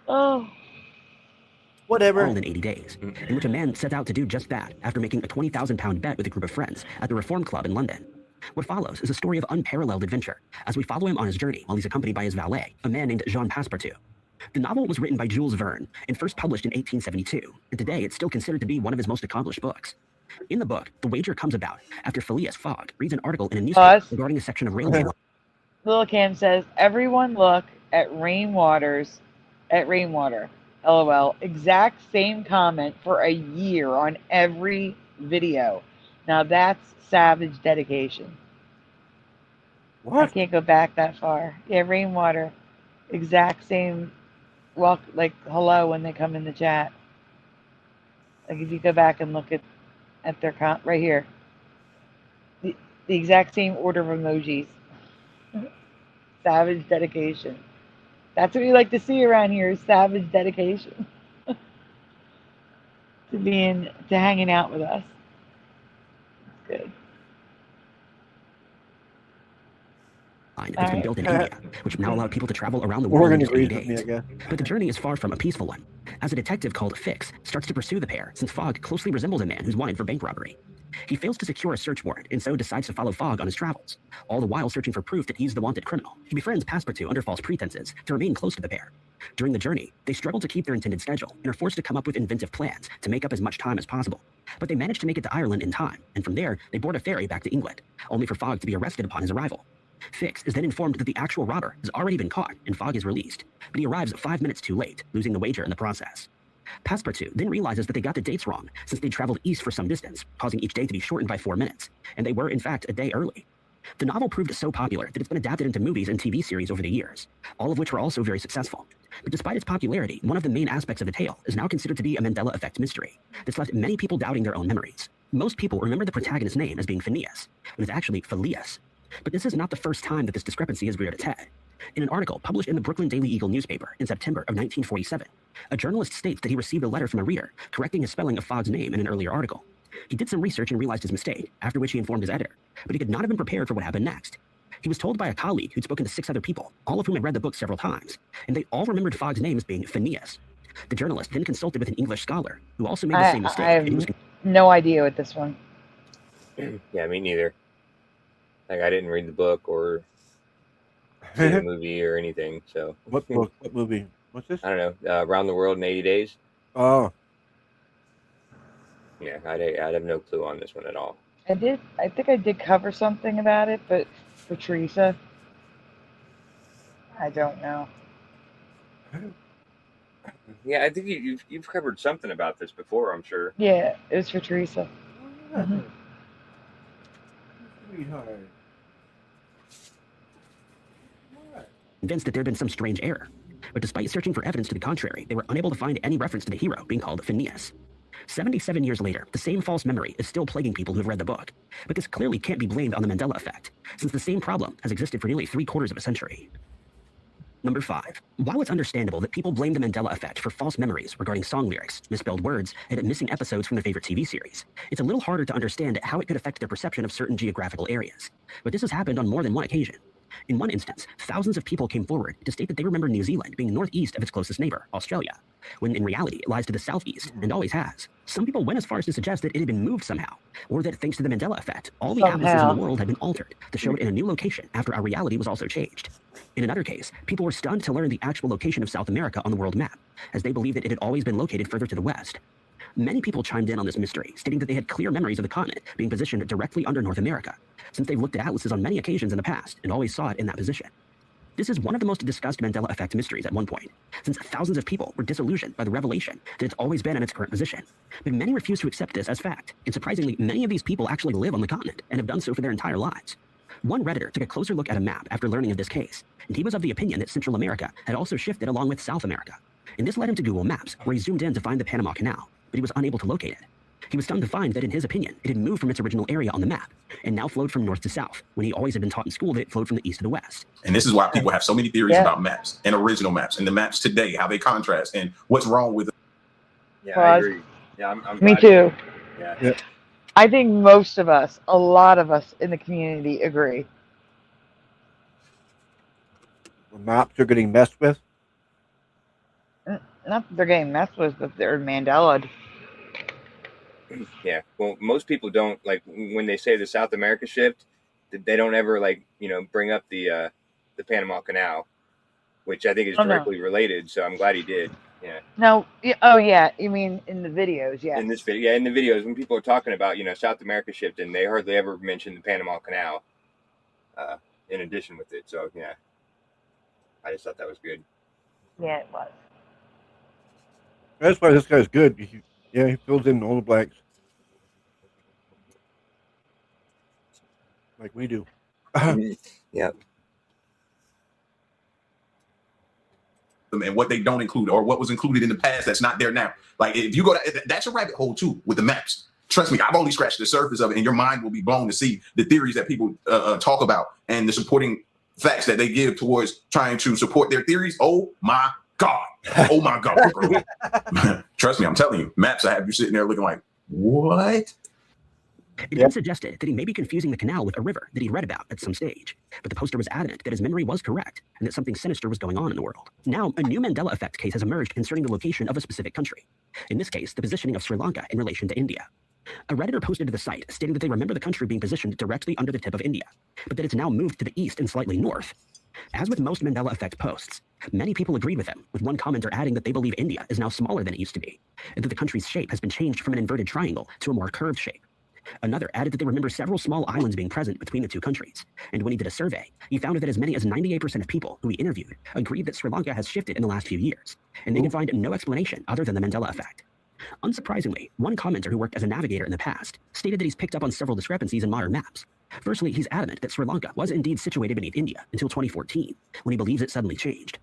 S1: Oh.
S17: Whatever. All in 80 days, in which a man set out to do just that after making a £20,000 bet with a group of friends at the Reform Club in London. What follows is a story of unparalleled adventure as we follow him on his journey while he's accompanied by his valet, a man named Jean Passepartout. The novel was written by Jules Verne and first published in 1872, and today it's still considered to be one of his most accomplished books. In the book, the wager comes about after Phileas Fogg reads an article in a newspaper regarding a section of railway.
S1: Lil Cam says, everyone look at rainwater. LOL. Exact same comment for a year on every video. Now that's savage dedication.
S2: What?
S1: I can't go back that far. Yeah, rainwater. Exact same. Well, like hello when they come in the chat. Like if you go back and look at their right here. The exact same order of emojis. Savage dedication. That's what we like to see around here, is savage dedication. to hanging out with us. It's good.
S17: That's been built in India, which now allowed people to travel around the world in just 8 days. But the journey is far from a peaceful one, as a detective called Fix starts to pursue the pair since Fogg closely resembles a man who's wanted for bank robbery. He fails to secure a search warrant and so decides to follow Fogg on his travels, all the while searching for proof that he's the wanted criminal. He befriends Passepartout under false pretenses to remain close to the pair. During the journey, they struggle to keep their intended schedule and are forced to come up with inventive plans to make up as much time as possible. But they manage to make it to Ireland in time, and from there, they board a ferry back to England, only for Fogg to be arrested upon his arrival. Fix is then informed that the actual robber has already been caught and Fogg is released, but he arrives 5 minutes too late, losing the wager in the process. Passepartout then realizes that they got the dates wrong since they traveled east for some distance, causing each day to be shortened by 4 minutes, and they were in fact a day early. The novel proved so popular that it's been adapted into movies and TV series over the years, all of which were also very successful. But despite its popularity, one of the main aspects of the tale is now considered to be a Mandela Effect mystery that's left many people doubting their own memories. Most people remember the protagonist's name as being Phineas, when it's actually Phileas. But this is not the first time that this discrepancy has reared its head. In an article published in the Brooklyn Daily Eagle newspaper in September of 1947, a journalist states that he received a letter from a reader correcting his spelling of Fogg's name in an earlier article. He did some research and realized his mistake, after which he informed his editor, but he could not have been prepared for what happened next. He was told by a colleague who'd spoken to 6 other people, all of whom had read the book several times, and they all remembered Fogg's name as being Phineas. The journalist then consulted with an English scholar, who also made the same mistake.
S1: I have no idea with this one.
S11: Yeah, me neither. Like, I didn't read the book or see the movie or anything. So
S2: what book? What movie? What's this?
S11: I don't know. Around the World in 80 Days.
S2: Oh.
S11: Yeah, I'd have no clue on this one at all.
S1: I think I did cover something about it, but for Teresa, I don't know.
S11: Yeah, I think you've covered something about this before, I'm sure.
S8: Yeah, it was for Teresa. Mhm.
S17: Convinced that there had been some strange error. But despite searching for evidence to the contrary, they were unable to find any reference to the hero being called Phineas. 77 years later, the same false memory is still plaguing people who have read the book. But this clearly can't be blamed on the Mandela effect, since the same problem has existed for nearly 3/4 of a century. Number 5. While it's understandable that people blame the Mandela effect for false memories regarding song lyrics, misspelled words, and missing episodes from their favorite TV series, it's a little harder to understand how it could affect their perception of certain geographical areas. But this has happened on more than one occasion. In one instance, thousands of people came forward to state that they remember New Zealand being northeast of its closest neighbor, Australia, when in reality it lies to the southeast and always has. Some people went as far as to suggest that it had been moved somehow, or that thanks to the Mandela effect, all the atlases in the world had been altered to show it in a new location after our reality was also changed. In another case, people were stunned to learn the actual location of South America on the world map, as they believed that it had always been located further to the west. Many people chimed in on this mystery, stating that they had clear memories of the continent being positioned directly under North America, since they've looked at atlases on many occasions in the past and always saw it in that position. This is one of the most discussed Mandela effect mysteries at one point, since thousands of people were disillusioned by the revelation that it's always been in its current position. But many refuse to accept this as fact, and surprisingly, many of these people actually live on the continent and have done so for their entire lives. One Redditor took a closer look at a map after learning of this case, and he was of the opinion that Central America had also shifted along with South America. And this led him to Google Maps, where he zoomed in to find the Panama Canal, but he was unable to locate it. He was stunned to find that in his opinion, it had moved from its original area on the map, and now flowed from north to south, when he always had been taught in school that it flowed from the east to the west.
S16: And this is why people have so many theories about maps and original maps and the maps today, how they contrast and what's wrong with it.
S11: Yeah, I agree. Yeah, I'm
S8: Me
S11: glad
S8: too.
S11: Yeah.
S8: I think most of us, a lot of us in the community agree.
S2: The maps are getting messed with.
S8: Not that they're getting messed with, but they're Mandela.
S11: Yeah, well, most people don't, like, when they say the South America shift, they don't ever, like, bring up the Panama Canal, which I think is directly related, so I'm glad he did. Yeah.
S8: No, oh yeah, you mean in the videos, yeah.
S11: In this video, yeah, in the videos, when people are talking about, South America shifting, they hardly ever mention the Panama Canal in addition with it, so, yeah. I just thought that was good.
S8: Yeah, it was.
S2: That's why this guy's good. He fills in all the blanks. Like we do.
S11: Yeah.
S16: And what they don't include, or what was included in the past that's not there now. Like if you go to, that's a rabbit hole too with the maps. Trust me, I've only scratched the surface of it, and your mind will be blown to see the theories that people talk about and the supporting facts that they give towards trying to support their theories. Oh my God. Oh my God. Bro. Trust me, I'm telling you, maps, I have you sitting there looking like, what?
S17: It even suggested that he may be confusing the canal with a river that he'd read about at some stage, but the poster was adamant that his memory was correct and that something sinister was going on in the world. Now, a new Mandela effect case has emerged concerning the location of a specific country. In this case, the positioning of Sri Lanka in relation to India. A Redditor posted to the site stating that they remember the country being positioned directly under the tip of India, but that it's now moved to the east and slightly north. As with most Mandela effect posts, many people agreed with him, with one commenter adding that they believe India is now smaller than it used to be, and that the country's shape has been changed from an inverted triangle to a more curved shape. Another added that they remember several small islands being present between the two countries, and when he did a survey, he found that as many as 98% of people who he interviewed agreed that Sri Lanka has shifted in the last few years, and they could find no explanation other than the Mandela effect. Unsurprisingly, one commenter who worked as a navigator in the past stated that he's picked up on several discrepancies in modern maps. Firstly, he's adamant that Sri Lanka was indeed situated beneath India until 2014, when he believes it suddenly changed.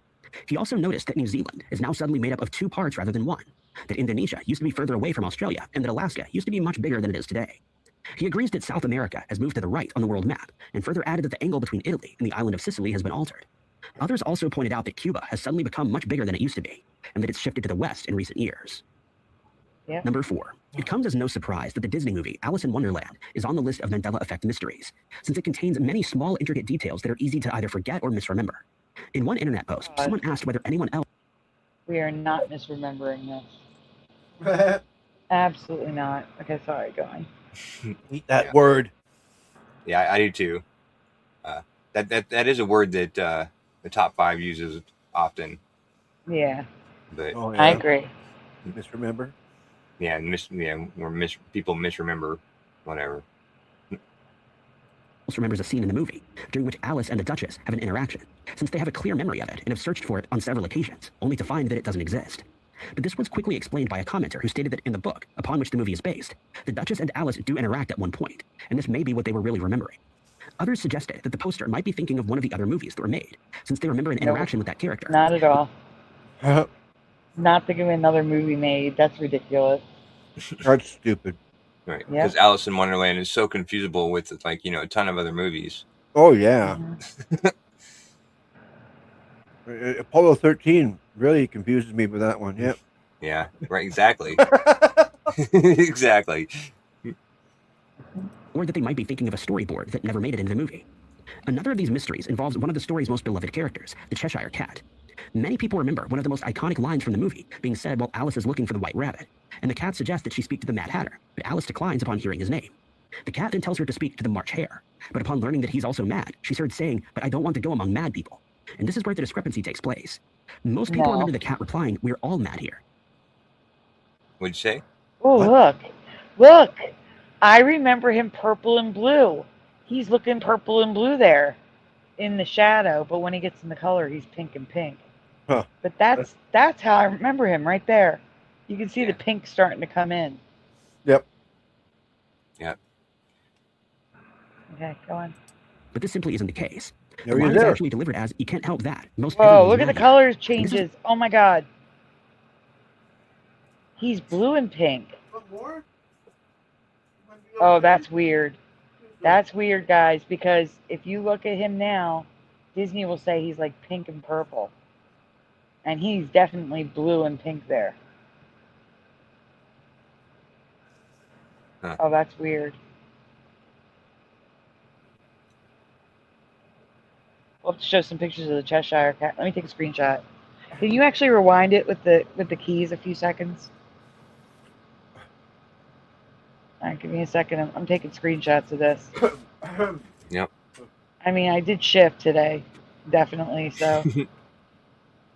S17: He also noticed that New Zealand is now suddenly made up of two parts rather than one, that Indonesia used to be further away from Australia, and that Alaska used to be much bigger than it is today. He agrees that South America has moved to the right on the world map, and further added that the angle between Italy and the island of Sicily has been altered. Others also pointed out that Cuba has suddenly become much bigger than it used to be, and that it's shifted to the west in recent years.
S8: Yeah.
S17: Number 4. It comes as no surprise that the Disney movie Alice in Wonderland is on the list of Mandela effect mysteries, since it contains many small intricate details that are easy to either forget or misremember. In one internet post, someone asked whether anyone else...
S8: We are not misremembering this. Absolutely not. Okay, sorry, go on.
S2: Eat that word.
S11: Yeah, I do too. That is a word that the top 5 uses often.
S8: Yeah.
S11: But
S8: I agree.
S2: Misremember?
S11: Yeah, people misremember whatever.
S17: remembers a scene in the movie during which Alice and the Duchess have an interaction, since they have a clear memory of it and have searched for it on several occasions, only to find that it doesn't exist. But this was quickly explained by a commenter who stated that in the book, upon which the movie is based, the Duchess and Alice do interact at one point, and this may be what they were really remembering. Others suggested that the poster might be thinking of one of the other movies that were made, since they remember an interaction with that character.
S8: Not at all. Not thinking of another movie made. That's ridiculous.
S2: That's stupid.
S11: Right,
S8: Yep.
S11: because Alice in Wonderland is so confusable with, like, you know, a ton of other movies.
S2: Oh, yeah. Apollo 13 really confuses me with that one. Yep.
S11: Yeah, right, exactly. Exactly.
S17: Or that they might be thinking of a storyboard that never made it into the movie. Another of these mysteries involves one of the story's most beloved characters, the Cheshire Cat. Many people remember one of the most iconic lines from the movie being said while Alice is looking for the White Rabbit, and the cat suggests that she speak to the Mad Hatter, but Alice declines upon hearing his name. The cat then tells her to speak to the March Hare, but upon learning that he's also mad, she's heard saying, "But I don't want to go among mad people." And this is where the discrepancy takes place. Most people remember the cat replying, "We're all mad here."
S11: What'd you say?
S8: Oh, look. I remember him purple and blue. He's looking purple and blue there in the shadow, but when he gets in the color, he's pink and pink.
S2: Huh.
S8: But that's how I remember him right there. You can see the pink starting to come in.
S2: Yep.
S11: Yep.
S8: Okay, go on.
S17: But this simply isn't the case. The
S2: There he
S17: line
S2: is
S17: is
S2: there.
S17: actually delivered as, "You can't help that. Most
S8: Whoa,
S17: everyone's
S8: look at the
S17: mad here."
S8: colors
S17: And this is-
S8: changes. Oh my god. He's blue and pink. Oh, that's weird. That's weird, guys, because if you look at him now, Disney will say he's like pink and purple. And he's definitely blue and pink there.
S11: Huh.
S8: Oh, that's weird. We'll have to show some pictures of the Cheshire Cat. Let me take a screenshot. Can you actually rewind it with the keys a few seconds? All right, give me a second. I'm taking screenshots of this.
S11: Yep.
S8: I mean, I did shift today, definitely. So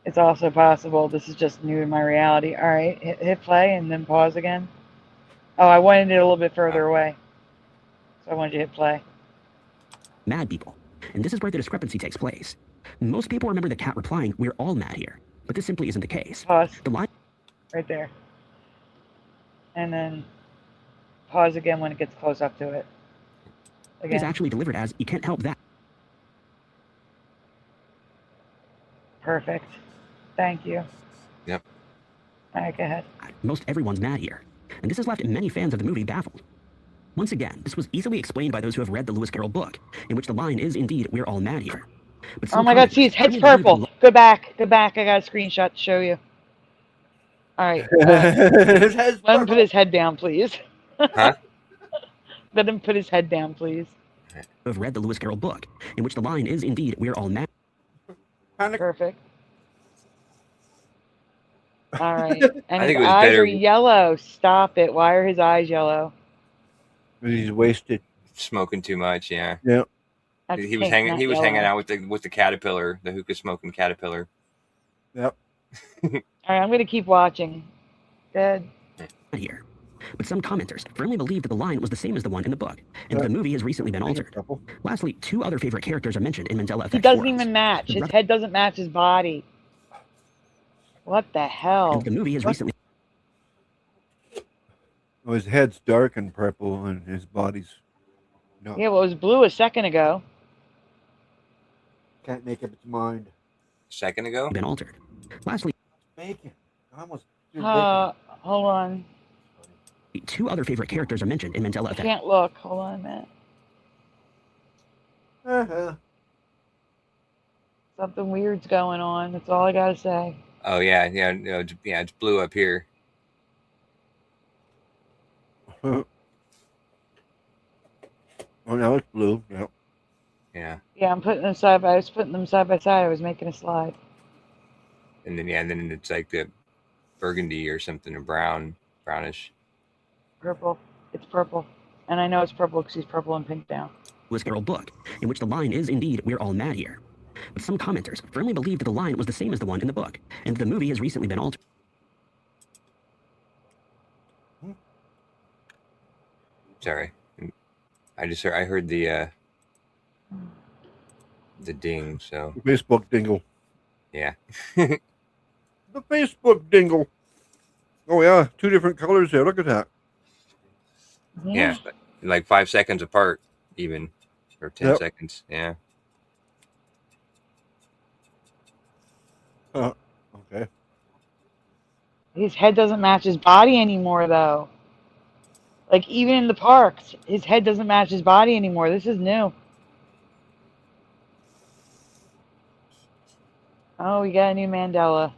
S8: it's also possible this is just new in my reality. All right, hit play and then pause again. Oh, I wanted it a little bit further away, so I wanted you to hit play.
S17: Mad people. And this is where the discrepancy takes place. Most people remember the cat replying, "We're all mad here." But this simply isn't the case.
S8: Pause.
S17: The line
S8: Right there. And then pause again when it gets close up to it.
S17: is
S8: Again.
S17: actually delivered as, "You can't help that."
S8: Perfect. Thank you.
S11: Yep.
S8: All right, go ahead.
S17: Most everyone's mad here. And this has left many fans of the movie baffled. Once again, this was easily explained by those who have read the Lewis Carroll book, in which the line is indeed, "We're all mad here." But
S8: Oh
S17: some
S8: my god,
S17: commenters
S8: see, his head's
S17: firmly believe
S8: purple. Go back. I got a screenshot to show you. All right.
S2: His head's
S8: Let him put his head down, please.
S11: Huh?
S8: Let him put his head down, please.
S17: who have read the Lewis Carroll book, in which the line is indeed, "We're all mad."
S8: Perfect. All right. And
S11: I think
S8: his
S11: it was
S8: eyes
S11: better-
S8: are yellow. Stop it. Why are his eyes yellow?
S2: He's wasted.
S11: Smoking too much, yeah.
S2: Yep.
S8: That's
S11: He was
S8: pink,
S11: hanging.
S8: not
S11: He was hanging
S8: yellow.
S11: out with the caterpillar, the hookah smoking caterpillar.
S2: Yep.
S8: All right, I'm going to keep watching. Good.
S17: Here. But some commenters firmly believe that the line was the same as the one in the book, and that the movie has recently been altered. Lastly, two other favorite characters are mentioned in Mandela Effect
S8: He doesn't
S17: forums.
S8: even match.
S17: The
S8: His
S17: brother-
S8: head doesn't match his body. What the hell?
S17: And the movie has recently
S2: Oh, his head's dark and purple, and his body's not.
S8: Yeah, well, it was blue a second ago.
S2: Can't make up its mind.
S11: Second ago?
S17: been altered. Lastly,
S2: Bacon. I almost.
S8: Hold on.
S17: two other favorite characters are mentioned in Mandela
S8: I
S17: Effect.
S8: can't look. Hold on a minute. Something weird's going on. That's all I gotta say.
S11: Oh yeah, yeah, no, it's blue up here.
S2: Oh, now it's blue. Yep.
S11: Yeah,
S8: Yeah, I'm putting them side by. I was putting them side by side. I was making a slide.
S11: and then it's like the burgundy or something, or brownish.
S8: Purple. It's purple, and I know it's purple because he's purple and pink now.
S17: Lewis Carroll book, in which the line is indeed, "We're all mad here." But some commenters firmly believe that the line was the same as the one in the book, and that the movie has recently been altered.
S11: Sorry, I heard the the ding. So
S2: Facebook dingle.
S11: yeah.
S2: The Facebook dingle. Oh yeah, 2 different colors there. Look at that.
S11: Yeah, like 5 seconds apart, even, or 10 seconds. Yeah.
S2: Okay.
S8: His head doesn't match his body anymore, though. Like, even in the parks, his head doesn't match his body anymore. This is new. Oh, we got a new Mandela.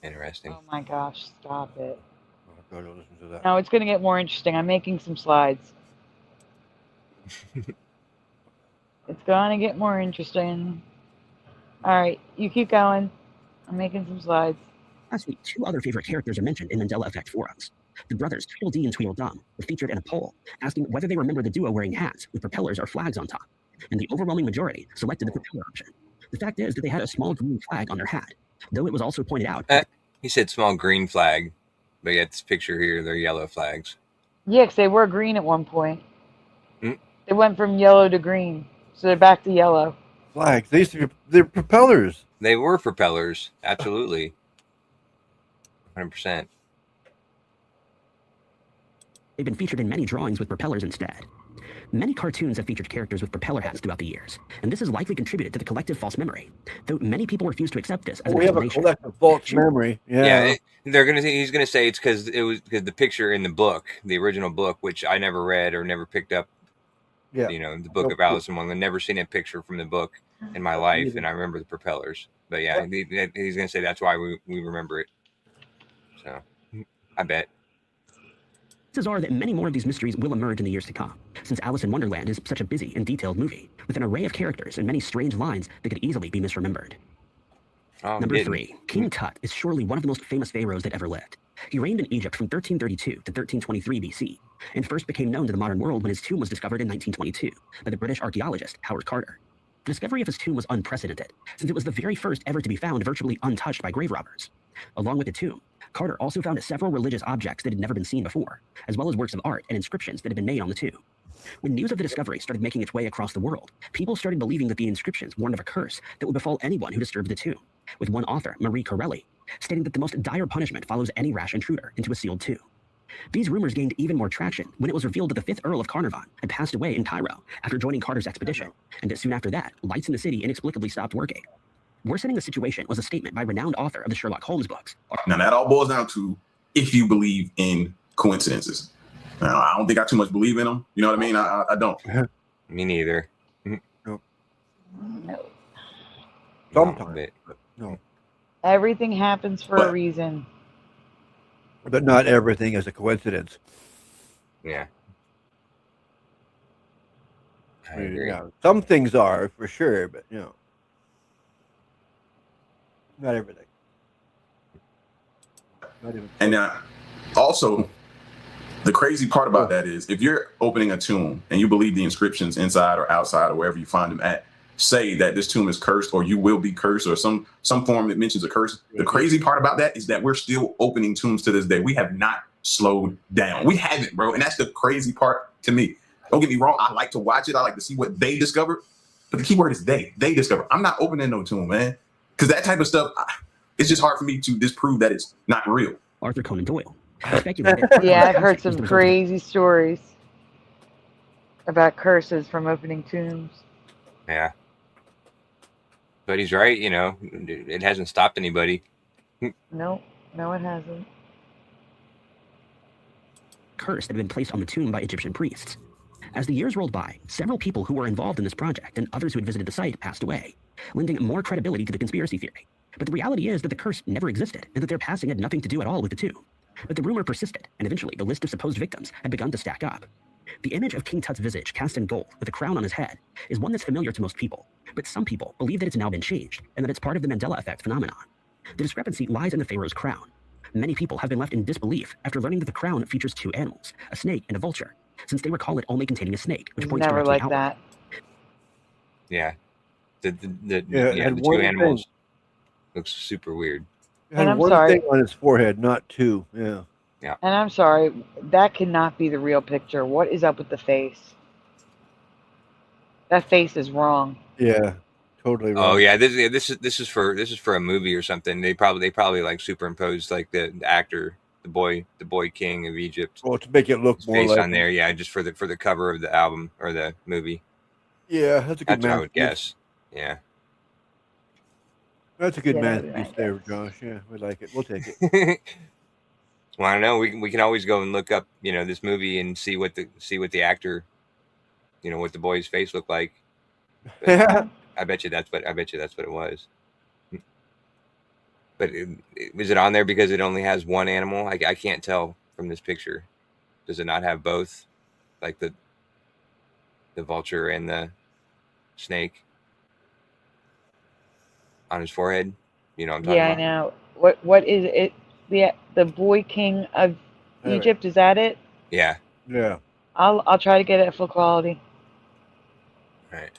S11: Interesting.
S8: Oh my gosh, stop it.
S2: I've got to listen to that.
S8: No, it's going to get more interesting. I'm making some slides. It's going to get more interesting. All right, you keep going. I'm making some slides.
S17: Last week, 2 other favorite characters are mentioned in Mandela Effect forums. The brothers Tweedledee and Tweedledum were featured in a poll asking whether they remember the duo wearing hats with propellers or flags on top, and the overwhelming majority selected the propeller option. The fact is that they had a small green flag on their hat, though it was also pointed out.
S11: He said small green flag, but yet this picture here, they're yellow flags.
S8: Yeah, because they were green at one point.
S11: Mm.
S8: They went from yellow to green, so they're back to yellow.
S2: Flags. They're propellers.
S11: They were propellers. Absolutely. 100%.
S17: They've been featured in many drawings with propellers instead. Many cartoons have featured characters with propeller hats throughout the years, and this has likely contributed to the collective false memory, though many people refuse to accept this as an
S2: We have a
S17: explanation.
S2: collective false memory. Yeah.
S11: He's gonna say it's because the picture in the book, the original book, which I never read or never picked up.
S2: Yeah.
S11: You know, the book of Alice in Wonderland. Never seen a picture from the book in my life, and I remember the propellers. But yeah, he's gonna say that's why we remember it. So, I bet.
S17: Chances are that many more of these mysteries will emerge in the years to come, since Alice in Wonderland is such a busy and detailed movie, with an array of characters and many strange lines that could easily be misremembered. Number 3, King Tut is surely one of the most famous pharaohs that ever lived. He reigned in Egypt from 1332 to 1323 BC, and first became known to the modern world when his tomb was discovered in 1922 by the British archaeologist Howard Carter. The discovery of his tomb was unprecedented, since it was the very first ever to be found virtually untouched by grave robbers. Along with the tomb, Carter also found several religious objects that had never been seen before, as well as works of art and inscriptions that had been made on the tomb. When news of the discovery started making its way across the world, people started believing that the inscriptions warned of a curse that would befall anyone who disturbed the tomb, with one author, Marie Corelli, stating that the most dire punishment follows any rash intruder into a sealed tomb. These rumors gained even more traction when it was revealed that the 5th Earl of Carnarvon had passed away in Cairo after joining Carter's expedition, and that soon after that, lights in the city inexplicably stopped working. Worsening the situation was a statement by renowned author of the Sherlock Holmes books.
S16: Now, that all boils down to if you believe in coincidences. Now, I don't think I too much believe in them. You know what I mean? I don't.
S11: Me neither.
S2: No.
S8: No.
S2: Sometimes. No.
S8: Everything happens for a reason.
S2: But not everything is a coincidence.
S11: Yeah.
S2: I agree. Yeah, some things are for sure, but not everything.
S16: And also, the crazy part about that is if you're opening a tomb and you believe the inscriptions inside or outside or wherever you find them at say that this tomb is cursed or you will be cursed or some form that mentions a curse. The crazy part about that is that we're still opening tombs to this day. We have not slowed down. We haven't, bro. And that's the crazy part to me. Don't get me wrong. I like to watch it. I like to see what they discovered. But the key word is they. They discover. I'm not opening no tomb, man. Because that type of stuff, it's just hard for me to disprove that it's not real.
S17: Arthur Conan Doyle.
S8: Yeah, I've heard some crazy stories about curses from opening tombs.
S11: Yeah. But he's right, it hasn't stopped anybody.
S8: No, it hasn't.
S17: Curse that had been placed on the tomb by Egyptian priests. As the years rolled by, several people who were involved in this project and others who had visited the site passed away, lending more credibility to the conspiracy theory. But the reality is that the curse never existed and that their passing had nothing to do at all with the tomb. But the rumor persisted, and eventually the list of supposed victims had begun to stack up. The image of King Tut's visage cast in gold with a crown on his head is one that's familiar to most people, but some people believe that it's now been changed and that it's part of the Mandela Effect phenomenon. The discrepancy lies in the pharaoh's crown. Many people have been left in disbelief after learning that the crown features two animals, a snake and a vulture, since they recall it only containing a snake, which points
S8: Never
S17: directly
S8: like
S17: outward.
S8: that.
S11: Yeah. The
S2: Yeah,
S11: two
S2: and one
S11: animals
S2: thing-
S11: looks super weird.
S2: It had
S8: I'm
S2: one
S8: sorry.
S2: thing on his forehead, not two. Yeah.
S11: Yeah.
S8: And I'm sorry, that cannot be the real picture. What is up with the face? That face is wrong.
S2: Yeah. Totally right.
S11: Oh yeah, this is for a movie or something. They probably like superimposed like the actor, the boy king of Egypt.
S2: Well, to make it look
S11: his
S2: more
S11: face
S2: like
S11: on there, yeah, just for the cover of the album or the movie.
S2: Yeah, that's a good
S11: That's what I would
S2: masterpiece.
S11: guess. Yeah.
S2: That's a good
S8: Yeah, that would be
S2: masterpiece
S8: my
S2: there,
S8: guess.
S2: Josh. Yeah, we like it. We'll take it.
S11: Well, I don't know. We can always go and look up, this movie and see what the actor, what the boy's face looked like. But I bet you that's what it was. But was it on there because it only has one animal? I can't tell from this picture. Does it not have both, like the vulture and the snake on his forehead? You know what I'm talking
S8: Yeah, I
S11: about?
S8: know. What is it? The boy king of
S2: Have it.
S8: Egypt, is that it?
S11: Yeah.
S2: Yeah.
S8: I'll try to get it at full quality.
S11: Right.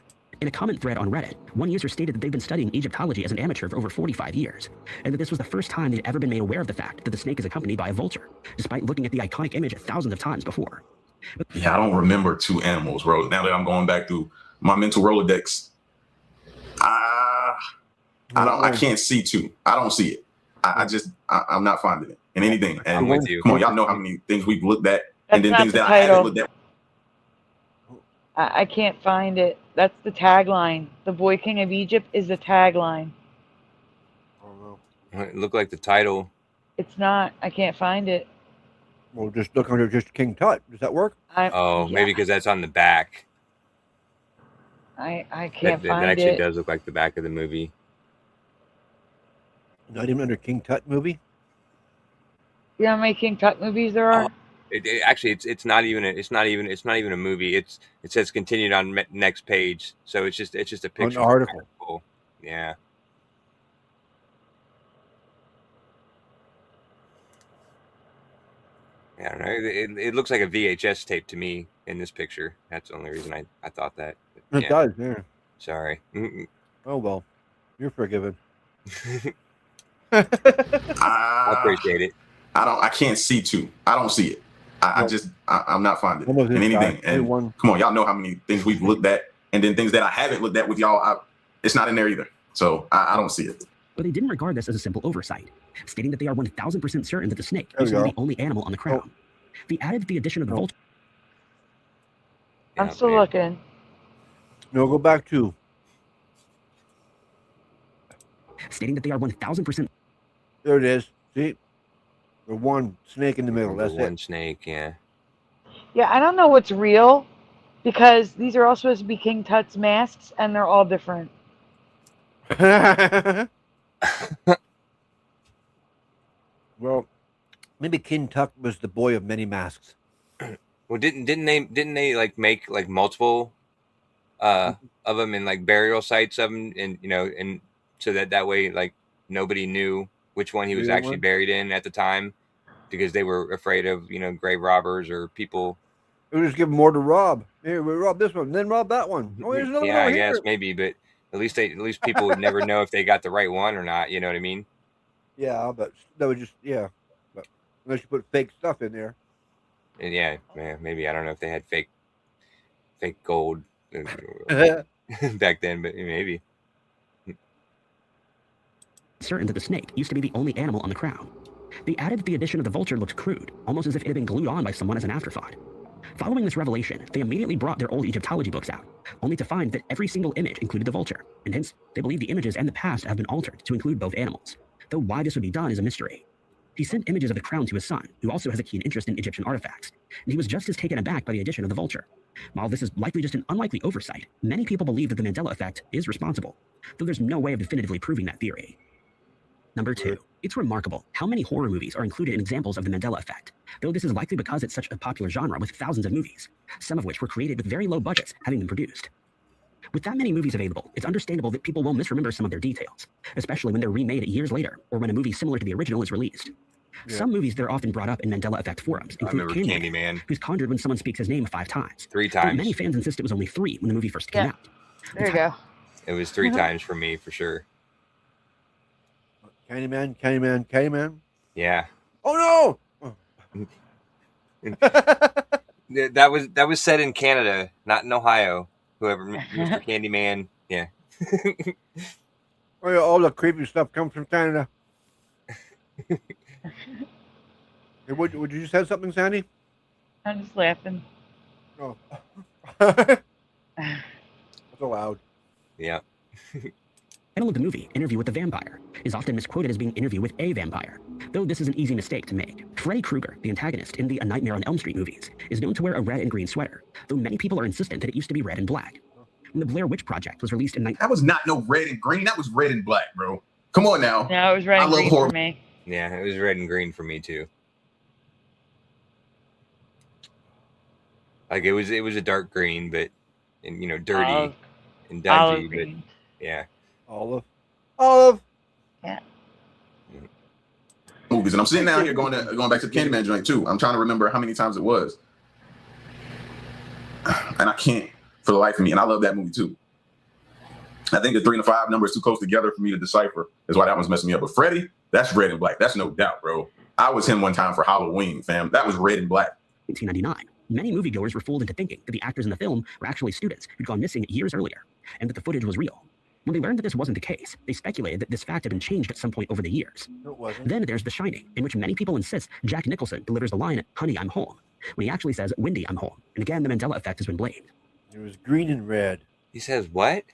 S17: In a comment thread on Reddit, one user stated that they've been studying Egyptology as an amateur for over 45 years, and that this was the first time they'd ever been made aware of the fact that the snake is accompanied by a vulture, despite looking at the iconic image thousands of times before.
S16: Yeah, I don't remember two animals, bro. Now that I'm going back through my mental Rolodex, I can't see two. I don't see it. I'm not finding it in anything. And
S11: I'm with you.
S16: Come on, y'all know how many things we've looked at,
S8: That's
S16: and then
S8: not
S16: things
S8: the
S16: that I haven't
S8: title.
S16: looked at.
S8: I can't find it. That's the tagline. The boy king of Egypt is the tagline.
S2: I don't know.
S11: It looked like the title.
S8: It's not. I can't find it.
S2: Well, just look under just King Tut. Does that work?
S11: Maybe because that's on the back.
S8: I
S11: That
S8: can't find
S11: actually
S8: it.
S11: does look like the back of the movie.
S2: Not even under King Tut movie?
S8: You know how many King Tut movies there are?
S11: Actually, it's not even a movie. It says continued on next page, so it's just a picture.
S2: An article.
S11: Yeah. I don't know. It looks like a VHS tape to me in this picture. That's the only reason I thought that. But,
S2: It does, yeah.
S11: Sorry.
S2: Oh, well. You're forgiven.
S11: I appreciate it.
S16: I can't see two. I don't see it. I'm not finding
S2: Almost
S16: it in
S2: this
S16: anything.
S2: guy.
S16: And
S2: One.
S16: come on, y'all know how many things we've looked at, and then things that I haven't looked at with y'all. It's not in there either. So I don't see it.
S17: But they didn't regard this as a simple oversight, stating that they are 1000% certain that the snake
S2: There
S17: is
S2: we go.
S17: the only animal on the crown. They added the addition of the vulture.
S8: I'm still looking.
S2: No, go back to.
S17: Stating that they are 1000%.
S2: There it is. See? The one snake in the middle. That's
S11: One
S2: it.
S11: snake, yeah.
S8: Yeah, I don't know what's real because these are all supposed to be King Tut's masks and they're all different.
S2: Well, maybe King Tut was the boy of many masks.
S11: Well, didn't they like make like multiple of them in like burial sites of them, and and so that way like nobody knew which one he was
S2: Real
S11: actually
S2: one?
S11: buried in at the time because they were afraid of grave robbers or people.
S2: It would just give him more to rob. Here, we rob this one, then rob that one. Oh, here's another
S11: Yeah,
S2: one
S11: I
S2: over
S11: guess
S2: here.
S11: maybe, but at least people would never know if they got the right one or not. You know what I mean?
S2: Yeah, but that would just But unless you put fake stuff in there.
S11: And yeah, maybe I don't know if they had fake gold back then, but maybe.
S17: Certain that the snake used to be the only animal on the crown. They added that the addition of the vulture looked crude, almost as if it had been glued on by someone as an afterthought. Following this revelation, they immediately brought their old Egyptology books out, only to find that every single image included the vulture, and hence, they believe the images and the past have been altered to include both animals, though why this would be done is a mystery. He sent images of the crown to his son, who also has a keen interest in Egyptian artifacts, and he was just as taken aback by the addition of the vulture. While this is likely just an unlikely oversight, many people believe that the Mandela effect is responsible, though there's no way of definitively proving that theory. Number 2, it's remarkable how many horror movies are included in examples of the Mandela effect, though this is likely because it's such a popular genre with thousands of movies, some of which were created with very low budgets having been produced. With that many movies available, it's understandable that people will misremember some of their details, especially when they're remade years later or when a movie similar to the original is released.
S11: Yeah.
S17: Some movies that are often brought up in Mandela Effect forums
S11: I
S17: include
S11: remember
S17: Candyman,
S11: Candyman.
S17: who's conjured when someone speaks his name 5 times.
S11: 3
S17: Though
S11: times.
S17: many fans insist it was only 3 when the movie first came out.
S8: There you go.
S11: It was 3 times for me for sure.
S2: Candyman.
S11: Yeah.
S2: Oh no!
S11: Yeah, that was said in Canada, not in Ohio. Whoever Mr. Candyman, yeah.
S2: Oh, yeah, all the creepy stuff comes from Canada. Hey, would you just say something, Sandy?
S8: I'm just laughing.
S2: Oh. That's allowed.
S11: Yeah.
S17: title of the movie, Interview with the Vampire, is often misquoted as being Interview with a Vampire, though this is an easy mistake to make. Freddy Krueger, the antagonist in the A Nightmare on Elm Street movies, is known to wear a red and green sweater, though many people are insistent that it used to be red and black. When the Blair Witch Project was released in
S16: That was not no red and green. That was red and black, bro. Come on now.
S8: No, it was red and green for me.
S11: Yeah, it was red and green for me too. Like it was a dark green, but and dirty and dingy, but yeah.
S2: Olive.
S8: Yeah.
S16: Movies, and I'm sitting down here going back to the Candyman joint too. I'm trying to remember how many times it was, and I can't for the life of me. And I love that movie too. I think the 3 and the 5 number is too close together for me to decipher. Is why that one's messing me up. But Freddy, that's red and black. That's no doubt, bro. I was him one time for Halloween, fam. That was red and black.
S17: 1999. Many moviegoers were fooled into thinking that the actors in the film were actually students who'd gone missing years earlier, and that the footage was real. When they learned that this wasn't the case, they speculated that this fact had been changed at some point over the years.
S2: No, it wasn't.
S17: Then there's The Shining, in which many people insist Jack Nicholson delivers the line, "Honey, I'm home," when he actually says, "Windy, I'm home." And again, the Mandela effect has been blamed.
S2: It was green and red.
S11: He says what?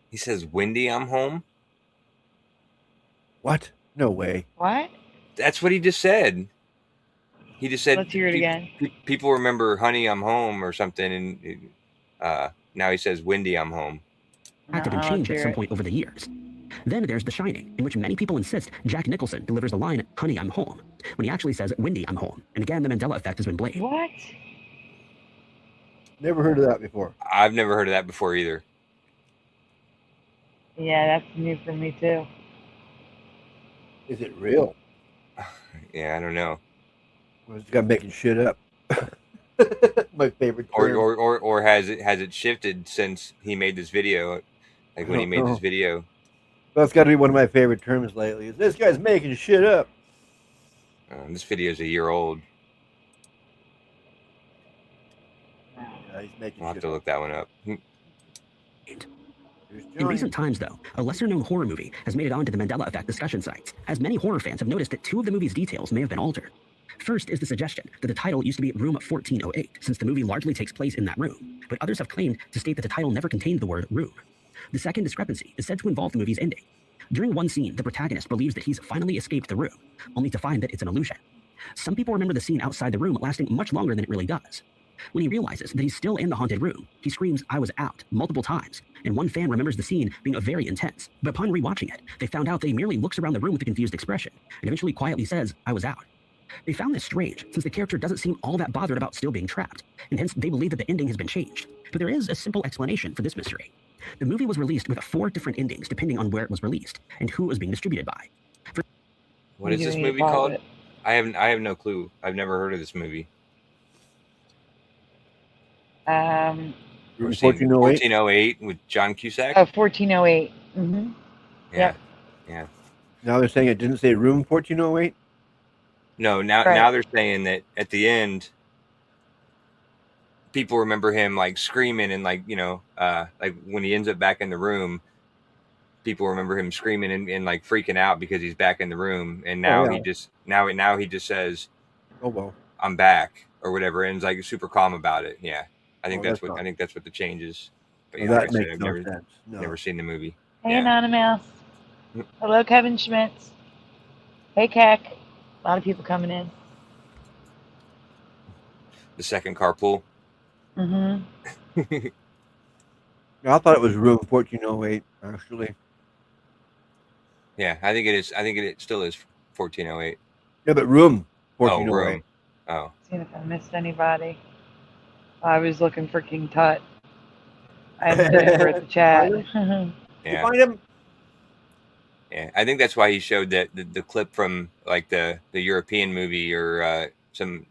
S11: He says, "Windy, I'm home."
S2: What? No way.
S8: What?
S11: That's what he just said. He just said.
S8: Let's hear it again.
S11: People remember "Honey, I'm home" or something, and now he says, "Windy, I'm home."
S17: Fact had been changed at some point over the years. Then there's The Shining, in which many people insist Jack Nicholson delivers the line, "Honey, I'm home," when he actually says, "Windy, I'm home." And again, the Mandela effect has been blamed.
S8: What?
S2: Never heard of that before.
S11: I've never heard of that before either.
S8: Yeah, that's new for me too.
S2: Is it real?
S11: Yeah, I don't know.
S2: Well, this guy making shit up. My favorite term.
S11: Or has it shifted since he made this video? Like when he made this video.
S2: That's got to be one of my favorite terms lately. Is this guy's making shit up?
S11: This video is a year old.
S2: Yeah, he's making
S11: I'll have
S2: shit
S11: to
S2: up.
S11: look that one up.
S17: In recent times, though, a lesser-known horror movie has made it onto the Mandela Effect discussion sites, as many horror fans have noticed that 2 of the movie's details may have been altered. First is the suggestion that the title used to be Room 1408, since the movie largely takes place in that room, but others have claimed to state that the title never contained the word room. The second discrepancy is said to involve the movie's ending. During one scene, the protagonist believes that he's finally escaped the room, only to find that it's an illusion. Some people remember the scene outside the room lasting much longer than it really does. When he realizes that he's still in the haunted room, he screams, "I was out," multiple times, and one fan remembers the scene being very intense. But upon rewatching it, they found out that he merely looks around the room with a confused expression, and eventually quietly says, "I was out." They found this strange, since the character doesn't seem all that bothered about still being trapped, and hence they believe that the ending has been changed. But there is a simple explanation for this mystery. The movie was released with 4 different endings depending on where it was released, and who it was being distributed by.
S11: What is this movie called? I have no clue. I've never heard of this movie.
S8: Um,
S11: 1408 with John Cusack.
S8: Oh, 1408. Mm-hmm.
S11: Yeah. Yeah.
S2: Now they're saying it didn't say room 1408?
S11: No, now they're saying that at the end, people remember him like screaming and like when he ends up back in the room, people remember him screaming and like freaking out because he's back in the room, and now he just now he just says,
S2: "Oh well,
S11: I'm back" or whatever, and is like super calm about it. Yeah, I think
S2: that's
S11: I think that's what the change is. But
S2: Well,
S11: yeah,
S2: that
S11: like I said,
S2: makes
S11: I've
S2: no
S11: never
S2: sense. No.
S11: never seen the movie.
S8: Hey, Anonymous. Hello, Kevin Schmitz. Hey, Keck. A lot of people coming in.
S11: The second carpool.
S8: Mm-hmm.
S2: I thought it was room 1408, actually.
S11: Yeah, I think it is. I think it still is 1408.
S2: Yeah, but room
S11: Oh,
S2: 1408.
S11: room. Oh,
S8: Seeing if I missed anybody. I was looking for King Tut. I haven't been for the chat.
S11: yeah.
S2: Find him?
S11: Yeah, I think that's why he showed that the clip from like the European movie or some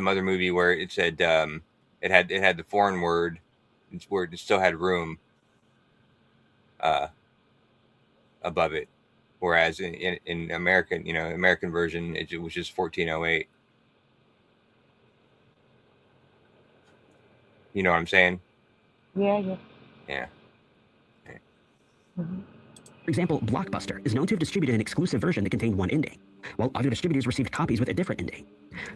S11: other movie where it said it had the foreign word where it still had room above it. Whereas in American, American version, it was just 1408. You know what I'm saying?
S8: Yeah.
S11: Yeah.
S8: Mm-hmm.
S17: For example, Blockbuster is known to have distributed an exclusive version that contained one ending, while other distributors received copies with a different ending.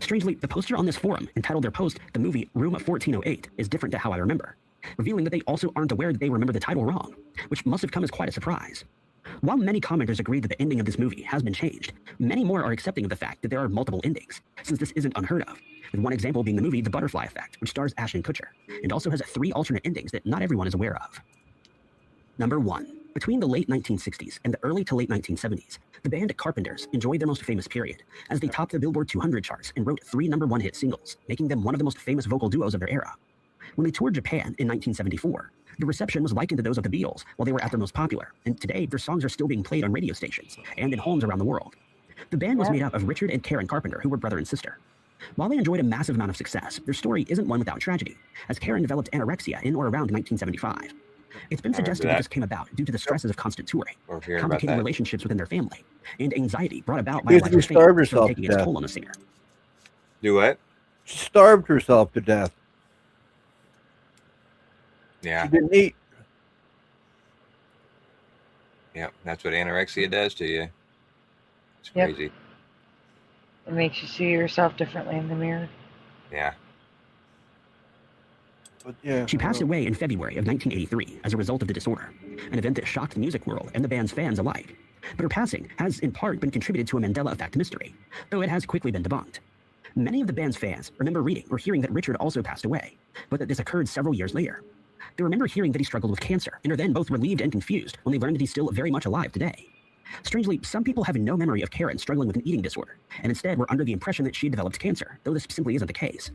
S17: Strangely, the poster on this forum entitled their post, "The Movie Room 1408," is different to how I remember, revealing that they also aren't aware that they remember the title wrong, which must have come as quite a surprise. While many commenters agree that the ending of this movie has been changed, many more are accepting of the fact that there are multiple endings, since this isn't unheard of, with one example being the movie The Butterfly Effect, which stars Ashton Kutcher, and also has 3 alternate endings that not everyone is aware of. Number 1. Between the late 1960s and the early to late 1970s, the band Carpenters enjoyed their most famous period, as they topped the Billboard 200 charts and wrote 3 #1 hit singles, making them one of the most famous vocal duos of their era. When they toured Japan in 1974, the reception was likened to those of the Beatles while they were at their most popular, and today their songs are still being played on radio stations and in homes around the world. The band was made up of Richard and Karen Carpenter, who were brother and sister. While they enjoyed a massive amount of success, their story isn't one without tragedy, as Karen developed anorexia in or around 1975. It's been suggested that this came about due to the stresses of constant touring, complicated relationships within their family, and anxiety brought about by a lack of fame started taking its toll on the singer.
S11: Do what?
S2: She starved herself to death.
S11: Yeah.
S2: She didn't eat.
S11: Yeah, that's what anorexia does to you. It's crazy.
S8: It makes you see yourself differently in the mirror.
S11: Yeah.
S17: She passed away in February of 1983 as a result of the disorder, an event that shocked the music world and the band's fans alike. But her passing has in part been contributed to a Mandela Effect mystery, though it has quickly been debunked. Many of the band's fans remember reading or hearing that Richard also passed away, but that this occurred several years later. They remember hearing that he struggled with cancer, and are then both relieved and confused when they learn that he's still very much alive today. Strangely, some people have no memory of Karen struggling with an eating disorder, and instead were under the impression that she had developed cancer, though this simply isn't the case.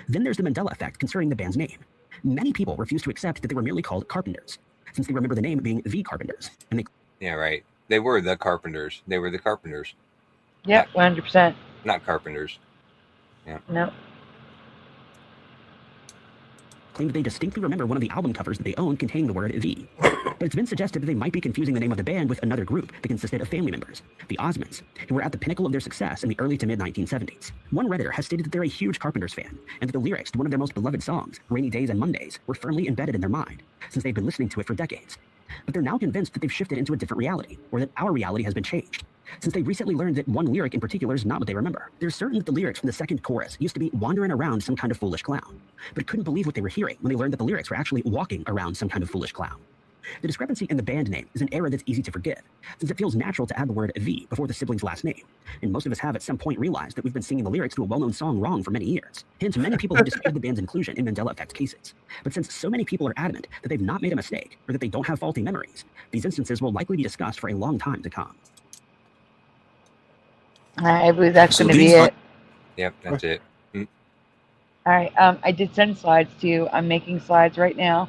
S17: Then there's the Mandela Effect concerning the band's name. Many people refuse to accept that they were merely called Carpenters, since they remember the name being The Carpenters. And
S11: Yeah, right. They were the Carpenters. They were the Carpenters.
S8: Yep, 100%.
S11: Not Carpenters. Yeah.
S8: No.
S17: Claimed they distinctly remember one of the album covers that they owned containing the word "the." But it's been suggested that they might be confusing the name of the band with another group that consisted of family members, the Osmonds, who were at the pinnacle of their success in the early to mid-1970s. One Redditor has stated that they're a huge Carpenters fan, and that the lyrics to one of their most beloved songs, Rainy Days and Mondays, were firmly embedded in their mind, since they've been listening to it for decades. But they're now convinced that they've shifted into a different reality, or that our reality has been changed, since they recently learned that one lyric in particular is not what they remember. They're certain that the lyrics from the second chorus used to be wandering around some kind of foolish clown, but couldn't believe what they were hearing when they learned that the lyrics were actually walking around some kind of foolish clown. The discrepancy in the band name is an error that's easy to forgive, since it feels natural to add the word "the" before the sibling's last name, and most of us have at some point realized that we've been singing the lyrics to a well-known song wrong for many years. Hence, many people have disputed the band's inclusion in Mandela Effect cases. But since so many people are adamant that they've not made a mistake, or that they don't have faulty memories, these instances will likely be discussed for a long time to come.
S8: I believe that's going to be it.
S11: Yep, that's it.
S8: All right, I did send slides to you. I'm making slides right now.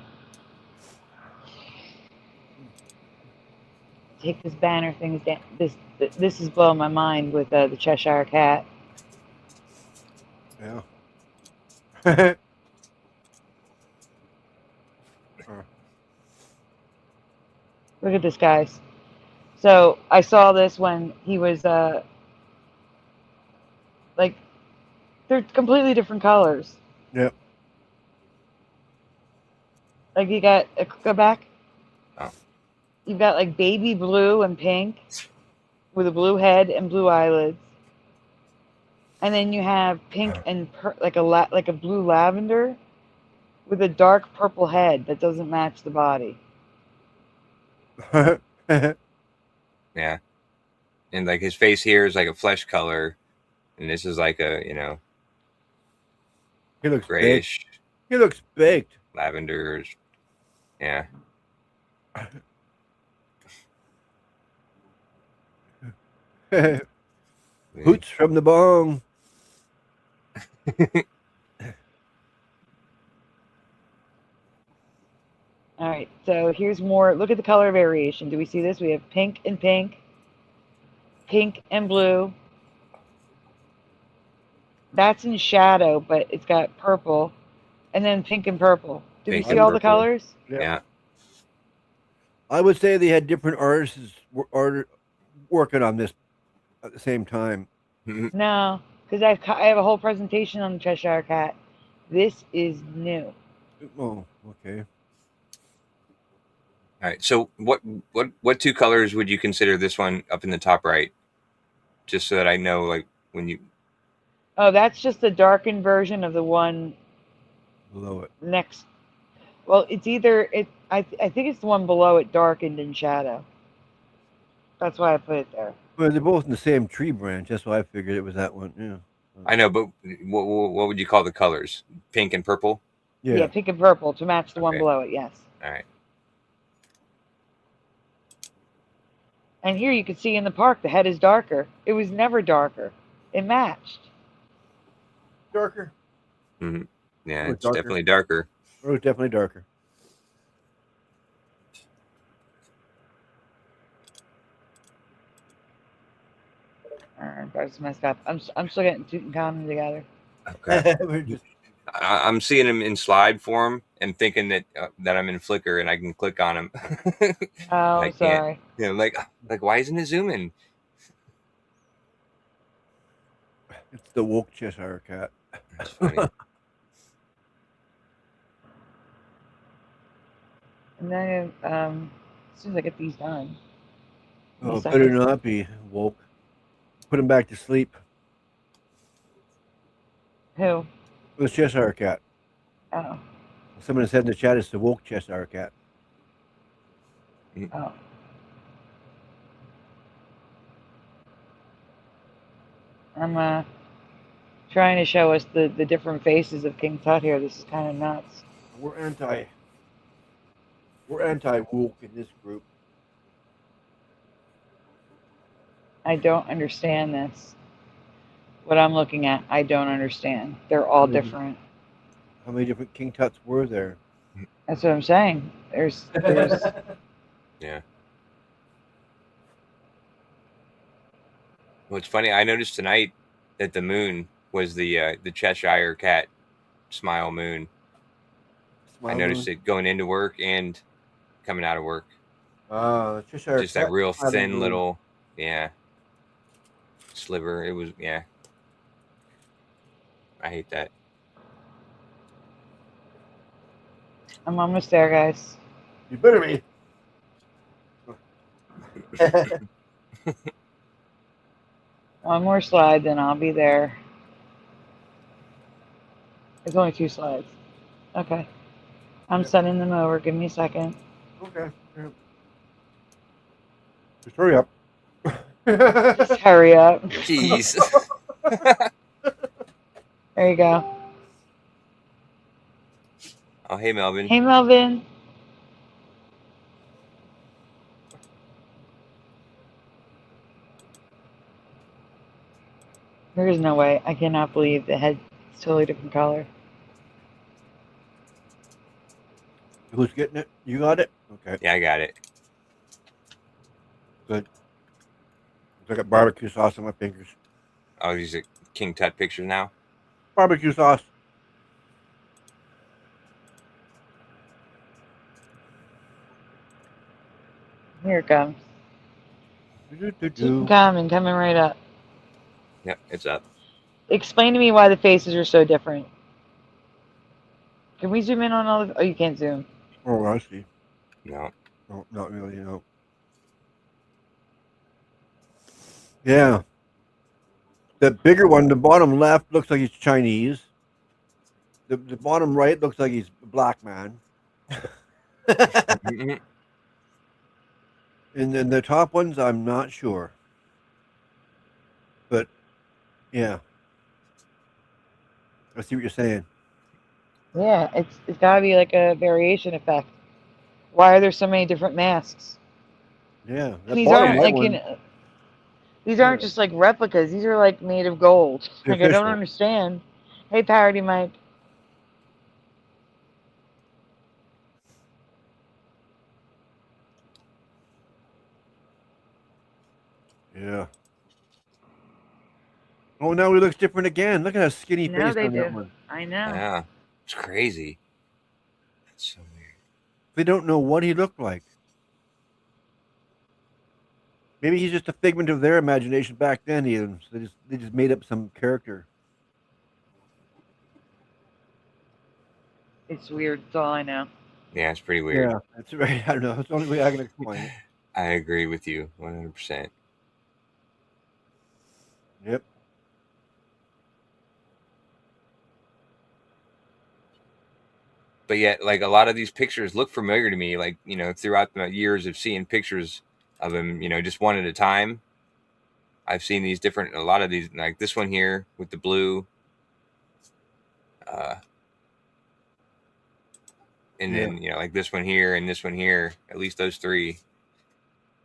S8: Take this banner thing down. This is blowing my mind with the Cheshire Cat.
S2: Yeah.
S8: Look at this, guys. So I saw this when he was like, they're completely different colors.
S2: Yep.
S8: Like you got go back.
S11: Oh.
S8: You've got like baby blue and pink with a blue head and blue eyelids. And then you have pink and like a blue lavender with a dark purple head that doesn't match the body.
S11: Yeah. And like his face here is like a flesh color, and this is like a,
S2: he looks
S11: grayish.
S2: Baked. He looks baked.
S11: Lavenders. Yeah.
S2: Hoots from the bong.
S8: All right, so here's more. Look at the color variation. Do we see this? We have pink and pink, pink and blue. That's in shadow, but it's got purple, and then pink and purple. Do we see all the colors?
S11: Yeah.
S2: I would say they had different working on this at the same time.
S8: No, because I have a whole presentation on the Cheshire Cat. This is new.
S2: Oh, okay.
S11: All right. So what two colors would you consider this one up in the top right? Just so that I know, like when you.
S8: Oh, that's just a darkened version of the one
S2: below it.
S8: next. Well, it's either it. I think it's the one below it, darkened in shadow. That's why I put it there.
S2: Well, they're both in the same tree branch. That's why I figured it was that one. Yeah.
S11: I know, but what would you call the colors? Pink and purple?
S8: Yeah, pink and purple to match the one
S11: Okay.
S8: below it. Yes.
S11: All right.
S8: And here you can see in the park the head is darker. It was never darker. It matched.
S2: Darker.
S11: Mm-hmm. Yeah,
S2: Oh,
S11: it's
S2: darker.
S11: definitely darker.
S2: Oh, it's definitely darker.
S8: That's messed up. I'm still getting Tutankhamun together.
S11: Okay.
S2: We're just-
S11: I'm seeing him in slide form and thinking that I'm in Flickr and I can click on him.
S8: Oh,
S11: I
S8: sorry.
S11: can't. You know, like why isn't it zooming?
S2: It's the woke Cheshire Cat.
S11: That's funny.
S8: And then as soon as I get these done.
S2: Oh,
S8: Yes, I
S2: better
S8: can-
S2: not be woke. Put him back to sleep.
S8: Who?
S2: The Cheshire Cat.
S8: Oh.
S2: Someone said in the chat it's the woke Cheshire Cat.
S8: Oh. I'm trying to show us the different faces of King Tut here. This is kind of nuts.
S2: We're anti-woke in this group.
S8: I don't understand this. What I'm looking at, I don't understand. They're all different.
S2: How many different King Tuts were there?
S8: That's what I'm saying. There's
S11: Yeah. Well, it's funny. I noticed tonight that the moon was the Cheshire Cat smile moon. I noticed it going into work and coming out of work.
S2: Cheshire
S11: Just
S2: Cat
S11: that real
S2: smiley
S11: thin
S2: moon.
S11: little, sliver. It was, I hate that.
S8: I'm almost there, guys.
S2: You better be.
S8: One more slide, then I'll be there. There's only 2 slides. Okay. I'm sending them over. Give me a second.
S2: Okay. Yeah. Just hurry up.
S8: Just hurry up.
S11: Jeez.
S8: There you go.
S11: Oh, hey, Melvin.
S8: Hey, Melvin. There is no way. I cannot believe the head's totally different color.
S2: Who's getting it? You got it? Okay.
S11: Yeah, I got it.
S2: Good. I got barbecue sauce on my fingers.
S11: Oh, these are King Tut pictures now?
S2: Barbecue sauce.
S8: Here it comes.
S2: Do-do-do-do.
S8: Coming right up.
S11: Yep, it's up.
S8: Explain to me why the faces are so different. Can we zoom in on all of? Oh, you can't zoom.
S2: Oh, I see.
S11: No.
S2: No, not really, no. Yeah. The bigger one, the bottom left, looks like he's Chinese. The bottom right looks like he's a black man. And then the top ones, I'm not sure. But, yeah. I see what you're saying.
S8: Yeah, it's gotta be like a variation effect. Why are there so many different masks?
S2: Yeah. that
S8: These
S2: bottom
S8: aren't
S2: right
S8: like
S2: one-
S8: these aren't just like replicas. These are like made of gold.
S2: They're
S8: Like I don't
S2: official.
S8: understand. Hey, Parody Mike.
S2: Yeah. Oh, now he looks different again. Look at that skinny
S8: No,
S2: face
S8: they
S2: on that
S8: do.
S2: one.
S8: I know.
S11: Yeah. It's crazy. That's so weird.
S2: They don't know what he looked like. Maybe he's just a figment of their imagination back then. Even so they just made up some character.
S8: It's weird. That's all I know.
S11: Yeah, it's pretty weird.
S2: Yeah, that's right. I don't know. It's the only way I can explain it.
S11: I agree with you 100%.
S2: Yep.
S11: But yet, like, a lot of these pictures look familiar to me, like, you know, throughout the years of seeing pictures of him, you know, just one at a time. I've seen these different, a lot of these, like this one here with the blue. And then, you know, like this one here and this one here, at least those three,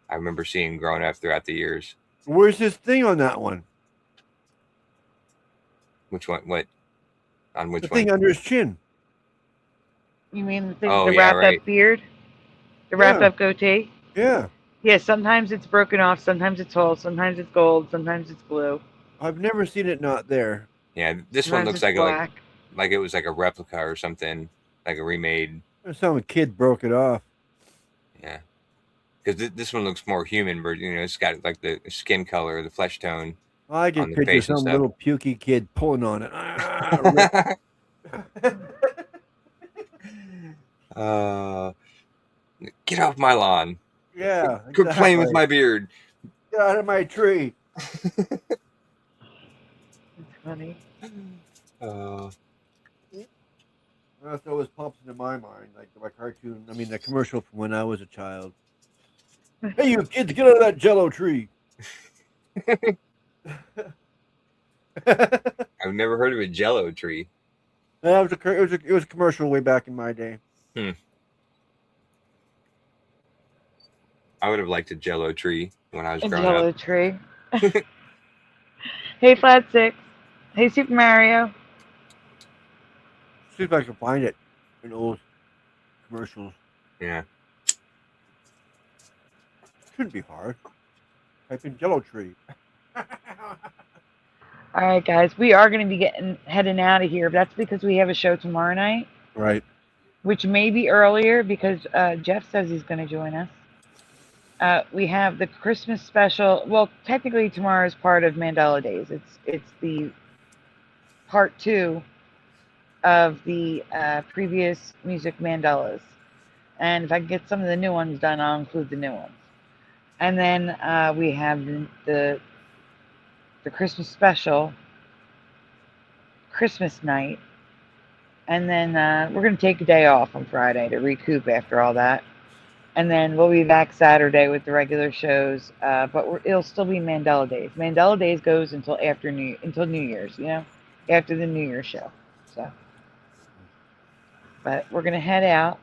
S11: I remember seeing growing up throughout the years.
S2: Where's his thing on that one?
S11: Which one? What? On which
S2: The
S11: one?
S2: thing under his chin.
S8: You mean the thing,
S11: Oh,
S8: the
S11: yeah,
S8: wrapped
S11: right.
S8: up beard? The wrapped
S2: Yeah.
S8: up goatee?
S2: Yeah.
S8: Yeah, sometimes it's broken off, sometimes it's whole, sometimes it's gold, sometimes it's blue.
S2: I've never seen it not there.
S11: Yeah, this one
S8: Sometimes
S11: looks
S8: it's
S11: like
S8: black.
S11: like it was like a replica or something, like a remade.
S2: Some kid broke it off.
S11: Yeah, because this one looks more human, but you know, it's got like the skin color, the flesh tone.
S2: I
S11: on
S2: can
S11: the
S2: picture
S11: face and
S2: some
S11: stuff.
S2: little pukey kid pulling on it.
S11: Get off my lawn.
S2: Yeah,
S11: Quit playing with
S2: exactly.
S11: my beard.
S2: Get out of my tree.
S8: It's funny.
S2: That's always pops into my mind, like my cartoon. I mean, the commercial from when I was a child. Hey, you kids, get out of that Jello tree.
S11: I've never heard of a Jello tree.
S2: That was it was a commercial way back in my day.
S11: I would have liked a Jello tree when I was
S8: A
S11: growing
S8: Jello
S11: up.
S8: tree. Hey, Flat Six. Hey, Super Mario.
S2: See if I can find it in old commercials.
S11: Yeah.
S2: Shouldn't be hard. Type in Jello tree.
S8: All right, guys. We are going to be heading out of here. But that's because we have a show tomorrow night,
S2: Right.
S8: which may be earlier because Jeff says he's going to join us. We have the Christmas special. Well, technically tomorrow is part of Mandela Days. It's the part 2 of the previous music Mandelas. And if I can get some of the new ones done, I'll include the new ones. And then we have the Christmas special, Christmas night. And then we're going to take a day off on Friday to recoup after all that. And then we'll be back Saturday with the regular shows. But it'll still be Mandela Days. Mandela Days goes until until New Year's, you know, after the New Year's show. So, but we're gonna head out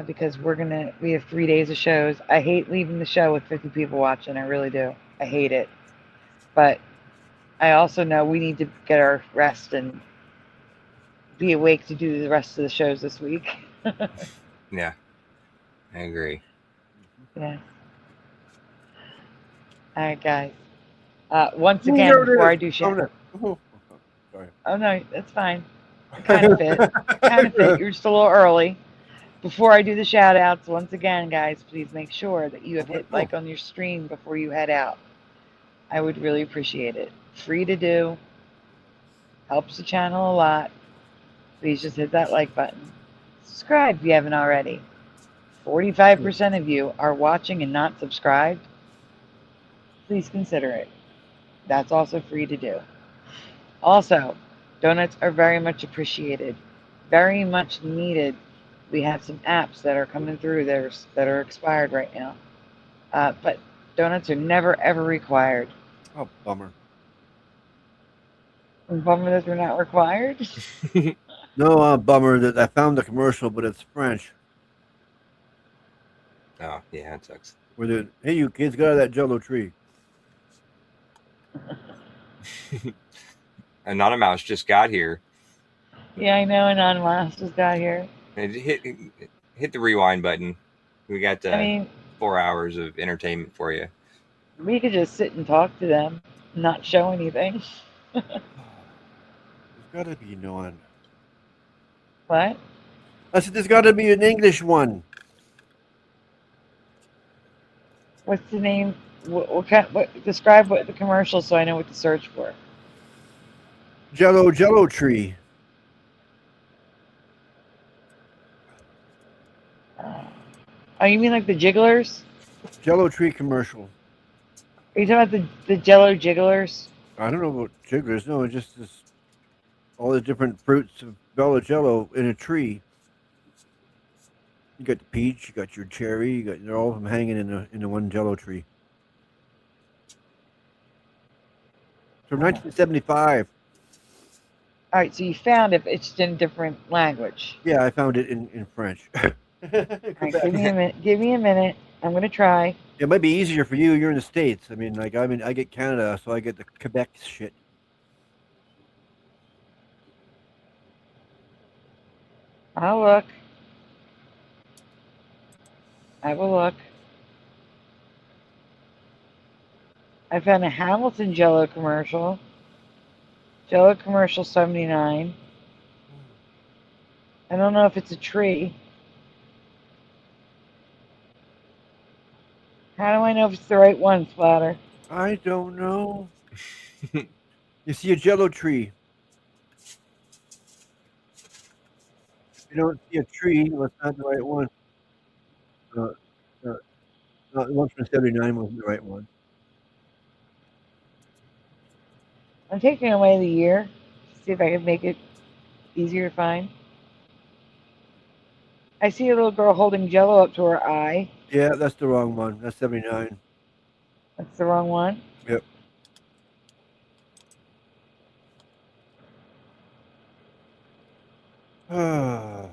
S8: because we have 3 days of shows. I hate leaving the show with 50 people watching. I really do. I hate it. But I also know we need to get our rest and be awake to do the rest of the shows this week.
S11: Yeah. I agree.
S8: Yeah. All right, guys. Once again, before I do show.
S2: Sorry.
S8: Oh no, that's fine. Kind of fit. Kind of fit. You're just a little early. Before I do the shout outs, once again, guys, please make sure that you have hit like on your stream before you head out. I would really appreciate it. Free to do. Helps the channel a lot. Please just hit that like button. Subscribe if you haven't already. 45% of you are watching and not subscribed. Please consider it. That's also free to do. Also, donuts are very much appreciated. Very much needed. We have some apps that are coming through that are expired right now. But donuts are never ever required.
S2: Oh, bummer.
S8: Bummer that they're not required?
S2: No, bummer that I found the commercial, but it's French.
S11: Oh, yeah, that sucks.
S2: Where the hey, you kids, get out of that Jello tree.
S11: Anonymous just got here.
S8: Yeah, I know. Anonymous just got here.
S11: Hit the rewind button. We got
S8: I mean,
S11: 4 hours of entertainment for you.
S8: we could just sit and talk to them, not show anything.
S2: There's got to be one.
S8: What?
S2: I said there's got to be an English one.
S8: What's the name? Describe what the commercial so I know what to search for.
S2: Jello tree.
S8: Oh, you mean like the jigglers?
S2: Jello tree commercial.
S8: Are you talking about the Jello jigglers?
S2: I don't know about jigglers. No, it's just this, all the different fruits of Jello in a tree. You got the peach, you got your cherry, they're all of them hanging in the one Jello tree. From 1975.
S8: All right, so you found it. It's in a different language.
S2: Yeah, I found it in French.
S8: All right, give me a minute. Give me a minute. I'm gonna try.
S2: It might be easier for you. You're in the States. I mean, I get Canada, so I get the Quebec shit.
S8: I'll look. I will look. I found a Hamilton Jello commercial. Jello commercial 79. I don't know if it's a tree. How do I know if it's the right one, Splatter?
S2: I don't know. You see a Jello tree. If you don't see a tree, well, it's not the right one. The one from 79 wasn't the right one.
S8: I'm taking away the year. See if I can make it easier to find. I see a little girl holding Jello up to her eye.
S2: Yeah, that's the wrong one. That's 79.
S8: That's the wrong one.
S2: Yep. How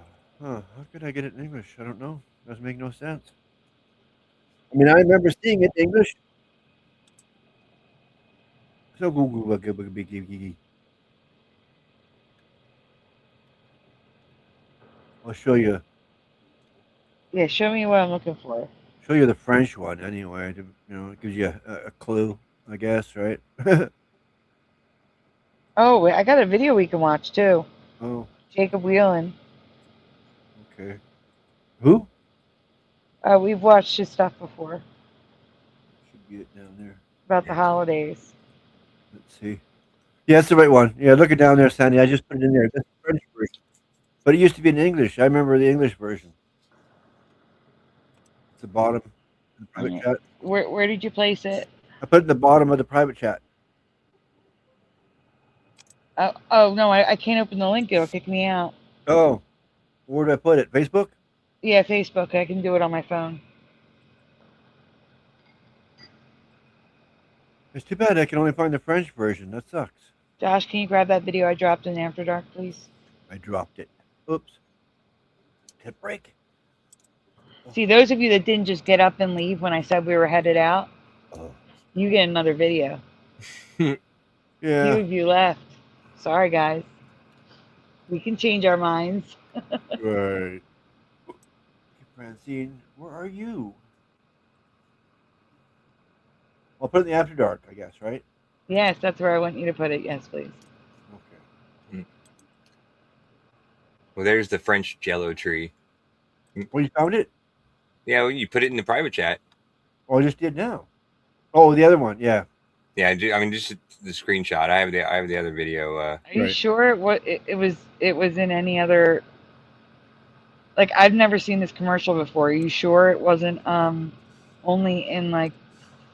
S2: could I get it in English? I don't know. Doesn't make no sense. I mean, I remember seeing it in English. So I'll show you.
S8: Yeah, show me what I'm looking for.
S2: Show you the French one anyway. It gives you a clue, I guess, right?
S8: Oh, wait, I got a video we can watch too.
S2: Oh,
S8: Jacob Whelan.
S2: okay. Who?
S8: We've watched his stuff before
S2: Should be it down there.
S8: about the holidays.
S2: Let's see. Yeah, that's the right one. Yeah, look it down there, Sandy. I just put it in there. That's the French version. But it used to be in English. I remember the English version. It's the bottom of the private chat.
S8: Where did you place it?
S2: I put it in the bottom of the private chat.
S8: Oh no, I can't open the link. It'll kick me out.
S2: Oh, where did I put it? Facebook?
S8: Yeah, Facebook. I can do it on my phone.
S2: It's too bad I can only find the French version. That sucks.
S8: Josh, can you grab that video I dropped in After Dark, please?
S2: I dropped it. Oops. Tip break.
S8: See, those of you that didn't just get up and leave when I said we were headed out, you get another video.
S2: Yeah.
S8: Few of you left. Sorry, guys. We can change our minds.
S2: Right. Francine, where are you? I'll put it in the After Dark, I guess, right?
S8: Yes, that's where I want you to put it. Yes, please.
S11: Well, there's the French Jello tree.
S2: Well, you found it?
S11: Yeah, well, you put it in the private chat.
S2: Oh, I just did now. Oh, the other one, yeah.
S11: Yeah, I mean, just the screenshot. I have the other video.
S8: Are you sure it was in any other? Like, I've never seen this commercial before. Are you sure it wasn't only in like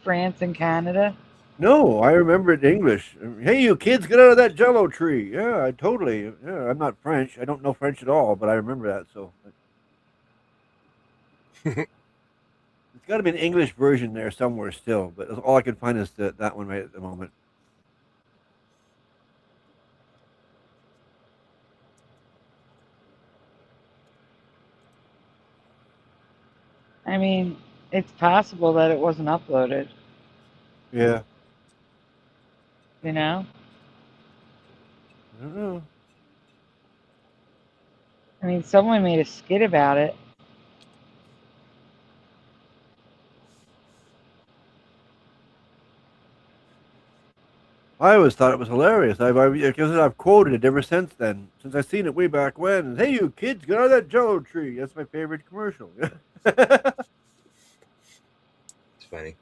S8: France and Canada?
S2: No, I remember it in English. Hey, you kids, get out of that Jello tree. Yeah, I totally. Yeah, I'm not French. I don't know French at all, but I remember that. So it's got to be an English version there somewhere still. But all I can find is that one right at the moment.
S8: I mean, it's possible that it wasn't uploaded.
S2: Yeah.
S8: You know?
S2: I don't know.
S8: I mean, someone made a skit about it.
S2: I always thought it was hilarious. I've quoted it ever since then. Since I've seen it way back when. Hey, you kids, get out of that Jello tree. That's my favorite commercial.
S11: It's funny.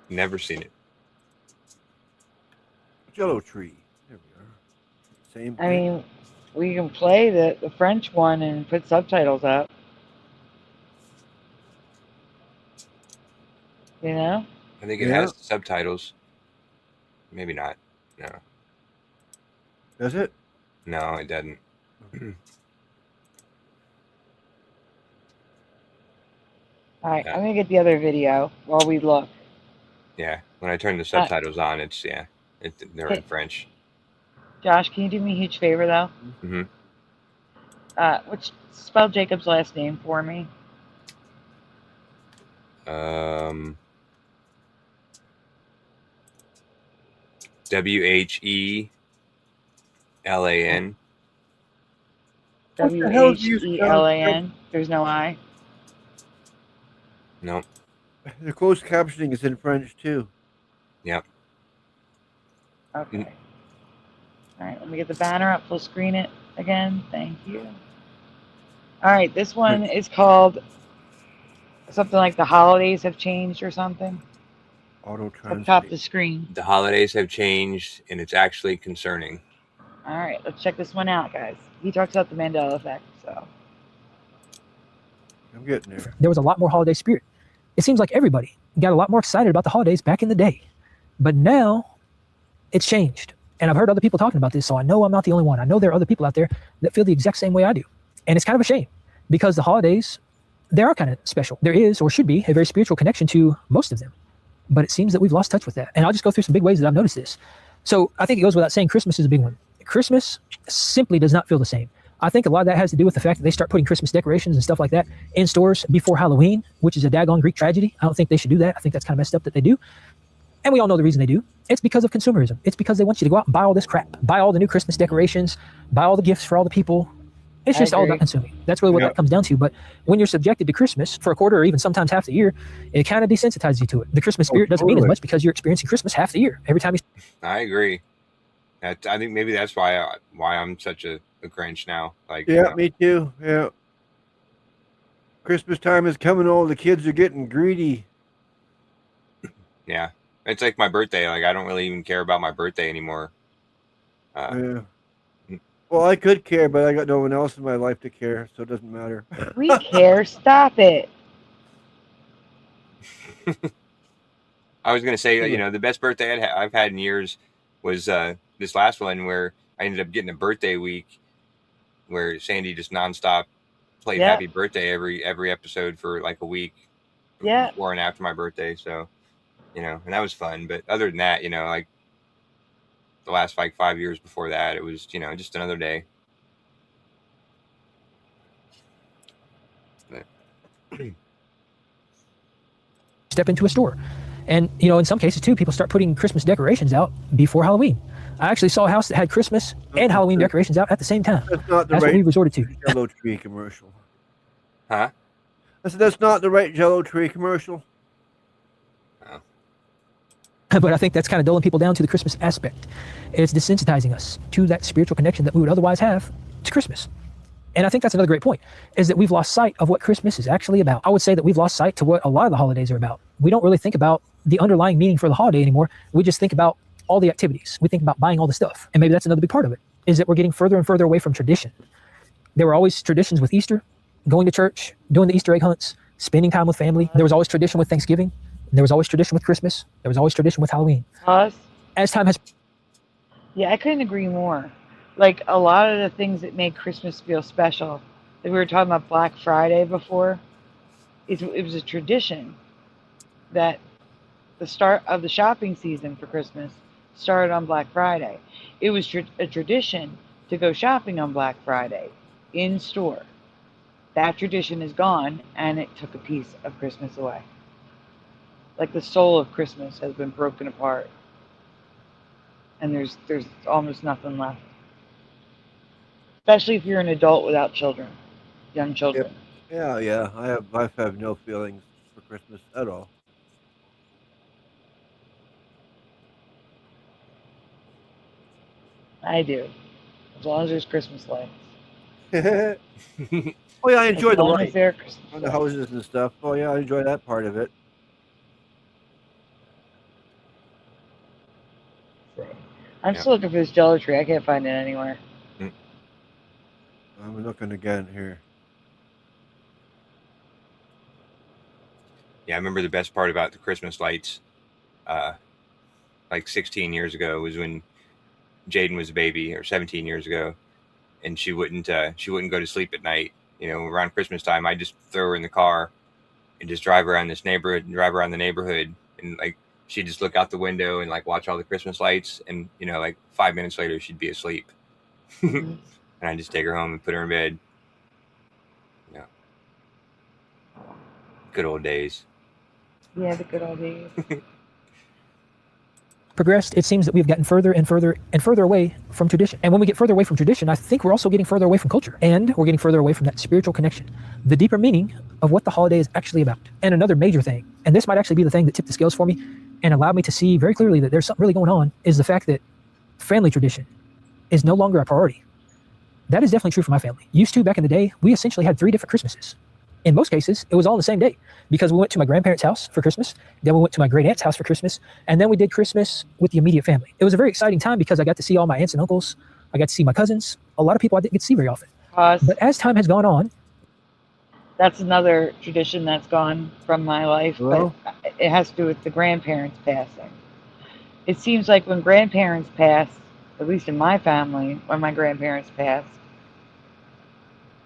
S13: Never seen it.
S2: Jello tree. There we are. Same.
S8: I mean, we can play the French one and put subtitles up. You know?
S13: I think it has subtitles. Maybe not. No.
S2: Does it?
S13: No, it doesn't.
S8: All right, I'm gonna get the other video while we look.
S13: Yeah, when I turn the subtitles on, it's they're in French.
S8: Josh, can you do me a huge favor though?
S13: Mm-hmm.
S8: Spell Jacob's last name for me.
S13: WHELAN.
S8: WHELAN. There's no I.
S13: No.
S2: The closed captioning is in French too.
S13: Yep.
S8: Okay. All right, let me get the banner up. Full screen it again. Thank you. All right, this one is called something like the holidays have changed or something.
S2: Auto
S8: Up top of the screen.
S13: The holidays have changed, and it's actually concerning.
S8: All right, let's check this one out, guys. He talks about the Mandela Effect, so.
S2: I'm getting there.
S5: There was a lot more holiday spirit. It seems like everybody got a lot more excited about the holidays back in the day. But now it's changed. And I've heard other people talking about this, so I know I'm not the only one. I know there are other people out there that feel the exact same way I do. And it's kind of a shame because the holidays, they are kind of special. There is, or should be, a very spiritual connection to most of them. But it seems that we've lost touch with that. And I'll just go through some big ways that I've noticed this. So I think it goes without saying Christmas is a big one. Christmas simply does not feel the same. I think a lot of that has to do with the fact that they start putting Christmas decorations and stuff like that in stores before Halloween, which is a daggone Greek tragedy. I don't think they should do that. I think that's kind of messed up that they do. And we all know the reason they do. It's because of consumerism. It's because they want you to go out and buy all this crap, buy all the new Christmas decorations, buy all the gifts for all the people. It's just all about consuming. That's really what that comes down to. But when you're subjected to Christmas for a quarter or even sometimes half the year, it kind of desensitizes you to it. The Christmas spirit doesn't mean as much because you're experiencing Christmas half the year. Every time you...
S13: I agree. I think maybe that's why I'm such a Grinch now. Like,
S2: yeah, me too. Yeah. Christmas time is coming. All the kids are getting greedy.
S13: Yeah. It's like my birthday. Like, I don't really even care about my birthday anymore.
S2: Yeah. Well, I could care, but I got no one else in my life to care, so it doesn't matter.
S8: We care. Stop it.
S13: I was going to say, the best birthday I've had in years was this last one where I ended up getting a birthday week where Sandy just nonstop played Happy Birthday every episode for like a week.
S8: Yeah.
S13: Before and after my birthday. So, and that was fun. But other than that, like the last 5 years before that, it was, just another day.
S5: Step into a store. And, in some cases too, people start putting Christmas decorations out before Halloween. I actually saw a house that had Christmas and Halloween decorations out at the same time.
S2: That's not the
S5: That's
S2: right
S5: what we resorted to.
S2: Jello tree commercial.
S13: Huh?
S2: I said that's not the right Jello tree commercial.
S13: Oh.
S5: But I think that's kind of dulling people down to the Christmas aspect. It's desensitizing us to that spiritual connection that we would otherwise have to Christmas. And I think that's another great point, is that we've lost sight of what Christmas is actually about. I would say that we've lost sight to what a lot of the holidays are about. We don't really think about the underlying meaning for the holiday anymore. We just think about all the activities. We think about buying all the stuff. And maybe that's another big part of it, is that we're getting further and further away from tradition. There were always traditions with Easter, going to church, doing the Easter egg hunts, spending time with family. There was always tradition with Thanksgiving. There was always tradition with Christmas. There was always tradition with Halloween. As time has...
S8: Yeah, I couldn't agree more. Like, a lot of the things that make Christmas feel special, like we were talking about Black Friday before, it was a tradition that the start of the shopping season for Christmas started on Black Friday. It was a tradition to go shopping on Black Friday in store. That tradition is gone, and it took a piece of Christmas away. Like, the soul of Christmas has been broken apart, and there's almost nothing left. Especially if you're an adult without children, young children.
S2: Yeah. I have no feelings for Christmas at all.
S8: I do, as long as there's Christmas lights.
S2: Oh yeah, I enjoy the
S8: lights
S2: on the houses and stuff. Oh yeah, I enjoy that part of it.
S8: I'm still looking for this Jello tree. I can't find it anywhere.
S2: I'm looking again here.
S11: Yeah, I remember the best part about the Christmas lights, like 16 years ago, was when Jaden was a baby, or 17 years ago, and she wouldn't go to sleep at night. You know, around Christmas time, I just throw her in the car and just drive around the neighborhood, and like she'd just look out the window and like watch all the Christmas lights, and you know, like 5 minutes later, she'd be asleep, and I just take her home and put her in bed. Yeah, good old days.
S8: Yeah, the good old days.
S5: Progressed, it seems that we've gotten further and further and further away from tradition. And when we get further away from tradition, I think we're also getting further away from culture, and we're getting further away from that spiritual connection, the deeper meaning of what the holiday is actually about. And another major thing, and this might actually be the thing that tipped the scales for me and allowed me to see very clearly that there's something really going on, is the fact that family tradition is no longer a priority. That is definitely true for my family. Used to, back in the day, we essentially had 3 different Christmases. In most cases, it was all on the same day, because we went to my grandparents' house for Christmas, then we went to my great aunt's house for Christmas, and then we did Christmas with the immediate family. It was a very exciting time because I got to see all my aunts and uncles. I got to see my cousins, a lot of people I didn't get to see very often. But as time has gone on,
S8: that's another tradition that's gone from my life,
S2: Well,
S8: but it has to do with the grandparents passing. It seems like when grandparents pass, at least in my family, when my grandparents passed,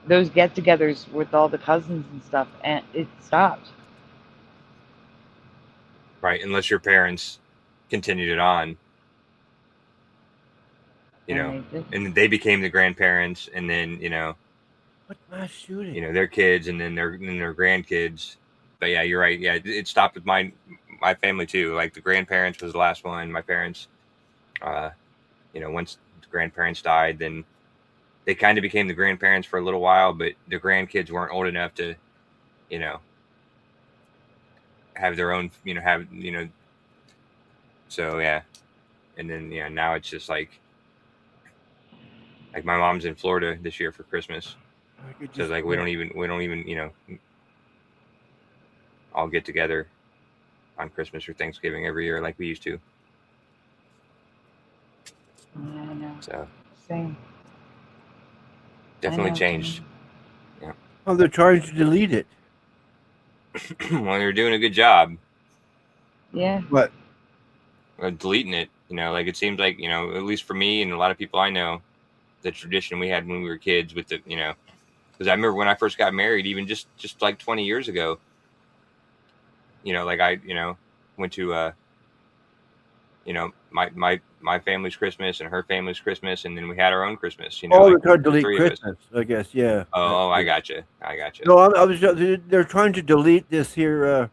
S8: those get-togethers with all the cousins and stuff, and it stopped.
S11: Right, unless your parents continued it on, you know, and they became the grandparents, and then, you know,
S2: what mass shooting?
S11: you know, their kids, and then their grandkids. But yeah, you're right. Yeah, it stopped with my family too. Like the grandparents was the last one. My parents, you know, once the grandparents died, then they kind of became the grandparents for a little while, but the grandkids weren't old enough to, you know, have their own, you know, so yeah. And then, yeah, now it's just like my mom's in Florida this year for Christmas. So like, we don't even, you know, all get together on Christmas or Thanksgiving every year like we used to.
S8: Yeah, I know.
S11: So
S8: Same.
S11: definitely changed. Yeah.
S2: Oh, they're trying to delete it.
S11: Well, they're doing a good job.
S8: Yeah.
S2: What?
S11: Deleting it, you know, like it seems like, you know, at least for me and a lot of people I know, the tradition we had when we were kids with the, you know, because I remember when I first got married, even just like 20 years ago, you know, like I, you know, went to, you know, my family's Christmas and her family's Christmas, and then we had our own Christmas. You know,
S2: Oh,
S11: like
S2: they're trying to delete
S11: three of us.
S2: Christmas, I guess. Yeah.
S11: Oh, I gotcha.
S2: No, I was. They're trying to delete this here.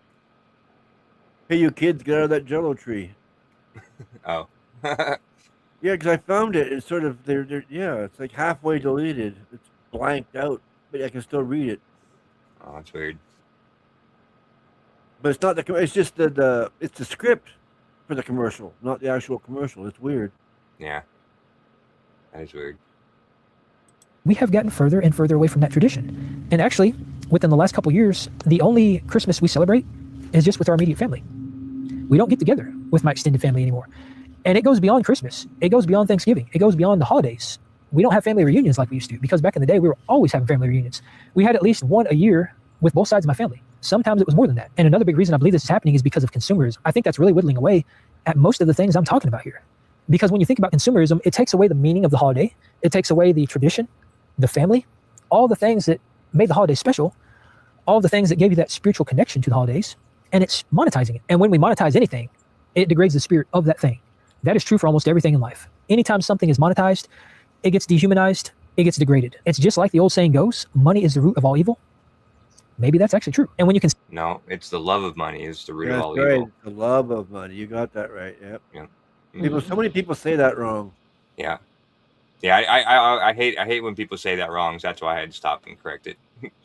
S2: Hey, you kids, get out of that Jello tree.
S11: Oh.
S2: Yeah, because I found it. It's sort of they're yeah. It's like halfway deleted. It's blanked out, but I can still read it.
S11: Oh, that's weird.
S2: But it's not the. It's just the it's the script for the commercial, not the actual commercial. It's weird.
S11: Yeah. That is weird.
S5: we have gotten further and further away from that tradition. And actually, within the last couple years, the only Christmas we celebrate is just with our immediate family. We don't get together with my extended family anymore. And it goes beyond Christmas. It goes beyond Thanksgiving. It goes beyond the holidays. We don't have family reunions like we used to, because back in the day, we were always having family reunions. We had at least one a year with both sides of my family. Sometimes it was more than that. And another big reason I believe this is happening is because of consumerism. I think that's really whittling away at most of the things I'm talking about here. Because when you think about consumerism, it takes away the meaning of the holiday. It takes away the tradition, the family, all the things that made the holiday special, all the things that gave you that spiritual connection to the holidays, and it's monetizing it. And when we monetize anything, it degrades the spirit of that thing. That is true for almost everything in life. Anytime something is monetized, it gets dehumanized, it gets degraded. It's just like the old saying goes, money is the root of all evil. Maybe that's actually true. And when you can...
S11: No, it's the love of money is the root of all
S2: right.
S11: evil.
S2: The love of money. You got that right. Yep.
S11: Yeah.
S2: People, so many people say that wrong.
S11: Yeah. Yeah, I hate when people say that wrong, so that's why I had to stop and correct it.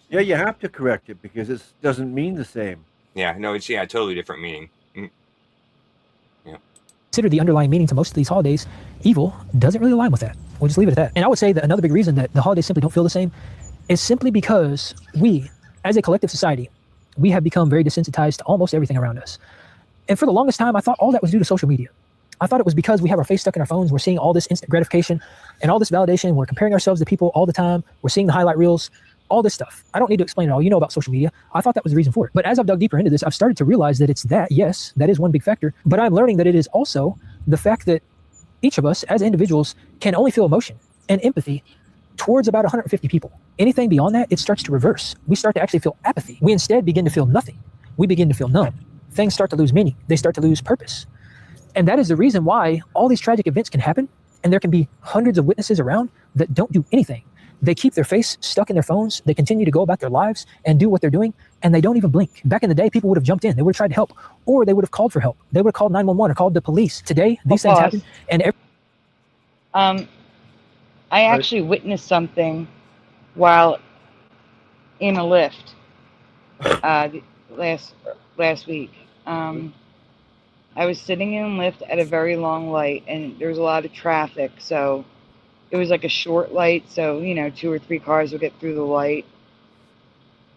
S2: Yeah, you have to correct it because it doesn't mean the same.
S11: Yeah, no, it's totally different meaning. Yeah.
S5: Consider the underlying meaning to most of these holidays, evil doesn't really align with that. We'll just leave it at that. And I would say that another big reason that the holidays simply don't feel the same is simply because we, as a collective society, we have become very desensitized to almost everything around us. And for the longest time, I thought all that was due to social media. I thought it was because we have our face stuck in our phones. We're seeing all this instant gratification and all this validation. We're comparing ourselves to people all the time. We're seeing the highlight reels, all this stuff. I don't need to explain it all. You know about social media. I thought that was the reason for it. But as I've dug deeper into this, I've started to realize that it's that. Yes, that is one big factor. But I'm learning that it is also the fact that each of us as individuals can only feel emotion and empathy towards about 150 people. Anything beyond that, it starts to reverse. We start to actually feel apathy. We instead begin to feel nothing. We begin to feel numb. Things start to lose meaning. They start to lose purpose. And that is the reason why all these tragic events can happen, and there can be hundreds of witnesses around that don't do anything. They keep their face stuck in their phones. They continue to go about their lives and do what they're doing, and they don't even blink. Back in the day, people would have jumped in. They would have tried to help, or they would have called for help. They would have called 911 or called the police. Today, these things happen, and
S8: I actually witnessed something while in a lift last week. I was sitting in a lift at a very long light, and there was a lot of traffic, so it was like a short light, so, you know, 2 or 3 cars would get through the light.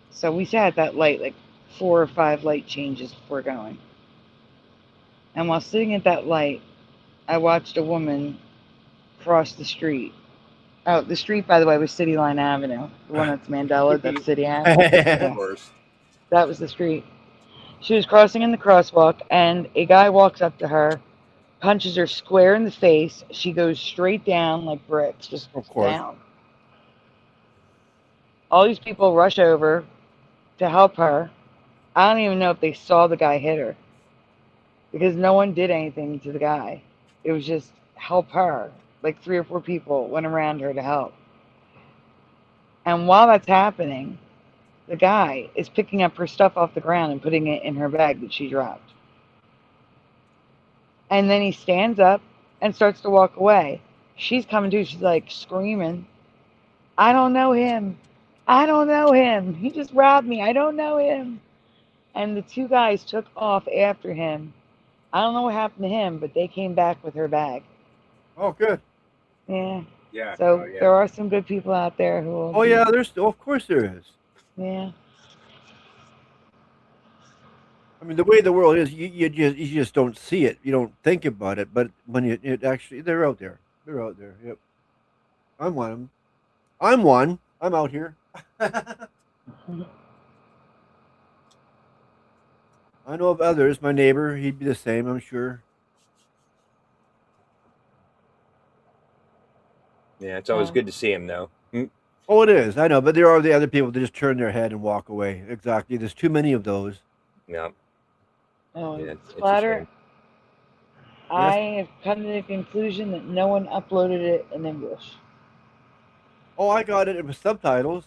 S8: So we sat at that light like 4 or 5 light changes before going. And while sitting at that light, I watched a woman cross the street. Oh, the street, by the way, was City Line Avenue. The one that's Mandela, that's City Avenue.
S2: Of course.
S8: That was the street. She was crossing in the crosswalk, and a guy walks up to her, punches her square in the face. She goes straight down like bricks, just down. All these people rush over to help her. I don't even know if they saw the guy hit her, because no one did anything to the guy. It was just help her. Like 3 or 4 people went around her to help. And while that's happening, the guy is picking up her stuff off the ground and putting it in her bag that she dropped. And then he stands up and starts to walk away. She's coming to, she's like screaming, I don't know him. I don't know him. He just robbed me. I don't know him. And the 2 guys took off after him. I don't know what happened to him, but they came back with her bag.
S2: Oh, good.
S8: Yeah.
S2: Yeah.
S8: So there are some good people out there who will.
S2: Oh, yeah, there's, of course there is.
S8: Yeah.
S2: I mean, the way the world is, you just don't see it. You don't think about it. But when it actually, they're out there. They're out there. Yep. I'm one of them. I'm one. I'm out here. I know of others. My neighbor, he'd be the same, I'm sure.
S11: Yeah, it's always good to see him, though.
S2: Oh, it is. I know, but there are the other people that just turn their head and walk away. Exactly. There's too many of those.
S11: Yeah.
S8: Oh,
S11: Yeah,
S8: Splatter, I have come to the conclusion that no one uploaded it in English.
S2: Oh, I got it. It was subtitles.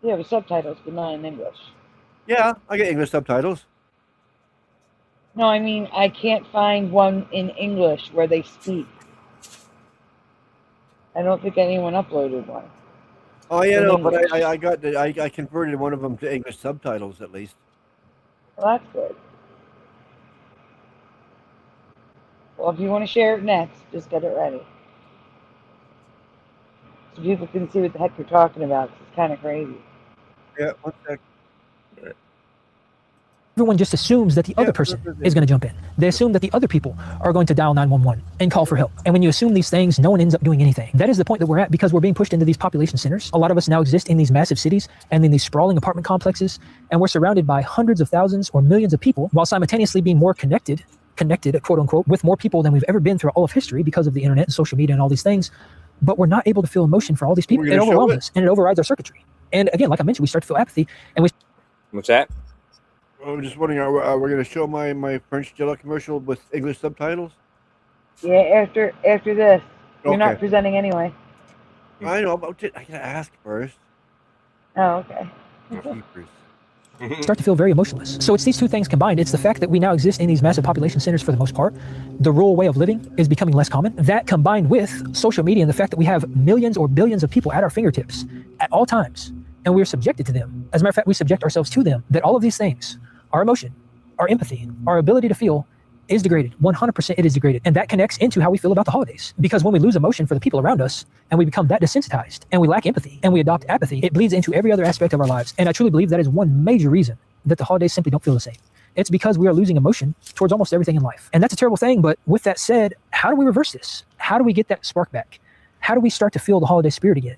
S8: Yeah, with subtitles, but not in English.
S2: Yeah, I get English subtitles.
S8: No, I mean, I can't find one in English where they speak. I don't think anyone uploaded one.
S2: Oh, yeah,
S8: In
S2: no, but
S8: English.
S2: I converted one of them to English subtitles at least.
S8: Well, that's good. Well, if you want to share it next, just get it ready. So people can see what the heck you're talking about, 'cause it's kind of crazy.
S2: Yeah, 1 sec.
S5: Everyone just assumes that the other person is going to jump in. They assume that the other people are going to dial 911 and call for help. And when you assume these things, no one ends up doing anything. That is the point that we're at, because we're being pushed into these population centers. A lot of us now exist in these massive cities and in these sprawling apartment complexes, and we're surrounded by hundreds of thousands or millions of people, while simultaneously being more connected, quote unquote, with more people than we've ever been throughout all of history because of the internet and social media and all these things. But we're not able to feel emotion for all these people. It overwhelms us and it overrides our circuitry. And again, like I mentioned, we start to feel apathy. And we.
S11: What's that?
S2: I'm just wondering, are we going to show my French Jell-O commercial with English subtitles?
S8: Yeah, after this. You're not
S2: Okay.
S8: presenting anyway.
S2: I know, but I gotta ask first.
S8: Oh, okay.
S5: Start to feel very emotionless. So it's these two things combined. It's the fact that we now exist in these massive population centers for the most part. The rural way of living is becoming less common. That combined with social media and the fact that we have millions or billions of people at our fingertips at all times, and we're subjected to them. As a matter of fact, we subject ourselves to them. That all of these things, our emotion, our empathy, our ability to feel, is degraded. 100% it is degraded. And that connects into how we feel about the holidays. Because when we lose emotion for the people around us, and we become that desensitized, and we lack empathy, and we adopt apathy, it bleeds into every other aspect of our lives. And I truly believe that is one major reason that the holidays simply don't feel the same. It's because we are losing emotion towards almost everything in life. And that's a terrible thing. But with that said, how do we reverse this? How do we get that spark back? How do we start to feel the holiday spirit again?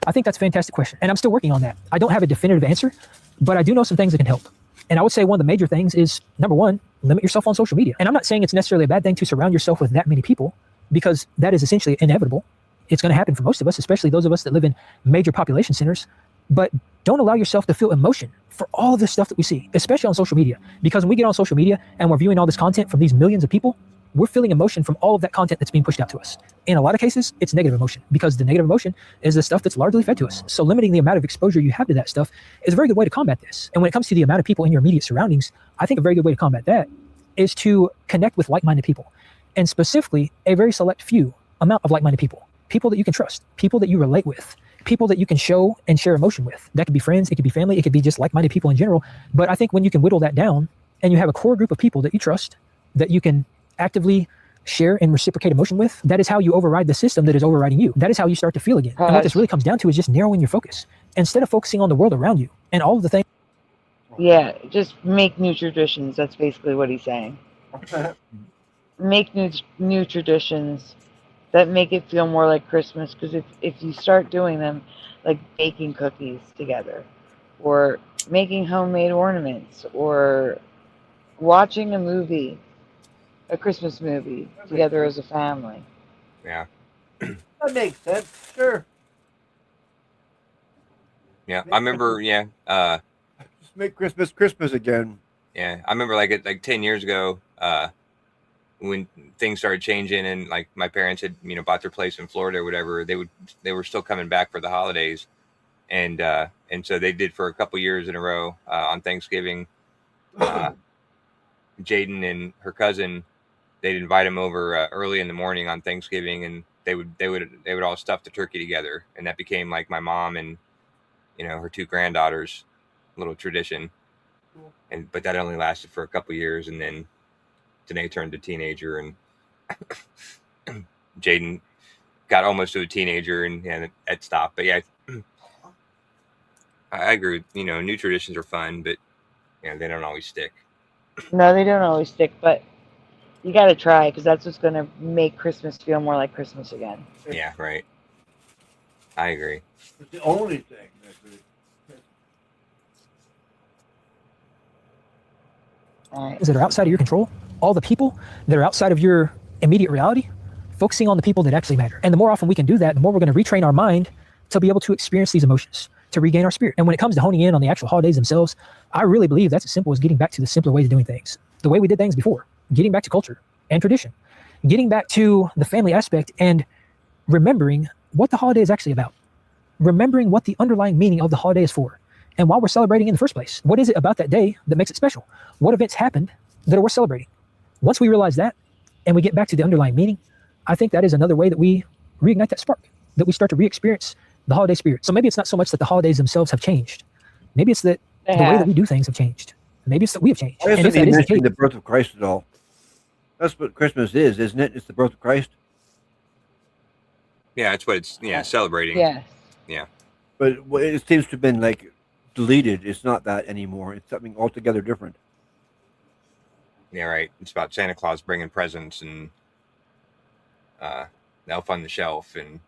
S5: I think that's a fantastic question. And I'm still working on that. I don't have a definitive answer, but I do know some things that can help. And I would say one of the major things is, number one, limit yourself on social media. And I'm not saying it's necessarily a bad thing to surround yourself with that many people, because that is essentially inevitable. It's going to happen for most of us, especially those of us that live in major population centers. But don't allow yourself to feel emotion for all of this stuff that we see, especially on social media. Because when we get on social media and we're viewing all this content from these millions of people, we're feeling emotion from all of that content that's being pushed out to us. In a lot of cases, it's negative emotion, because the negative emotion is the stuff that's largely fed to us. So limiting the amount of exposure you have to that stuff is a very good way to combat this. And when it comes to the amount of people in your immediate surroundings, I think a very good way to combat that is to connect with like-minded people, and specifically a very select few amount of like-minded people, people that you can trust, people that you relate with, people that you can show and share emotion with. That could be friends, it could be family, it could be just like-minded people in general. But I think when you can whittle that down and you have a core group of people that you trust, that you can actively share and reciprocate emotion with, that is how you override the system that is overriding you. That is how you start to feel again. And what this really comes down to is just narrowing your focus. Instead of focusing on the world around you and all of the things.
S8: Yeah, just make new traditions. That's basically what he's saying. Make new traditions that make it feel more like Christmas. Because if you start doing them, like baking cookies together, or making homemade ornaments, or watching a movie, a Christmas movie together as a family.
S11: Yeah.
S2: That makes sense. Sure.
S11: Yeah, I remember. Yeah.
S2: Just make Christmas Christmas again.
S11: Yeah, I remember like 10 years ago, when things started changing and like my parents had, bought their place in Florida or whatever, they were still coming back for the holidays. And so they did for a couple years in a row, on Thanksgiving. Jaden and her cousin, they'd invite them over early in the morning on Thanksgiving, and they would all stuff the turkey together, and that became like my mom and her two granddaughters' little tradition. But that only lasted for a couple years, and then Danae turned a teenager, and Jaden got almost to a teenager, and it stopped. But yeah, I agree. New traditions are fun, but they don't always stick.
S8: No, they don't always stick, but you got to try, because that's what's going to make Christmas feel more like Christmas again.
S11: Yeah, right. I agree.
S2: It's the only thing
S5: that are outside of your control, all the people that are outside of your immediate reality, focusing on the people that actually matter. And the more often we can do that, the more we're going to retrain our mind to be able to experience these emotions, to regain our spirit. And when it comes to honing in on the actual holidays themselves, I really believe that's as simple as getting back to the simpler ways of doing things, the way we did things before, getting back to culture and tradition, getting back to the family aspect, and remembering what the holiday is actually about, remembering what the underlying meaning of the holiday is for, and why we're celebrating in the first place. What is it about that day that makes it special? What events happened that are worth celebrating? Once we realize that and we get back to the underlying meaning, I think that is another way that we reignite that spark, that we start to re-experience the holiday spirit. So maybe it's not so much that the holidays themselves have changed. Maybe it's that the way that we do things have changed. Maybe it's that we have changed.
S2: Why
S5: And if
S2: isn't
S5: that
S2: he
S5: is the
S2: mentioning
S5: case,
S2: the birth of Christ at all? That's what Christmas is, isn't it? It's the birth of Christ.
S11: Yeah, that's what it's celebrating.
S8: Yes.
S11: Yeah.
S2: But it seems to have been like deleted. It's not that anymore. It's something altogether different.
S11: Yeah, right. It's about Santa Claus bringing presents and the elf on the shelf and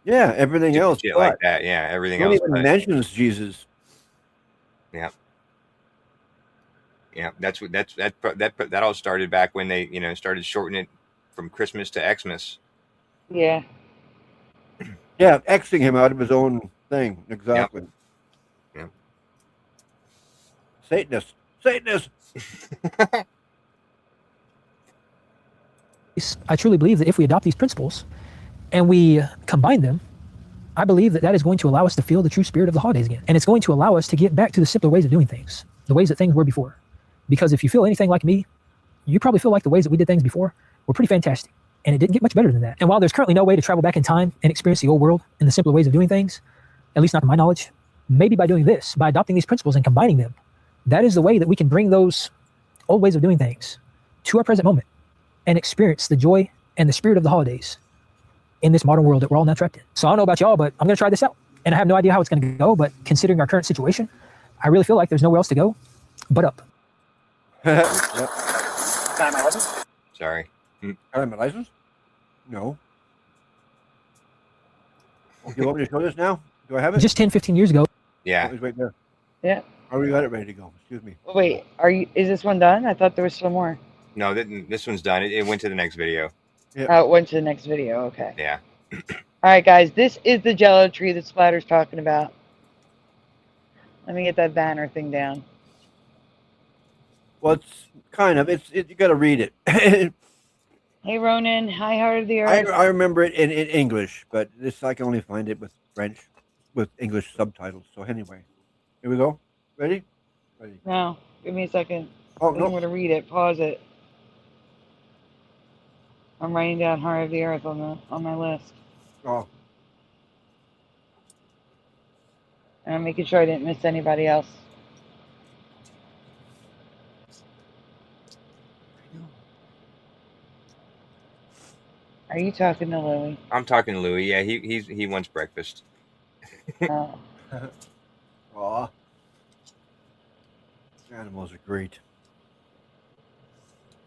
S2: everything else
S11: shit like that. Yeah, everything else.
S2: Even mentions Jesus.
S11: Yeah. Yeah, that all started back when they started shortening it from Christmas to Xmas.
S8: Yeah.
S2: Yeah, Xing him out of his own thing. Exactly.
S11: Yeah.
S2: Satanist.
S5: I truly believe that if we adopt these principles and we combine them, I believe that that is going to allow us to feel the true spirit of the holidays again. And it's going to allow us to get back to the simpler ways of doing things, the ways that things were before. Because if you feel anything like me, you probably feel like the ways that we did things before were pretty fantastic. And it didn't get much better than that. And while there's currently no way to travel back in time and experience the old world and the simpler ways of doing things, at least not to my knowledge, maybe by doing this, by adopting these principles and combining them, that is the way that we can bring those old ways of doing things to our present moment and experience the joy and the spirit of the holidays in this modern world that we're all now trapped in. So I don't know about y'all, but I'm going to try this out. And I have no idea how it's going to go, but considering our current situation, I really feel like there's nowhere else to go but up.
S2: Yep.
S15: Can I have my license?
S11: Sorry.
S2: Can I have my license? No. Okay, you want me to show this now? Do I have it?
S5: Just 10, 15 years ago.
S11: Yeah.
S2: Oh, it's right there.
S8: Yeah.
S2: I already got it ready to go. Excuse me.
S8: Wait, is this one done? I thought there was still more.
S11: No, this one's done. It went to the next video.
S2: Yeah.
S8: Oh, it went to the next video. Okay.
S11: Yeah.
S8: All right, guys. This is the Jello tree that Splatter's talking about. Let me get that banner thing down.
S2: Well, it's kind of. You got to read it.
S8: Hey, Ronan. Hi, Heart of the Earth.
S2: I remember it in English, but this I can only find it with French, with English subtitles. So anyway, here we go. Ready? Ready.
S8: No, give me a second.
S2: Oh,
S8: I'm
S2: no.
S8: going to read it. Pause it. I'm writing down Heart of the Earth on my list.
S2: Oh.
S8: And I'm making sure I didn't miss anybody else. Are you talking to Louie?
S11: I'm talking to Louie. Yeah, he wants breakfast.
S8: Oh.
S2: Aw. Animals are great.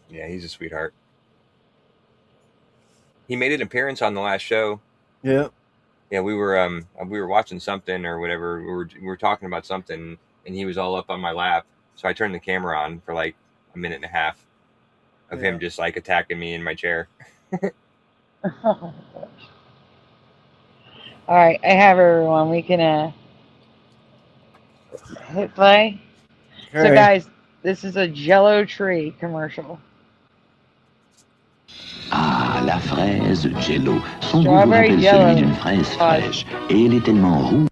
S11: Yeah, he's a sweetheart. He made an appearance on the last show.
S2: Yeah.
S11: Yeah, we were watching something or whatever. We were talking about something, and he was all up on my lap. So I turned the camera on for like a minute and a half of him just like attacking me in my chair.
S8: All right, I have everyone. We can hit play. So,
S2: Okay.
S8: guys, this is a Jello tree commercial.
S6: Ah, la fraise Jello. Son goût vous
S8: Strawberry
S6: rappelle
S8: Jello.
S6: celui d'une fraise fraîche. Et elle est tellement rouge.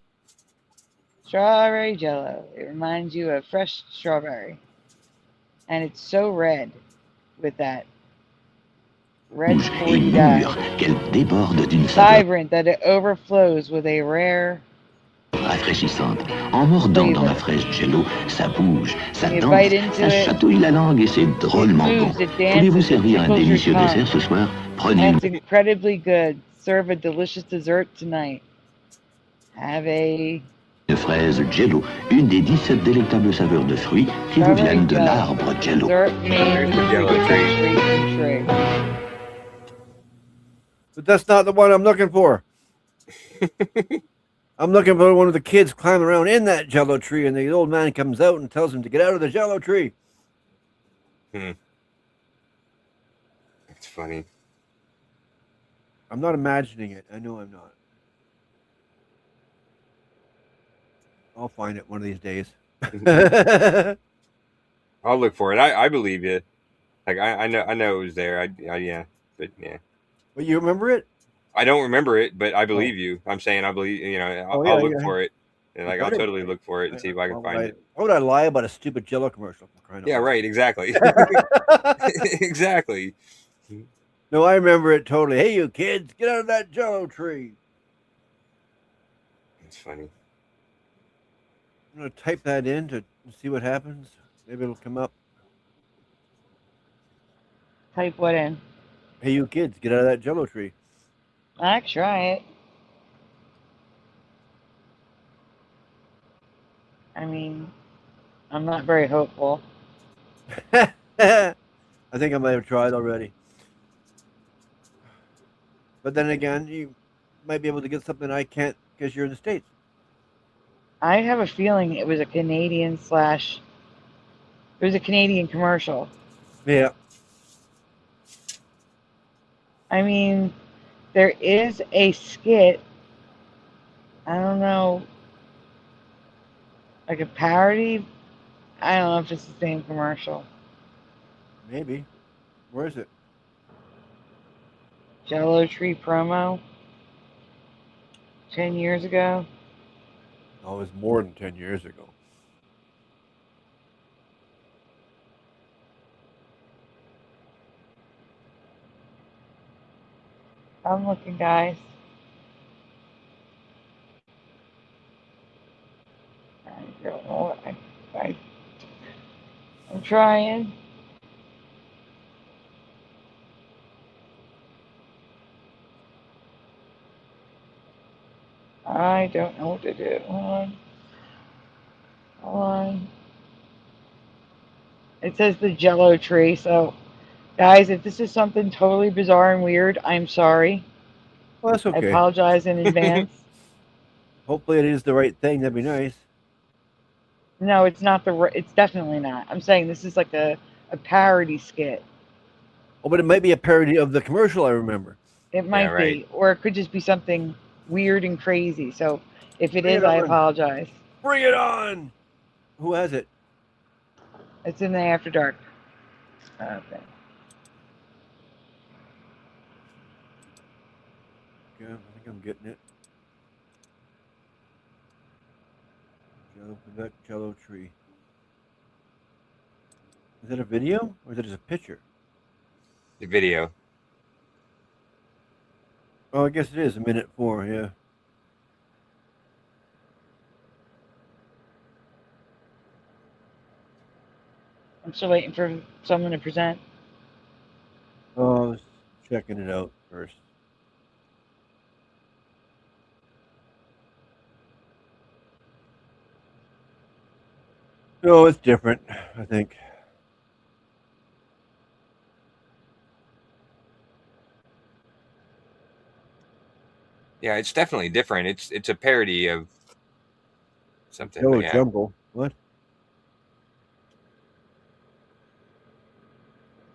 S8: Strawberry Jello. It reminds you of fresh strawberry. And it's so red with that red
S6: et
S8: sporty dye.
S6: mûre qu'elle déborde d'une saveur
S8: Vibrant that it overflows with a rare
S6: rafraîchissante. En mordant dans la fraise Jello, ça bouge, ça
S8: You
S6: danse,
S8: bite into
S6: ça
S8: it,
S6: chatouille la langue et c'est drôlement bon.
S8: moves, it dances,
S6: Voulez-vous
S8: it
S6: servir un
S8: tickles your
S6: délicieux
S8: tongue.
S6: dessert ce soir? Prenez
S8: And
S6: une...
S8: it's incredibly good. Serve a delicious dessert tonight. Have a
S6: fraise Jello, une des 17 délectables saveurs de fruits qui vous viennent de l'arbre Jello.
S8: dessert made with the tree and tree.
S2: But that's not the one I'm looking for. I'm looking for one of the kids climbing around in that Jello tree, and the old man comes out and tells him to get out of the Jello tree.
S11: That's funny.
S2: I'm not imagining it. I know I'm not. I'll find it one of these days.
S11: I'll look for it. I believe you. Like I know it was there. Yeah, but yeah.
S2: But you remember it?
S11: I don't remember it, but I believe you. I'm saying I believe. You know, I'll look for it. And like I'll totally look for it and see if I can find it.
S2: Why would I lie about a stupid Jello commercial?
S11: Yeah, right. Exactly. Exactly.
S2: No, I remember it totally. Hey, you kids, get out of that Jello tree.
S11: It's funny.
S2: I'm gonna type that in to see what happens. Maybe it'll come up.
S8: Type what in?
S2: Hey, you kids, get out of that Jello tree.
S8: I can try it. I mean, I'm not very hopeful.
S2: I think I might have tried already. But then again, you might be able to get something I can't because you're in the States.
S8: I have a feeling it was a Canadian commercial.
S2: Yeah.
S8: I mean, there is a skit. I don't know. Like a parody? I don't know if it's the same commercial.
S2: Maybe. Where is it?
S8: Jello Tree promo. 10 years ago.
S2: Oh, it was more than 10 years ago.
S8: I'm looking, guys. I don't know what I'm trying. I don't know what to do. Hold on. It says the Jello tree. So, guys, if this is something totally bizarre and weird, I'm sorry.
S2: Well, that's okay.
S8: I apologize in advance.
S2: Hopefully, it is the right thing. That'd be nice.
S8: No, it's not it's definitely not. I'm saying this is like a parody skit.
S2: Oh, but it might be a parody of the commercial I remember.
S8: It might be, or it could just be something weird and crazy. So if it is, I apologize.
S2: Bring it on! Who has it?
S8: It's in the After Dark. Okay.
S2: Yeah, I think I'm getting it. Jello tree. Is it a video or is it just a picture?
S11: The video.
S2: Oh, I guess it is 1:04. Yeah.
S8: I'm still waiting for someone to present.
S2: Oh, I was checking it out first. No, it's different, I think.
S11: Yeah, it's definitely different. It's a parody of something.
S2: Jello
S11: Yeah.
S2: Jungle. What?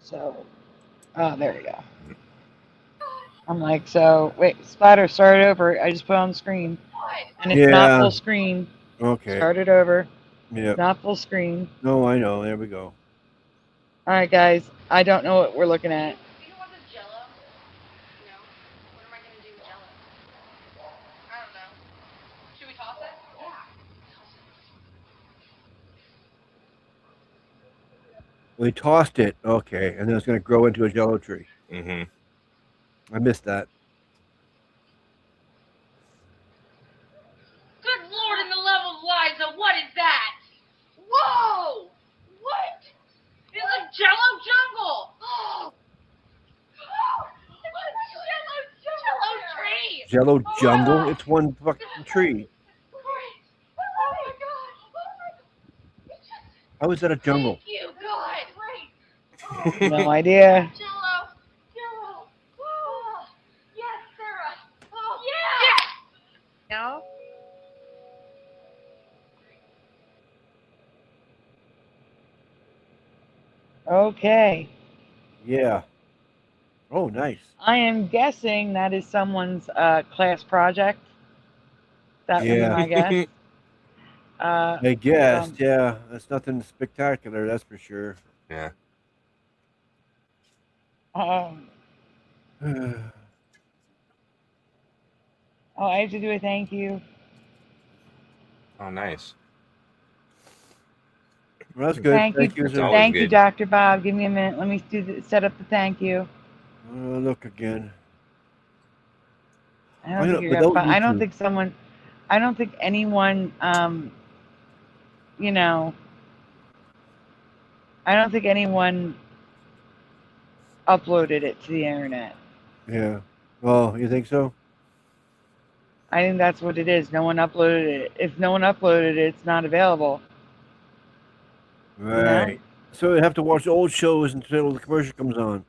S8: So, oh, there we go. I'm like, so wait, Splatter, start it over. I just put it on the screen, and it's not full screen.
S2: Okay.
S8: Start it over.
S2: Yeah.
S8: Not full screen.
S2: No, I know. There we go.
S8: All right, guys. I don't know what we're looking at.
S2: We tossed it. Okay, and then it's going to grow into a Jello tree.
S11: Mm-hmm.
S2: I missed that.
S14: Good Lord in the love of Liza, what is that? Whoa! What? It's a Jello jungle! Oh! Jello tree!
S2: Jello jungle? It's one fucking tree. How is that a jungle?
S14: Thank you, God!
S8: No idea.
S14: Jello! Jello! Oh, yes, Sarah! Oh, yeah! No?
S8: Okay.
S2: Yeah. Oh, nice.
S8: I am guessing that is someone's class project. That would be my guess.
S2: I guess, yeah. That's nothing spectacular, that's for sure.
S11: Yeah.
S8: Oh, I have to do a thank you.
S11: Oh, nice.
S2: Well, that's good.
S8: Thank you, Dr. Bob. Give me a minute. Let me set up the thank you.
S2: Look again.
S8: I don't think anyone, you know, I don't think anyone uploaded it to the internet.
S2: Yeah. Oh, you think so?
S8: I think that's what it is. No one uploaded it. If no one uploaded it, it's not available.
S2: Right.
S8: You know?
S2: So you have to watch old shows until the commercial comes on.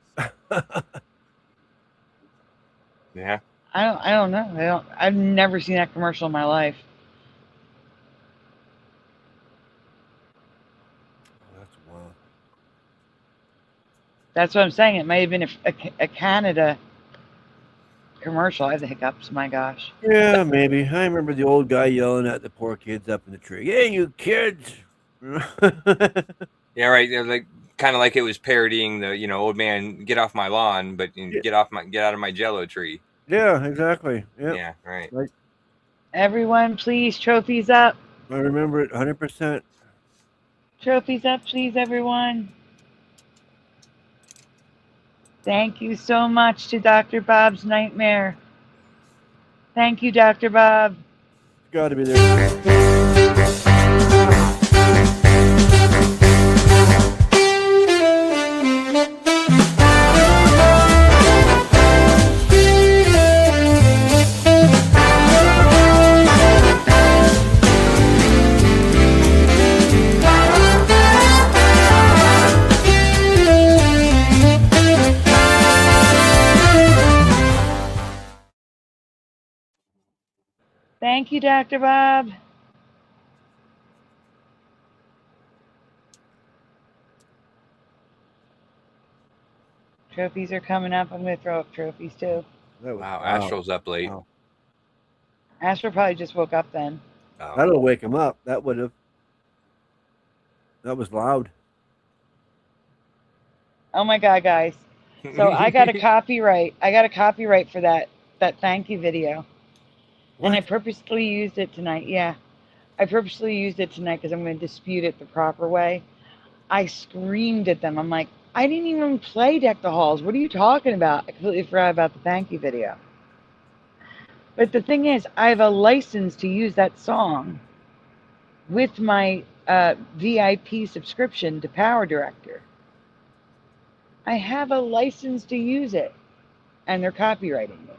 S11: Yeah.
S8: I don't know. I've never seen that commercial in my life.
S2: That's wild.
S8: That's what I'm saying. It may have been a Canada commercial. I have the hiccups. My gosh.
S2: Yeah, maybe. I remember the old guy yelling at the poor kids up in the tree. Hey, you kids!
S11: Yeah, right. Like kind of like it was parodying the old man, get off my lawn, but get out of my Jello tree.
S2: Yeah, exactly. Yep.
S11: Yeah, right.
S8: Everyone, please, trophies up.
S2: I remember it 100%.
S8: Trophies up, please, everyone. Thank you so much to Dr. Bob's Nightmare. Thank you, Dr. Bob.
S2: It's got to be there.
S8: Thank you, Dr. Bob. Trophies are coming up. I'm going to throw up trophies too.
S11: Wow, Astral's up late.
S2: Wow.
S8: Astro probably just woke up then.
S11: Oh.
S2: That'll wake him up. That would have. That was loud.
S8: Oh my God, guys. So I got a copyright. I got a copyright for that thank you video.
S2: What?
S8: And I purposely used it tonight. Yeah. I purposely used it tonight because I'm going to dispute it the proper way. I screamed at them. I'm like, I didn't even play Deck the Halls. What are you talking about? I completely forgot about the thank you video. But the thing is, I have a license to use that song with my VIP subscription to Power Director. I have a license to use it, and they're copyrighting me.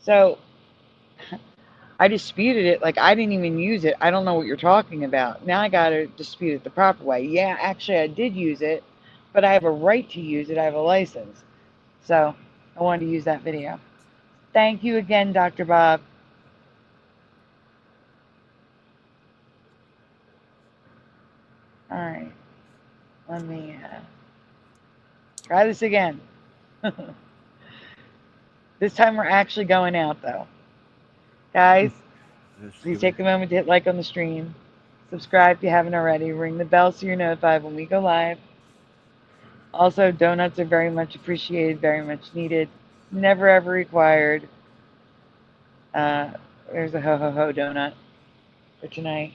S8: So I disputed it like I didn't even use it. I don't know what you're talking about. Now I got to dispute it the proper way. Yeah, actually I did use it, but I have a right to use it. I have a license. So I wanted to use that video. Thank you again, Dr. Bob. All right. Let me try this again. This time we're actually going out, though. Guys, please take a moment to hit like on the stream. Subscribe if you haven't already. Ring the bell so you're notified when we go live. Also, donuts are very much appreciated, very much needed. Never ever required. There's a ho-ho-ho donut for tonight.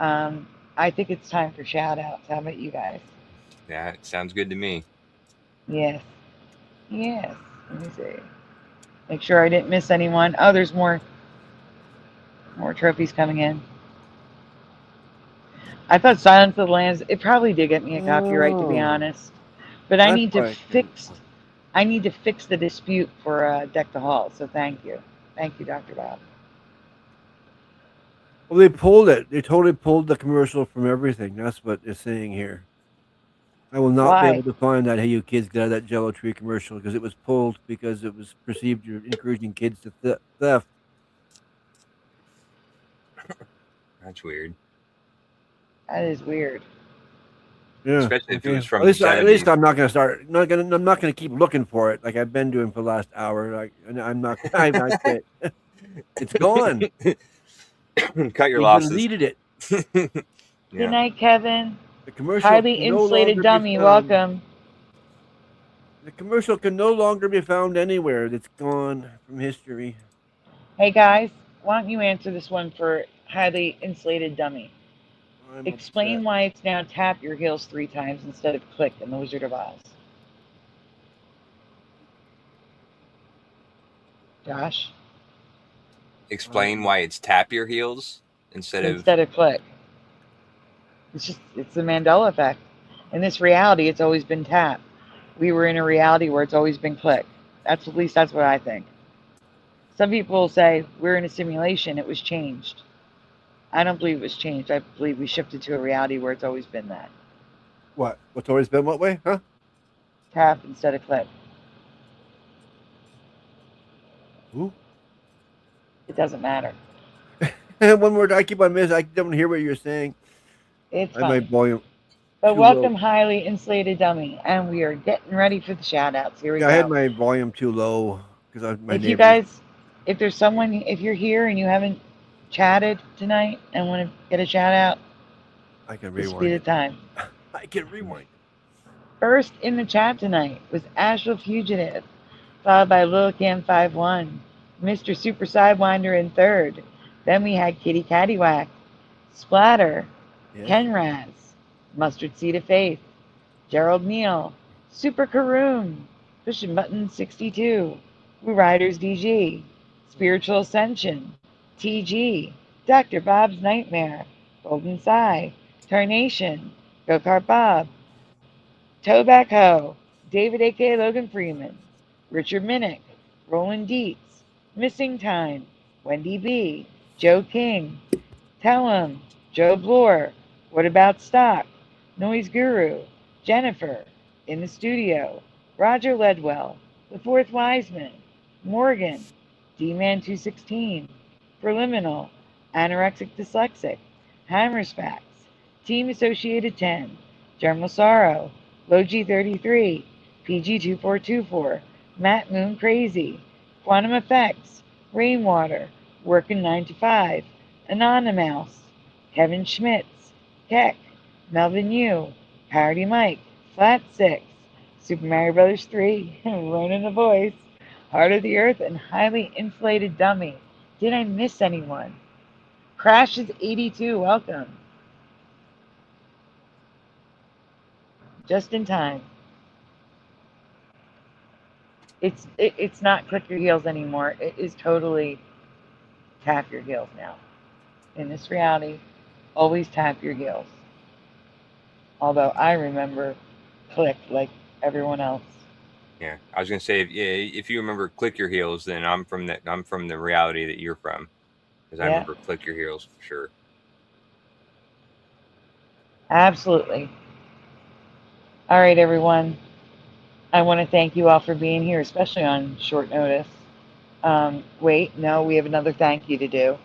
S8: I think it's time for shout-outs. How about you guys?
S11: Yeah, it sounds good to me.
S8: Yes. Yes. Let me see. Make sure I didn't miss anyone. Oh, there's more trophies coming in. I thought Silence of the Lambs, it probably did get me a copyright, to be honest. But I need to fix the dispute for Deck the Hall. So thank you. Thank you, Dr. Bob.
S2: Well, they pulled it. They totally pulled the commercial from everything. That's what they're saying here. I will not be able to find that Hey You Kids Get Out of That Jello Tree commercial because it was pulled because it was perceived you're encouraging kids to theft.
S11: That's weird.
S8: That is weird.
S2: Yeah.
S11: Especially if it was from
S2: at least,
S11: the 70s.
S2: at least I'm not going to start. I'm not going to keep looking for it like I've been doing for the last hour. Like, and I'm not. It's gone.
S11: Cut your
S2: We
S11: losses.
S2: deleted it.
S8: Good night, Kevin.
S2: The commercial
S8: Highly
S2: can no
S8: insulated
S2: longer be
S8: dummy.
S2: found.
S8: Welcome.
S2: The commercial can no longer be found anywhere. It's gone from history.
S8: Hey guys, why don't you answer this one for highly insulated dummy? Explain why it's now tap your heels 3 times instead of click in the Wizard of Oz. Josh?
S11: Explain why it's tap your heels instead of
S8: click. It's the Mandela effect. In this reality, it's always been tap. We were in a reality where it's always been click. At least that's what I think. Some people say we're in a simulation. It was changed. I don't believe it was changed. I believe we shifted to a reality where it's always been that.
S2: What? What's always been what way? Huh?
S8: Tap instead of click.
S2: Who?
S8: It doesn't matter.
S2: One word I keep on missing. I don't hear what you're saying.
S8: It's
S2: I might
S8: fine.
S2: volume.
S8: But
S2: too
S8: welcome,
S2: low.
S8: highly insulated dummy, and we are getting ready for the shout-outs. Here we
S2: Yeah,
S8: go.
S2: I had my volume too low because my
S8: If you
S2: neighbors.
S8: guys, if there's someone, if you're here and you haven't chatted tonight and want to get a shout-out,
S2: I can
S8: this
S2: rewind.
S8: be the time.
S2: I can rewind.
S8: First in the chat tonight was Astral Fugitive, followed by Lil Cam 51, Mr. Super Sidewinder in third. Then we had Kitty Cattywhack, Splatter, Ken Raz, Mustard Seed of Faith, Gerald Neal, Super Karoon, Pushing Button 62, Woo Riders DG, Spiritual Ascension, TG, Dr. Bob's Nightmare, Golden Sai, Tarnation, Go-Kart Bob, Tobacco, David A.K. Logan Freeman, Richard Minnick, Roland Dietz, Missing Time, Wendy B., Joe King, Tell 'em, Joe Bloor, What About Stock, Noise Guru, Jennifer, In the Studio, Roger Ledwell, The Fourth Wiseman, Morgan, D-Man 216, Preliminal, Anorexic Dyslexic, Hammer's Facts, Team Associated 10, Germal Sorrow, Logi 33, PG 2424, Matt Moon Crazy, Quantum Effects, Rainwater, Workin' 9 to 5, Anonymous, Kevin Schmitz, Keck, Melvin Yu, Parody Mike, Flat 6, Super Mario Bros. 3, Ronan the Voice, Heart of the Earth, and Highly Inflated Dummy. Did I miss anyone? Crashes 82, welcome. Just in time. It's not click your heels anymore. It is totally tap your heels now. In this reality, always tap your heels. Although I remember click like everyone else.
S11: Yeah, I was gonna say if you remember click your heels, then I'm from the reality that you're from, because I
S8: Yeah.
S11: remember click your heels for sure.
S8: Absolutely. All right, everyone. I want to thank you all for being here, especially on short notice. Wait, no, we have another thank you to do.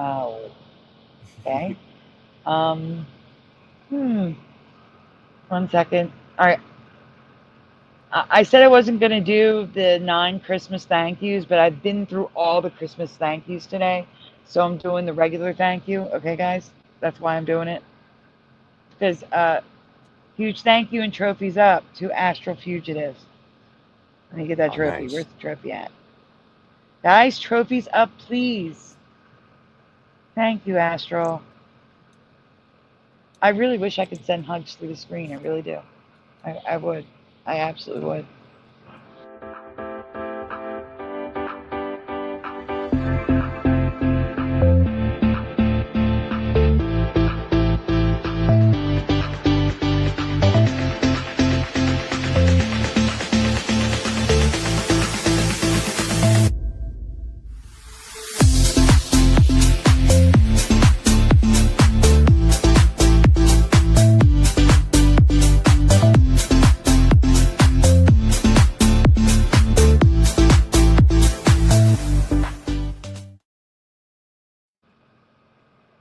S8: Oh, okay. 1 second. All right. I said I wasn't going to do the 9 Christmas thank yous, but I've been through all the Christmas thank yous today. So I'm doing the regular thank you. Okay, guys? That's why I'm doing it. Because huge thank you and trophies up to Astral Fugitives. Let me get that
S11: Oh,
S8: trophy.
S11: nice.
S8: Where's the trophy at? Guys, trophies up, please. Thank you, Astral. I really wish I could send hugs through the screen. I really do. I would. I absolutely would.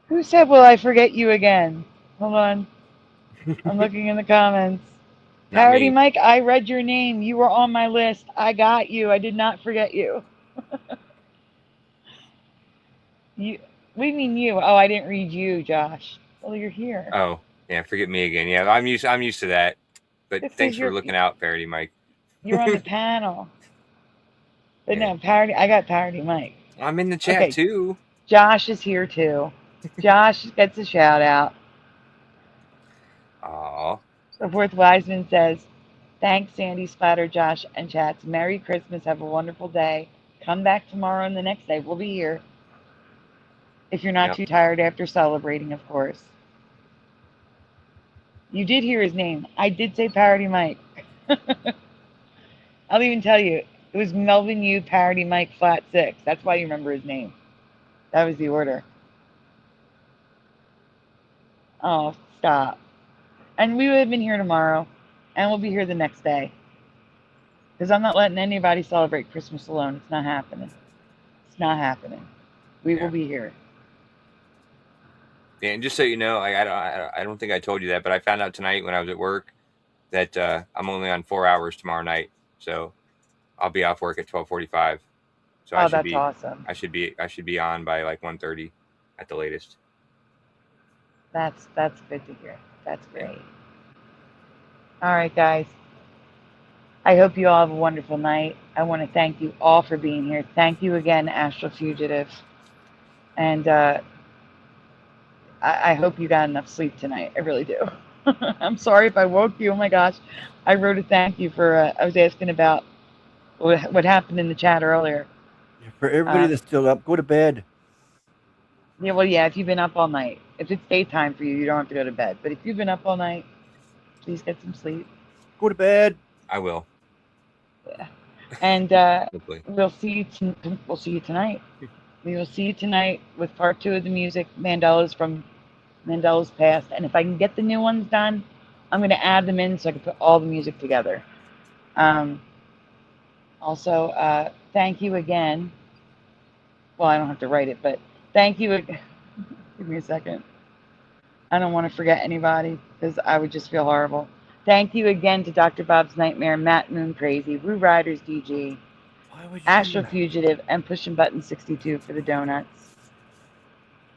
S8: Who said, will I forget you again? Hold on. I'm looking in the comments.
S11: Not
S8: Parody
S11: me.
S8: Mike, I read your name. You were on my list. I got you. I did not forget you. You. What do you mean you? Oh, I didn't read you, Josh. Well, you're here.
S11: Oh, yeah, forget me again. Yeah, I'm used to that. But
S8: It's 'cause
S11: thanks for
S8: you're-
S11: looking out, Parody Mike.
S8: You're on the panel. But
S11: Yeah.
S8: no, Parody. I got Parody Mike.
S11: I'm in the chat
S8: Okay.
S11: too.
S8: Josh is here too. Josh gets a shout out.
S11: Aw.
S8: The fourth Wiseman says, thanks, Sandy, Splatter, Josh, and chats. Merry Christmas. Have a wonderful day. Come back tomorrow and the next day. We'll be here. If you're not
S11: Yep.
S8: too tired after celebrating, of course. You did hear his name. I did say Parody Mike. I'll even tell you. It was Melvin Yu, Parody Mike, Flat 6. That's why you remember his name. That was the order. Oh, stop. And we would have been here tomorrow. And we'll be here the next day. Because I'm not letting anybody celebrate Christmas alone. It's not happening. It's not happening. We will be here.
S11: Yeah, and just so you know, I don't think I told you that, but I found out tonight when I was at work that I'm only on 4 hours tomorrow night, so I'll be off work at 12:45. So
S8: Oh, that's awesome.
S11: I should be on by like 1:30 at the latest.
S8: That's good to hear. That's great. All right, guys. I hope you all have a wonderful night. I want to thank you all for being here. Thank you again, Astral Fugitive. And I hope you got enough sleep tonight. I really do. I'm sorry if I woke you. Oh my gosh. I wrote a thank you for, I was asking about what happened in the chat earlier.
S2: For everybody that's still up, go to bed.
S8: Yeah, well, yeah, if you've been up all night. If it's daytime for you, you don't have to go to bed. But if you've been up all night, please get some sleep.
S2: Go to bed.
S11: I will.
S8: Yeah. And we'll see you tonight. We will see you tonight with part 2 of the music, Mandela's from Mandela's Past. And if I can get the new ones done, I'm going to add them in so I can put all the music together. Also, thank you again. Well, I don't have to write it, but thank you. Give me a second. I don't want to forget anybody because I would just feel horrible. Thank you again to Dr. Bob's Nightmare, Matt Moon Crazy, Rue Riders DG, Astro Fugitive, and Pushing Button 62 for the donuts.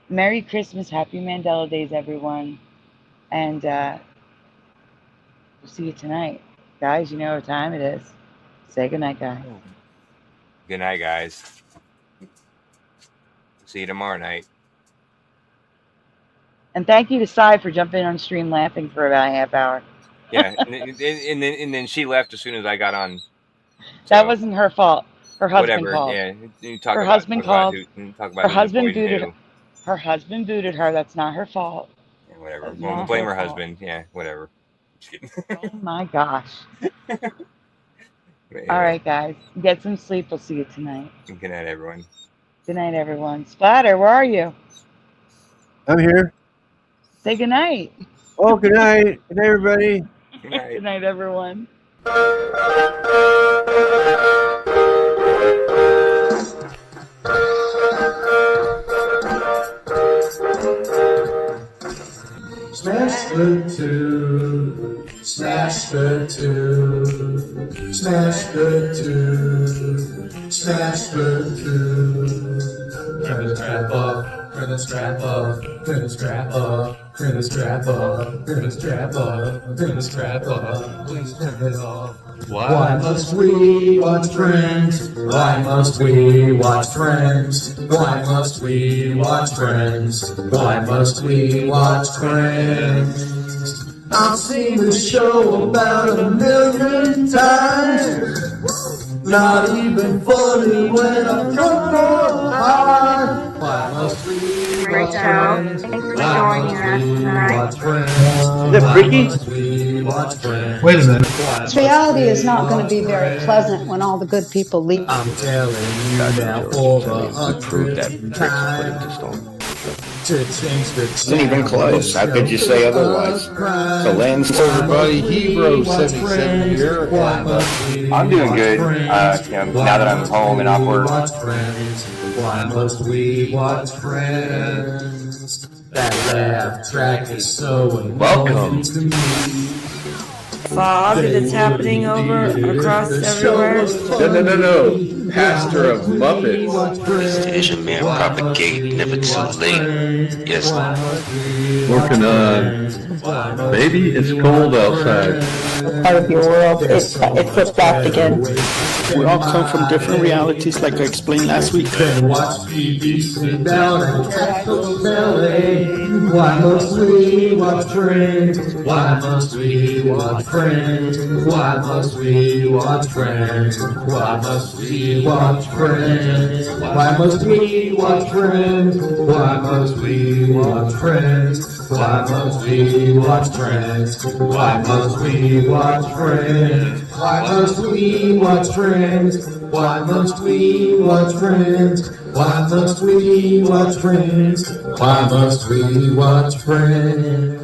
S8: Merry Christmas, Happy Mandela Days, everyone. And we'll see you tonight. Guys, you know what time it is. Say goodnight, guys.
S11: Good night, guys. See you tomorrow night.
S8: And thank you to Sai for jumping on stream laughing for about a half hour.
S11: Yeah, and then she left as soon as I got on. So.
S8: That wasn't her fault. Her husband
S11: Whatever.
S8: called.
S11: Yeah, you talk
S8: her
S11: about,
S8: husband called.
S11: Her
S8: husband booted. Her husband booted her. That's not her fault.
S11: Yeah, whatever. Well, blame her husband. Yeah, whatever.
S8: Oh my gosh.
S11: Anyway.
S8: All right, guys. Get some sleep. We'll see you tonight.
S11: Good night, everyone.
S8: Good night, everyone. Splatter, where are you?
S2: I'm here.
S8: Say good night.
S2: Oh, good night. Good night, everybody.
S11: Good night.
S8: Good night, everyone.
S19: Smash the two, smash the two, smash the two, smash the two. Turn the strap up, turn the strap up, turn the strap up, turn the strap up, turn the strap up, turn the strap up, please turn it off. Why must we watch Friends? Why must we watch Friends? Why must we watch Friends? Why must we watch Friends? I've seen the show about 1,000,000 times. Not even funny when I'm drunk or high. Why must we watch Friends? Why must we watch Friends?
S2: Is that Ricky?
S19: Wait a minute.
S20: This reality is not going to be very pleasant when all the good people leave.
S19: I'm telling you now for the 100th time.
S23: Isn't even close. How could you say otherwise? The land's
S19: everybody. Hero 77 here.
S23: I'm doing good. Now that I'm home and off work.
S19: Why must we watch Friends? That laugh track is so
S23: welcome
S19: to me.
S24: Fog that's happening over across everywhere.
S23: No. Pastor of Muppets.
S25: This Asian man propagate, never too late. Yes.
S26: Working on. Baby, it's cold outside.
S20: Part of your world, it flipped back again.
S27: We all come from different realities, like I explained last week.
S19: Watch TV, sit down and tackle belly. Why must we watch Friends? Why must we watch Friends? Why must we watch Friends? Why must we watch Friends? Why must we watch Friends? Why must we watch Friends? Why must we watch Friends? Why must we watch Friends? Why must we watch Friends? Why must we watch Friends? Why must we watch Friends? Why must we watch Friends?